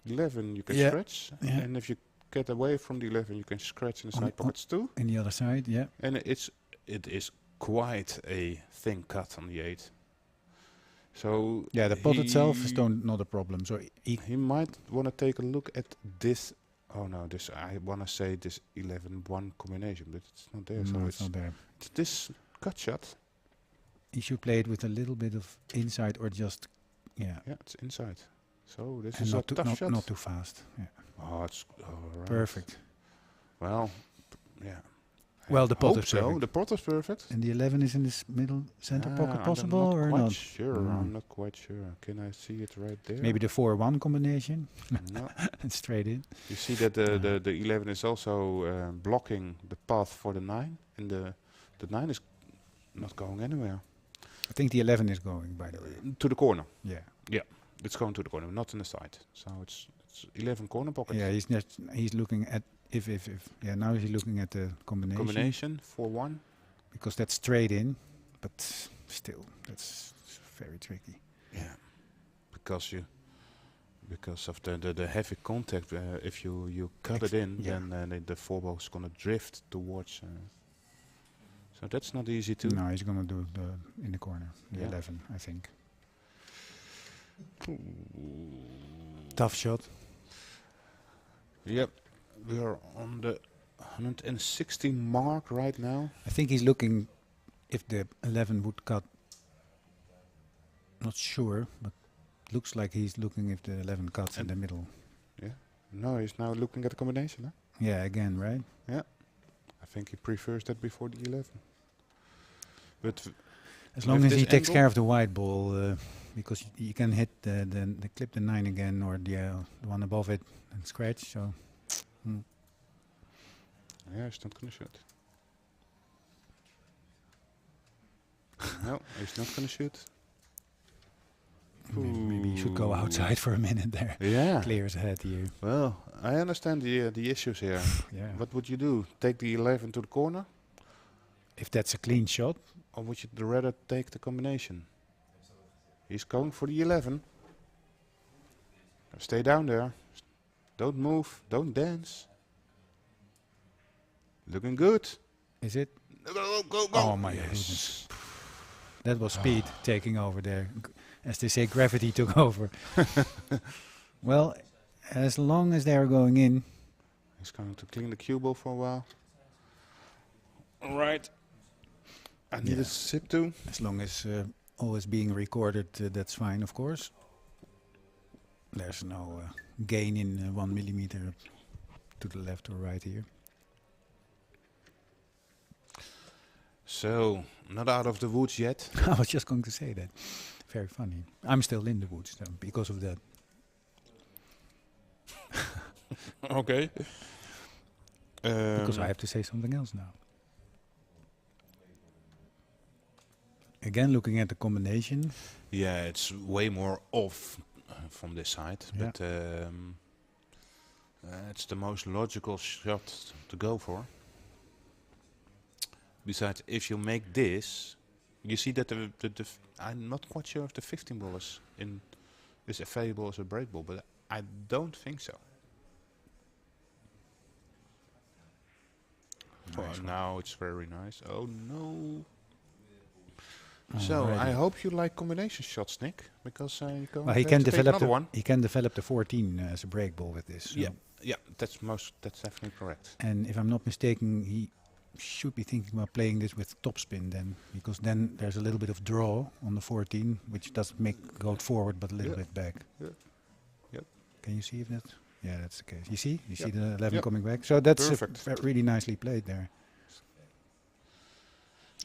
11, you can Yeah. scratch, Yeah. and if you get away from the 11, you can scratch in the On- side pockets too. In the other side, yeah. And it is quite a thin cut on the 8. So Yeah, the pot itself is not a problem. So he might want to take a look at this. Oh no, this I want to say this 11-1 combination, but it's not there. So no, it's not there. it's this cut shot. He should play it with a little bit of inside or just, yeah. Yeah, it's inside. So this And is a not tough shot. not too fast. Yeah. Oh, it's all right. Perfect. Well, yeah. Well, the pot Hope is so. perfect. The pot is perfect. And the 11 is in this middle center pocket possible I'm not or quite not? sure. Mm. I'm not quite sure. Can I see it right there? Maybe the 4-1 combination. No. And straight in. You see that the 11 is also blocking the path for the 9, and the 9 is not going anywhere. I think the 11 is going, by the way. To the corner. Yeah. It's going to the corner, not in the side. So it's 11 corner pockets. Yeah, he's looking at if. Yeah, now he's looking at the combination. Combination 4-1. Because that's straight in, but still, that's very tricky. Yeah, because of the heavy contact. If you cut it in, yeah. then the 4 ball is gonna drift towards. So that's not easy to. No, he's gonna do the in the corner, the Yeah. 11, I think. Tough shot. Yep, we are on the 160 mark right now. I think he's looking if the 11 would cut. Not sure, but looks like he's looking if the 11 cuts in the middle. No, he's now looking at the combination. Huh? Yeah, again, right? I think he prefers that before the 11. But As long with as he this takes angle- care of the white ball, because you can hit the clip the 9 again or the one above it and scratch. So yeah, he's not gonna shoot. No, he's not gonna shoot. maybe you should go outside for a minute there. Yeah. Clear his head here. Well, I understand the issues here. Yeah. What would you do? Take the 11 to the corner, If that's a clean shot, or would you rather take the combination? He's going for the 11. Stay down there. Don't move. Don't dance. Looking good. is it? Go. Oh my goodness. That was speed taking over there. As they say, gravity took over. Well, as long as they're going in, He's going to clean the cue ball for a while. All right. I need Yeah. a sip too. as long as all is being recorded, that's fine, of course. There's no gain in 1 millimeter to the left or right here. So, not out of the woods yet. I was just going to say that. Very funny. I'm still in the woods though, because of that. Okay. Because I have to say something else now. Again, looking at the combination. Yeah, it's way more off from this side, Yeah. but it's the most logical shot to go for. Besides, if you make this, you see that I'm not quite sure if the 15 ball is available as a break ball, but I don't think so. Nice one. Now it's very nice. Oh no. So Alrighty. I hope you like combination shots, Nick, because you Well, he can to take develop another one. He can develop the 14 as a break ball with this. So. Yeah, Yeah, that's definitely correct. And if I'm not mistaken, he should be thinking about playing this with topspin then, because then there's a little bit of draw on the 14, which doesn't make go forward but a little bit back. Yeah. Yep. Can you see if that? Yeah, that's the case. You see? You see Yep. the 11 Yep. coming back? So that's Perfect. really nicely played there.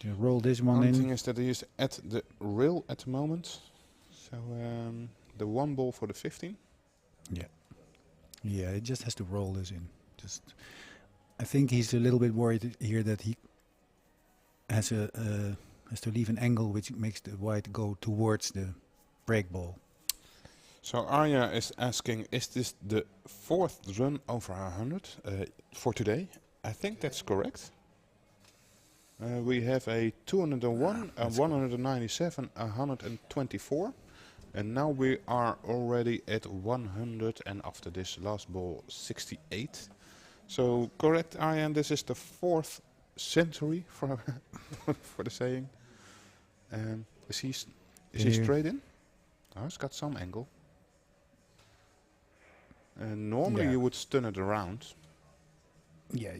You roll this one One in. thing is that he is at the rail at the moment. So the one ball for the 15. Yeah, it just has to roll this in. I think he's a little bit worried here that he has has to leave an angle which makes the white go towards the break ball. So Arya is asking, is this the 4th run over 100 for today? I think that's correct. We have a 201, a 197, a 124. And now we are already at 100, and after this last ball, 68. So correct, Aryan, this is the 4th century for for the saying. Is he straight in? Oh, he's got some angle. Normally you would stun it around, Yeah,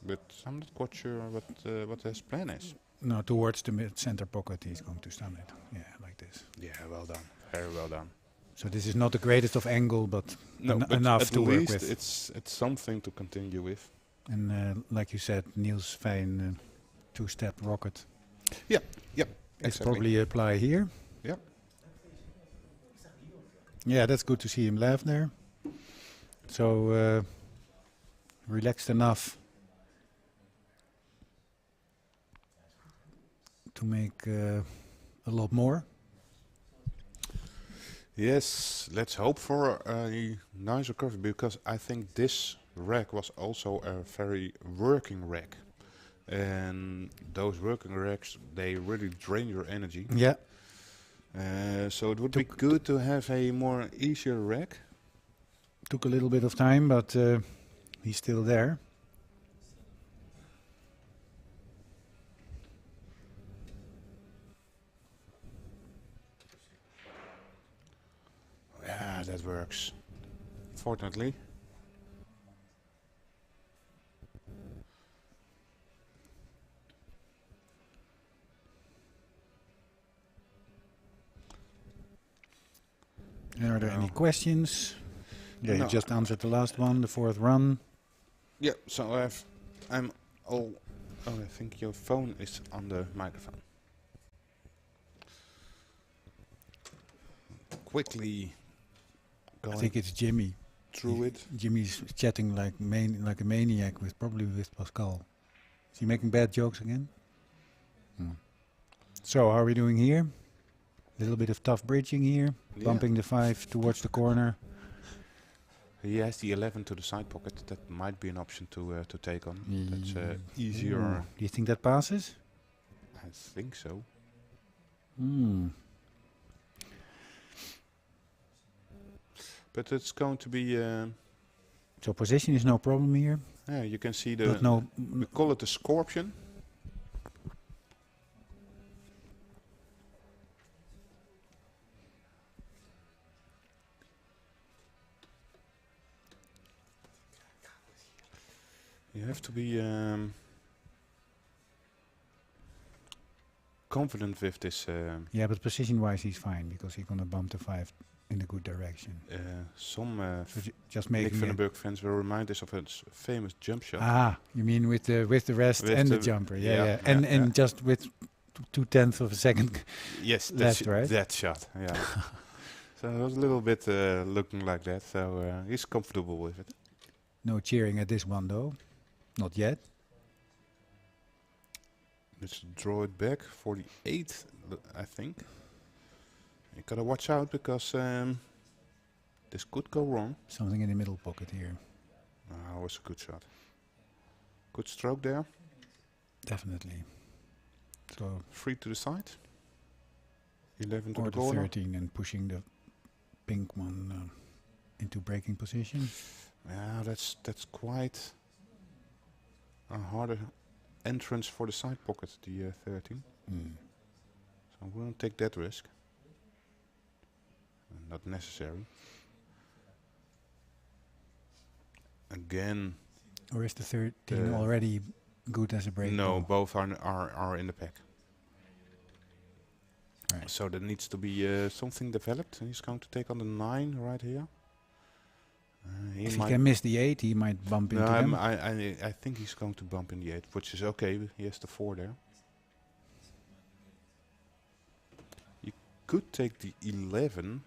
but I'm not quite sure what his plan is. no, towards the mid center pocket he's going to stun it. Yeah, like this. Yeah, well done, very well done. So this is not the greatest of angle, but But enough at to work least with. it's something to continue with. And like you said, Niels fine two-step rocket. Yep, It's exactly. probably apply here. Yep. Yeah, that's good to see him laugh there. So relaxed enough to make a lot more. Yes, let's hope for a nice recovery, because I think this rack was also a very working rack. And those working racks, they really drain your energy. Yeah, So it would be good to have a more easier rack. took a little bit of time, but he's still there. Yeah, that works. Fortunately. Are there any questions? Yeah, No. you just answered the last one, the 4th run. Yeah, so I'm all... Oh, I think your phone is on the microphone. Quickly I going think it's Jimmy. through it. Jimmy's chatting like a maniac probably with Pascal. Is he making bad jokes again? So how are we doing here? A little bit of tough bridging here, Yeah. bumping the 5 towards the corner. He has the 11 to the side pocket. That might be an option to take on. That's easier. Ooh. Do you think that passes? I think so. But it's going to be... So position is no problem here. yeah, you can see But no, we call it the scorpion. You have to be confident with this. yeah, but position-wise he's fine because he's gonna bump the 5 in a good direction. Some So just Nick making van den it. Berg fans will remind us of his famous jump shot. Ah, you mean with the rest With and the the- jumper? Yeah, yeah, yeah. yeah, And yeah. just with 2/10 of a second. Yes, left, right? that shot. Yeah. So it was a little bit looking like that. So he's comfortable with it. No cheering at this one though, not yet. Let's draw it back. 48, I think. You gotta watch out because this could go wrong. Something in the middle pocket here, That was a good shot. Good stroke there. definitely. So 3 to the side. 11 to or the the corner. 13 and pushing the pink one into breaking position. Yeah, that's quite a harder entrance for the side pocket, the 13. So we won't take that risk. Not necessary. again, Or is the 13 already good as a break no, ball? both are in the pack. Right. So there needs to be something developed. He's going to take on the 9 right here. If he can miss the 8, he might bump into them. I think he's going to bump in the 8, which is okay. He has the 4 there. You could take the 11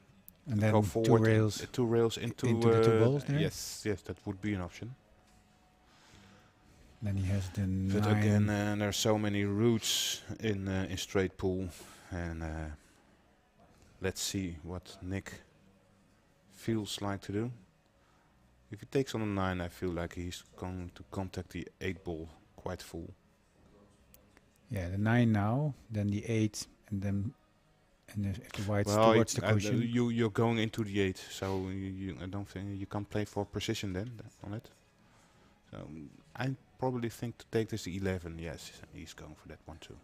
And then go two forward. rails. 2 rails into the 2 balls there? Yes, that would be an option. Then he has the 9. But again, there are so many routes in straight pool, and let's see what Nick feels like to do. If he takes on a 9, I feel like he's going to contact the 8 ball quite full. Yeah, the 9 now, then the 8, and then if the whites towards the cushion. You're going into the 8, so I don't think you can't play for precision then on it. So I probably think to take this 11. Yes, he's going for that one too.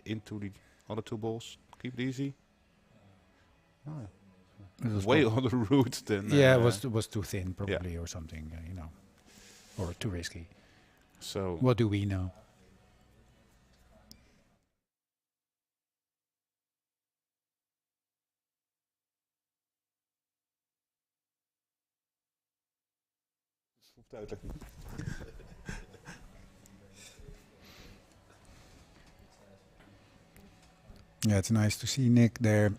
Into the other 2 balls. Keep it easy. Way other route than. It was too thin probably, or something, or too risky. So what do we know? Yeah, it's nice to see Nick there.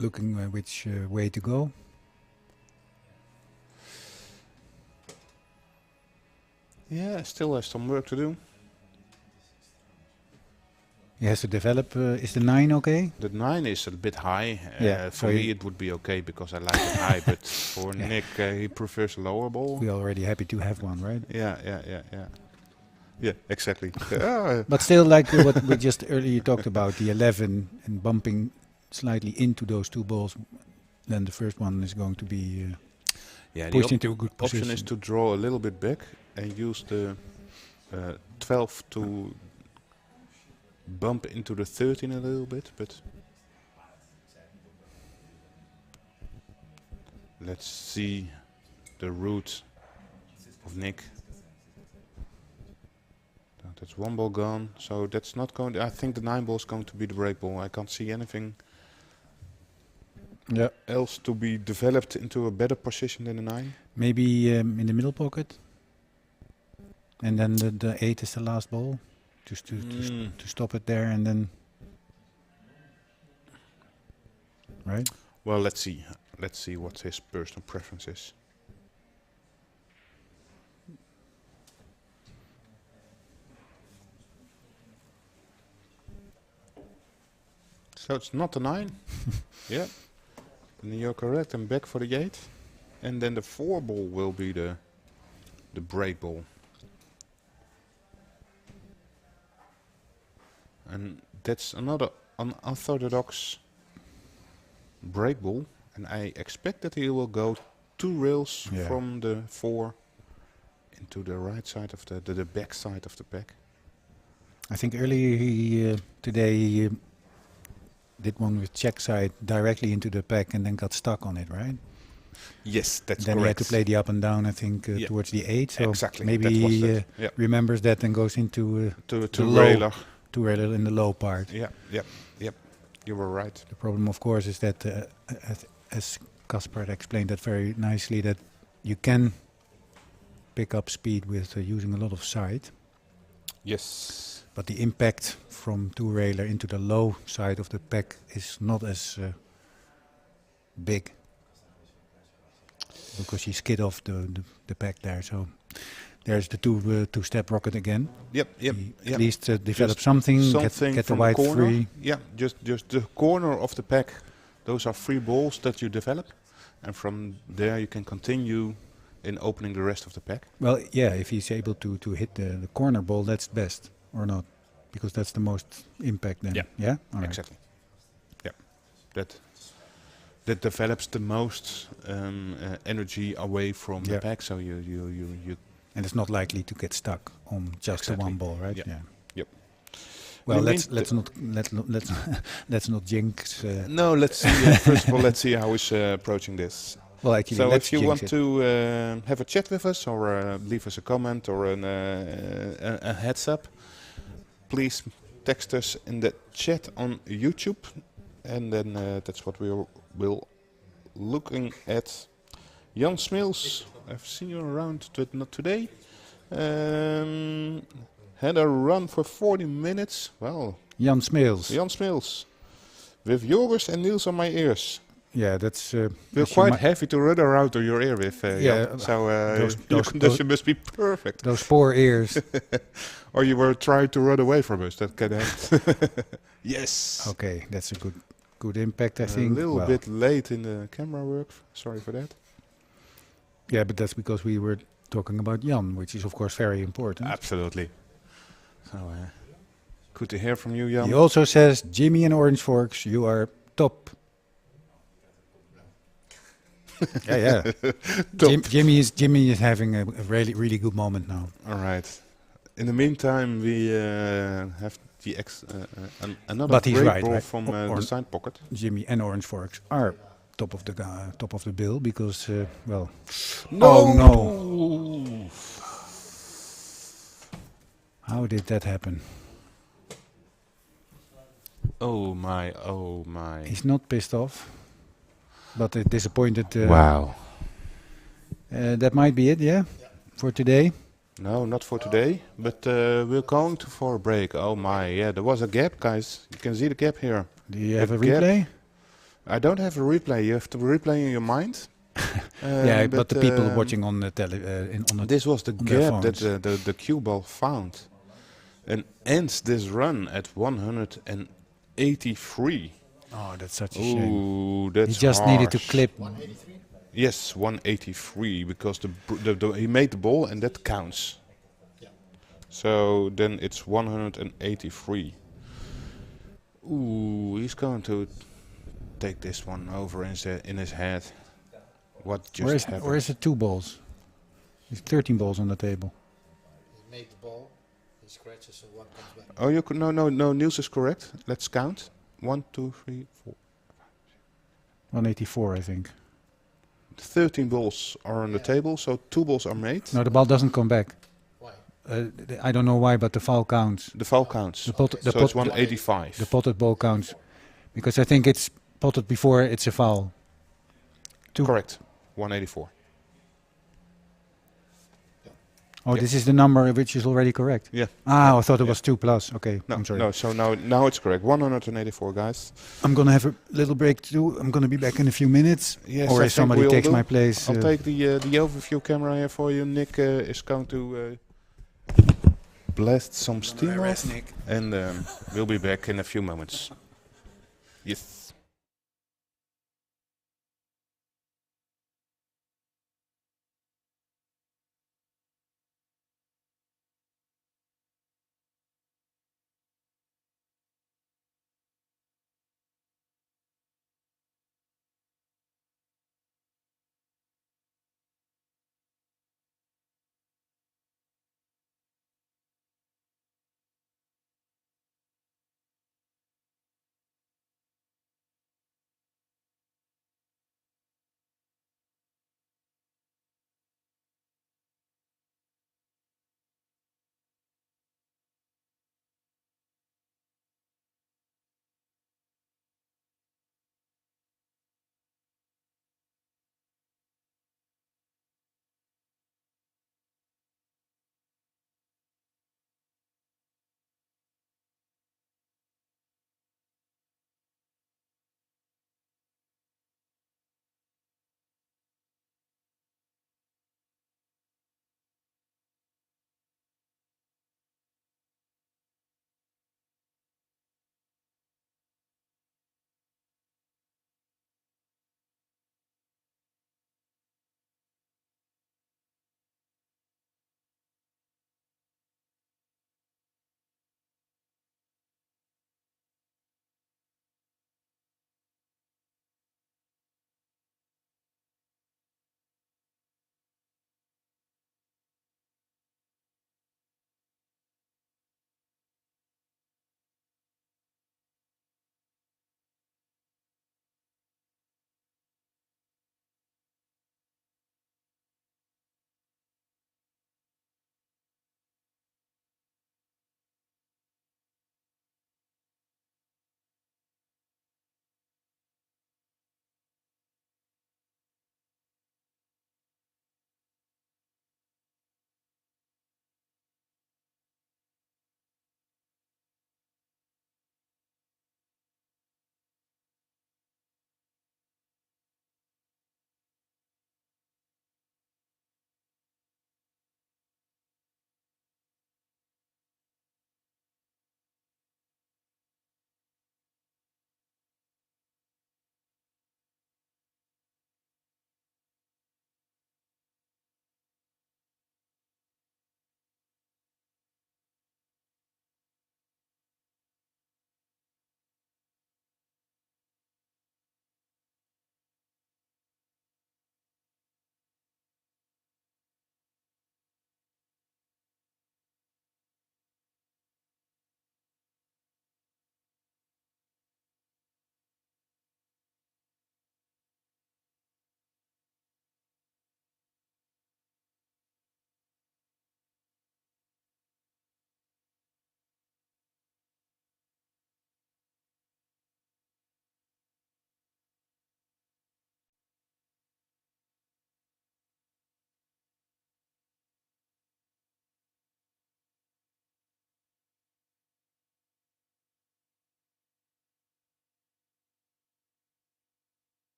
Looking which way to go. yeah, still has some work to do. He has to develop. Is the 9 okay? The 9 is a bit high. Yeah, For me, it would be okay because I like it high. But for Nick, he prefers a lower ball. We're already happy to have one, right? Yeah, exactly. But still, like what we just earlier talked about, the 11 and bumping slightly into those 2 balls, then the first one is going to be pushed into a good position. Option is to draw a little bit back and use the 12 to bump into the 13 a little bit, but let's see the route of Nick. That's 1 ball gone, so that's not going to, I think the 9 ball is going to be the break ball. I can't see anything else to be developed into a better position than the 9. Maybe in the middle pocket, and then the 8 is the last ball, just to stop it there, and then right. Well, let's see what his personal preference is. So it's not the 9. Yeah. And you're correct. I'm back for the 8. And then the 4 ball will be the break ball. And that's another unorthodox break ball. And I expect that he will go 2 rails from the 4 into the right side of the back side of the pack. I think earlier today did one with check side directly into the pack and then got stuck on it, right? Yes, that's then correct. Then he had to play the up and down, I think, towards the 8. So exactly. Maybe he remembers that and goes into to railer. To railer in the low part. Yep. You were right. The problem, of course, is that, as Kasper explained that very nicely, that you can pick up speed with using a lot of side. Yes. But the impact from 2 railer into the low side of the pack is not as big, because you skid off the pack there. So there's the two-step rocket again. Yep. At least develop something get the white free. Yeah, just the corner of the pack. Those are 3 balls that you develop, and from there you can continue in opening the rest of the pack. Well, yeah, if he's able to hit the corner ball, that's best, or not, because that's the most impact then. Yeah. All right. Exactly. Yeah, that develops the most energy away from the pack. So you and it's not likely to get stuck on just the 1 ball, right? Yeah. Yep. Well, You mean let's not jinx. No, let's see. First of all, let's see how he's approaching this. Well, actually, So let's if you jinx want it. to have a chat with us or leave us a comment or a heads up, please text us in the chat on YouTube, and then that's what we'll looking at. Jan Smils, I've seen you around, but not today. Had a run for 40 minutes. Well, Jan Smeels. Jan Smils, with Joris and Niels on my ears. Yeah, that's. We're as you quite might- heavy to run around to your ear with, Yeah, Jan. So those- your those- condition must be perfect. Those poor ears. Or you were trying to run away from us. That can end. Yes. Okay, that's a good impact, I A think. little Well, bit late in the camera work. Sorry for that. Yeah, but that's because we were talking about Jan, which is of course very important. Absolutely. So good to hear from you, Jan. He also says, Jimmy and Orange Forks, you are top. yeah. Top. Jimmy is having a really good moment now. All right. In the meantime, we have the another But he's great right, ball right? from Or- the side pocket. Jimmy and Orange Forks are top of the bill because well. No! Oh no! How did that happen? Oh my! Oh my! He's not pissed off, but disappointed. Wow. That might be it, yeah, for today. No, not for today, but we're going to for a break. Oh my, yeah, there was a gap, guys. You can see the gap here. Do you have a gap. replay? I don't have a replay. You have to replay in your mind. Yeah, but the people watching on the on the This was the on their gap that phones. the cue ball found, and ends this run at 183. Oh, that's such a shame. Ooh, that's He just needed to harsh. clip. Yes, 183 because he made the ball and that counts. Yeah. So then it's 183. Ooh, he's going to take this one over in his head. What just happened? Or is it 2 balls? There's 13 balls on the table. He made the ball, he scratches, so one comes back. Oh, you could, no. Niels is correct. Let's count. 1, 2, 3, 4. 184, I think. 13 balls are on the table, so 2 balls are made. No, the ball doesn't come back. Why? I don't know why, but the foul counts. The foul counts. The pot- the so it's pot- 185. The potted ball counts. Because I think it's potted before it's a foul. Correct. 184. Oh, Yeah. this is the number which is already correct. Yeah. Ah, I thought it Yeah. was 2 plus. Okay, No, I'm sorry. no. So now it's correct. 184, guys. I'm gonna have a little break too. I'm gonna be back in a few minutes. Yes, or I if think somebody we all takes do. my place. I'll take the overview camera here for you. Nick is going to blast some steam off, and we'll be back in a few moments. Yes.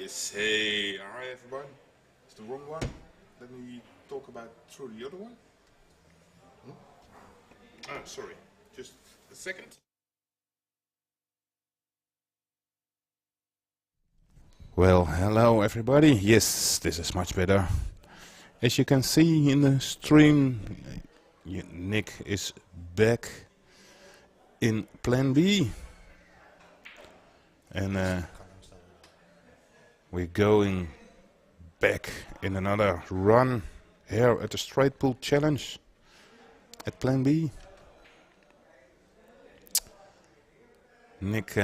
Yes, hey, alright everyone. It's the wrong one. Let me talk about through the other one. Ah, sorry. Just a second. Well, hello everybody. Yes, this is much better. As you can see in the stream, Nick is back in Plan B. And we're going back in another run here at the Straight Pull Challenge at Plan B. Nick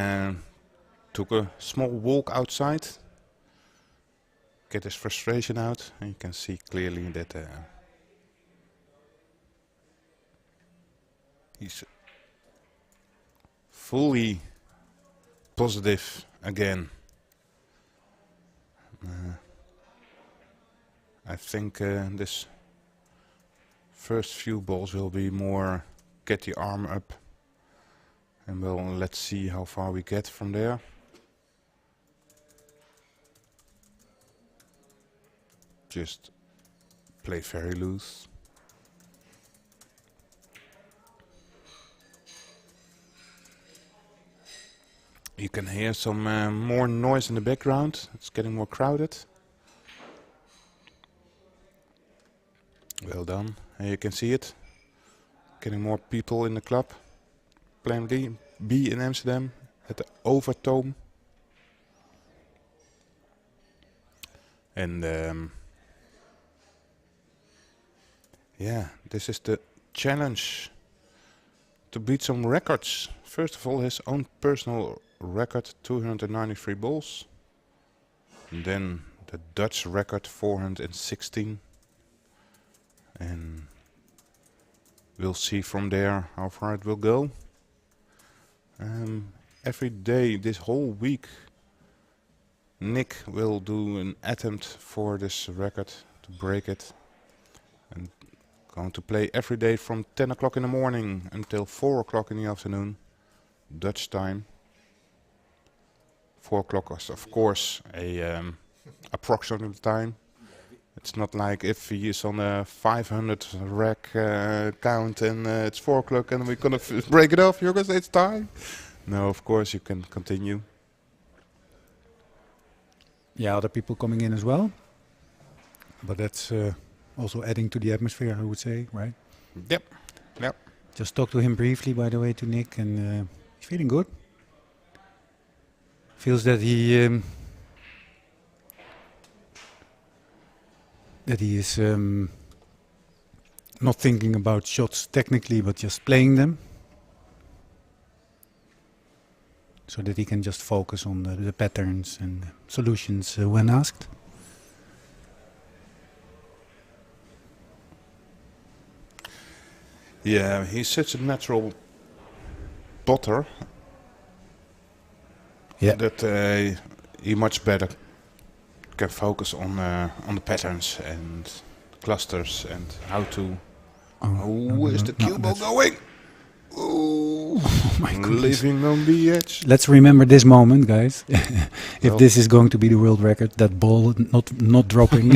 took a small walk outside, get his frustration out, and you can see clearly that he's fully positive again. I think this first few balls will be more get the arm up, and let's see how far we get from there. Just play very loose. You can hear some more noise in the background. It's getting more crowded. Well done. And you can see it. Getting more people in the club. Plan B in Amsterdam at the Overtoom. And yeah, this is the challenge to beat some records. First of all, his own personal record, 293 balls. And then the Dutch record, 416. And we'll see from there how far it will go. Every day, this whole week, Nick will do an attempt for this record to break it. And going to play every day from 10 o'clock in the morning until 4 o'clock in the afternoon, Dutch time. 4 o'clock is of course a approximate time. It's not like if he is on a 500 rack count and it's 4 o'clock and we're gonna break it off, you're gonna say it's time. No, of course you can continue. Yeah, other people coming in as well. But that's also adding to the atmosphere, I would say, right? Yep, yep. Just talked to him briefly, by the way, to Nick, and he's feeling good. Feels that he is not thinking about shots technically, but just playing them, so that he can just focus on the patterns and solutions when asked. Yeah, he's such a natural potter. Yeah. That he much better can focus on the patterns and clusters and how to. Is the cue ball going? Oh my goodness. Living on the edge. Let's remember this moment, guys. If Well, this is going to be the world record, that ball not dropping.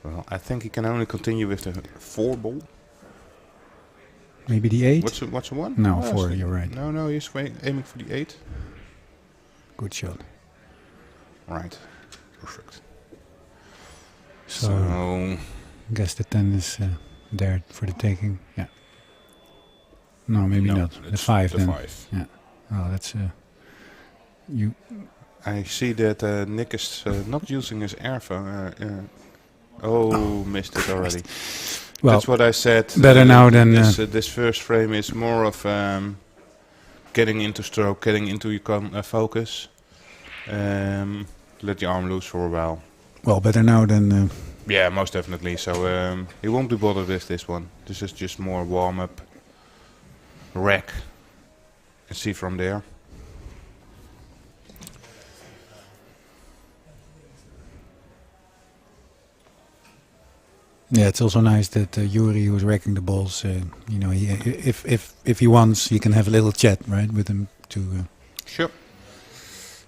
Well, I think he can only continue with the 4 ball. Maybe the 8? What's the one? No, Oh, 4, you're right. No, he's aiming for the 8. Good shot. Right. Perfect. So, So I guess the 10 is there for the taking. Yeah. No, maybe no, not. The it's 5 the then. 5. Yeah. Oh, that's you. I see that Nick is not using his air phone. Missed it already. Well, that's what I said. better now than this first frame is more of getting into stroke, getting into your focus. Let your arm loose for a while. well, better now than. Yeah, most definitely. So he won't be bothered with this one. This is just more warm up, rack, and see from there. Yeah, it's also nice that Yuri, who's racking the balls, if he wants, he can have a little chat, right, with him to. Sure.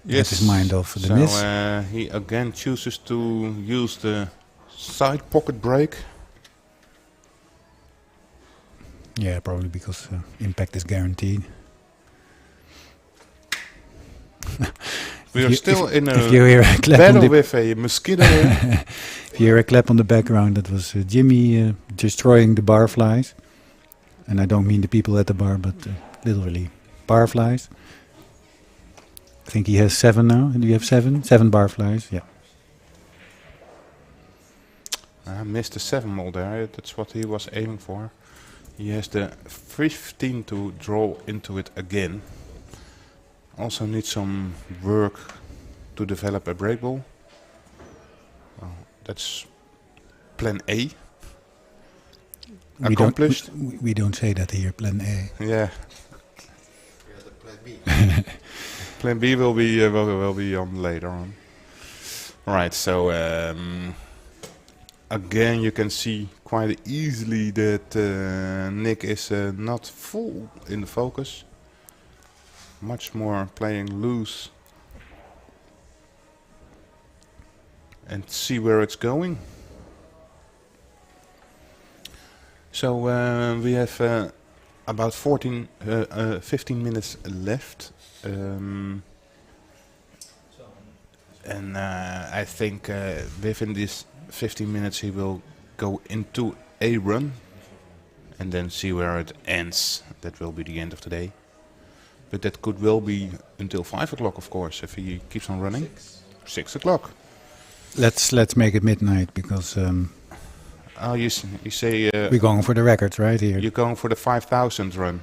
get his mind off the so miss. He again chooses to use the side pocket break. Yeah, probably because impact is guaranteed. We are still in if you hear a clap battle with a mosquito. If you hear a clap on the background, that was Jimmy destroying the barflies. And I don't mean the people at the bar, but literally barflies. I think he has 7 now. Do you have 7? 7 barflies, yeah. I missed the 7 mole there. That's what he was aiming for. He has the 15 to draw into it again. Also needs some work to develop a break ball. Well, that's plan A. Accomplished. We don't say that here, plan A. Yeah. Plan B. Plan B will be on later on. Right. So again, you can see quite easily that Nick is not full in the focus. Much more playing loose and see where it's going. So we have about 15 minutes left. And I think within these 15 minutes he will go into a run and then see where it ends. That will be the end of the day. But that could well be until 5 o'clock, of course, if he keeps on running. 6 o'clock. Let's make it midnight because Oh, you say we're going for the records right here. you're going for the 5,000 run.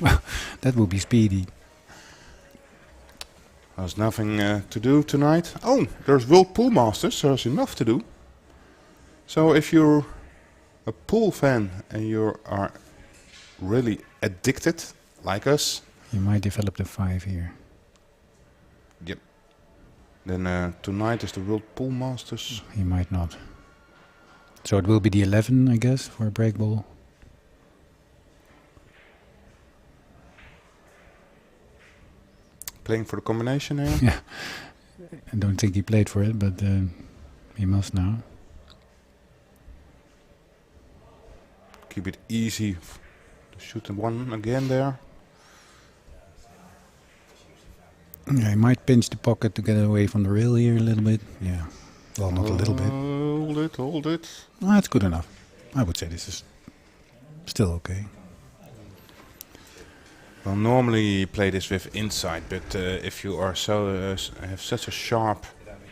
Well, that would be speedy. There's nothing to do tonight. Oh, there's World Pool Masters. So there's enough to do. So if you're a pool fan and you are really addicted, like us, You might develop the 5 here. yep. Then tonight is the World Pool Masters. You might not. So it will be the 11, I guess, for a break ball. Playing for the combination here. Yeah. I don't think he played for it, but he must now. Keep it easy to shoot the 1 again there. Yeah, he might pinch the pocket to get away from the rail here a little bit. Yeah. Well, not a little bit. Hold it. Well, that's good enough. I would say this is still okay. Well, normally you play this with inside, but if you are have such a sharp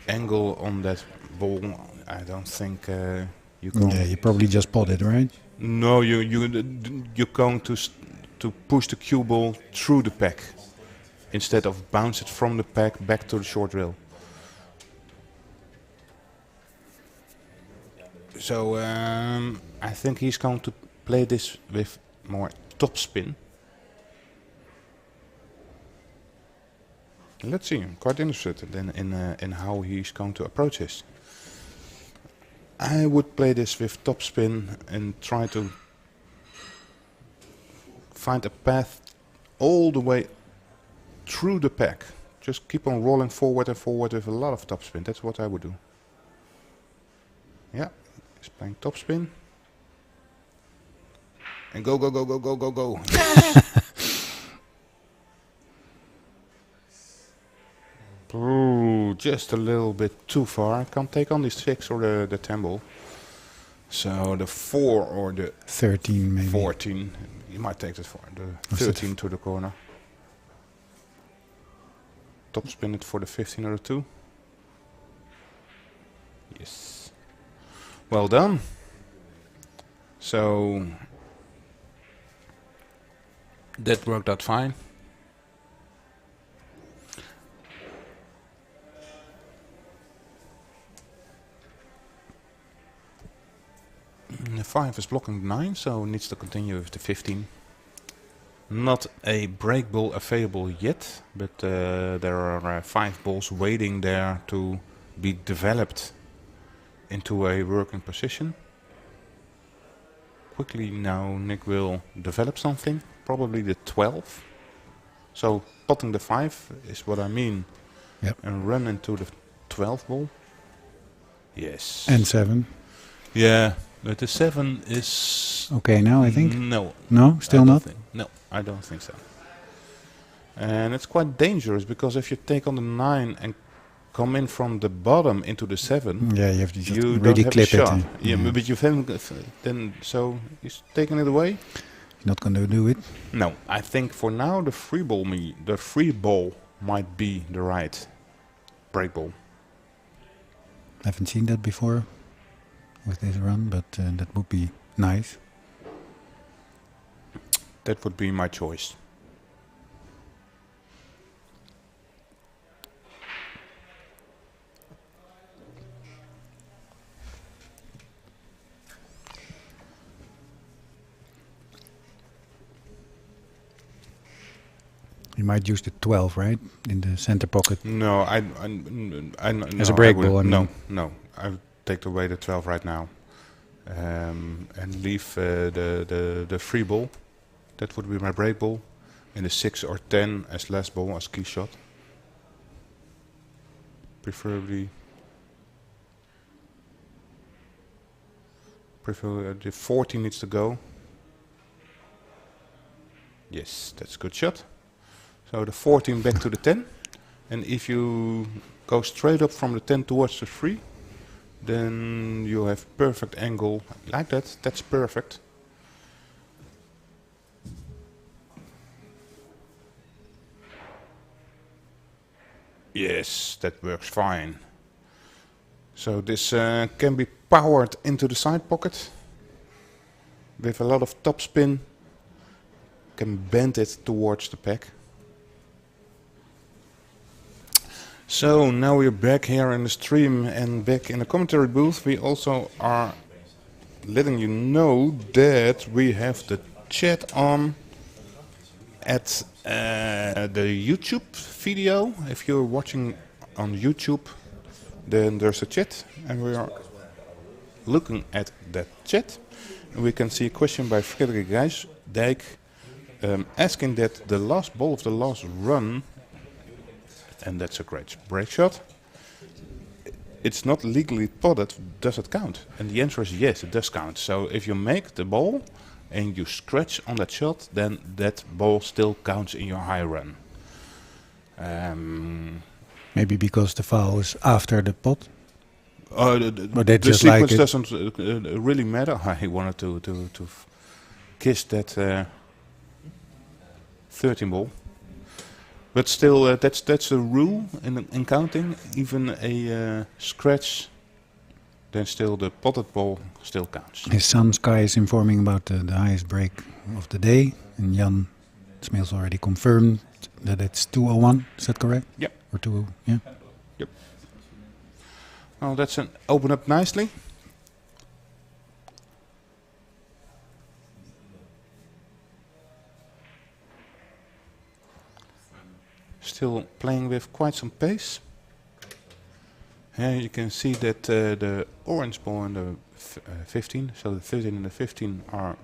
angle on that ball, I don't think you can. Yeah, you probably just potted, right? No, you're going to push the cue ball through the pack instead of bounce it from the pack back to the short rail. So I think he's going to play this with more topspin. Let's see. I'm quite interested in how he's going to approach this. I would play this with topspin and try to find a path all the way through the pack. Just keep on rolling forward and forward with a lot of topspin. That's what I would do. Yeah, he's playing topspin. And go, go, go, go, go, go, go. Ooh, just a little bit too far. I can't take on the 6 or the 10 ball. So the 4 or the 13 maybe. 14. You might take that for the 13 to the corner. Top spin it for the 15 or the 2. Yes. Well done. So that worked out fine. The 5 is blocking 9, so needs to continue with the 15. Not a break ball available yet, but there are 5 balls waiting there to be developed into a working position. Quickly now Nick will develop something, probably the 12. So spotting the 5 is what I mean. Yep. And run into the 12 ball. Yes. And 7. Yeah, but the 7 is... Okay now, I think. No. No, still not? No, I don't think so. And it's quite dangerous because if you take on the 9 and come in from the bottom into the 7, Yeah, you have to just you really don't have clip a shot. it. Yeah, but you haven't. Then so he's taking it away. You're not going to do it. No, I think for now the free ball might be the right break ball. Haven't seen that before with this run, but that would be nice. That would be my choice. You might use the 12, right? In the center pocket. No, I As a no, break I wouldn't. ball, I No, mean. no, I take away the 12 right now, and leave the free ball. That would be my break ball, and the 6 or 10 as last ball as key shot. Preferably the 14 needs to go. Yes, that's a good shot. So the 14 back to the 10. And if you go straight up from the 10 towards the 3, then you have perfect angle like that. That's perfect. Yes, that works fine. So this can be powered into the side pocket with a lot of topspin. Can bend it towards the pack. So now we're back here in the stream and back in the commentary booth. We also are letting you know that we have the chat on at the YouTube video. If you're watching on YouTube, then there's a chat and we are looking at that chat. And we can see a question by Frederik Rijsdijk asking that the last ball of the last run, and that's a great break shot, it's not legally potted, does it count? And the answer is yes, it does count. So if you make the ball and you scratch on that shot, then that ball still counts in your high run. Maybe because the foul is after the pot. But they The just like sequence it. doesn't really matter. I wanted to kiss that 13 ball. But still, that's a rule in counting. Even a scratch, then still the potted ball still counts. His son Sky is informing about the highest break of the day. And Jan Smeels already confirmed that it's 201. Is that correct? Yep. Or 20? Yeah. Yep. Well, that's an open up nicely. Still playing with quite some pace. Here you can see that the orange ball and the 15, so the 13 and the 15 are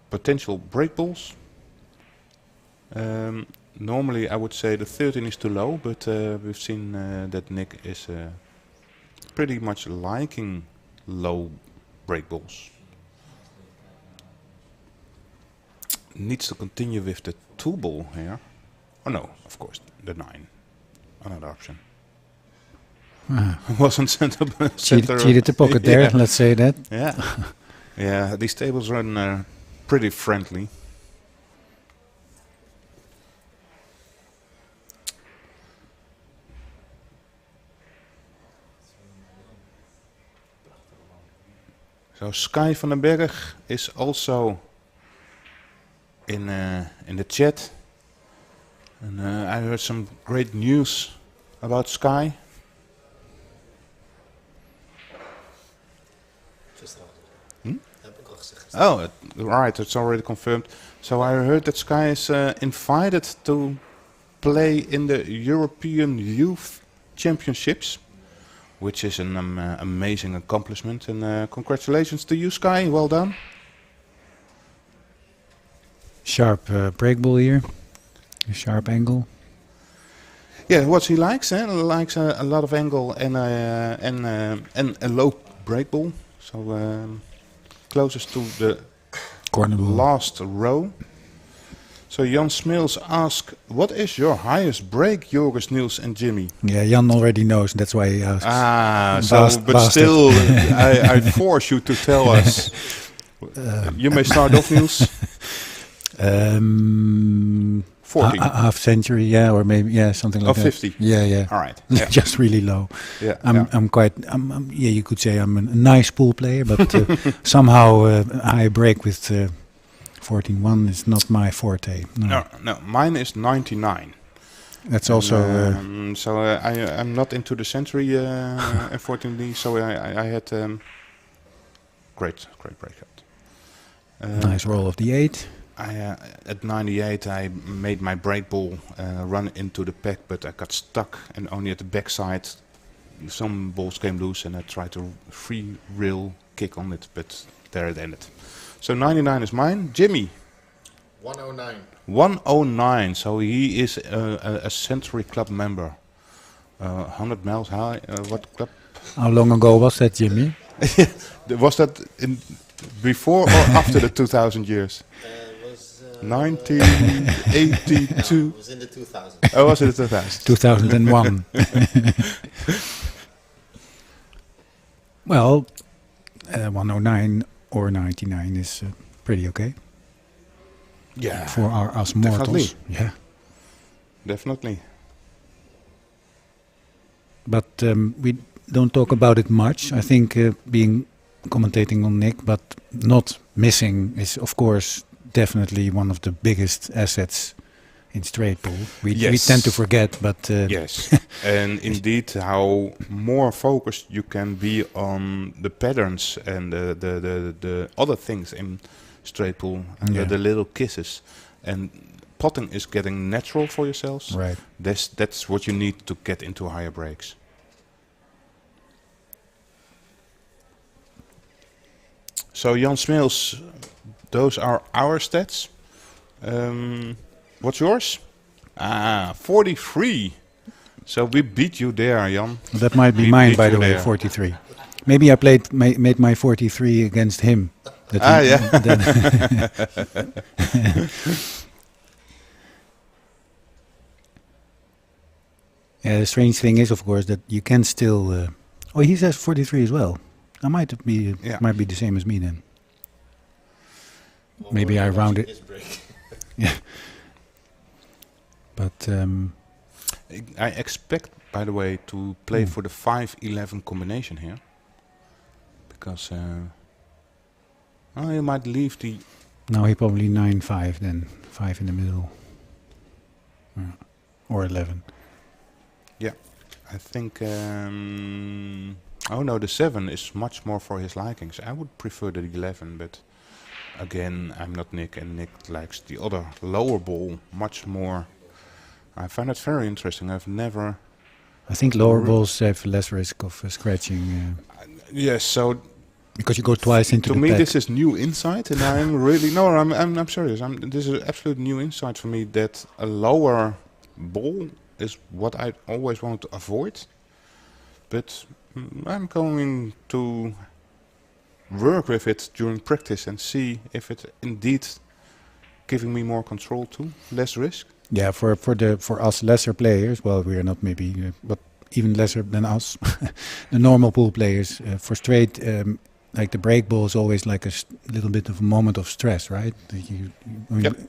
potential break balls. Normally I would say the 13 is too low, but we've seen that Nick is pretty much liking low break balls. Needs to continue with the 2 ball here. Oh no, of course, the 9. Another option. Wasn't center. Cheated the pocket there, Yeah. let's say that. Yeah. Yeah, these tables run pretty friendly. So Sky van den Berg is also in the chat. And I heard some great news about Sky. Oh, right, it's already confirmed. So I heard that Sky is invited to play in the European Youth Championships, which is an amazing accomplishment. And congratulations to you, Sky. Well done. Sharp break ball here. A sharp angle. Yeah, what he likes, likes a lot of angle and a low break ball. So closest to the Corner ball. last row. So Jan Smils asks, what is your highest break, Joris, Niels and Jimmy? Yeah, Jan already knows. That's why he asks. But Bastard. still, I force you to tell us. You may start off, Niels. 40 half century, yeah, or maybe something like or that. 50. Yeah. All right. Yeah. Just really low. Yeah. I'm quite. You could say I'm a nice pool player, but somehow I break with 14-1 is not my forte. No, mine is 99. That's also. So I'm not into the century, unfortunately. So I had great breakout. Nice roll of the 8. At 98, I made my break ball run into the pack, but I got stuck, and only at the backside, some balls came loose, and I tried to free rail kick on it, but there it ended. So 99 is mine. Jimmy. 109. 109. So he is a Century Club member. 100 miles high. What club? How long ago was that, Jimmy? Was that before or after the 2000 years? 1982. It was in the 2000s. Oh, was it the 2000s? 2001. Well, 109 or 99 is pretty okay. Yeah. For us mortals. Definitely. Yeah. Definitely. But we don't talk about it much. I think commentating on Nick, but not missing is, of course, definitely one of the biggest assets in straight pool. We tend to forget, but yes, and indeed, how more focused you can be on the patterns and the other things in straight pool, and the little kisses, and potting is getting natural for yourselves. Right. That's what you need to get into higher breaks. So Jan Smils, those are our stats. What's yours? 43. So we beat you there, Jan. That might be We mine, beat by you the way, there. 43. Maybe I made my 43 against him. Yeah, the strange thing is, of course, that you can still. He says 43 as well. I might be the same as me then. Well, Maybe I rounded. his break. Yeah. But I expect, by the way, to play for the 5-11 combination here. Because you might leave the... now he probably 9-5 then. 5 in the middle. Or 11. Yeah, I think... oh no, the 7 is much more for his likings. I would prefer the 11, but... Again, I'm not Nick, and Nick likes the other lower ball much more. I find it very interesting. I've never... I think lower balls have less risk of scratching. Yes, so... Because you go twice into to the me, pack. this is new insight, and I'm really... No, I'm serious. This is absolute new insight for me, that a lower ball is what I always want to avoid. But I'm going to... work with it during practice and see if it indeed giving me more control too, less risk. Yeah, for us lesser players, well, we are not maybe, but even lesser than us, the normal pool players, for straight, like the break ball is always like a little bit of a moment of stress, right?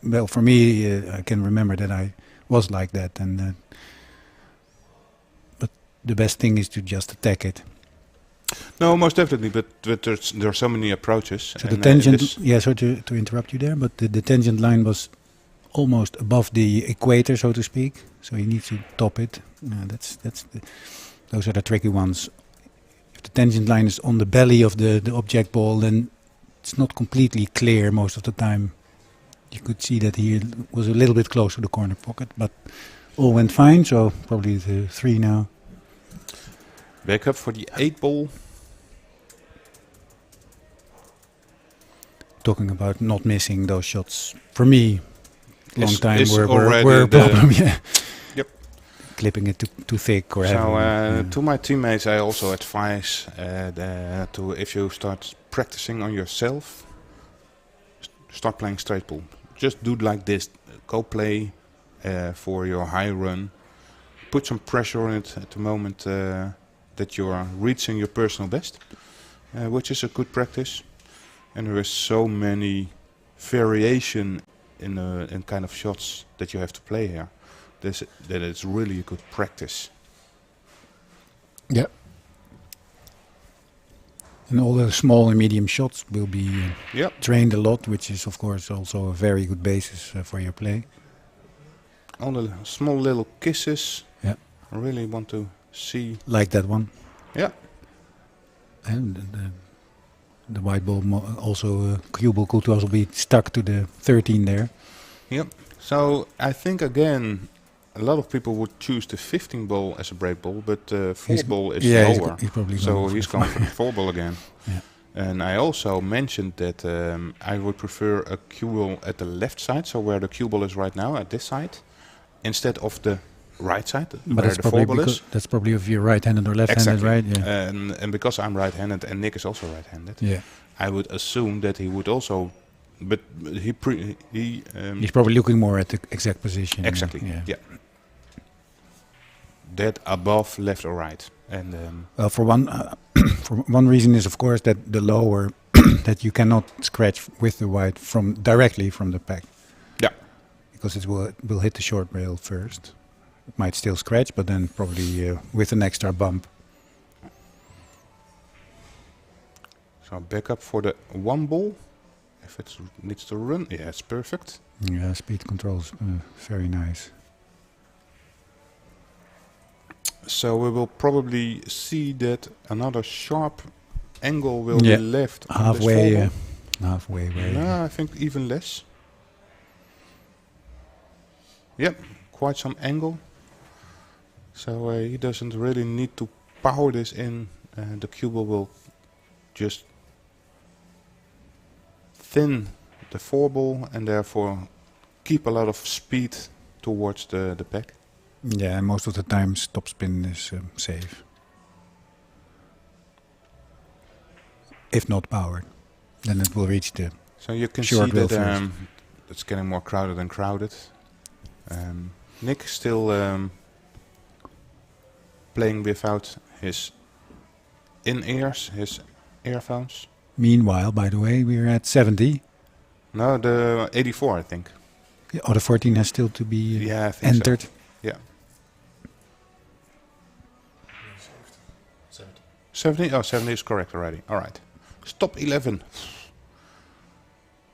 Well, for me, I can remember that I was like that, and but the best thing is to just attack it. No, most definitely, but there are so many approaches. So the tangent, sorry to interrupt you there, but the tangent line was almost above the equator, so to speak. So you need to top it. Those are the tricky ones. If the tangent line is on the belly of the object ball, then it's not completely clear most of the time. You could see that he was a little bit close to the corner pocket, but all went fine. So probably the 3 now. Back up for the 8 ball. Talking about not missing those shots. For me, long Is- time is were already a the- problem. Yeah. Yep. Clipping it too thick or So heavy. to my teammates, I also advise to if you start practicing on yourself, start playing straight pull. Just do like this. Go play for your high run. Put some pressure on it at the moment that you are reaching your personal best, which is a good practice. And there is so many variation in kind of shots that you have to play here. That it's really a good practice. Yeah. And all the small and medium shots will be Yep. trained a lot, which is of course also a very good basis for your play. All the small little kisses. Yeah. I really want to see. Like that one. Yeah. And the white ball also cue ball could also be stuck to the 13 there. Yep. So I think again, a lot of people would choose the 15 ball as a break ball, but 4 ball is lower. He's probably So going for he's the going for the 4 ball again. Yeah. And I also mentioned that I would prefer a cue ball at the left side, so where the cue ball is right now, at this side, instead of the right side, But where that's the probably 4 ball is. that's probably if you're right-handed or left-handed, Exactly. right? Yeah. And because I'm right-handed and Nick is also right-handed, Yeah. I would assume that he would also, but He's probably looking more at the exact position. exactly, yeah. That above left or right, and Well, for one, for one reason is of course that the lower that you cannot scratch with the white directly from the pack. Yeah. Because it will hit the short rail first. It might still scratch, but then probably with an extra bump. so back up for the 1 ball. If it needs to run, yeah, it's perfect. Yeah, speed control is very nice. So we will probably see that another sharp angle will be left on this 4 Halfway, ball. halfway. No, I think even less. Yep, quite some angle. So he doesn't really need to power this in. The cue ball will just thin the 4 ball and therefore keep a lot of speed towards the pack. Yeah, and most of the time topspin is safe. If not powered, then it will reach the So you can short see rail that first. it's getting more crowded and crowded. Nick still playing without his in-ears, his earphones. Meanwhile, by the way, we're at 70. No, the 84, I think. Oh, the 14 has still to be Yeah, I think entered. so. Yeah. 70? Oh, 70 is correct already. All right. Stop 11.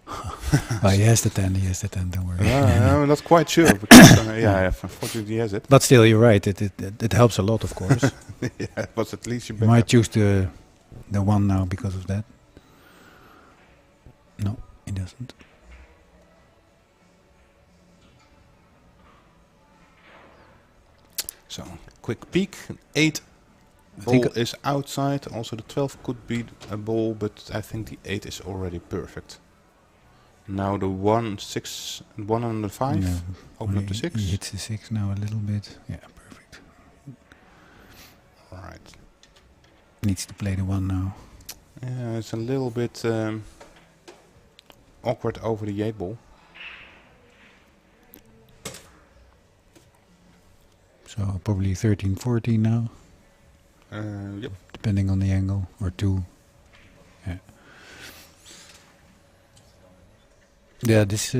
Oh, he has the 10, don't worry. I'm not quite sure. Because, unfortunately he has it. But still, you're right. It helps a lot, of course. Yeah, but at least you You back might up. choose the 1 now because of that. No, he doesn't. So, quick peek. 8 think ball is outside. Also, the 12 could be a ball, but I think the 8 is already perfect. Now the 1, 6, and 1 on the 5. Yeah, Open up the 6. He hits the 6 now a little bit. Yeah, perfect. All right. Needs to play the 1 now. Yeah, it's a little bit awkward over the 8 ball. So probably 13, 14 now, Yep. depending on the angle, or 2. Yeah. Yeah, this...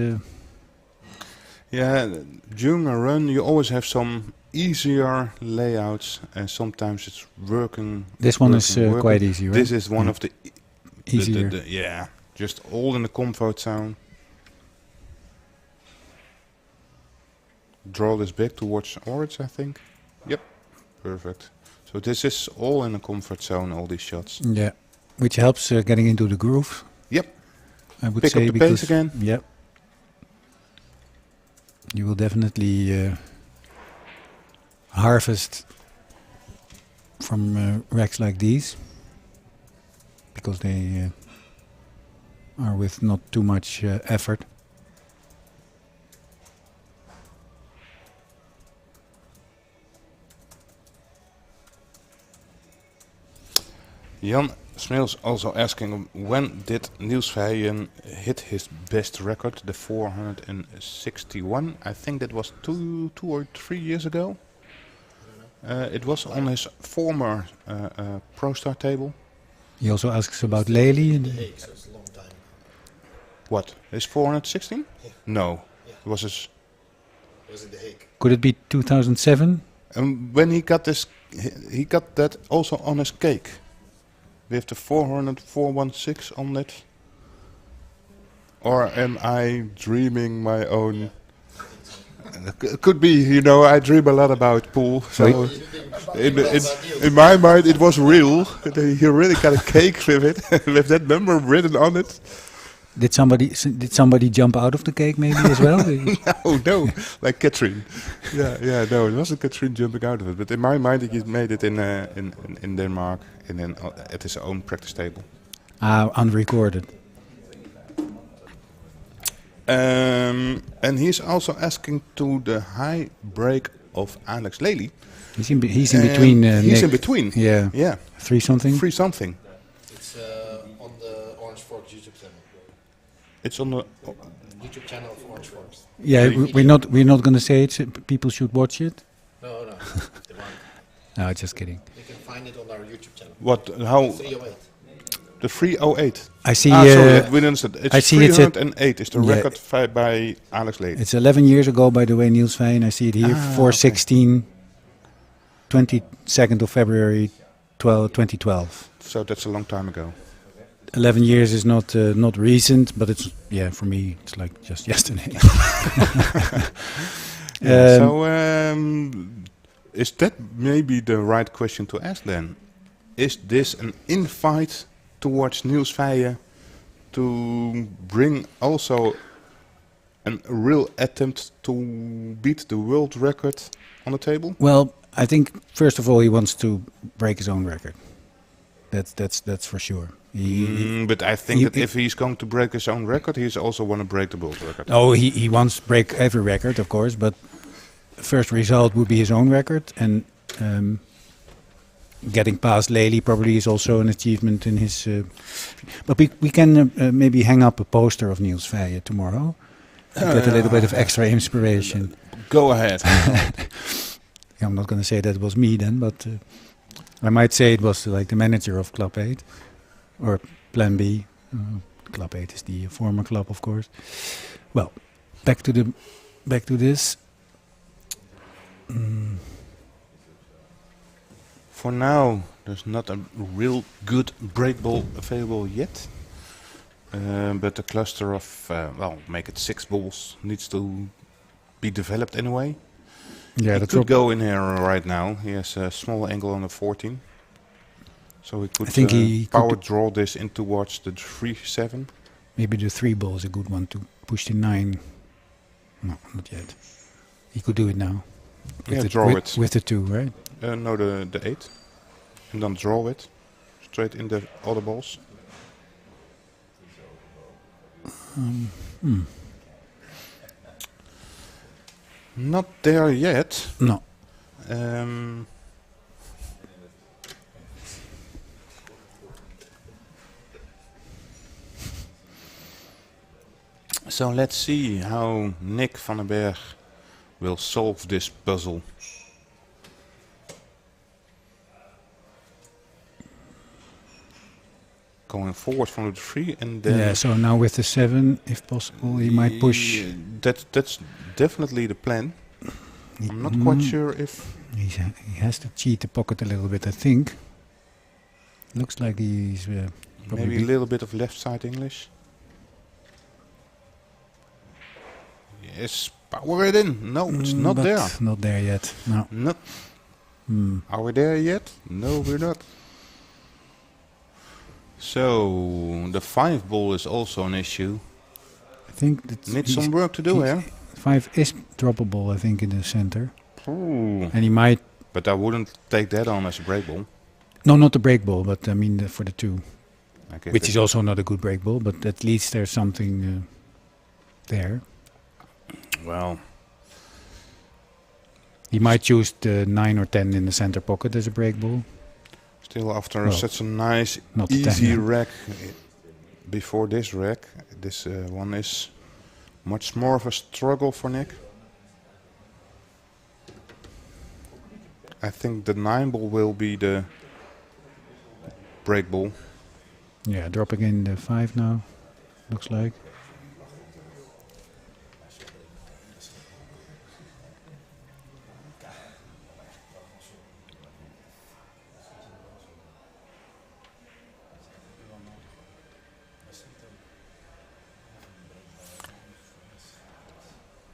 Yeah, during a run you always have some easier layouts, and sometimes it's working. This one is working. quite easy, right? This is one Yeah. of the Easier. yeah, just all in the comfort zone. Draw this back towards orange, I think. Yep, perfect. So this is all in the comfort zone, all these shots. Yeah, which helps getting into the groove. Yep. I would Pick say up the because pace again. Yeah, you will definitely harvest from racks like these because they are with not too much effort. Jan Smeels also asking when did Niels Verheyen hit his best record, the 461? I think that was two or 3 years ago. It was on his former Pro Star table. He also asks about Lely. What? His 416? No. It was his. Could it be 2007? When he got this, he got that also on his cake. We have the 416 on it. Or am I dreaming my own? Could be, I dream a lot about pool. So in my mind, it was real. He really got a cake with it, with that number written on it. Did somebody jump out of the cake maybe as well? No, like Catherine. Yeah, no, it wasn't Catherine jumping out of it. But in my mind, he made it in Denmark and then at his own practice table. Unrecorded. And he's also asking to the high break of Alex Lely. He's in between. He's Nick. in between. Yeah. 3 something. It's on the Orange Forks YouTube channel. It's on the YouTube channel of Orange Forks. Yeah, we're not going to say it. People should watch it. No. The one. No, just kidding. You can find it on our YouTube channel. what? How? 308. The 308. I see. Sorry, we understood. It's I see it's 308 is the yeah. record by Alex Lely. It's 11 years ago, by the way, Niels Verheyen. I see it here. 416, 22nd of February, 2012. So that's a long time ago. 11 years is not recent, but it's for me it's like just yesterday. Is that maybe the right question to ask then? Is this an invite towards Niels Verheyen to bring also a real attempt to beat the world record on the table? Well, I think first of all he wants to break his own record. That's for sure. But I think that if he's going to break his own record, he's also want to break the world record. Oh, he wants to break every record, of course, but first result would be his own record, and getting past Lely probably is also an achievement in his. But we can maybe hang up a poster of Niels Verheyen tomorrow to get a little bit of extra inspiration. Go ahead. I'm not going to say that was me then, but I might say it was like the manager of Club 8 or Plan B. Club 8 is the former club, of course. Well, back to this. For now, there's not a real good break ball available yet. But the cluster of, make it 6 balls needs to be developed anyway. Yeah, he could go in here right now. He has a small angle on the 14. So he could he power draw this in towards the 3-7. Maybe the 3 ball is a good one to push the 9. No, not yet. He could do it now. Draw it. With the 2, right? No, the 8. And then draw it. Straight in the other balls. Not there yet. No. So let's see how Nick van den Berg will solve this puzzle. Going forward from the 3 and then... Yeah, so now with the 7, if possible, he might push... That's definitely the plan. I'm not quite sure if... He has to cheat the pocket a little bit, I think. Looks like he's... maybe a little bit of left side English. Yes, power it in. No, it's not there. Not there yet. No. Not. Are we there yet? No, we're not. So the 5 ball is also an issue. I think that needs some work to do here. 5 is droppable, I think, in the center. Ooh. And he might. But I wouldn't take that on as a break ball. No, not the break ball, but I mean for the 2, okay, which is also not a good break ball. But at least there's something there. Well, he might choose the 9 or 10 in the center pocket as a break ball. Still after Well, such a nice, not the easy 10, rack before this rack, this one is much more of a struggle for Nick. I think the 9 ball will be the break ball. Yeah, dropping in the 5 now, looks like.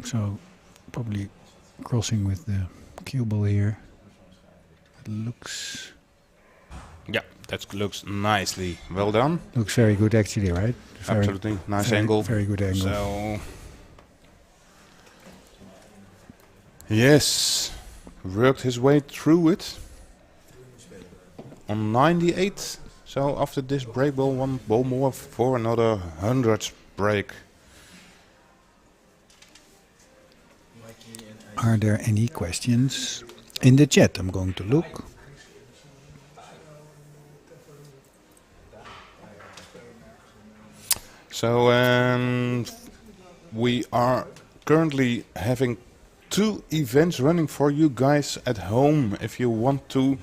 So probably crossing with the cue ball here. It looks Yeah, that looks nicely. Well done. very good actually, right? Very, Absolutely. Nice angle. Very good angle. So, yes, worked his way through it on 98. So after this break ball, 1 ball more for another 100 break. Are there any questions in the chat? I'm going to look. So we are currently having 2 events running for you guys at home. If you want to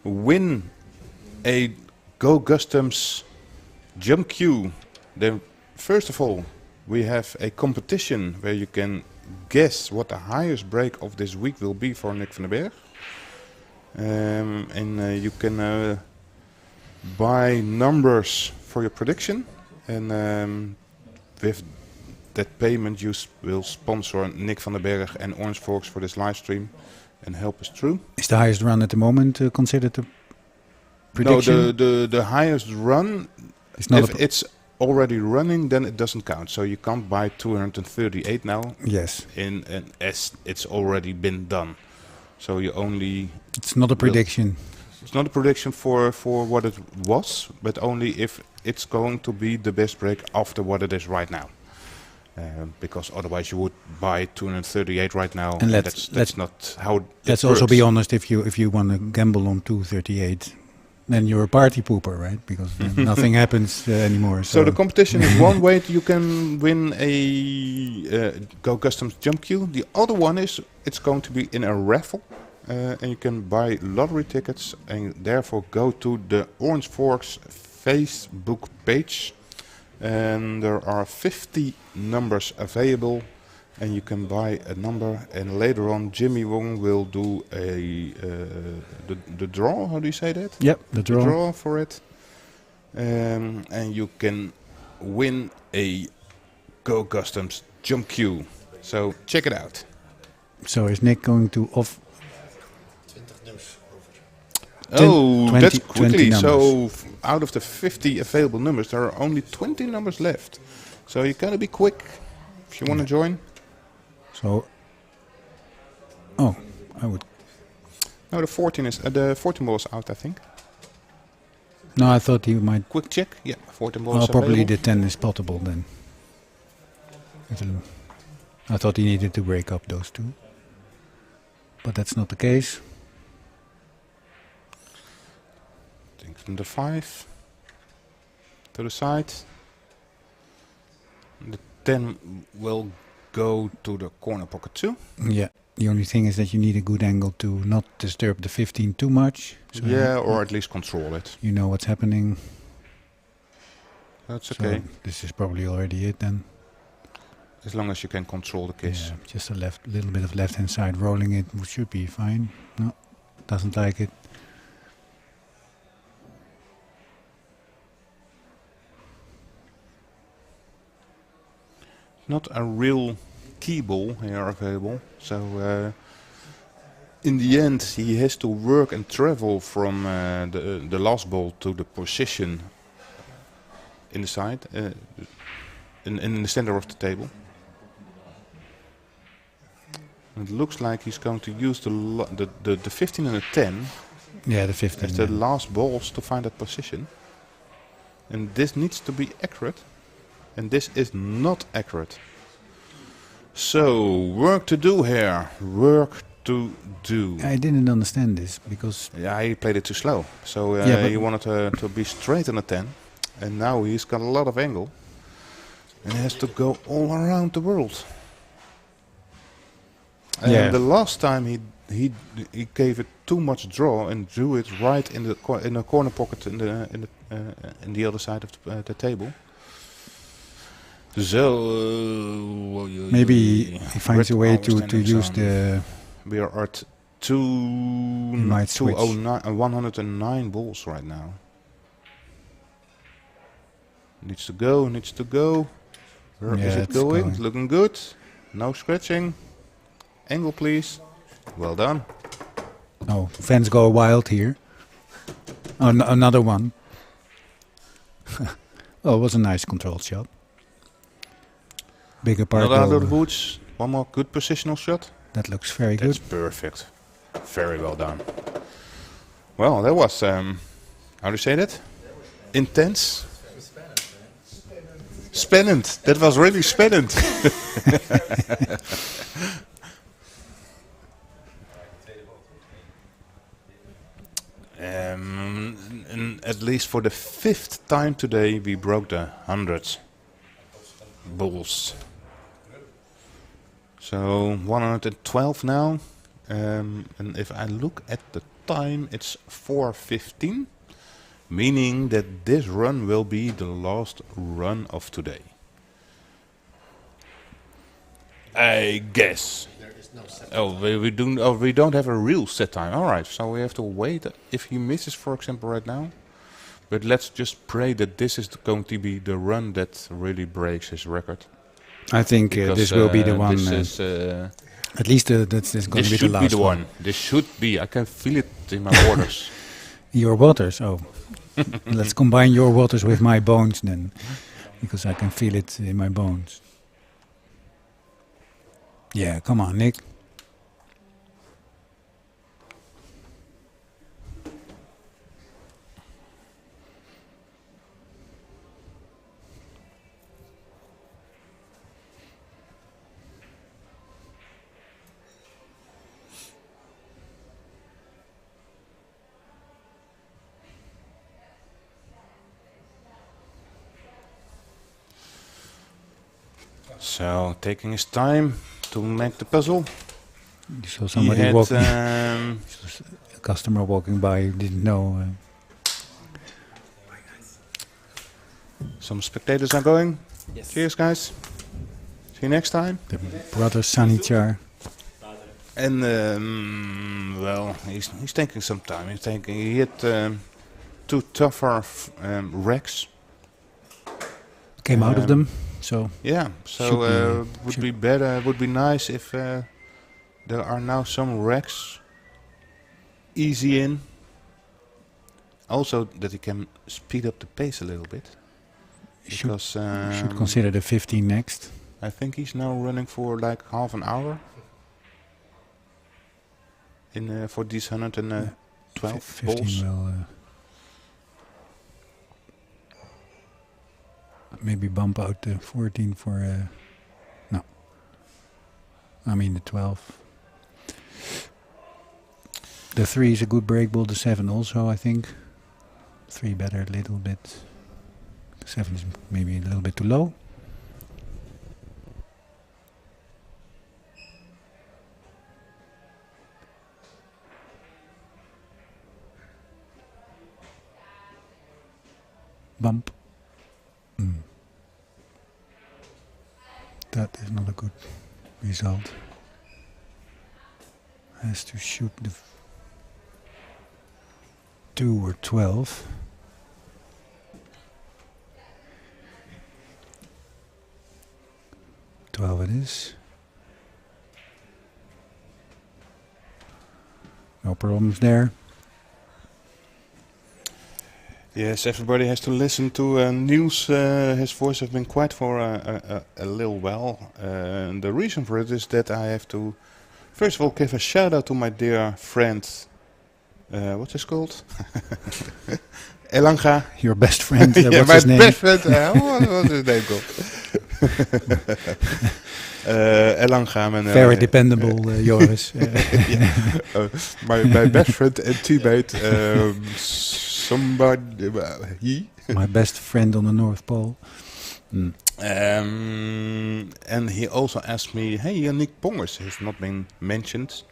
win a Go Customs jump queue, then first of all we have a competition where you can guess what the highest break of this week will be for Nick van den Berg. And you can buy numbers for your prediction, and with that payment you will sponsor Nick van den Berg and Orange Forks for this live stream and help us through. Is the highest run at the moment considered a prediction? No, the highest run, It's not if it's already running, then it doesn't count. So you can't buy 238 now. Yes. As it's already been done. So you only... It's not a prediction. It's not a prediction for what it was, but only if it's going to be the best break after what it is right now. Because otherwise you would buy 238 right now. And that's not how. Let's also be honest. If you want to gamble on 238, then you're a party pooper, right? Because then nothing happens anymore. So the competition is one way you can win a Go Customs jump queue. The other one is it's going to be in a raffle, and you can buy lottery tickets and therefore go to the Orange Forks Facebook page. And there are 50 numbers available, and you can buy a number. And later on, Jimmy Wong will do the draw. How do you say that? Yep, the draw. The draw for it, and you can win a Go Customs jump queue. So check it out. So is Nick going to off? Oh, 20 that's quickly. 20 So out of the 50 available numbers, there are only 20 numbers left. So you gotta be quick if you want to join. So, oh, I would. No, the 14 ball is out, I think. No, I thought he might. Quick check. Yeah, 14 ball Well, is probably available. the 10 is potable then. I thought he needed to break up those two, but that's not the case. I think from the 5 to the side. The 10 will go to the corner pocket too. Yeah. The only thing is that you need a good angle to not disturb the 15 too much. So Yeah, or at least control it. you know what's happening. That's So okay. this is probably already it then. As long as you can control the kiss. Yeah, just a little bit of left-hand side rolling it should be fine. No, doesn't like it. Not a real key ball here available. So in the end, he has to work and travel from the last ball to the position in the side, in the center of the table. It looks like he's going to use the 15 and the 10 Yeah, the 15. as the last balls to find that position. And this needs to be accurate. And this is not accurate. So, work to do here. Work to do. I didn't understand this because Yeah, he played it too slow. So Yeah, but- he wanted to be straight on the 10. And now he's got a lot of angle. And he has to go all around the world. And Yeah. the last time he gave it too much draw and drew it right in the corner pocket in the other side of the table. So maybe he finds a way to use the. We are at might switch. 109 balls right now. Needs to go. Where is Yeah, it it's going? going. Looking good. No scratching. Angle, please. Well done. Oh, fans go wild here. Oh, another one. Oh, it was a nice controlled shot. Bigger part. Another out of the goal. woods. One more good positional shot. That looks very That's good. perfect. Very well done. Well, that was, how do you say that? Intense? Spannend. That was really spannend. And at least for the 5th time today, we broke the 100 balls. So 112 now. And if I look at the time, it's 4:15, meaning that this run will be the last run of today. I guess. We don't have a real set time. All right, so we have to wait if he misses, for example, right now. But let's just pray that this is going to be the run that really breaks his record. I think Because, this will be the one. This is, At least that's going this to be the should be last the one. This should be. I can feel it in my waters. Your waters. Oh, let's combine your waters with my bones then, because I can feel it in my bones. Yeah, come on, Nick. So taking his time to make the puzzle. You saw He somebody had, walking, a customer walking by who didn't know. some spectators are going. Cheers, guys. See you next time. The brother Sanichar. And well, he's taking some time. He had 2 tougher wrecks. Came out of them, so Yeah, so Should be- would should- be better. Would be nice if there are now some wrecks easy in. Also, that he can speed up the pace a little bit. should Because should consider the 15 next. I think he's now running for like half an hour. In for these 112 15 balls. will maybe bump out the 14 for no. I mean the 12. The 3 is a good break ball. The 7 also, I think. 3 better a little bit. 7 is maybe a little bit too low. Bump. That is not a good result. Has to shoot the 2 or 12. It is. No problems there. Yes, everybody has to listen to Niels. His voice has been quiet for a little while. And the reason for it is that I have to, first of all, give a shout out to my dear friend. What's his called? Elanga. Your best friend. Yeah, What's my his name? best friend. What's his name called? Elangam and Very dependable, Joris. my best friend and teammate, somebody, he. My best friend on the North Pole. Mm. And he also asked me, hey, Yannick Pongers has not been mentioned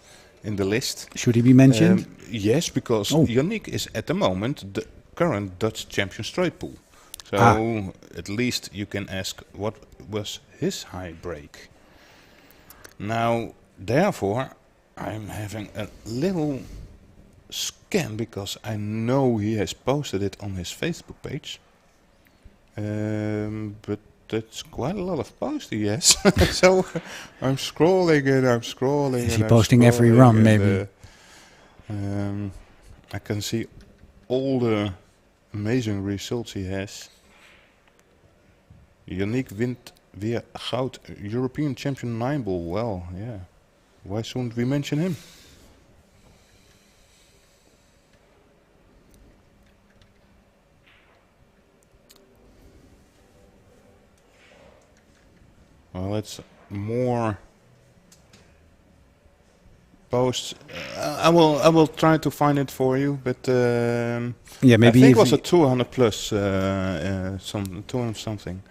in the list. Should he be mentioned? Yes, because Yannick is at the moment the current Dutch champion straight pool. So at least you can ask what was his high break. Now, therefore, I'm having a little scan because I know he has posted it on his Facebook page. But that's quite a lot of posts he has. So I'm scrolling and I'm scrolling. Is he posting every run, maybe? I can see all the amazing results he has. Yannick wint weer goud, European champion 9-ball. Well, yeah. Why shouldn't we mention him? Well, it's more posts. I will try to find it for you, but Yeah, maybe I think if it was he- a 200 plus, some 200 something.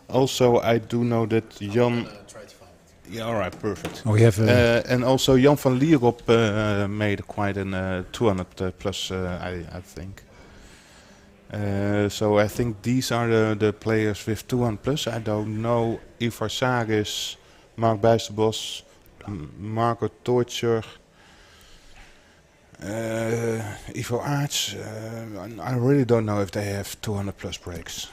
Also, I do know that Jan. Yeah, all right, perfect. Oh, we have And also Jan van Lierop made quite a 200 plus, I think. So I think these are the players with 200 plus. I don't know Ivar Saris, Mark Bijsterbos, Marco Teutzer, Ivo Aerts. I really don't know if they have 200 plus breaks.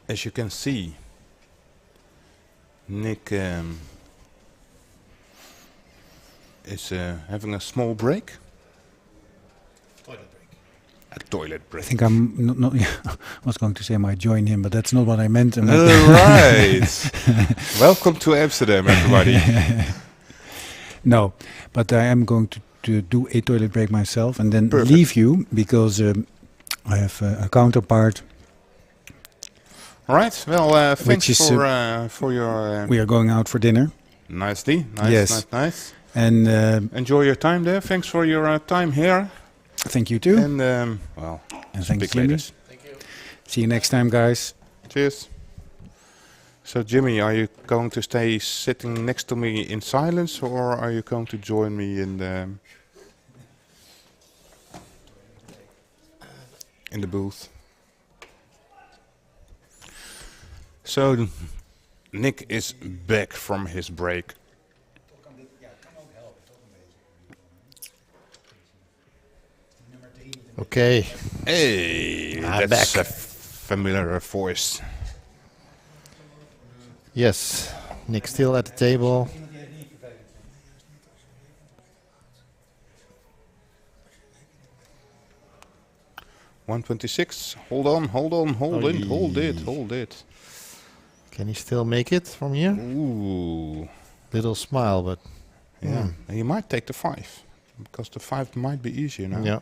As you can see, Nick is having a small break. A toilet break. I think I'm not I was going to say I might join him, but that's not what I meant. I meant Right. Welcome to Amsterdam, everybody. No, but I am going to do a toilet break myself and then Perfect. leave you because I have a counterpart. Right. Well, Which thanks is, for your We are going out for dinner. nicely. Nice, Yes. nice. And Enjoy your time there. Thanks for your time here. thank you too. And well, And speak thanks, Jimmy. later. See you next time, guys. Cheers. So, Jimmy, are you going to stay sitting next to me in silence, or are you going to join me in the booth? So, Nick is back from his break. Okay, Hey, I'm that's back. a familiar voice. yes, Nick still at the table. $126. Hold on, hold on, hold it, hold it, hold it. Can he still make it from here? Ooh, Little smile, but yeah. He might take the 5 because the 5 might be easier now. yeah.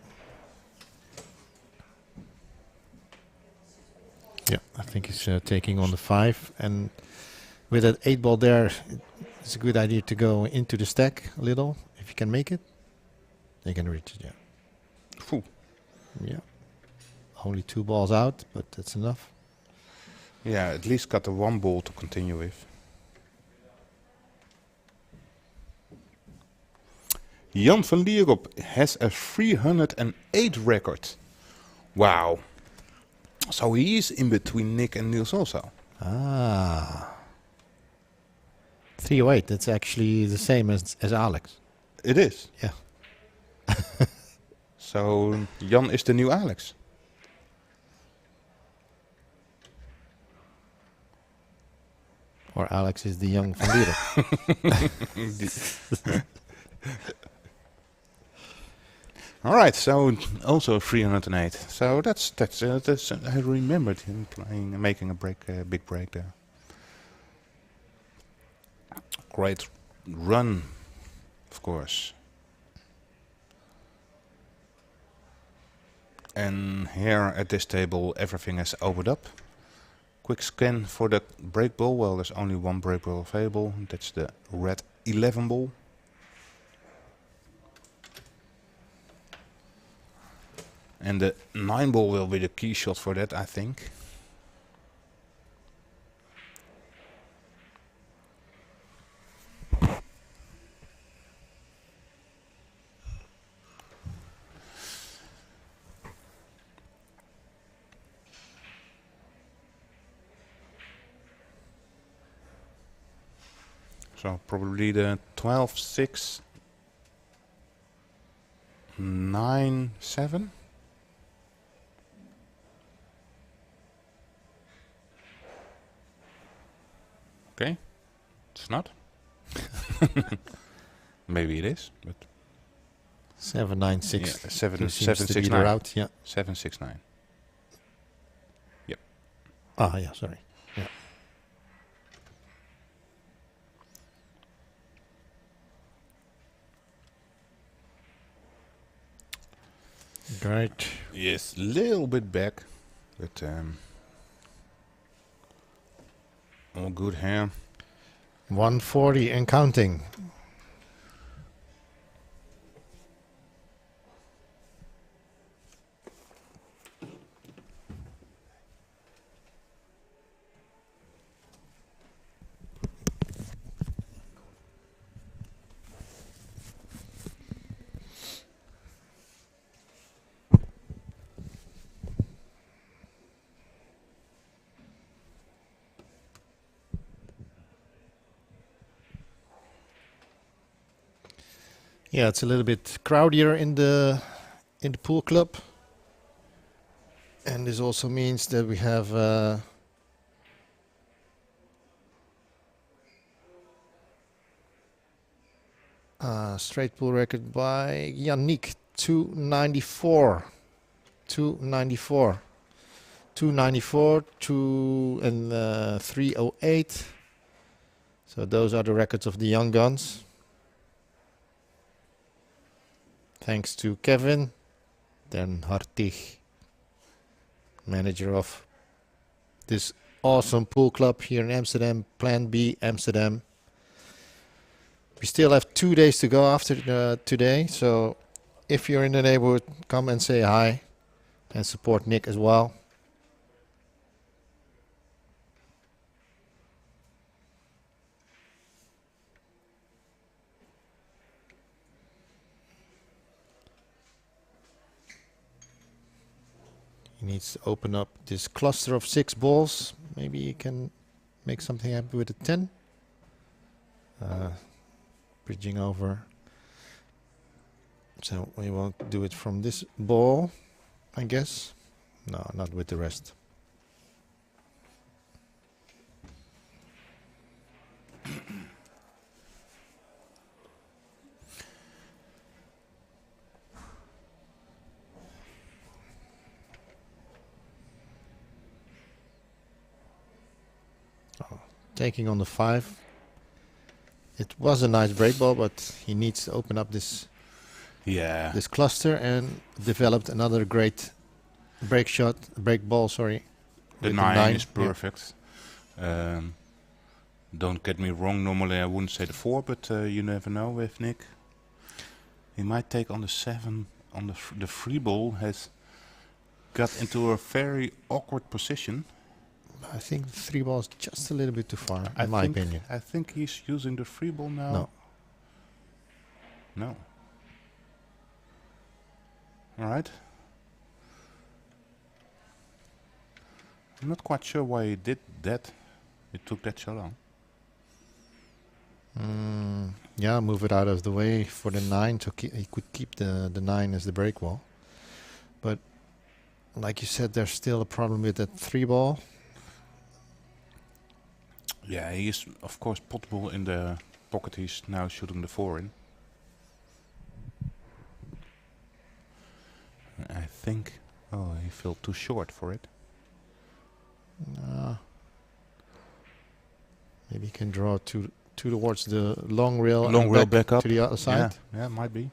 Yeah, I think he's taking on the 5, and with that 8 ball there, it's a good idea to go into the stack a little. If you can make it, they can reach it. Yeah, Phew. yeah. Only 2 balls out, but that's enough. Yeah, at least got the 1 ball to continue with. Jan van Lierop has a 308 record. Wow. So he is in between Nick and Niels also. Ah, 308. That's actually the same as Alex. It is. Yeah. So Jan is the new Alex. Or Alex is the young Van Lierop. All right, so also 308. So that's I remembered him playing, making a big break there. Great run, of course. And here at this table, everything is opened up. Quick scan for the break ball. Well, there's only one break ball available. That's the red 11 ball. And the 9 ball will be the key shot for that, I think. So probably the 12, 6, 9, 7. Okay, it's not. Maybe it is, but 7, 9, 6. yeah, 7, Two 7, seems to 6, be the 9. route. Yeah. 7, 6, 9. Yep. Ah, yeah. Sorry. Yeah. Great. Yes, little bit back, but all good here. 140 and counting. Yeah, it's a little bit crowdier in the pool club, and this also means that we have a straight pool record by Yannick, 294, 294, 294, 2 and 308. So those are the records of the young guns. Thanks to Kevin Den Hartig, manager of this awesome pool club here in Amsterdam, Plan B Amsterdam. We still have 2 days to go after today, so if you're in the neighborhood, come and say hi and support Nick as well. He needs to open up this cluster of 6 balls. Maybe he can make something happen with a 10. Bridging over. So we won't do it from this ball, I guess. No, not with the rest. Taking on the 5. It was a nice break ball, but he needs to open up this this cluster and developed another great break ball. Sorry, The with 9 is yeah. perfect. Don't get me wrong, normally I wouldn't say the 4, but you never know with Nick. He might take on the 7. On the free ball has got into a very awkward position. I think 3 balls just a little bit too far, in my opinion. I think he's using the free ball now. No. No. All right. I'm not quite sure why he did that. It took that so long. Yeah, move it out of the way for the 9, so he could keep the 9 as the break ball. But like you said, there's still a problem with that 3 ball. Yeah, he is of course potable in the pocket. He's now shooting the 4 in. I think, he felt too short for it. Maybe he can draw towards the long rail. Long and rail back up to the other side. Yeah, might be.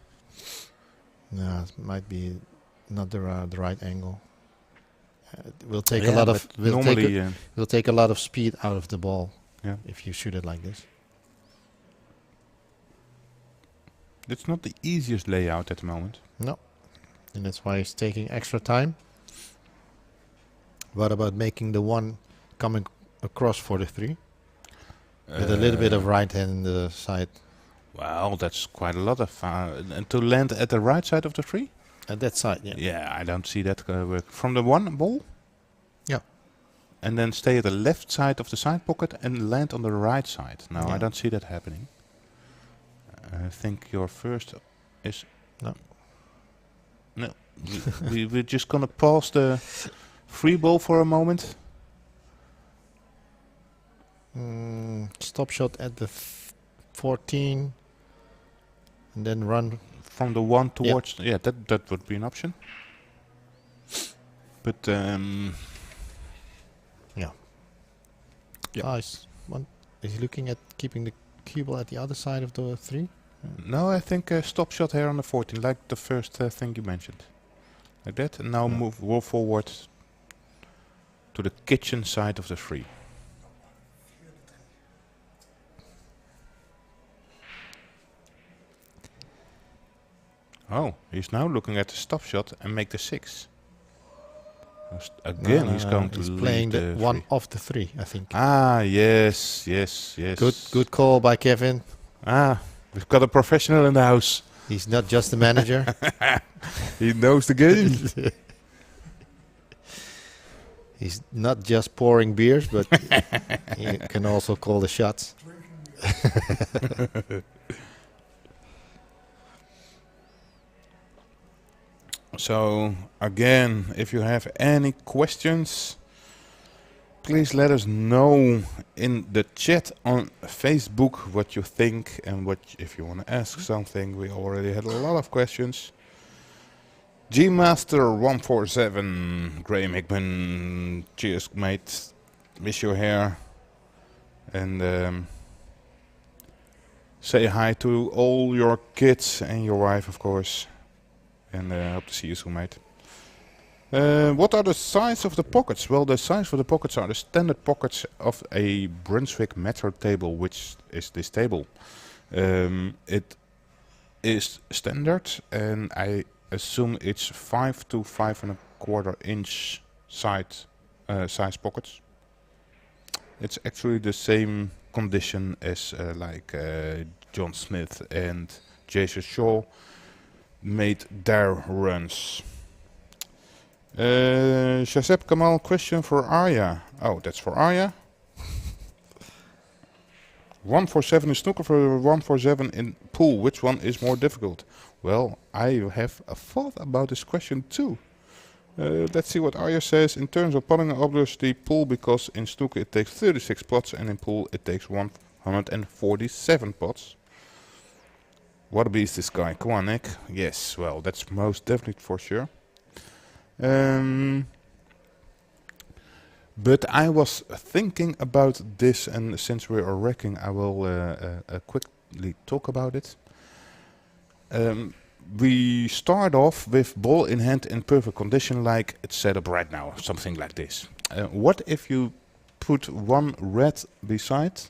No, it might be not the right angle. It will take a Yeah, lot of but normally, will take a lot of speed out of the ball yeah, if you shoot it like this. it's not the easiest layout at the moment. No, and that's why it's taking extra time. What about making the one coming across for the 3 with a little bit of right hand in the side? Well, that's quite a lot of and to land at the right side of the 3. At that side, yeah. Yeah, I don't see that work. From the 1 ball. Yeah. And then stay at the left side of the side pocket and land on the right side. No, Yeah. I don't see that happening. I think your first is... No. No. We're just going to pause the free ball for a moment. Stop shot at the 14 and then run. From the 1 towards... Yeah, that would be an option. But... Yeah. Is he looking at keeping the cue ball at the other side of the 3? No, I think stop shot here on the 14, like the first thing you mentioned. Like that, and now roll forward to the kitchen side of the 3. Oh, he's now looking at the stop shot and make the 6. Again, he's going to he's lead playing the the 1 3. off the 3, I think. Ah, yes. Good call by Kevin. Ah, we've got a professional in the house. He's not just the manager. He knows the game. He's not just pouring beers, but he can also call the shots. So, again, if you have any questions, please let us know in the chat on Facebook what you think and what if you want to ask something. We already had a lot of questions. Gmaster147, Graham Hickman, cheers mate, miss your hair. And say hi to all your kids and your wife, of course. And hope to see you soon, mate. What are the size of the pockets? Well, the size of the pockets are the standard pockets of a Brunswick metro table, which is this table. It is standard, and I assume it's 5 to 5.25 inch size pockets. It's actually the same condition as John Smith and Jason Shaw made their runs. Shazeb Kamal, question for Arya. Oh, that's for Arya. 147 in snooker for 147 in pool. Which one is more difficult? Well, I have a thought about this question too. Let's see what Arya says. In terms of putting, obviously pool, because in snooker it takes 36 pots and in pool it takes 147 pots. What a beast, this guy. Come on, Nick. Yes, well, that's most definitely for sure. But I was thinking about this, and since we are wrecking, I will quickly talk about it. We start off with ball in hand in perfect condition, like it's set up right now, something like this. What if you put one red beside,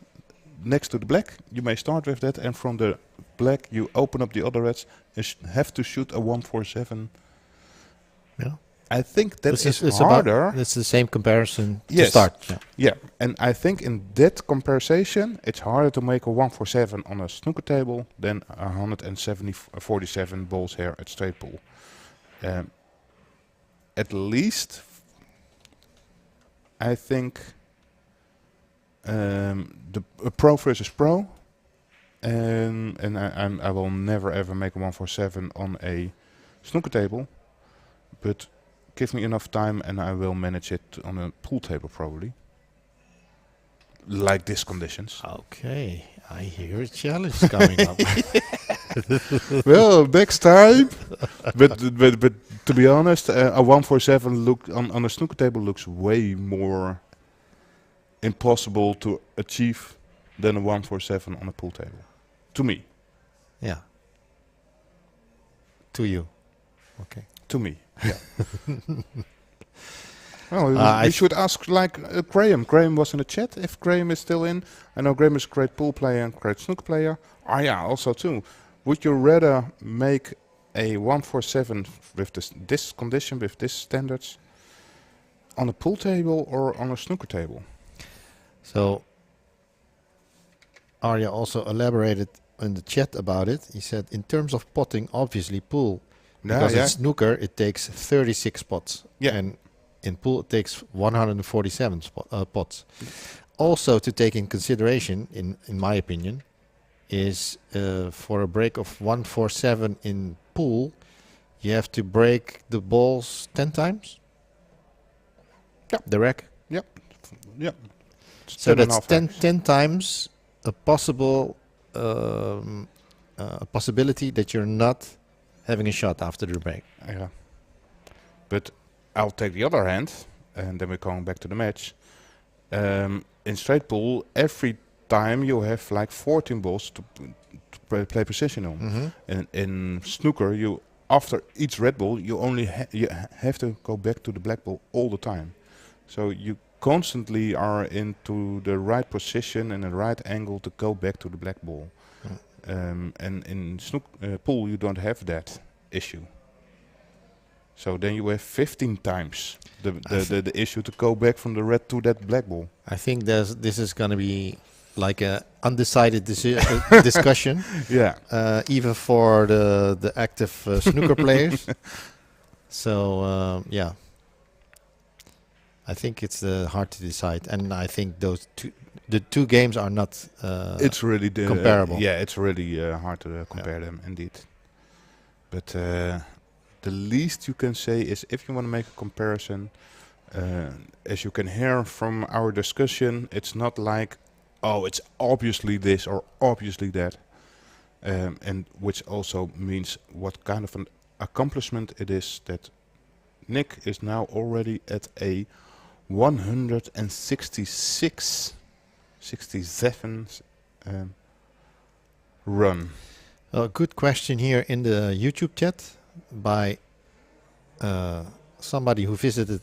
next to the black? You may start with that, and from the black you open up the other reds and have to shoot a 147. Yeah. I think that It's harder. It's the same comparison to Yes. start. Yeah. Yeah, and I think in that comparison, it's harder to make a 147 on a snooker table than 147 balls here at straight pool. At least, I think the pro versus pro, and I will never ever make a 147 on a snooker table, but give me enough time and I will manage it on a pool table probably. Like these conditions. Okay, I hear a challenge coming up. Well, next time. but to be honest, a 147 look on a snooker table looks way more impossible to achieve than a 147 on a pool table. To me. Yeah. To you. Okay. To me, yeah. Well, we should ask like Graham. Graham was in the chat. If Graham is still in, I know Graham is a great pool player and great snooker player. Yeah, also too. Would you rather make a 147 with this condition, with this standards, on a pool table or on a snooker table? So Arya also elaborated in the chat about it. He said, in terms of potting, obviously pool. Because in snooker, it takes 36 pots. Yeah. And in pool, it takes 147 pots. Also to take in consideration, in my opinion, is for a break of 147 in pool, you have to break the balls 10 times? Yep. The rack? Yep. Yep. So that's 10 times a possible a possibility that you're not having a shot after the break. Yeah. But I'll take the other hand, and then we're going back to the match. In straight pool, every time you have like 14 balls to play position on. Mm-hmm. And in snooker, you after each red ball, you only have to go back to the black ball all the time. So you constantly are into the right position and the right angle to go back to the black ball. And in pool, you don't have that issue. So then you have 15 times the issue to go back from the red to that black ball. I think this is going to be like a undecided discussion. Yeah. Even for the active snooker players. So yeah, I think it's hard to decide, and I think the two games are not. It's really comparable. Yeah, it's really hard to compare them indeed. But the least you can say is, if you want to make a comparison, as you can hear from our discussion, it's not like, oh, it's obviously this or obviously that, and which also means what kind of an accomplishment it is that Nick is now already at a 67 run. A good question here in the YouTube chat by somebody who visited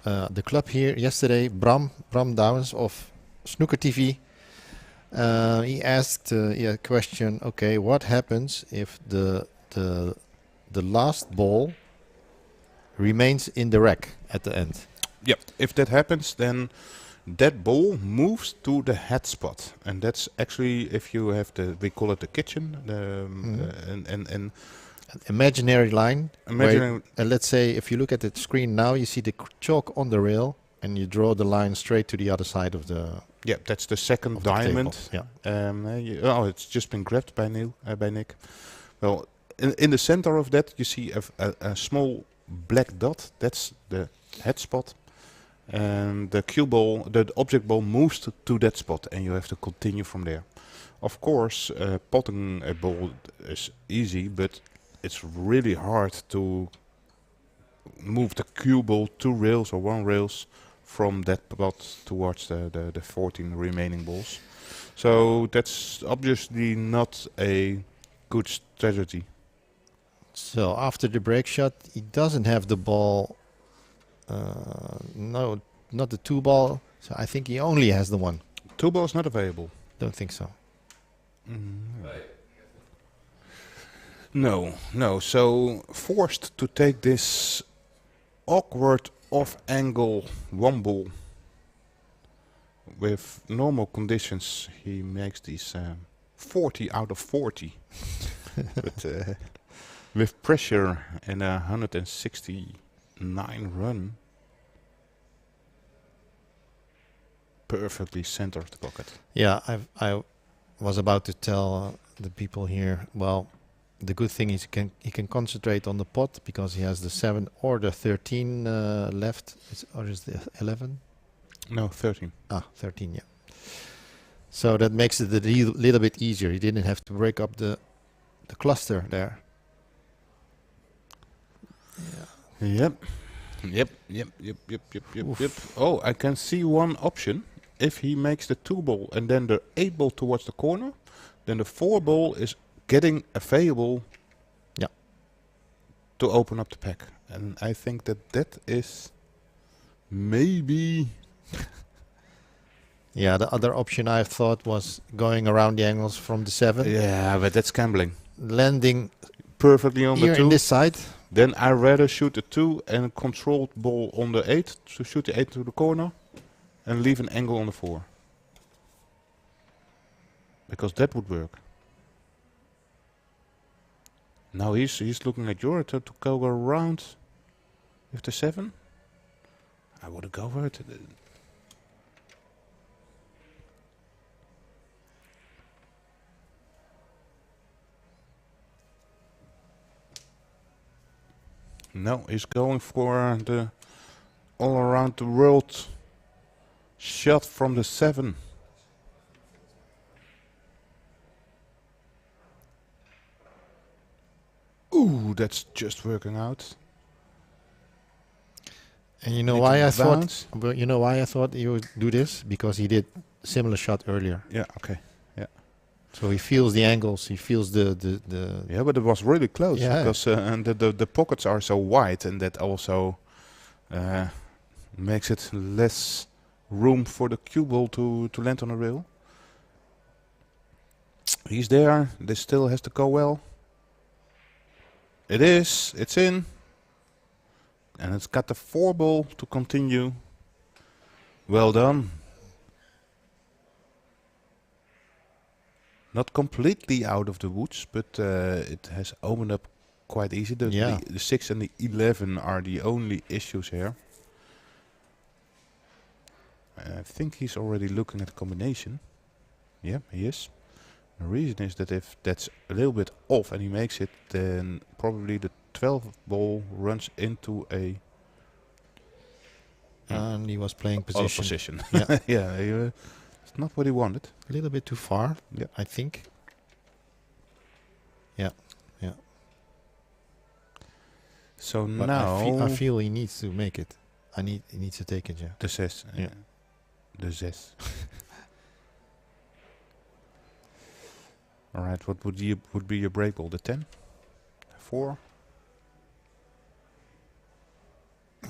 the club here yesterday, Bram Downs of Snooker TV. He asked a question. Okay, what happens if the last ball remains in the rack at the end? Yep. If that happens, then that ball moves to the head spot, and that's actually, if you have we call it the kitchen, and imaginary line. Imaginary. Let's say if you look at the screen now, you see the chalk on the rail, and you draw the line straight to the other side of the. Yeah, that's the second diamond. Yeah. It's just been grabbed by Nick. Well, in the center of that, you see a small black dot. That's the head spot. And the cue ball, the object ball, moves to that spot, and you have to continue from there. Of course, potting a ball is easy, but it's really hard to move the cue ball 2 rails or 1 rails from that spot towards the 14 remaining balls. So that's obviously not a good strategy. So after the break shot, he doesn't have the ball. No, not the 2 ball. So I think he only has the 1. 2 balls not available. Don't think so. No. So forced to take this awkward off-angle 1 ball. With normal conditions, he makes these 40 out of 40. But with pressure and a 169 run, perfectly centered pocket. Yeah, I was about to tell the people here. Well, the good thing is he can concentrate on the pot because he has the 7 or the 13 left. Or is the 11? No, 13. 13. Yeah. So that makes it a little bit easier. He didn't have to break up the cluster there. Yeah. Yep. Oh, I can see one option. If he makes the 2 ball and then the 8 ball towards the corner, then the 4 ball is getting available. Yeah. to open up the pack. And I think that is maybe... Yeah, the other option I thought was going around the angles from the 7, Yeah, but that's gambling. landing Perfectly on here the 2. in this side. Then I rather shoot the 2 and a controlled ball on the 8. So shoot the 8 to the corner and leave an angle on the 4. Because that would work. Now he's looking at your to go around with the 7. I would go for it. No, he's going for the all around the world shot from the 7. Ooh, that's just working out. And you know Need why to I thought? bounce. But you know why I thought he would do this? Because he did similar shot earlier. Yeah, okay. So he feels the angles. He feels the Yeah, but it was really close Yeah. because and the pockets are so wide, and that also makes it less room for the cue ball to land on the rail. He's there. This still has to go well. It is. It's in. And it's got the 4 ball to continue. Well done. Not completely out of the woods, but it has opened up quite easy. The 6 and the 11 are the only issues here. I think he's already looking at the combination. Yeah, he is. The reason is that if that's a little bit off and he makes it, then probably the 12 ball runs into a and he was playing other position. position. Yeah. Yeah, it's not what he wanted. A little bit too far. Yeah. I think. Yeah. So But now I feel he needs to make it. He needs to take it. Yeah. the zes. Yeah. The zes. All right. What would be your break ball? The 10, 4.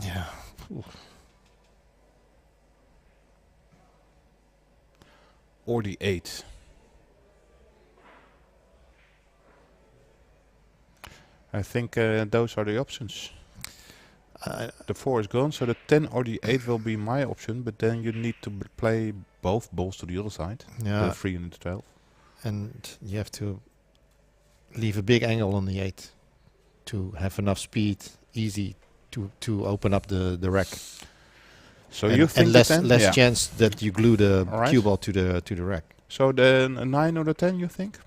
Yeah. Or the 8. I think those are the options. The 4 is gone, so the 10 or the 8 will be my option, but then you need to play both balls to the other side, Yeah. the 3 and the 12. And you have to leave a big angle on the 8 to have enough speed, easy to open up the rack. So and, you think and the less 10? less Yeah. chance that you glue the All right. cue ball to the rack. So then a 9 or the 10, you think?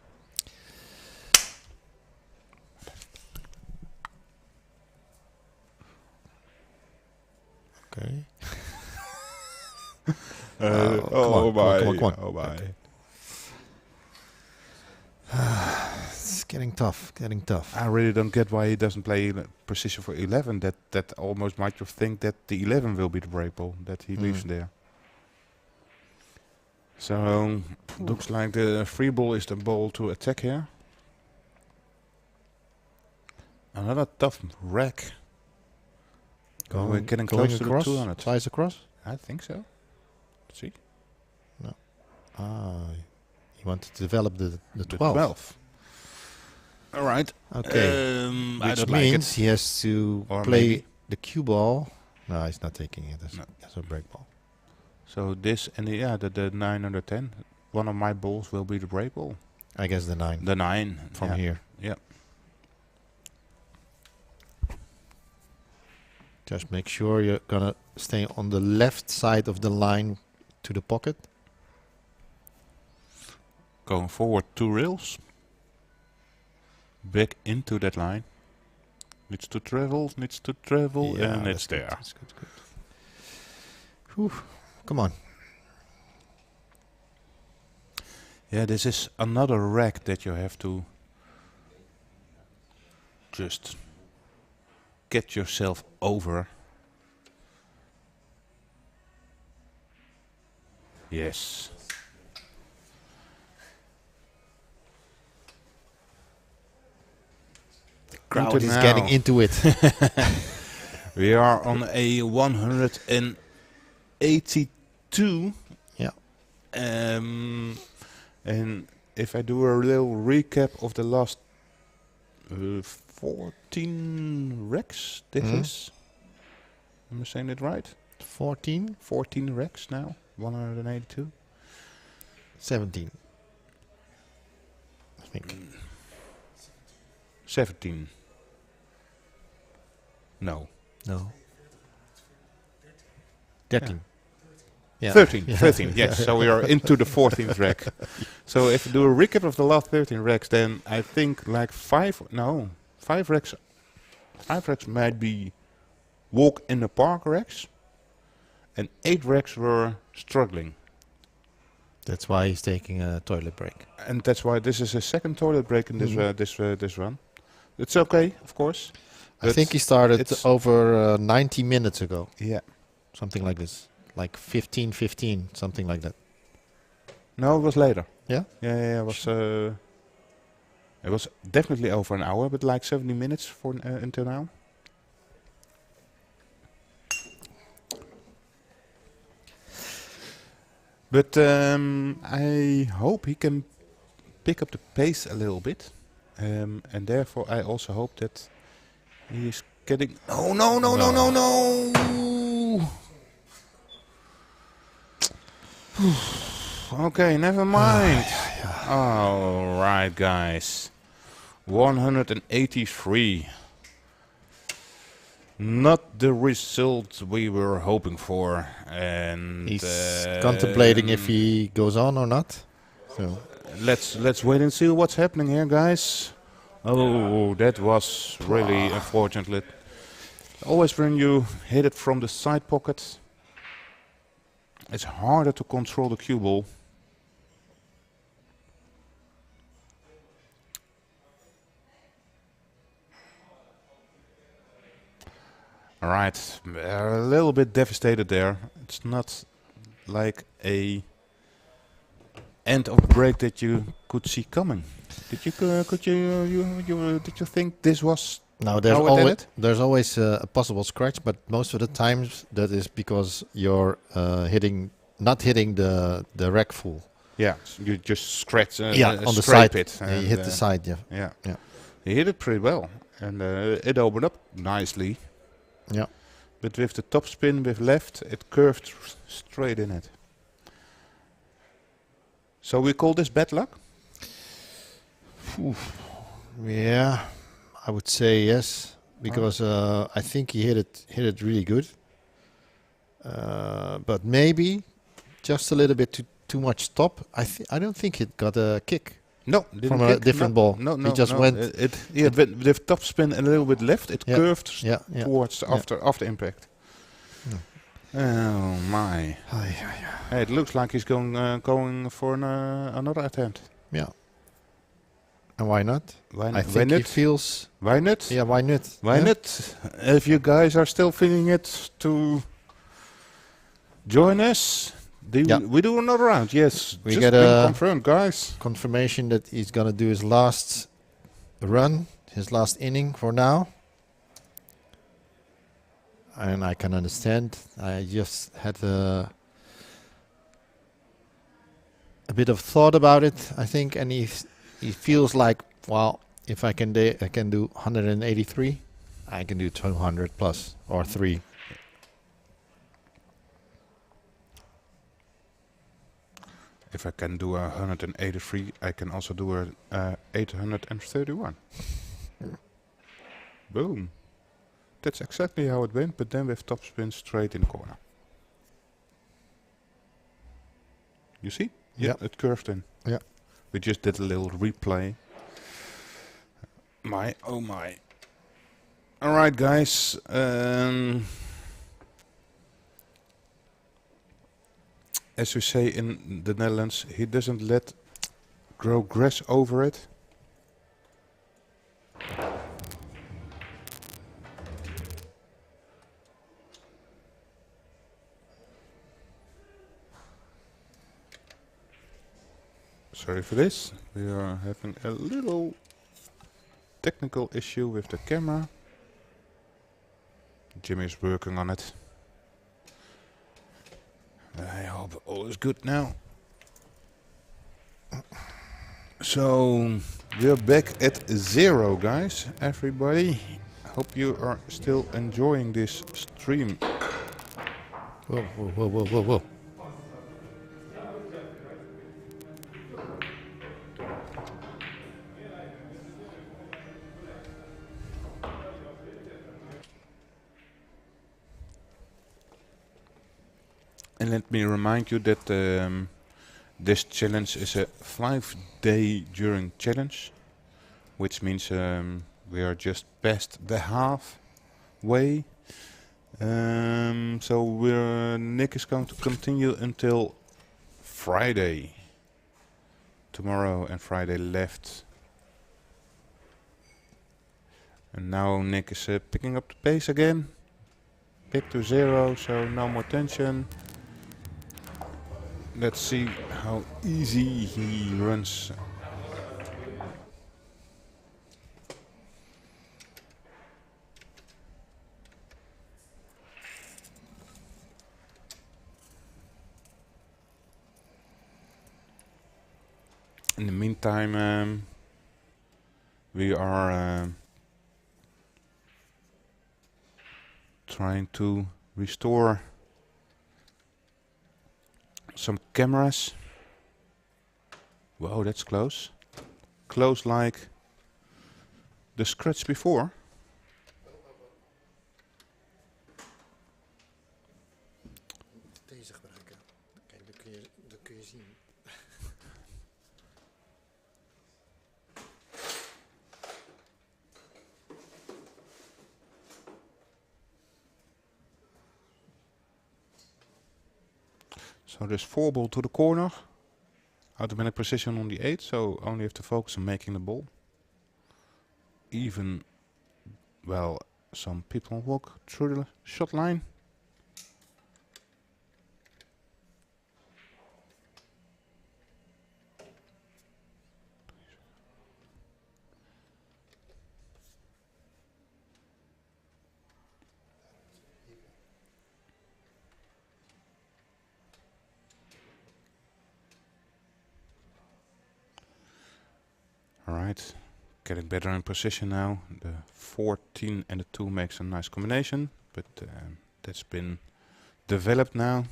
Okay. Oh come my! on. Oh my! It's getting tough. I really don't get why he doesn't play precision for 11. That almost might you think that the 11 will be the break ball that he leaves there. So looks like the free ball is the ball to attack here. Another tough rack. We're getting going close to the across, 200. twice across. I think so. See? He wanted to develop the The 12. All right. Okay. I Which don't like means it. he has to Or play maybe. the cue ball. No, he's not taking it. No. That's a break ball. So this and the 9 and the 10. One of my balls will be the break ball. I guess the 9 The 9 from here. Yeah. Just make sure you're gonna stay on the left side of the line to the pocket. Going forward 2 rails. Back into that line. Needs to travel, and it's that's good, there. That's good. Whew. Come on. Yeah, this is another rack that you have to just get yourself over. Yes. Crowd is now. getting into it. We are on a 182. Yeah. And if I do a little recap of the last 14 racks, this is. Am I saying it right? 14, 14 racks now. 182. 17. I think. 17. No. No. 13. Yeah. 13. Yeah. 13, yes. So we are into the 14th rack. So if we do a recap of the last 13 racks, then I think like 5 racks. 5 racks might be walk in the park racks. And 8 racks were struggling. That's why he's taking a toilet break. And that's why this is a second toilet break in this run. It's okay, of course. I think he started it's- over 90 minutes ago. Yeah. Something like this. Like 15, something like that. No, it was later. Yeah? Yeah. It was definitely over an hour, but like 70 minutes for until now. But I hope he can pick up the pace a little bit. And therefore I also hope that he's getting... Oh, no. Okay, never mind. All right, guys. 183. Not the result we were hoping for. And He's contemplating if he goes on or not. So let's wait and see what's happening here, guys. Oh, that was really unfortunate. Always when you hit it from the side pocket, it's harder to control the cue ball. All right, a little bit devastated there. It's not like a end of break that you could see coming. Did you did you think this was? now there's always a possible scratch, but most of the times that is because you're not hitting the rack full. Yeah, you just scratch. On the scrape side. it. You hit the side. Yeah. Yeah. He hit it pretty well, and it opened up nicely. Yeah. But with the top spin with left, it curved straight in it. So we call this bad luck? Yeah, I would say yes, because I think he hit it really good. But maybe just a little bit too much top. I don't think it got a kick. No, from a different ball. No, He just went. With top spin and a little bit left, it curved towards after impact. Oh my! Hey, it looks like he's going for another attempt. Yeah. And why not? Why I think he feels. Why not? Yeah, why not? Why not? If you guys are still feeling it to join us, we do another round. Yes, We just get been a confirmed, guys. confirmation that he's gonna do his last run, his last inning for now. And I can understand. I just had a bit of thought about it, I think, and he feels like, well, if I can do 183, I can do 200 plus or 3. If I can do 183, I can also do 831. Boom. That's exactly how it went, but then with top spin straight in the corner. You see? Yeah, it curved in. Yeah. We just did a little replay. Oh my. All right, guys. As we say in the Netherlands, he doesn't let grow grass over it. Sorry for this. We are having a little technical issue with the camera. Jimmy is working on it. I hope all is good now. So we're back at 0, guys. Everybody, hope you are still enjoying this stream. Whoa, whoa, whoa, whoa, whoa, whoa. And let me remind you that this challenge is a 5-day during challenge, which means we are just past the halfway. So Nick is going to continue until Friday. Tomorrow and Friday left. And now Nick is picking up the pace again. Back to 0, so no more tension. Let's see how easy he runs. In the meantime, we are trying to restore some cameras. Whoa, that's close. Close like the scratch before. Deze gebruiken. Kijk, dan kun je zien. So there's 4 ball to the corner. Automatic precision on the 8, so only have to focus on making the ball. Even, well, some people walk through the shot line. Alright, getting better in position now. The 14 and the 2 makes a nice combination, but that's been developed now.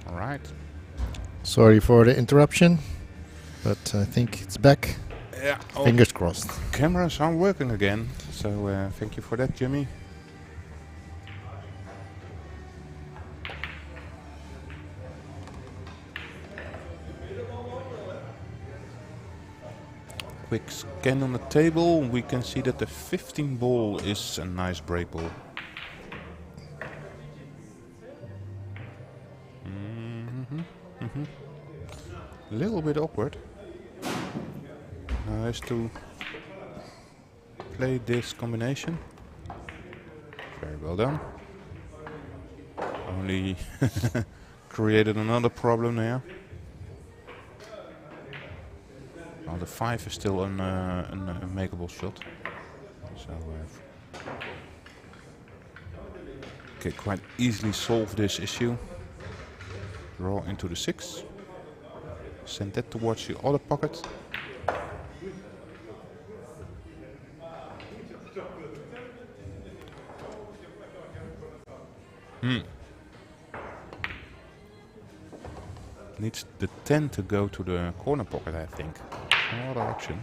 Alright. Sorry for the interruption, but I think it's back. Yeah. Fingers crossed. Cameras are working again, so thank you for that, Jimmy. Quick scan on the table. We can see that the 15 ball is a nice break ball. A little bit awkward. Nice to play this combination. Very well done. Only created another problem there. Well, the 5 is still an makeable shot. So can quite easily solve this issue. Draw into the 6. Send that towards the other pocket. Needs the 10 to go to the corner pocket, I think. Another option.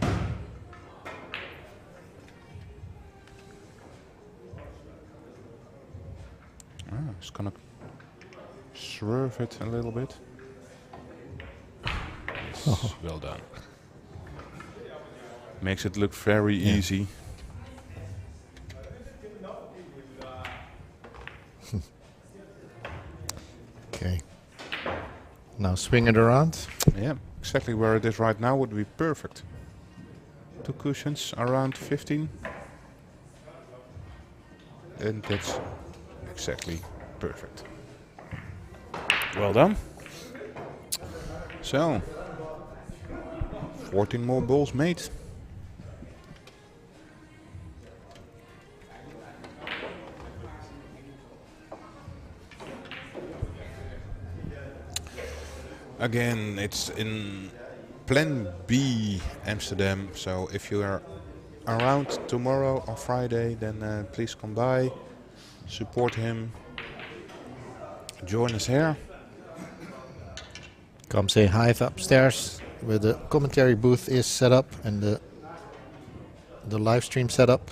It's gonna swerve it a little bit. Yes, well done. Makes it look very easy. Okay. Now swing it around. Yeah, exactly where it is right now would be perfect. photo cushions around 15. And that's exactly perfect. Well done. So, 14 more balls made. Again, it's in Plan B Amsterdam, so if you are around tomorrow or Friday, then please come by, support him, join us here. Come say hi upstairs where the commentary booth is set up and the live stream set up.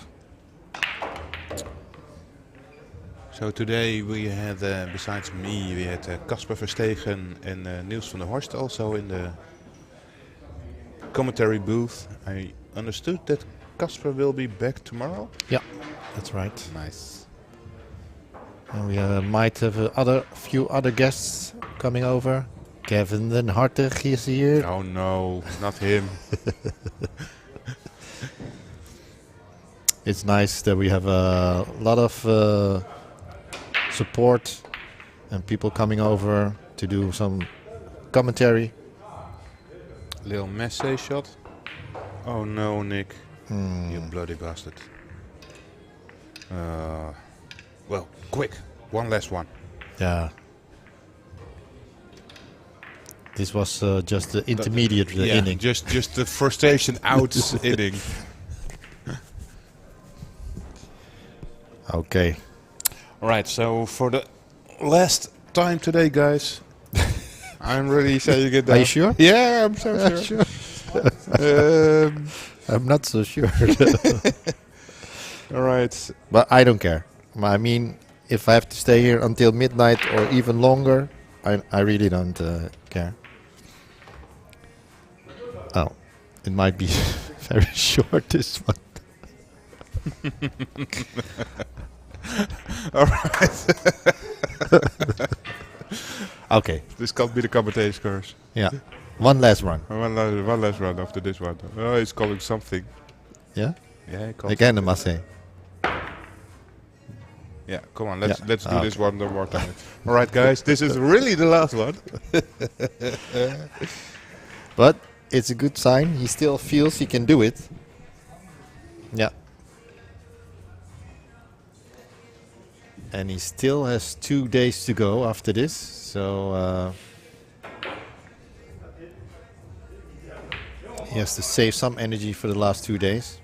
So today we had, besides me, we had Casper Verstegen and Niels van der Horst also in the commentary booth. I understood that Casper will be back tomorrow. Yeah, that's right. Nice. And we might have a few other guests coming over. Kevin den Hartig is here. Oh no, not him. It's nice that we have a lot of support and people coming over to do some commentary. Little Messi shot. Oh no, Nick. You bloody bastard. Well, quick. One last one. Yeah. This was just the intermediate inning. Just the frustration out inning. Okay. Alright, so for the last time today, guys, I'm really saying it down. Are you sure? Yeah, I'm so sure. I'm not so sure. Alright. But I don't care. I mean, if I have to stay here until midnight or even longer, I really don't care. Oh, it might be very short, this one. Alright. Okay. This can't be the commentator's curse. Yeah. One last run. One last run after this one. Oh, he's calling something. Yeah? Yeah, he called Again, I something. must say. Yeah, come on, let's do Ah, this one more time. Alright, guys, this is really the last one. But it's a good sign. He still feels he can do it. Yeah. And he still has 2 days to go after this. So he has to save some energy for the last 2 days.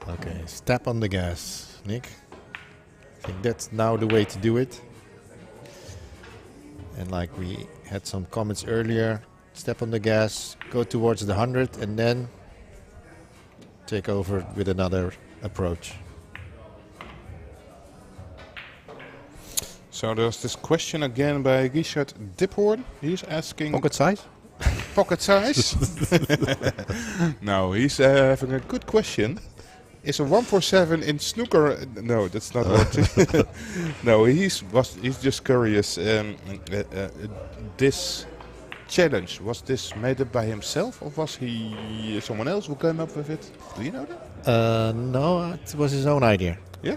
Okay, step on the gas, Nick. I think that's now the way to do it. And like we had some comments earlier, step on the gas, go towards the 100 and then take over with another approach. So there's this question again by Richard Diphoorn. He's asking... Pocket size? Pocket size? No, he's having a good question. Is a 147 in snooker? No, that's not what. No, he's just curious. This challenge, was this made up by himself, or was he someone else who came up with it? Do you know that? No, it was his own idea. Yeah.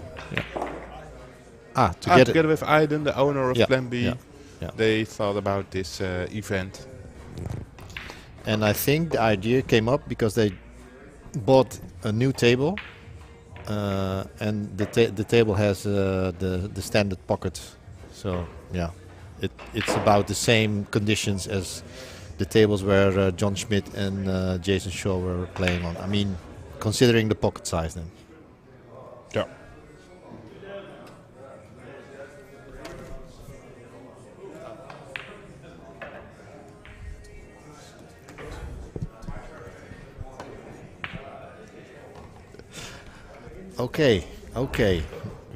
Together with Aiden, the owner of Yeah, Plan B, yeah. they thought about this event. And I think the idea came up because they bought a new table, and the table has the standard pocket. So yeah, it's about the same conditions as the tables where John Schmidt and Jason Shaw were playing on. I mean, considering the pocket size then. Yeah. Okay.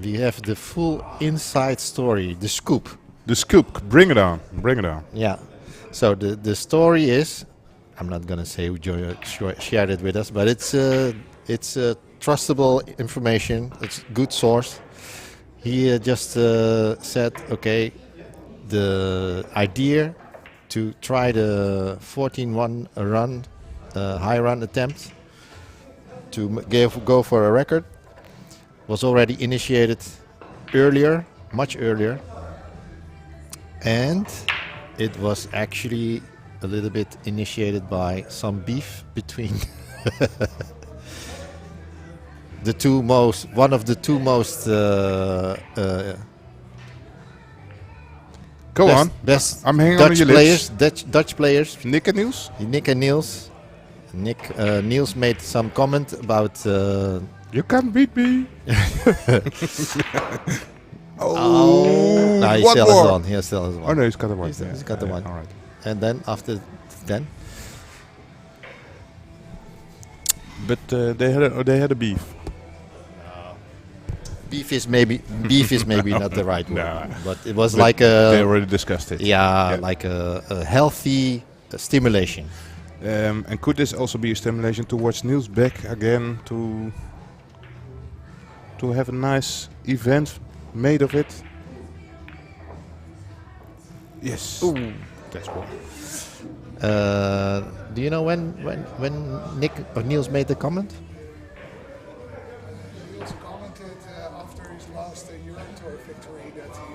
We have the full inside story, the scoop. The scoop, bring it on. Yeah. So the story is, I'm not gonna say who shared it with us, but it's trustable information. It's good source. He just said, okay, the idea to try the 14-1 run, high run attempt to go for a record was already initiated earlier, much earlier, and it was actually a little bit initiated by some beef between one of the two most Go on. best I'm hanging Dutch on your players, lips. Dutch players, Nick and Niels? Nick and Niels. Niels made some comment about. You can't beat me. No, he one still more. has on. He still has one. Oh no, he's got the one. He's got the one. All right. And then after then, But they had a beef. beef is maybe not the right word, No. but it was But like they a already discussed it. like a healthy stimulation. And could this also be a stimulation towards Niels back again to have a nice event made of it? Yes. Ooh. That's one. Do you know when Nick or Niels made the comment? He also commented after his last Euro Tour victory that he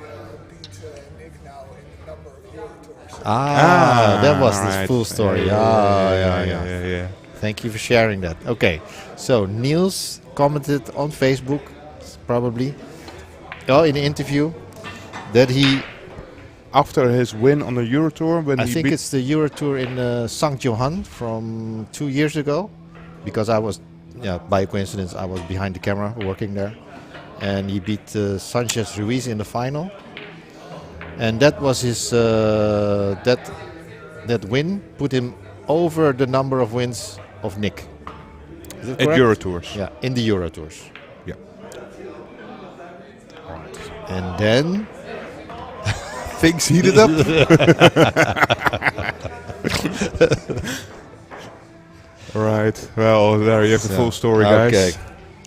beat Nick now in a number of Euro Tours. That was the right. full story. Yeah. Thank you for sharing that. Okay, so Niels commented on Facebook, probably, in the interview, that he. After his win on the Euro Tour, when I he think beat it's the Euro Tour in St. Johann from 2 years ago, because I was, by coincidence, I was behind the camera working there, and he beat Sanchez Ruiz in the final, and that was his that win put him over the number of wins of Nick. Is that at correct? Euro Tours. Yeah, in the Euro Tours. Yeah. And then Things heated up. Right. Well, there you have the full story, guys. okay.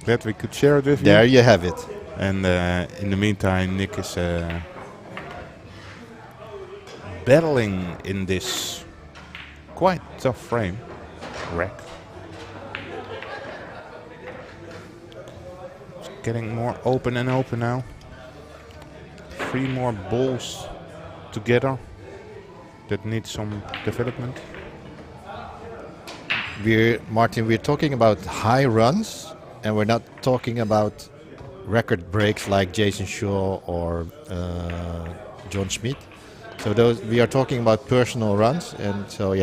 Glad we could share it with there you. you have it. And in the meantime, Nick is battling in this quite tough frame. Rack. It's getting more open and open now. 3 more balls together that need some development. We're talking about high runs, and we're not talking about record breaks like Jason Shaw or John Schmidt. So we are talking about personal runs, and so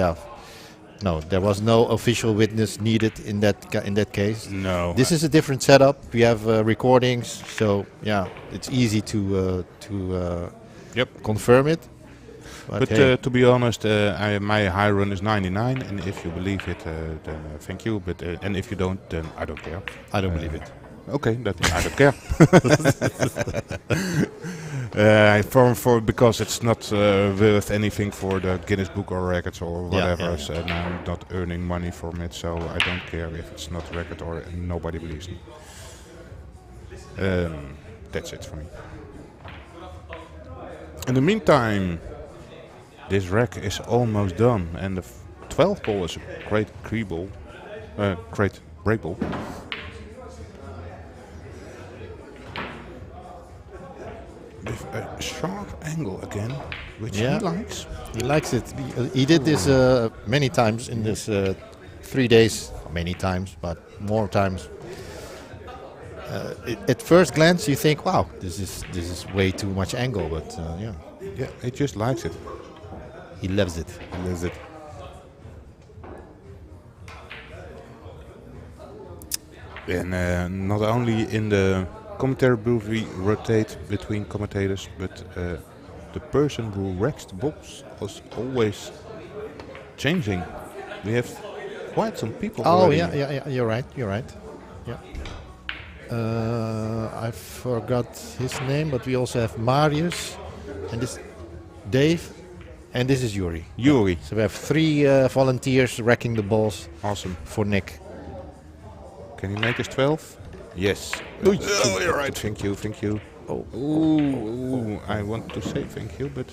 no, there was no official witness needed in that case. No. This is a different setup. We have recordings, so it's easy to confirm it. But hey, to be honest, my high run is 99, and if you believe it, then thank you. But and if you don't, then I don't care. I don't believe it. Okay, that I don't care. Because it's not worth anything for the Guinness Book or Records or whatever. So and I'm not earning money from it, so I don't care if it's not record or nobody believes me. That's it for me. In the meantime, this rack is almost done, and the 12th ball is a great great break ball. With a sharp angle again, which he likes. He likes it. He did this many times in this 3 days. Many times, but more times. At first glance, you think, "Wow, this is way too much angle," but Yeah, he just likes it. he loves it. He loves it. And not only in the commentary booth we rotate between commentators, but the person who racks the balls was always changing. We have quite some people. Oh already. yeah. You're right. Yeah. I forgot his name, but we also have Marius and this Dave. And this is Yuri. Yuri. So we have 3 volunteers wrecking the balls Awesome. for Nick. Can he make his 12? Yes. Oei. Oh, you're right. Thank you, thank you. Oh. Ooh, I want to say thank you, but...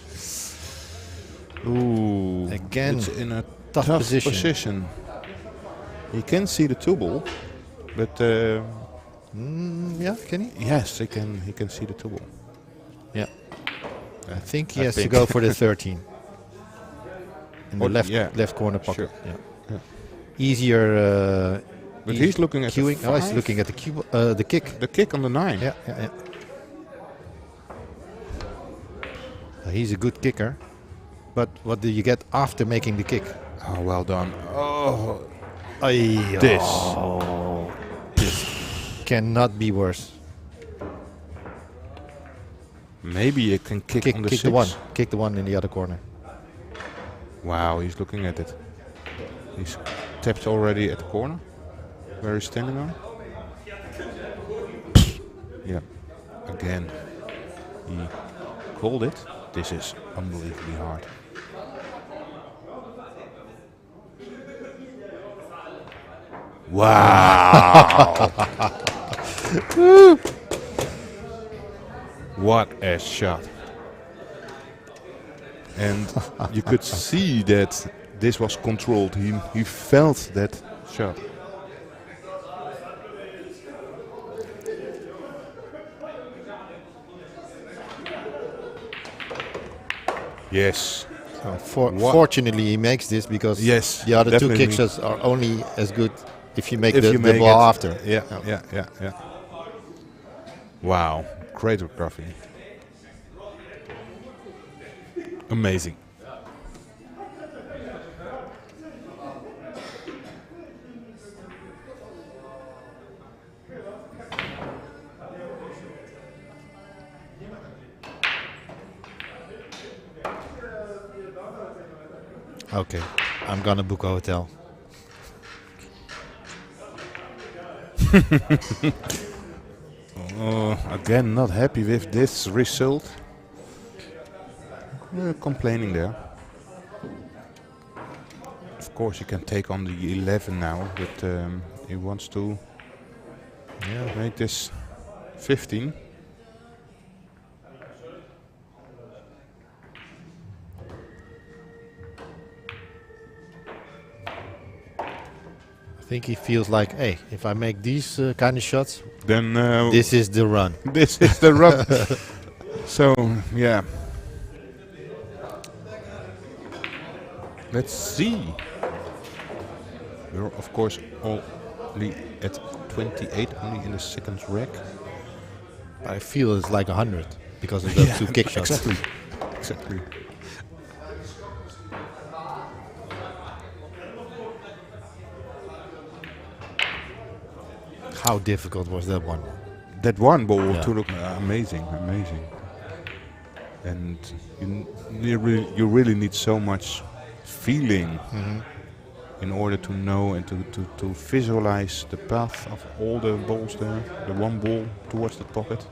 Ooh. Again, It's in a tough position. He can see the 2 ball, but... Yeah, can he? yes, he can see the 2 ball. Yeah. I think he I has think. to go for the 13. In the Oh, left yeah. left corner pocket. Sure. Yeah. Yeah. Easier. But he's looking at the queuing. Oh, he's 5. looking at the cue, the kick. The kick on the 9. Yeah. He's a good kicker. But what do you get after making the kick? Oh, well done. Oh, This. this. This cannot be worse. Maybe you can kick on the Kick 6. the one. Kick the one in the other corner. Wow, he's looking at it. He's tapped already at the corner, where he's standing on. Yeah, again, he called it. This is unbelievably hard. Wow! What a shot. And you could see that this was controlled. He felt that shot. Yes. What- Fortunately, he makes this because Yes, the other 2 definitely. kicks are only as good if you make If the you make ball it- after. Yeah. Wow, great recovery. Amazing. Okay, I'm gonna book a hotel. Again, not happy with this result. Complaining there. Of course, he can take on the 11 now, but he wants to make this 15. I think he feels like, hey, if I make these kind of shots, Then this is the run. this is the run. So, yeah. Let's see. We're, of course, only at 28, only in the second rack. I feel it's like 100 because of those 2 kick shots. Exactly. How difficult was that one? That one ball Yeah. to look amazing. And you really need so much feeling in order to know and to visualize the path of all the balls there. The one ball towards the pocket.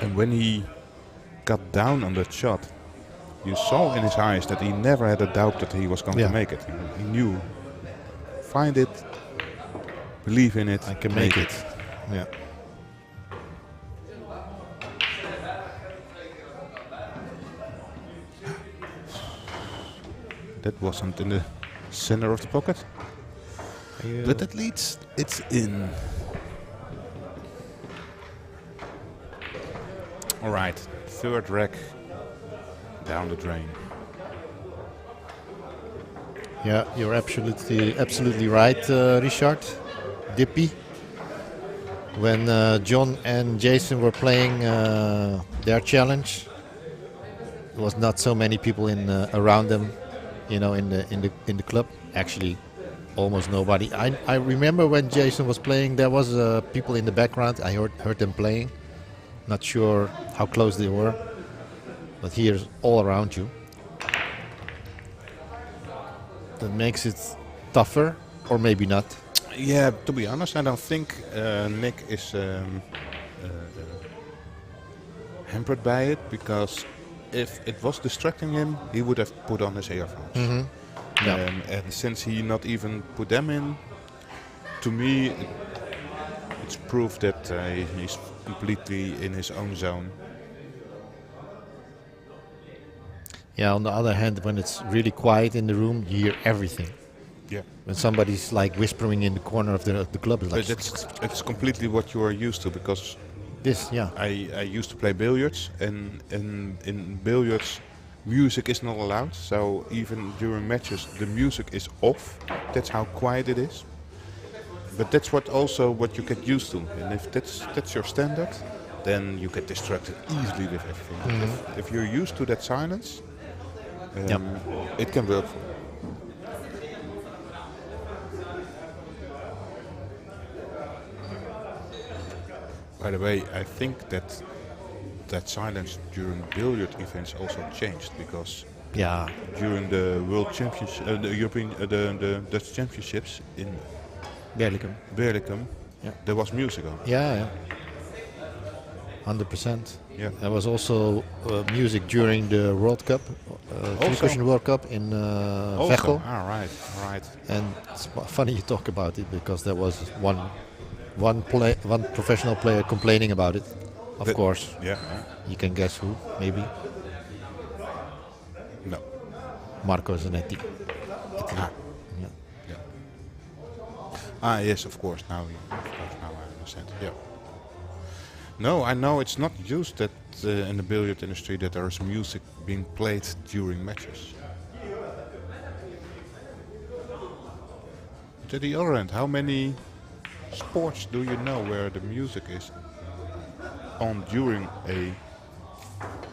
And when he got down on that shot, you saw in his eyes that he never had a doubt that he was going to make it. He knew, find it, believe in it, I can make it. Yeah. That wasn't in the center of the pocket, but at least it's in. All right, third rack down the drain. Yeah, you're absolutely right, Richard. Dippy. When John and Jason were playing their challenge, there was not so many people in around them, in the club. Actually, almost nobody. I remember when Jason was playing, there was people in the background. I heard them playing. Not sure how close they were, but here's all around you. That makes it tougher, or maybe not. Yeah, to be honest, I don't think Nick is hampered by it, because if it was distracting him, he would have put on his earphones. Mm-hmm. Yeah. And since he not even put them in, to me, it's proof that he's completely in his own zone. Yeah, on the other hand, when it's really quiet in the room, you hear everything. Yeah. When somebody's like whispering in the corner of the club, it's like But it's completely what you are used to, because this. Yeah. I used to play billiards, and in billiards, music is not allowed. So even during matches, the music is off. That's how quiet it is. But that's what you get used to. And if that's your standard, then you get distracted easily with everything. Mm-hmm. If you're used to that silence, Yep. it can work for you. By the way, I think that silence during billiard events also changed, because Yeah. during the World Championships, the European, the Dutch Championships in Berlicum. Berlicum, Yeah. there was music on. Yeah. Yeah. 100%. Yeah. There was also music during the World Cup, Concussion World Cup in Veghel. Right. And it's funny you talk about it, because there was one professional player complaining about it. Of course, Yeah. you can guess who. Maybe No. Marco Zanetti. Ah. Yeah. Ah, yes, of course. Now I understand. Yeah. No, I know it's not used that in the billiard industry that there is music being played during matches. To the other end, how many sports do you know where the music is on during a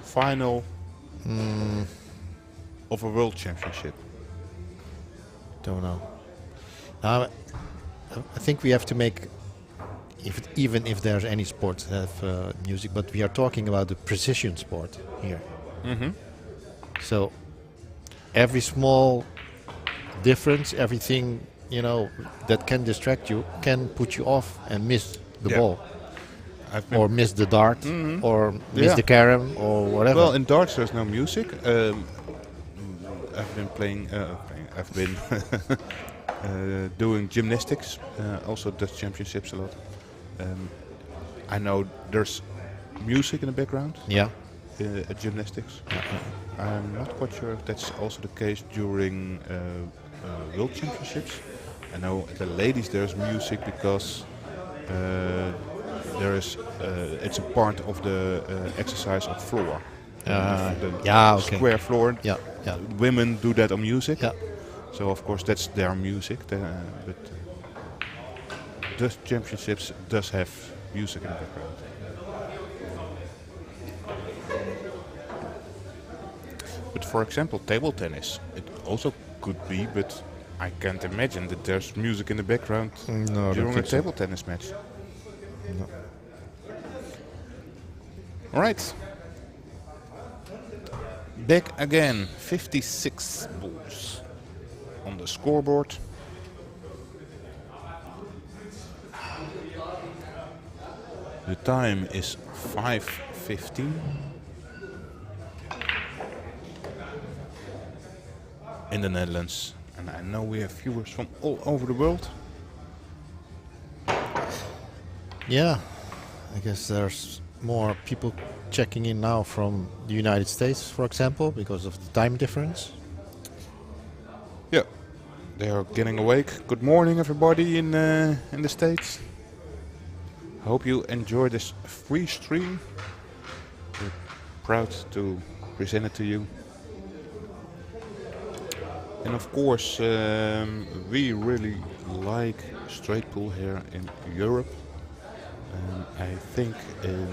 final of a world championship? Don't know. Now, I think we have to make, even if there's any sports that have music, but we are talking about the precision sport here. Mm-hmm. So every small difference, everything that can distract you, can put you off and miss the Yeah. ball, I've been or miss the dart, or miss Yeah. the carom, or whatever. Well, in darts there's no music. I've been playing. I've been doing gymnastics, also Dutch championships a lot. I know there's music in the background Yeah. at gymnastics. I'm not quite sure if that's also the case during world championships. I know at the ladies there's music because there is it's a part of the exercise of floor. The yeah, okay. square floor. Yeah, yeah. Women do that on music. Yeah. So of course that's their music. But Dutch championships does have music in the background. But for example, table tennis, it also could be, but I can't imagine that there's music in the background No, I during don't a think so. table tennis match. No. All right. Back again, 56 balls on the scoreboard. The time is 5:15. In the Netherlands. And I know we have viewers from all over the world. Yeah, I guess there's more people checking in now from the United States, for example, because of the time difference. Yeah, they are getting awake. Good morning, everybody in the States. Hope you enjoy this free stream. We're proud to present it to you. And of course, we really like straight pool here in Europe. I think in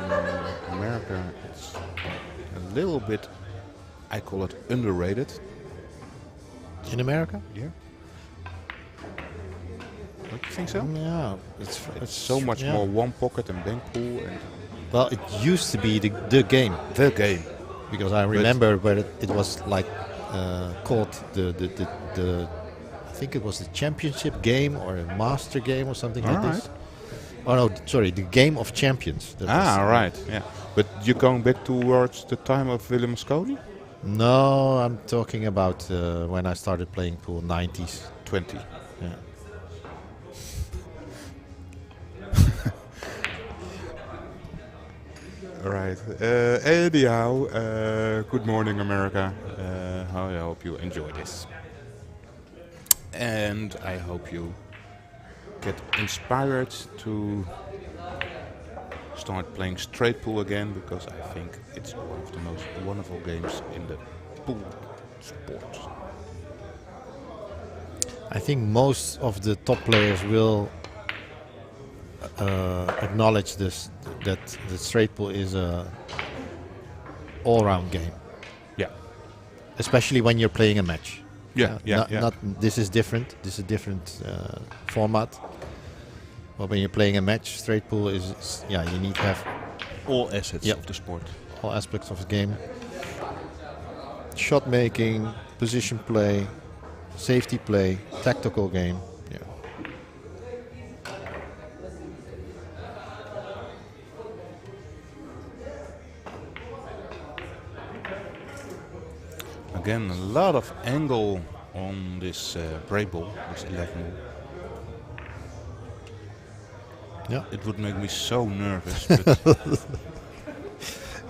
America it's a little bit, I call it underrated. In America? Yeah. Don't you think so? Yeah, It's so much yeah. more one pocket and bank pool and Well, it used to be the game, the game. because I remember where it was like called the I think it was the championship game or a master game or something like this. Oh no, sorry, the Game of Champions. That was- Right. Yeah. But you're going back towards the time of Willem Mosconi? No, I'm talking about when I started playing pool, 90s. 20. Yeah. Right. Anyhow, good morning, America. I hope you enjoy this. And I hope you get inspired to start playing straight pool again, because I think it's one of the most wonderful games in the pool sport. I think most of the top players will acknowledge this, that the straight pool is a all-round game, Yeah. especially when you're playing a match. Yeah. Not this is different. This is a different format. But when you're playing a match, straight pool is you need to have All assets Yep. of the sport. all aspects of the game: shot making, position play, safety play, tactical game. Yeah. Again, a lot of angle on this break ball, this 11 ball. Yeah. It would make me so nervous, but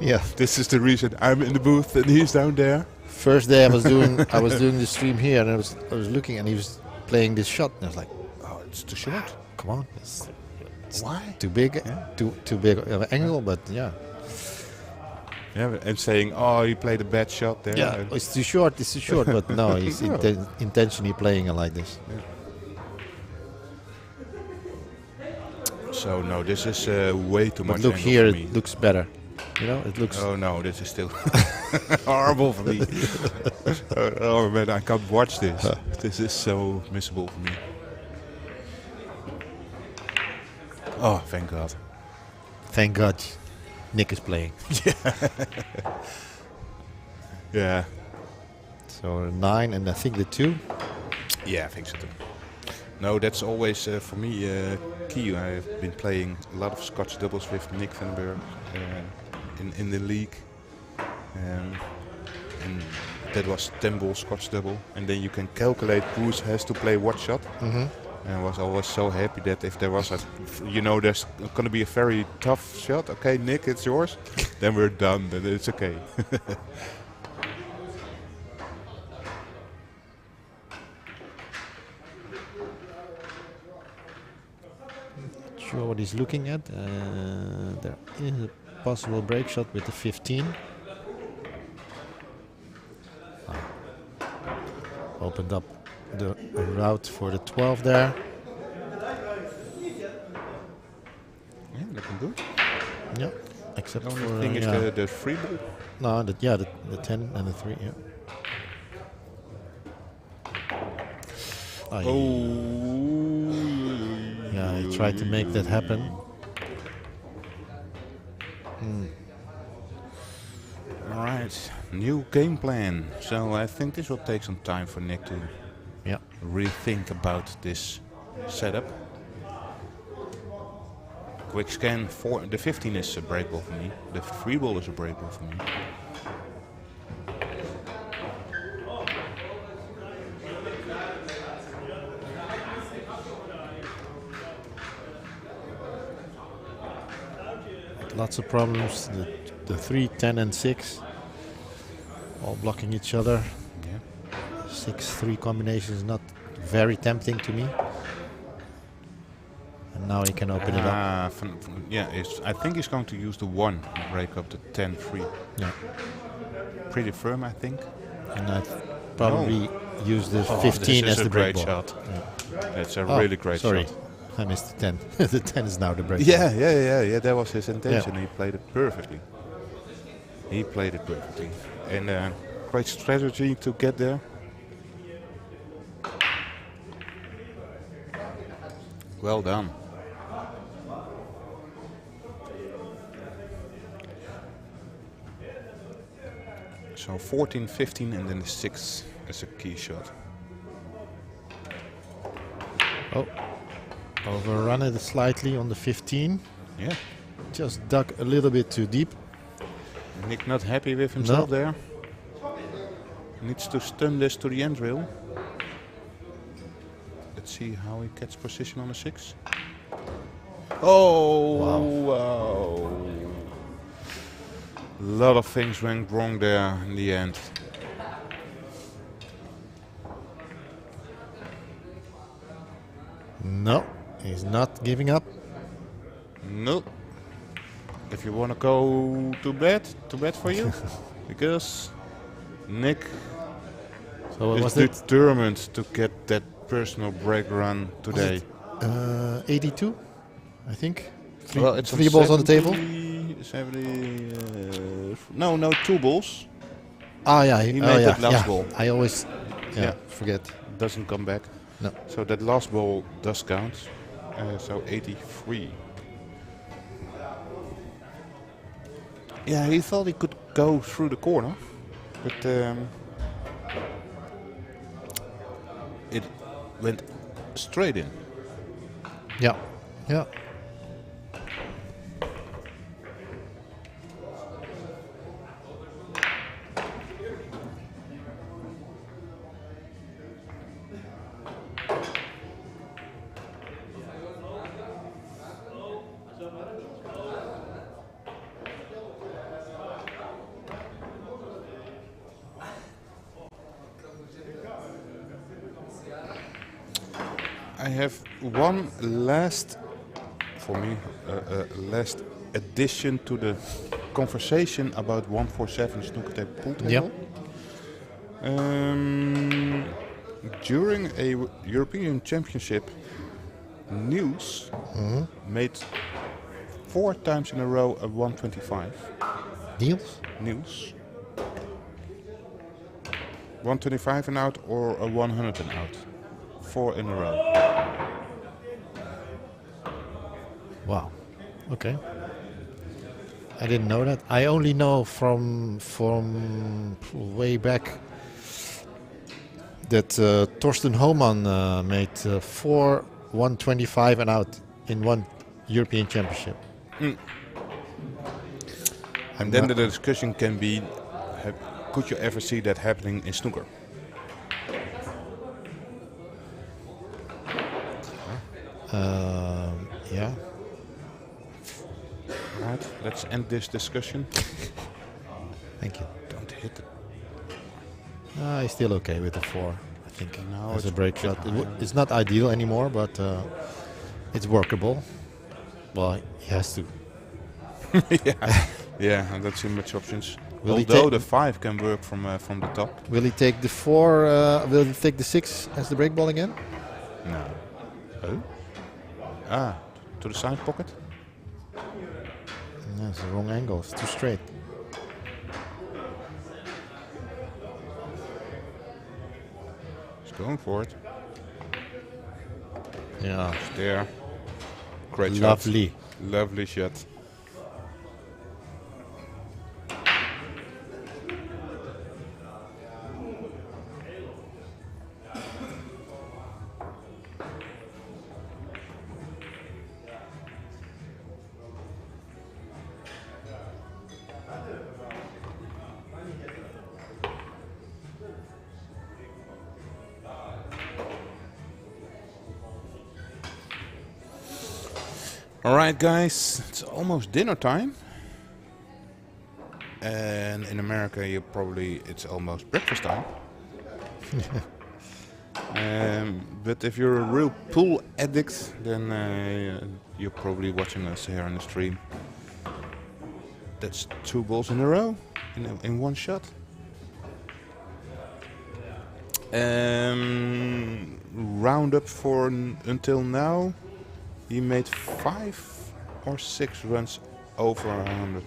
Yeah. this is the reason I'm in the booth and he's down there. First day I was doing the stream here, and I was looking, and he was playing this shot, and I was like, Oh, it's too short. come on, it's Why? too big, too big of an angle, but yeah. Yeah, and saying, oh, he played a bad shot there. Yeah, And it's too short, but no, he's intentionally playing it like this. so, no, this is way too But much look angle here, for me. it looks better. You know, it looks. Oh, no, this is still horrible for me. Oh, man, I can't watch this. This is so miserable for me. Oh, thank God. Thank God, Nick is playing. Yeah. So 9 and I think the 2. Yeah, I think so too. No, that's always for me key. I've been playing a lot of Scotch doubles with Nick van Berg in the league. And that was 10 ball Scotch double. And then you can calculate who has to play what shot. Mm-hmm. And I was always so happy that if there was there's going to be a very tough shot. Okay, Nick, it's yours. Then we're done. Then it's okay. Sure what he's looking at. There is a possible break shot with the 15. Opened up the route for the 12 there. Yeah, looking good. Yeah, except The for only thing is yeah. the free ball. No, the 10 and the 3. Yeah. Yeah, he tried to make that happen. All right, new game plan. So I think this will take some time for Nick to Yeah. rethink about this setup. Quick scan for the 15 is a break ball for me. The free ball is a break ball for me. Lots of problems. The 3, 10 and 6 all blocking each other. Yeah. 6-3 combination is not very tempting to me. And now he can open it up. I think he's going to use the 1 to break up the 10-3. Yeah. Pretty firm, I think. And I probably use the Oh, 15 this as is the a break great ball. shot. Yeah. That's a Oh, really great sorry. shot. I missed the 10. The 10 is now the break Yeah, ball. yeah. That was his intention. Yeah. He played it perfectly. And great strategy to get there. Well done. So 14, 15, and then the 6 is a key shot. Oh, Overrun it slightly on the 15. Yeah. Just dug a little bit too deep. Nick not happy with himself there. Needs to stun this to the end rail. Let's see how he gets position on the 6. Oh, wow. A lot of things went wrong there in the end. No, he's not giving up. No. If you want to go to bed for you. Because Nick So what is was it? determined to get that personal break run today. 82, I think. Well, it's three balls on the table. 70, no, 2 balls. Ah, yeah. He made that last ball. I always Yeah. forget. Doesn't come back. No. So that last ball does count. So 83. Yeah, he thought he could go through the corner, but it went straight in. Yeah. Yeah. I have one last, for me, last addition to the conversation about 147 snooker table pool table. Yep. During a European Championship, Niels made 4 times in a row a 125. Deals? Niels. 125 and out or a 100 and out. 4 in a row. Wow. Okay. I didn't know that. I only know from way back that Torsten Homan made 4 125 and out in one European Championship. And then the discussion can be, could you ever see that happening in snooker? Yeah. Right, let's end this discussion. Thank you. Don't hit it. He's still okay with the 4, I think. No, As it's a break a shot. bit higher. It's not ideal anymore, but it's workable. Well, he has to. Yeah, and that's too much options. Will he Although ta- the 5 can work from the top. Will he take the 4? Will he take the 6 as the break ball again? No. Oh? Ah, to the side pocket? No, it's the wrong angle. It's too straight. He's going for it. Yeah. It's there. Great shot. Lovely. Lovely shot. Alright guys, it's almost dinner time. And in America it's almost breakfast time. But if you're a real pool addict, then you're probably watching us here on the stream. That's 2 balls in a row in one shot. Round up for until now. He made 5 or 6 runs over 100.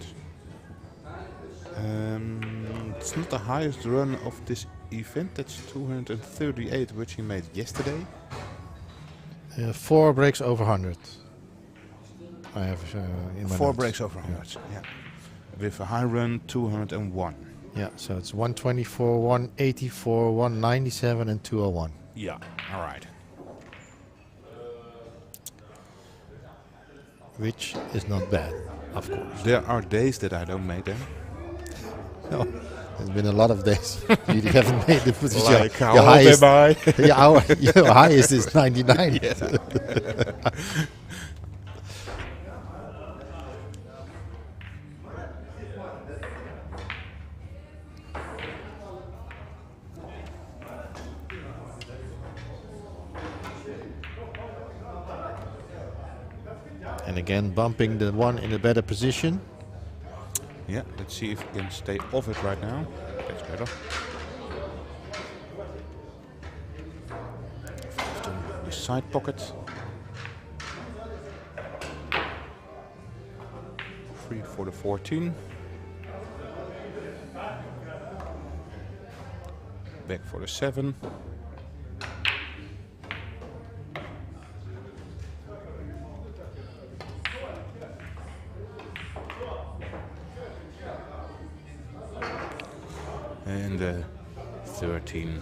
It's not the highest run of this event. That's 238, which he made yesterday. 4 breaks over 100. I have in my 4 notes. breaks over 100. Yeah. With a high run, 201. Yeah, so it's 124, 184, 197, and 201. Yeah. All right. which is not bad, of course. There are days that I don't make them. No, there's been a lot of days you haven't made the position. Like how old am I? Your highest is 99. And again, bumping the one in a better position. Yeah, let's see if we can stay off it right now. That's better. 15 the side pocket. 3 for the 14. Back for the 7. And the 13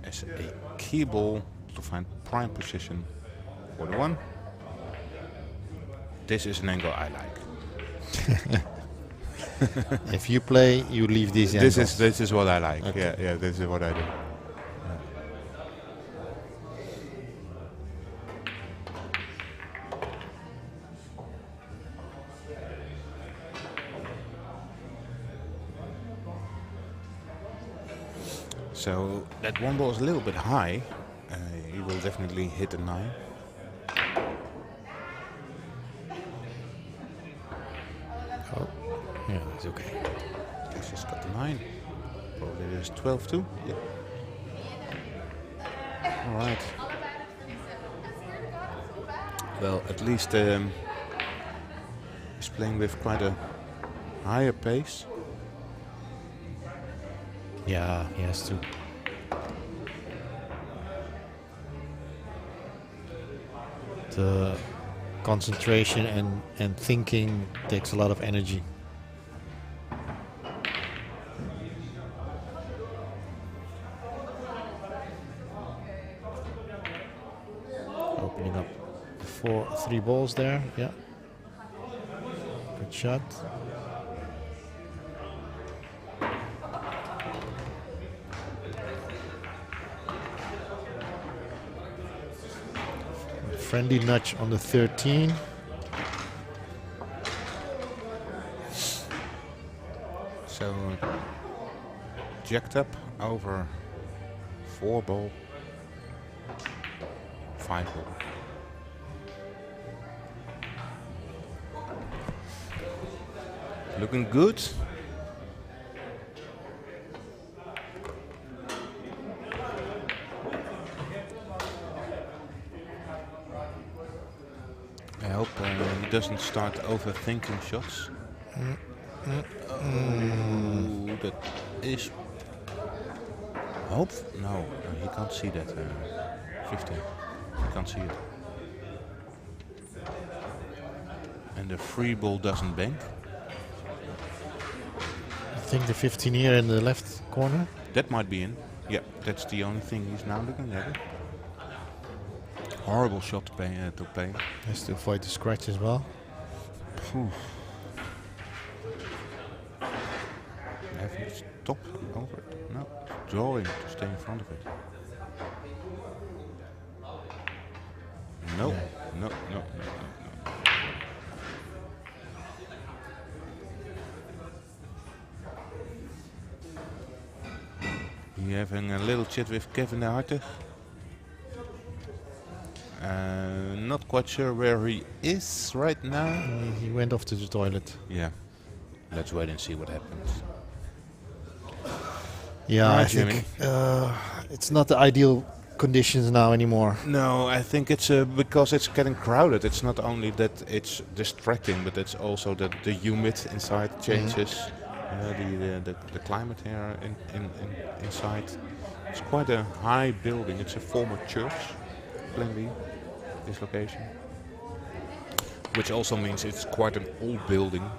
as a key ball to find prime position for the 1. This is an angle I like. If you play, you leave these angles. This is what I like. Okay. Yeah, this is what I do. So that one ball is a little bit high. He will definitely hit a 9. Oh, yeah, it's okay. He's just got the 9. Probably there's 12 too. Yeah. All right. Well, at least he's playing with quite a higher pace. Yeah, he has to. The concentration and thinking takes a lot of energy. Opening up the 3 balls there. Yeah. Good shot. Friendly nudge on the 13. So jacked up over 4 ball, 5 ball. Looking good. I hope he doesn't start overthinking shots. Oh, that is. Hope? No, he can't see that. 15. He can't see it. And the free ball doesn't bank. I think the 15 here in the left corner. That might be in. Yeah, that's the only thing he's now looking at. Horrible shot to play. Has to avoid the scratch as well. Have you stop over it? No, drawing to stay in front of it. No, no. You having a little chat with Kevin de Harte. Not quite sure where he is right now. He went off to the toilet. Yeah, let's wait and see what happens. Yeah, Right, I think it's not the ideal conditions now anymore. No, I think it's because it's getting crowded. It's not only that it's distracting, but it's also that the humid inside changes. The climate here inside. It's quite a high building. It's a former church, Plan B, this location. Which also means it's quite an old building.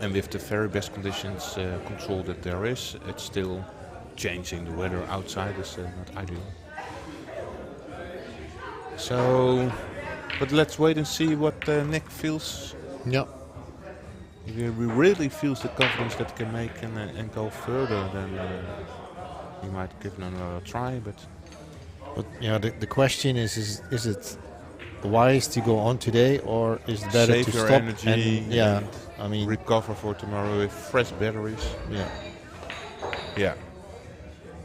And with the very best conditions control that there is, it's still changing. The weather outside is not ideal. So But let's wait and see what Nick feels. Yeah. If he really feels the confidence that he can make and go further, then he might give it another try. But yeah, the question is it wise to go on today, or is it better Save to your stop energy and yeah, and I mean, recover for tomorrow with fresh batteries. yeah. Yeah.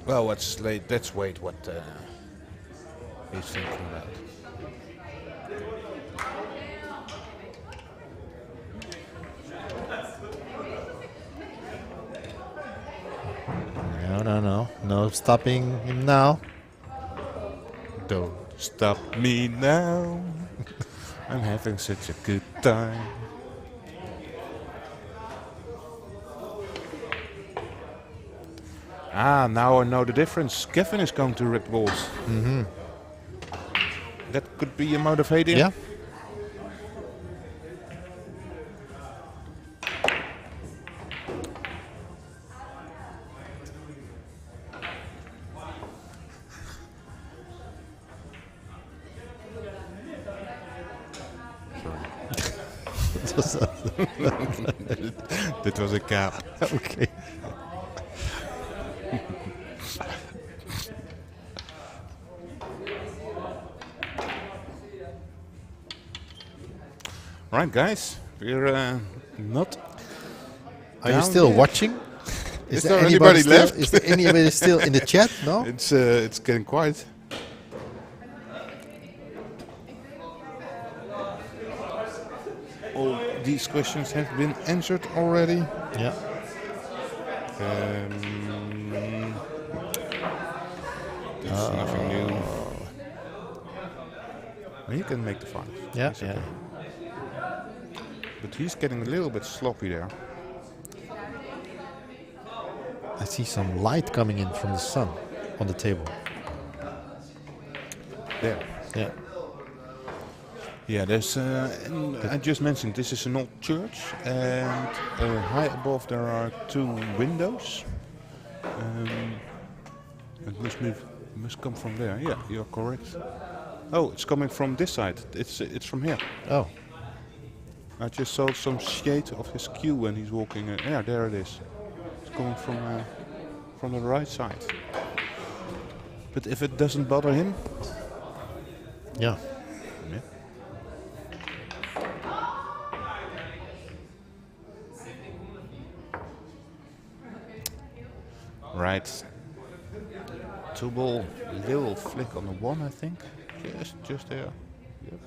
Well, let's wait what he's thinking about. No stopping him now. Don't stop me now. I'm having such a good time. Ah, now I know the difference. Kevin is going to red balls. Mm-hmm. That could be a motivating. Yeah. Dit was een kaap. Okay. Right, guys, we're not. Are you down still yet. watching? Is there anybody still, left? Is there anybody still in the chat? No. It's getting quiet. All these questions have been answered already. Yeah. There's nothing new. He can make the finals. Yeah. It's okay. But he's getting a little bit sloppy there. I see some light coming in from the sun on the table. There. Yeah. Yeah, there's. I just mentioned this is an old church, and high above there are 2 windows. It must come from there. Yeah, you're correct. Oh, it's coming from this side. It's from here. Oh. I just saw some shade of his cue when he's walking. Yeah, there it is. It's coming from the right side. But if it doesn't bother him, Yeah. yeah. Right. 2 ball, little flick on the 1, I think. Just there. Yep.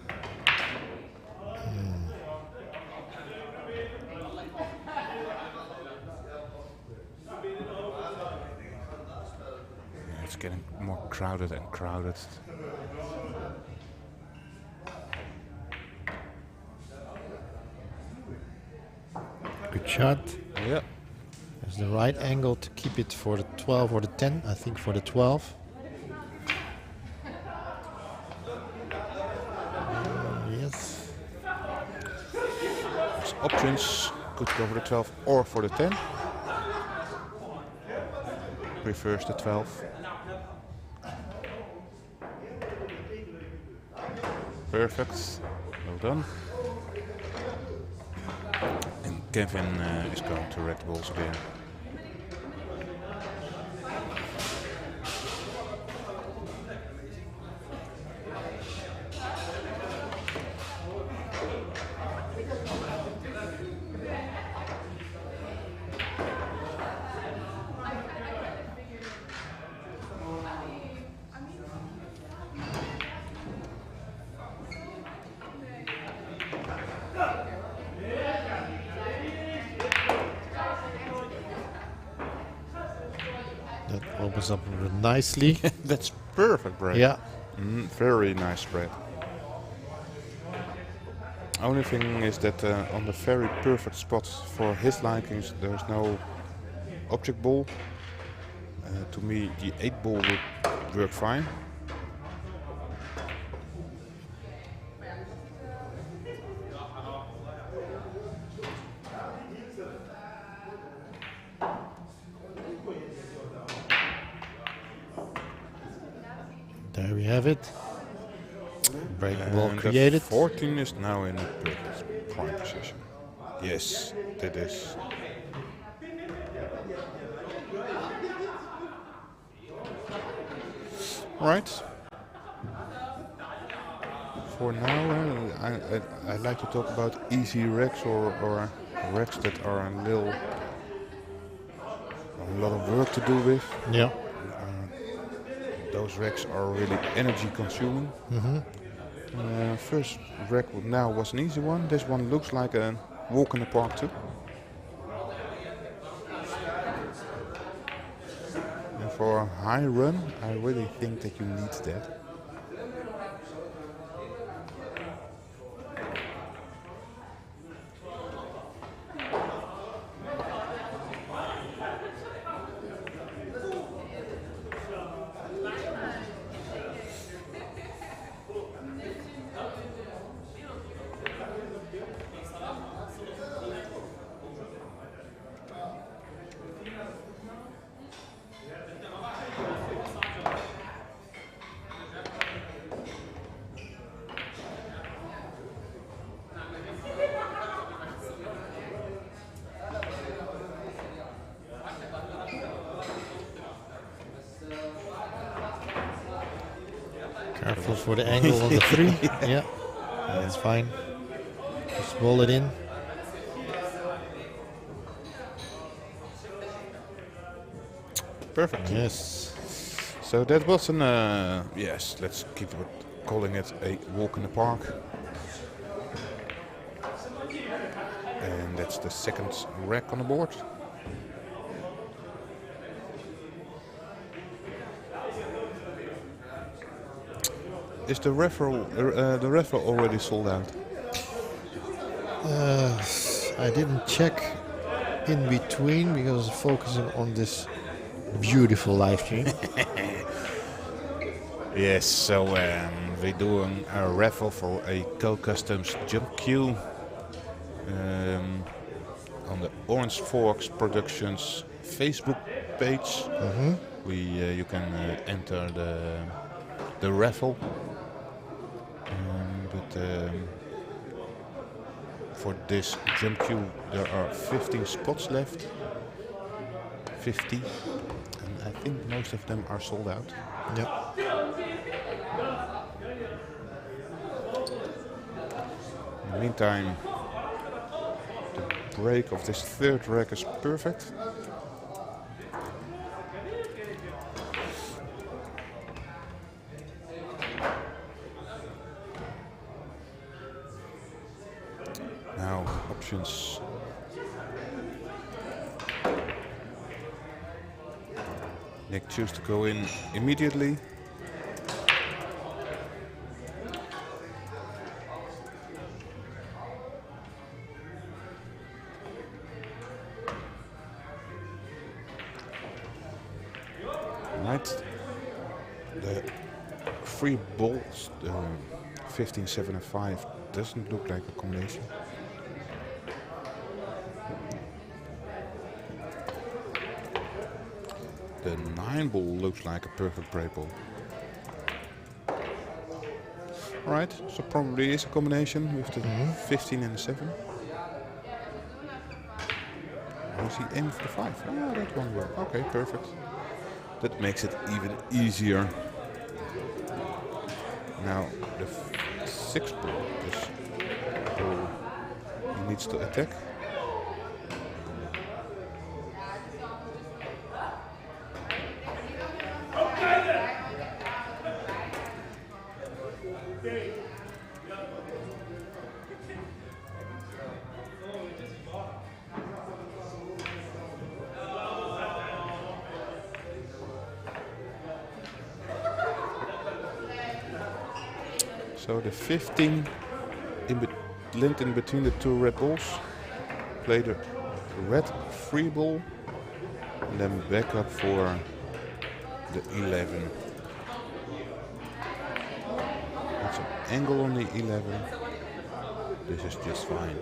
Yeah, it's getting more crowded and crowded. Good shot. Yeah. There's the right angle to keep it for the 12 or the 10. I think for the 12. Yes. There's options. Could go for the 12 or for the 10. Prefers the 12. Perfect. Well done. And Kevin is going to red balls again. That opens up nicely. That's perfect, Berg. Yeah. Very nice spread. Only thing is that on the very perfect spot for his likings, there's no object ball. To me, the 8 ball would work fine. There we have it. Break ball And created. the 14 is now in the prime position. Yes, that is. Right. For now, I like to talk about easy wrecks or wrecks that are a lot of work to do with. Yeah. Those wrecks are really energy consuming. First wreck now was an easy one. This one looks like a walk in the park too. And for a high run, I really think that you need that. Careful for the angle on the 3. Yeah, that's fine. Just roll it in. Perfect. Yes. So that was an, yes, let's keep calling it a walk in the park. And that's the second rack on the board. Is the raffle already sold out? I didn't check in between because focusing on this beautiful live stream. Yes, so we're doing a raffle for a Co-Customs jump queue on the Orange Forks Productions Facebook page. You can enter the raffle, but for this jump queue there are 15 spots left. 50, and I think most of them are sold out. Yep. In the meantime, the break of this third rack is perfect. Now, options. Nick choose to go in immediately. Right. The free balls, 15, 7 and 5 doesn't look like a combination. The 9 ball looks like a perfect break ball. Alright, so probably is a combination with the 15 and the 7. Was he aiming for the 5? Ah, that one will. Okay, perfect. That makes it even easier. Now the 6 ball he needs to attack. So the 15 linked in between the two red balls. Play the red free ball and then back up for the 11. That's an angle on the 11. This is just fine.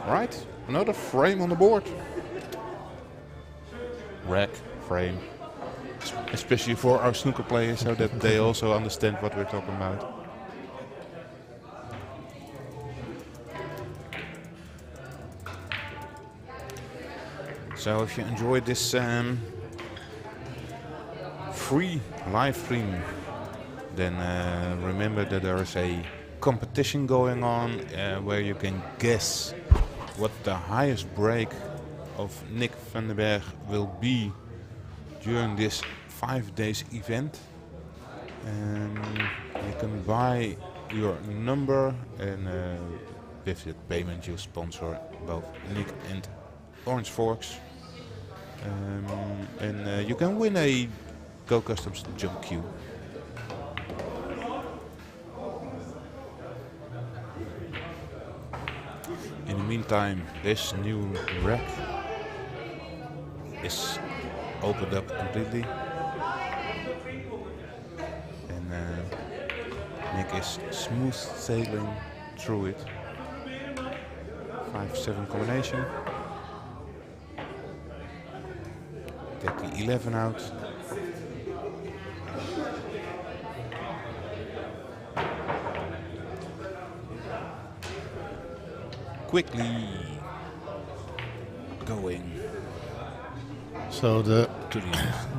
Right, another frame on the board. rack. frame, especially for our snooker players, so that they also understand what we're talking about. So if you enjoyed this free live stream, then remember that there is a competition going on where you can guess what the highest break of Nick van den Berg will be during this 5 days event. You can buy your number, and with the payment you sponsor both Nick and Orange Forks. You can win a Go Customs jump queue. In the meantime, this new rack is opened up completely, and Nick is smooth sailing through it. 5-7 combination. Take the 11 out. Quickly going. So the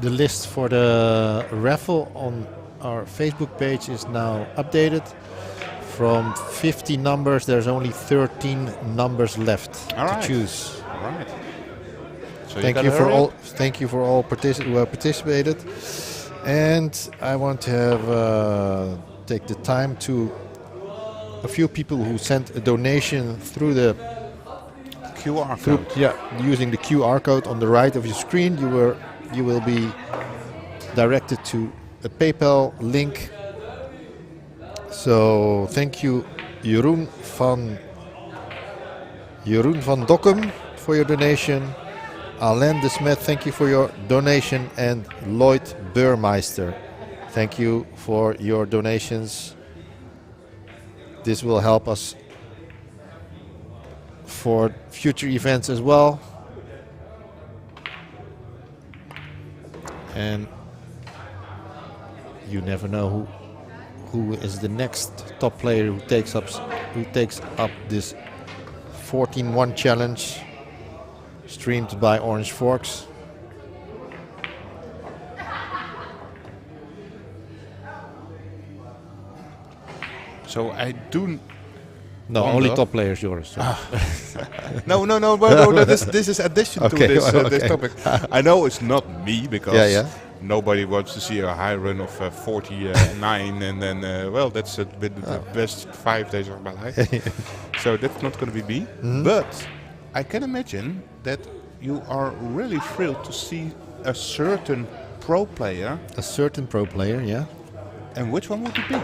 list for the raffle on our Facebook page is now updated. From 50 numbers, there's only 13 numbers left to choose. All right. So Thank you for all. Thank you for all who have participated, and I want to have take the time to a few people who sent a donation through the QR code. Using the QR code on the right of your screen. You will be directed to a PayPal link. So thank you, Jeroen van Dokkum, for your donation. Alain de Smet, thank you for your donation, and Lloyd Burmeister, thank you for your donations. This will help us for future events as well. And you never know who is the next top player who takes up this 14-1 challenge streamed by Orange Forks. So I do. No, only top players yours. So. No, this is addition to this topic. I know it's not me, because nobody wants to see a high run of 49 and then, that's been the best 5 days of my life. So that's not going to be me. Mm-hmm. But I can imagine that you are really thrilled to see a certain pro player. A certain pro player, yeah. And which one would it be?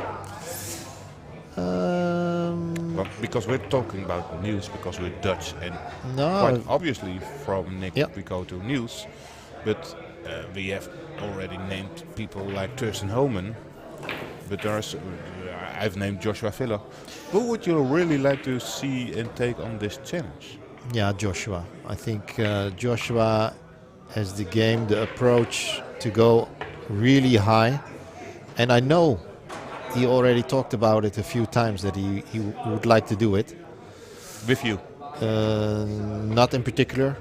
Well, because we're talking about news, because we're Dutch, and quite obviously from Nick we go to news, but we have already named people like Thurston Homan, but there's I've named Joshua Filler. Who would you really like to see and take on this challenge? Yeah, Joshua. I think Joshua has the game, the approach to go really high, and I know he already talked about it a few times that he would like to do it. With you? Not in particular,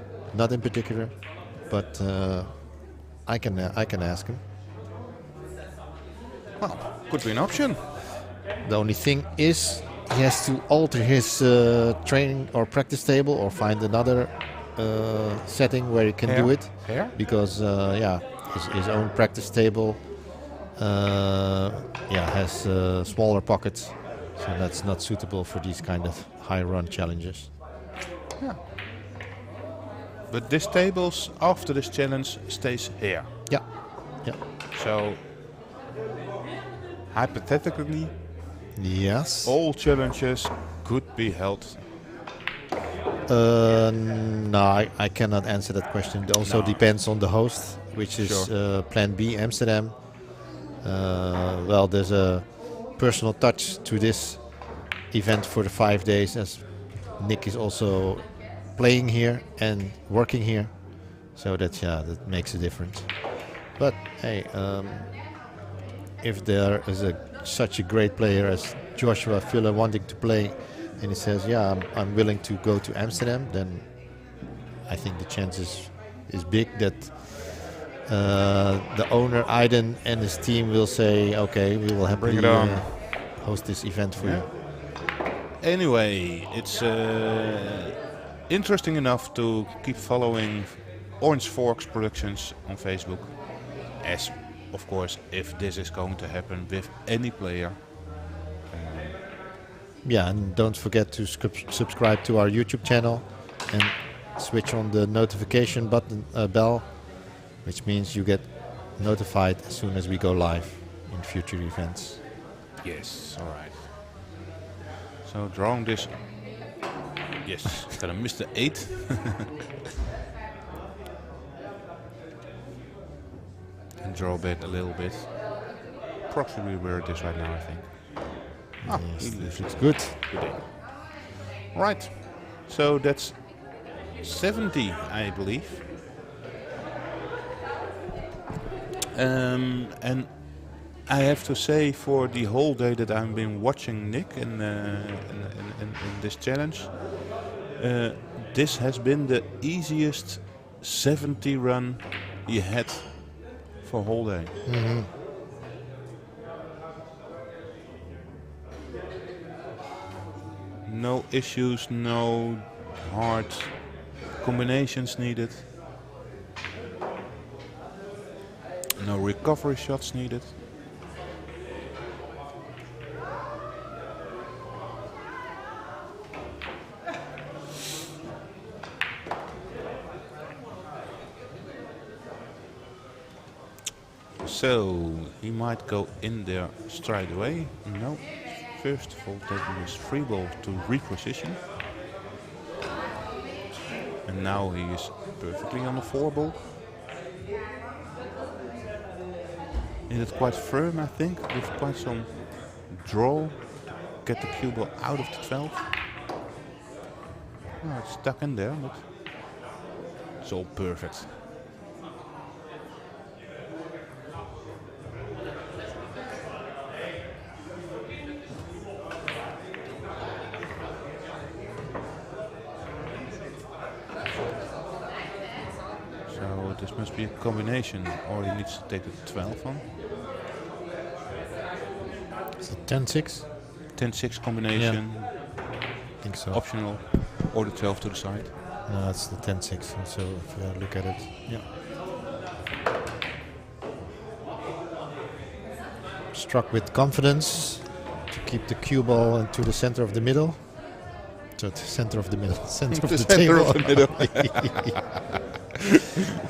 but I can ask him. Well, could be an option. The only thing is he has to alter his training or practice table, or find another setting where he can do it. Here? Because his own practice table has smaller pockets, so that's not suitable for these kind of high run challenges. Yeah. But this tables after this challenge stays here. Yeah. So hypothetically, yes, all challenges could be held. No, I cannot answer that question. It also depends on the host, which is Plan B Amsterdam. There's a personal touch to this event for the 5 days, as Nick is also playing here and working here. So that makes a difference. But hey, if there is such a great player as Joshua Filler wanting to play, and he says, "Yeah, I'm willing to go to Amsterdam," then I think the chance is big that the owner Aiden and his team will say, "Okay, we will happily host this event for you." Anyway, it's interesting enough to keep following Orange Forks Productions on Facebook. As, of course, if this is going to happen with any player. Yeah, and don't forget to subscribe to our YouTube channel and switch on the notification button bell, which means you get notified as soon as we go live in future events. Yes, all right. So drawing this, yes, gonna miss the 8. And draw a little bit. Approximately where it is right now, I think. Yes, this looks good. Right, so that's 70, I believe. And I have to say, for the whole day that I've been watching Nick in this challenge, this has been the easiest 70 run he had for a whole day. Mm-hmm. No issues, no hard combinations needed. No recovery shots needed. So he might go in there straight away. No. First of all, taking his free ball to reposition. And now he is perfectly on the 4 ball. He did quite firm, I think, with quite some draw. Get the cue ball out of the 12. Oh, it's stuck in there, but it's all perfect. So this must be a combination, or he needs to take the 12 on. Is it 10-6? 10-6 combination, I think so. optional, or the 12 to the side. No, it's the 10-6. So if you look at it, Yeah. struck with confidence to keep the cue ball into the center of the middle. So the center of the middle, center of the center table. of the middle.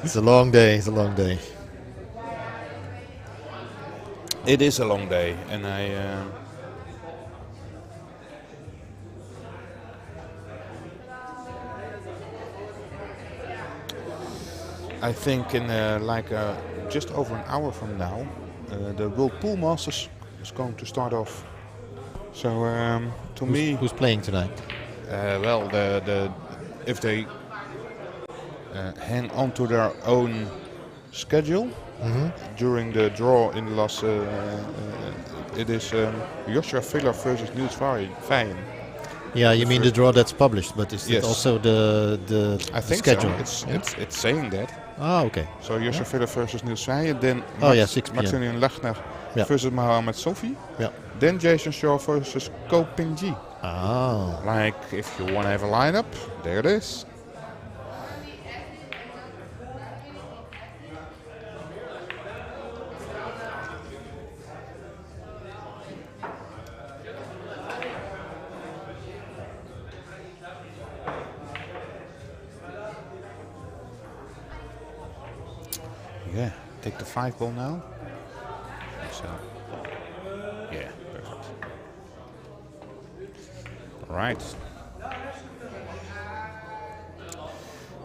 It's a long day. It's a long day. It is a long day, and I think in just over an hour from now, the World Pool Masters is going to start off. So to me, Who's playing tonight? well, if they hang on to their own schedule during the draw in the last, it is Joshua Filler versus Niels Vijen. Yeah, you mean the draw that's published, but is Yes. it also the I think schedule? so. Yeah? It's saying that. Ah, okay. So Joshua Filler versus Niels Vijen, then 6 p.m. Maximilian Lachner Yeah. versus Mohamed Sofi, Yeah. then Jason Shaw versus Ko Ping-ji. Ah. Like, if you want to have a lineup, there it is. Yeah, take the 5 ball now. So, yeah, perfect. All right.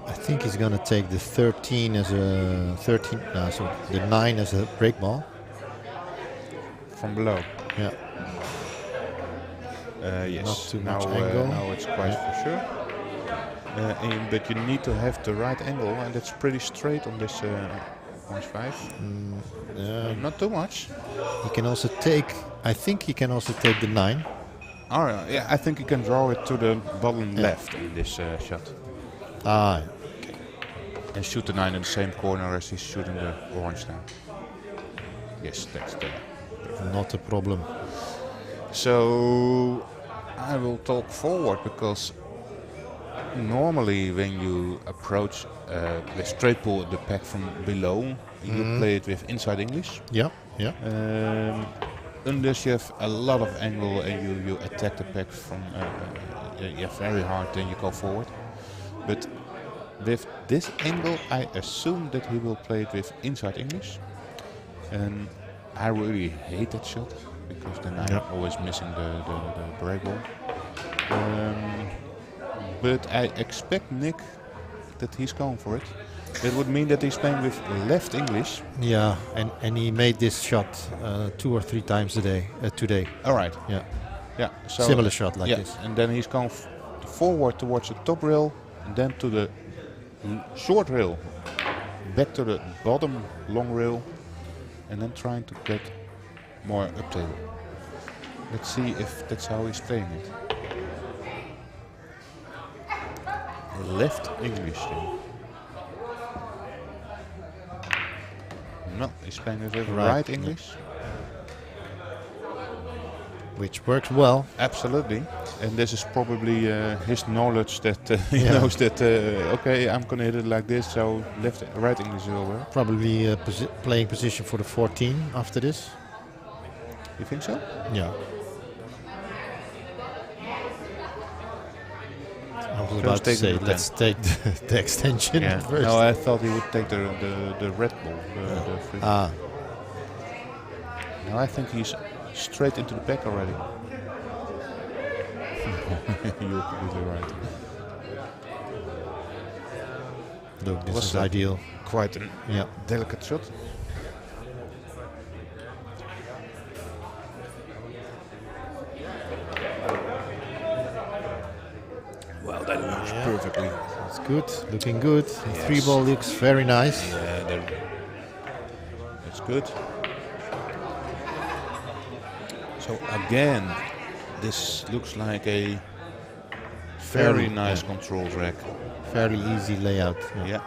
I think he's gonna take the 13 as a 13. No, so the 9 as a break ball. From below. Yeah. Yes. Not too now, much angle. now it's quite for sure. But you need to have the right angle, and it's pretty straight on this orange 5. Not too much. He can also take. I think he can also take the 9. All right, yeah, I think he can draw it to the bottom left in this shot. Ah, And shoot the 9 in the same corner as he's shooting the orange now. Yes, that's there. not a problem. So I will talk forward because normally when you approach the straight pull the pack from below, you play it with inside English. Yeah, yeah. Unless you have a lot of angle and you attack the pack from very hard, then you go forward. But with this angle, I assume that he will play it with inside English. And I really hate that shot because then I'm always missing the break ball. But I expect Nick that he's going for it. That would mean that he's playing with left English. Yeah, and he made this shot 2 or 3 times today. All right. Yeah. Yeah. So Similar shot like this. And then he's going forward towards the top rail, and then to the short rail, back to the bottom long rail, and then trying to get more up table. Let's see if that's how he's playing it. Left English then. No, he's playing with right English. Which works well. Absolutely. And this is probably his knowledge that he knows that, okay, I'm going to hit it like this, so right English will work. Probably playing position for the 14 after this. You think so? Yeah. I was about to say, let's take the extension first. No, I thought he would take the red ball. The free. No, I think he's straight into the back already. You're completely right. Look, this is ideal. Quite a delicate shot. Well, that looks perfectly. It's good, looking good. The 3 ball looks very nice. Yeah, that's good. So again, this looks like a very nice controls rack. Fairly easy layout. Yeah.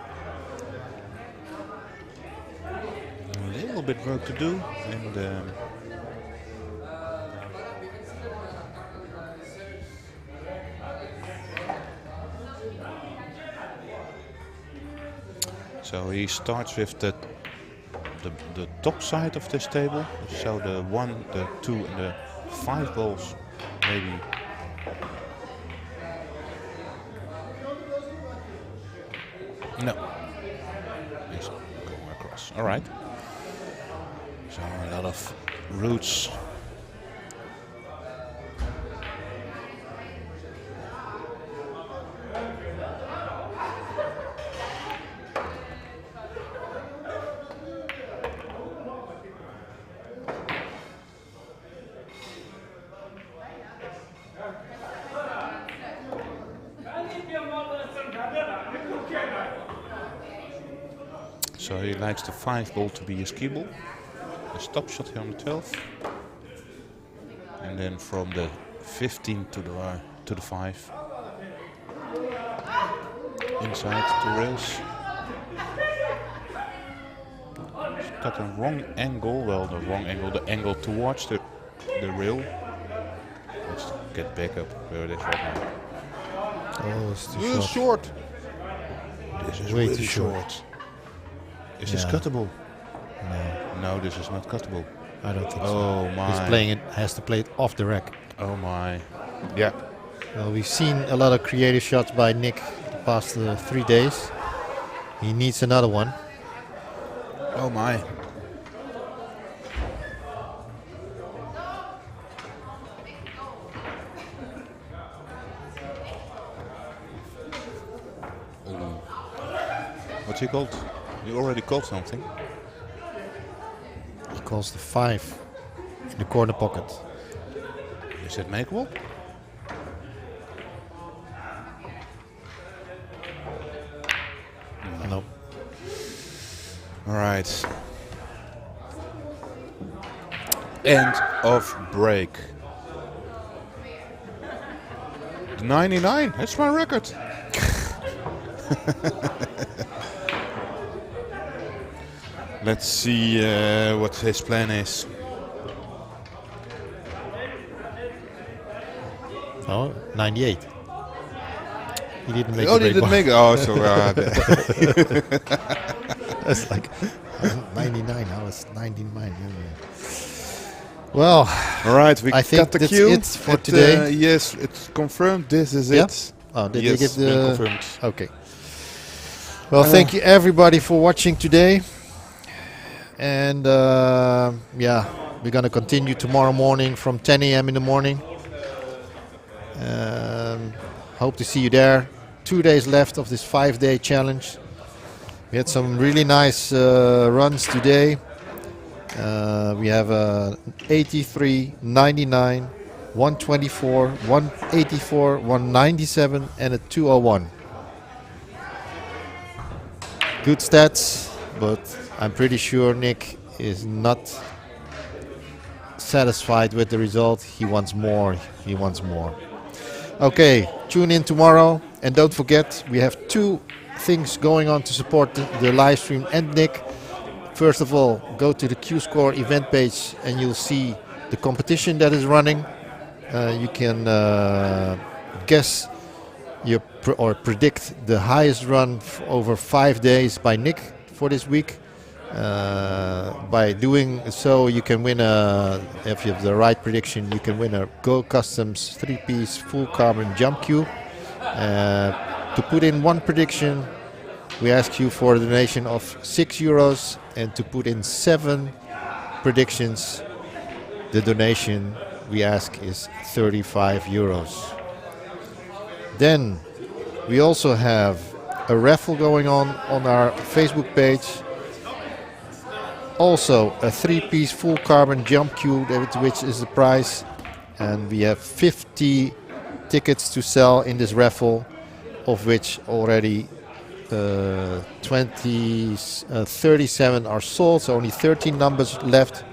A little bit work to do, and so he starts with the top side of this table. So the 1, the 2, and the 5 balls, maybe. No. He's going across. All right. So a lot of roots. So he likes the 5 ball to be his key ball. A stop shot here on the 12. And then from the 15 to the 5. Inside 2 rails. He's got a wrong angle. Well, the wrong angle. The angle towards the rail. Let's get back up where it is right now. Oh, it's too short. This is way really too short. Is this cuttable? No, this is not cuttable. I don't think so. Oh my. He's playing it, has to play it off the rack. Oh my. Yeah. Well, we've seen a lot of creative shots by Nick the past 3 days. He needs another one. Oh my. What's he called? You already called something. He calls the 5 in the corner pocket. Is that makeable? No. All right. End of break. 99. That's my record. Let's see what his plan is. Oh, 98. He didn't make Oh, the he didn't break make it. Oh, so That's like 99. I was 99. Well, all right. We I think got the that's cue. it for today. Yes, it's confirmed. This is Yeah? it. Oh, did Yes, they give been the... confirmed. Okay. Well, thank you everybody for watching today. And yeah, we're going to continue tomorrow morning from 10 a.m. in the morning. Hope to see you there. 2 days left of this 5-day challenge. We had some really nice runs today. We have 83, 99, 124, 184, 197 and a 201. Good stats, but I'm pretty sure Nick is not satisfied with the result. He wants more. He wants more. Okay, tune in tomorrow. And don't forget, we have 2 things going on to support the live stream and Nick. First of all, go to the Q-Score event page and you'll see the competition that is running. You can guess or predict the highest run over 5 days by Nick for this week. By doing so, you can win if you have the right prediction, you can win a Go Customs 3-piece full carbon jump cube. To put in one prediction, we ask you for a donation of €6, and to put in 7 predictions, the donation we ask is €35. Then we also have a raffle going on our Facebook page. Also a 3-piece full carbon jump cube, which is the prize, and we have 50 tickets to sell in this raffle, of which already 37 are sold, so only 13 numbers left.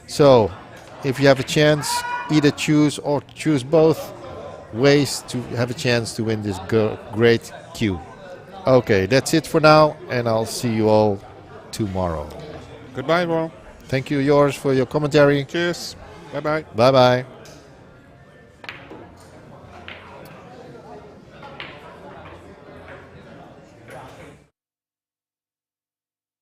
So if you have a chance, either choose or choose both ways to have a chance to win this great cube. Okay, that's it for now, and I'll see you all tomorrow. Goodbye, everyone. Thank you, Joris, for your commentary. Cheers. Bye-bye. Bye-bye.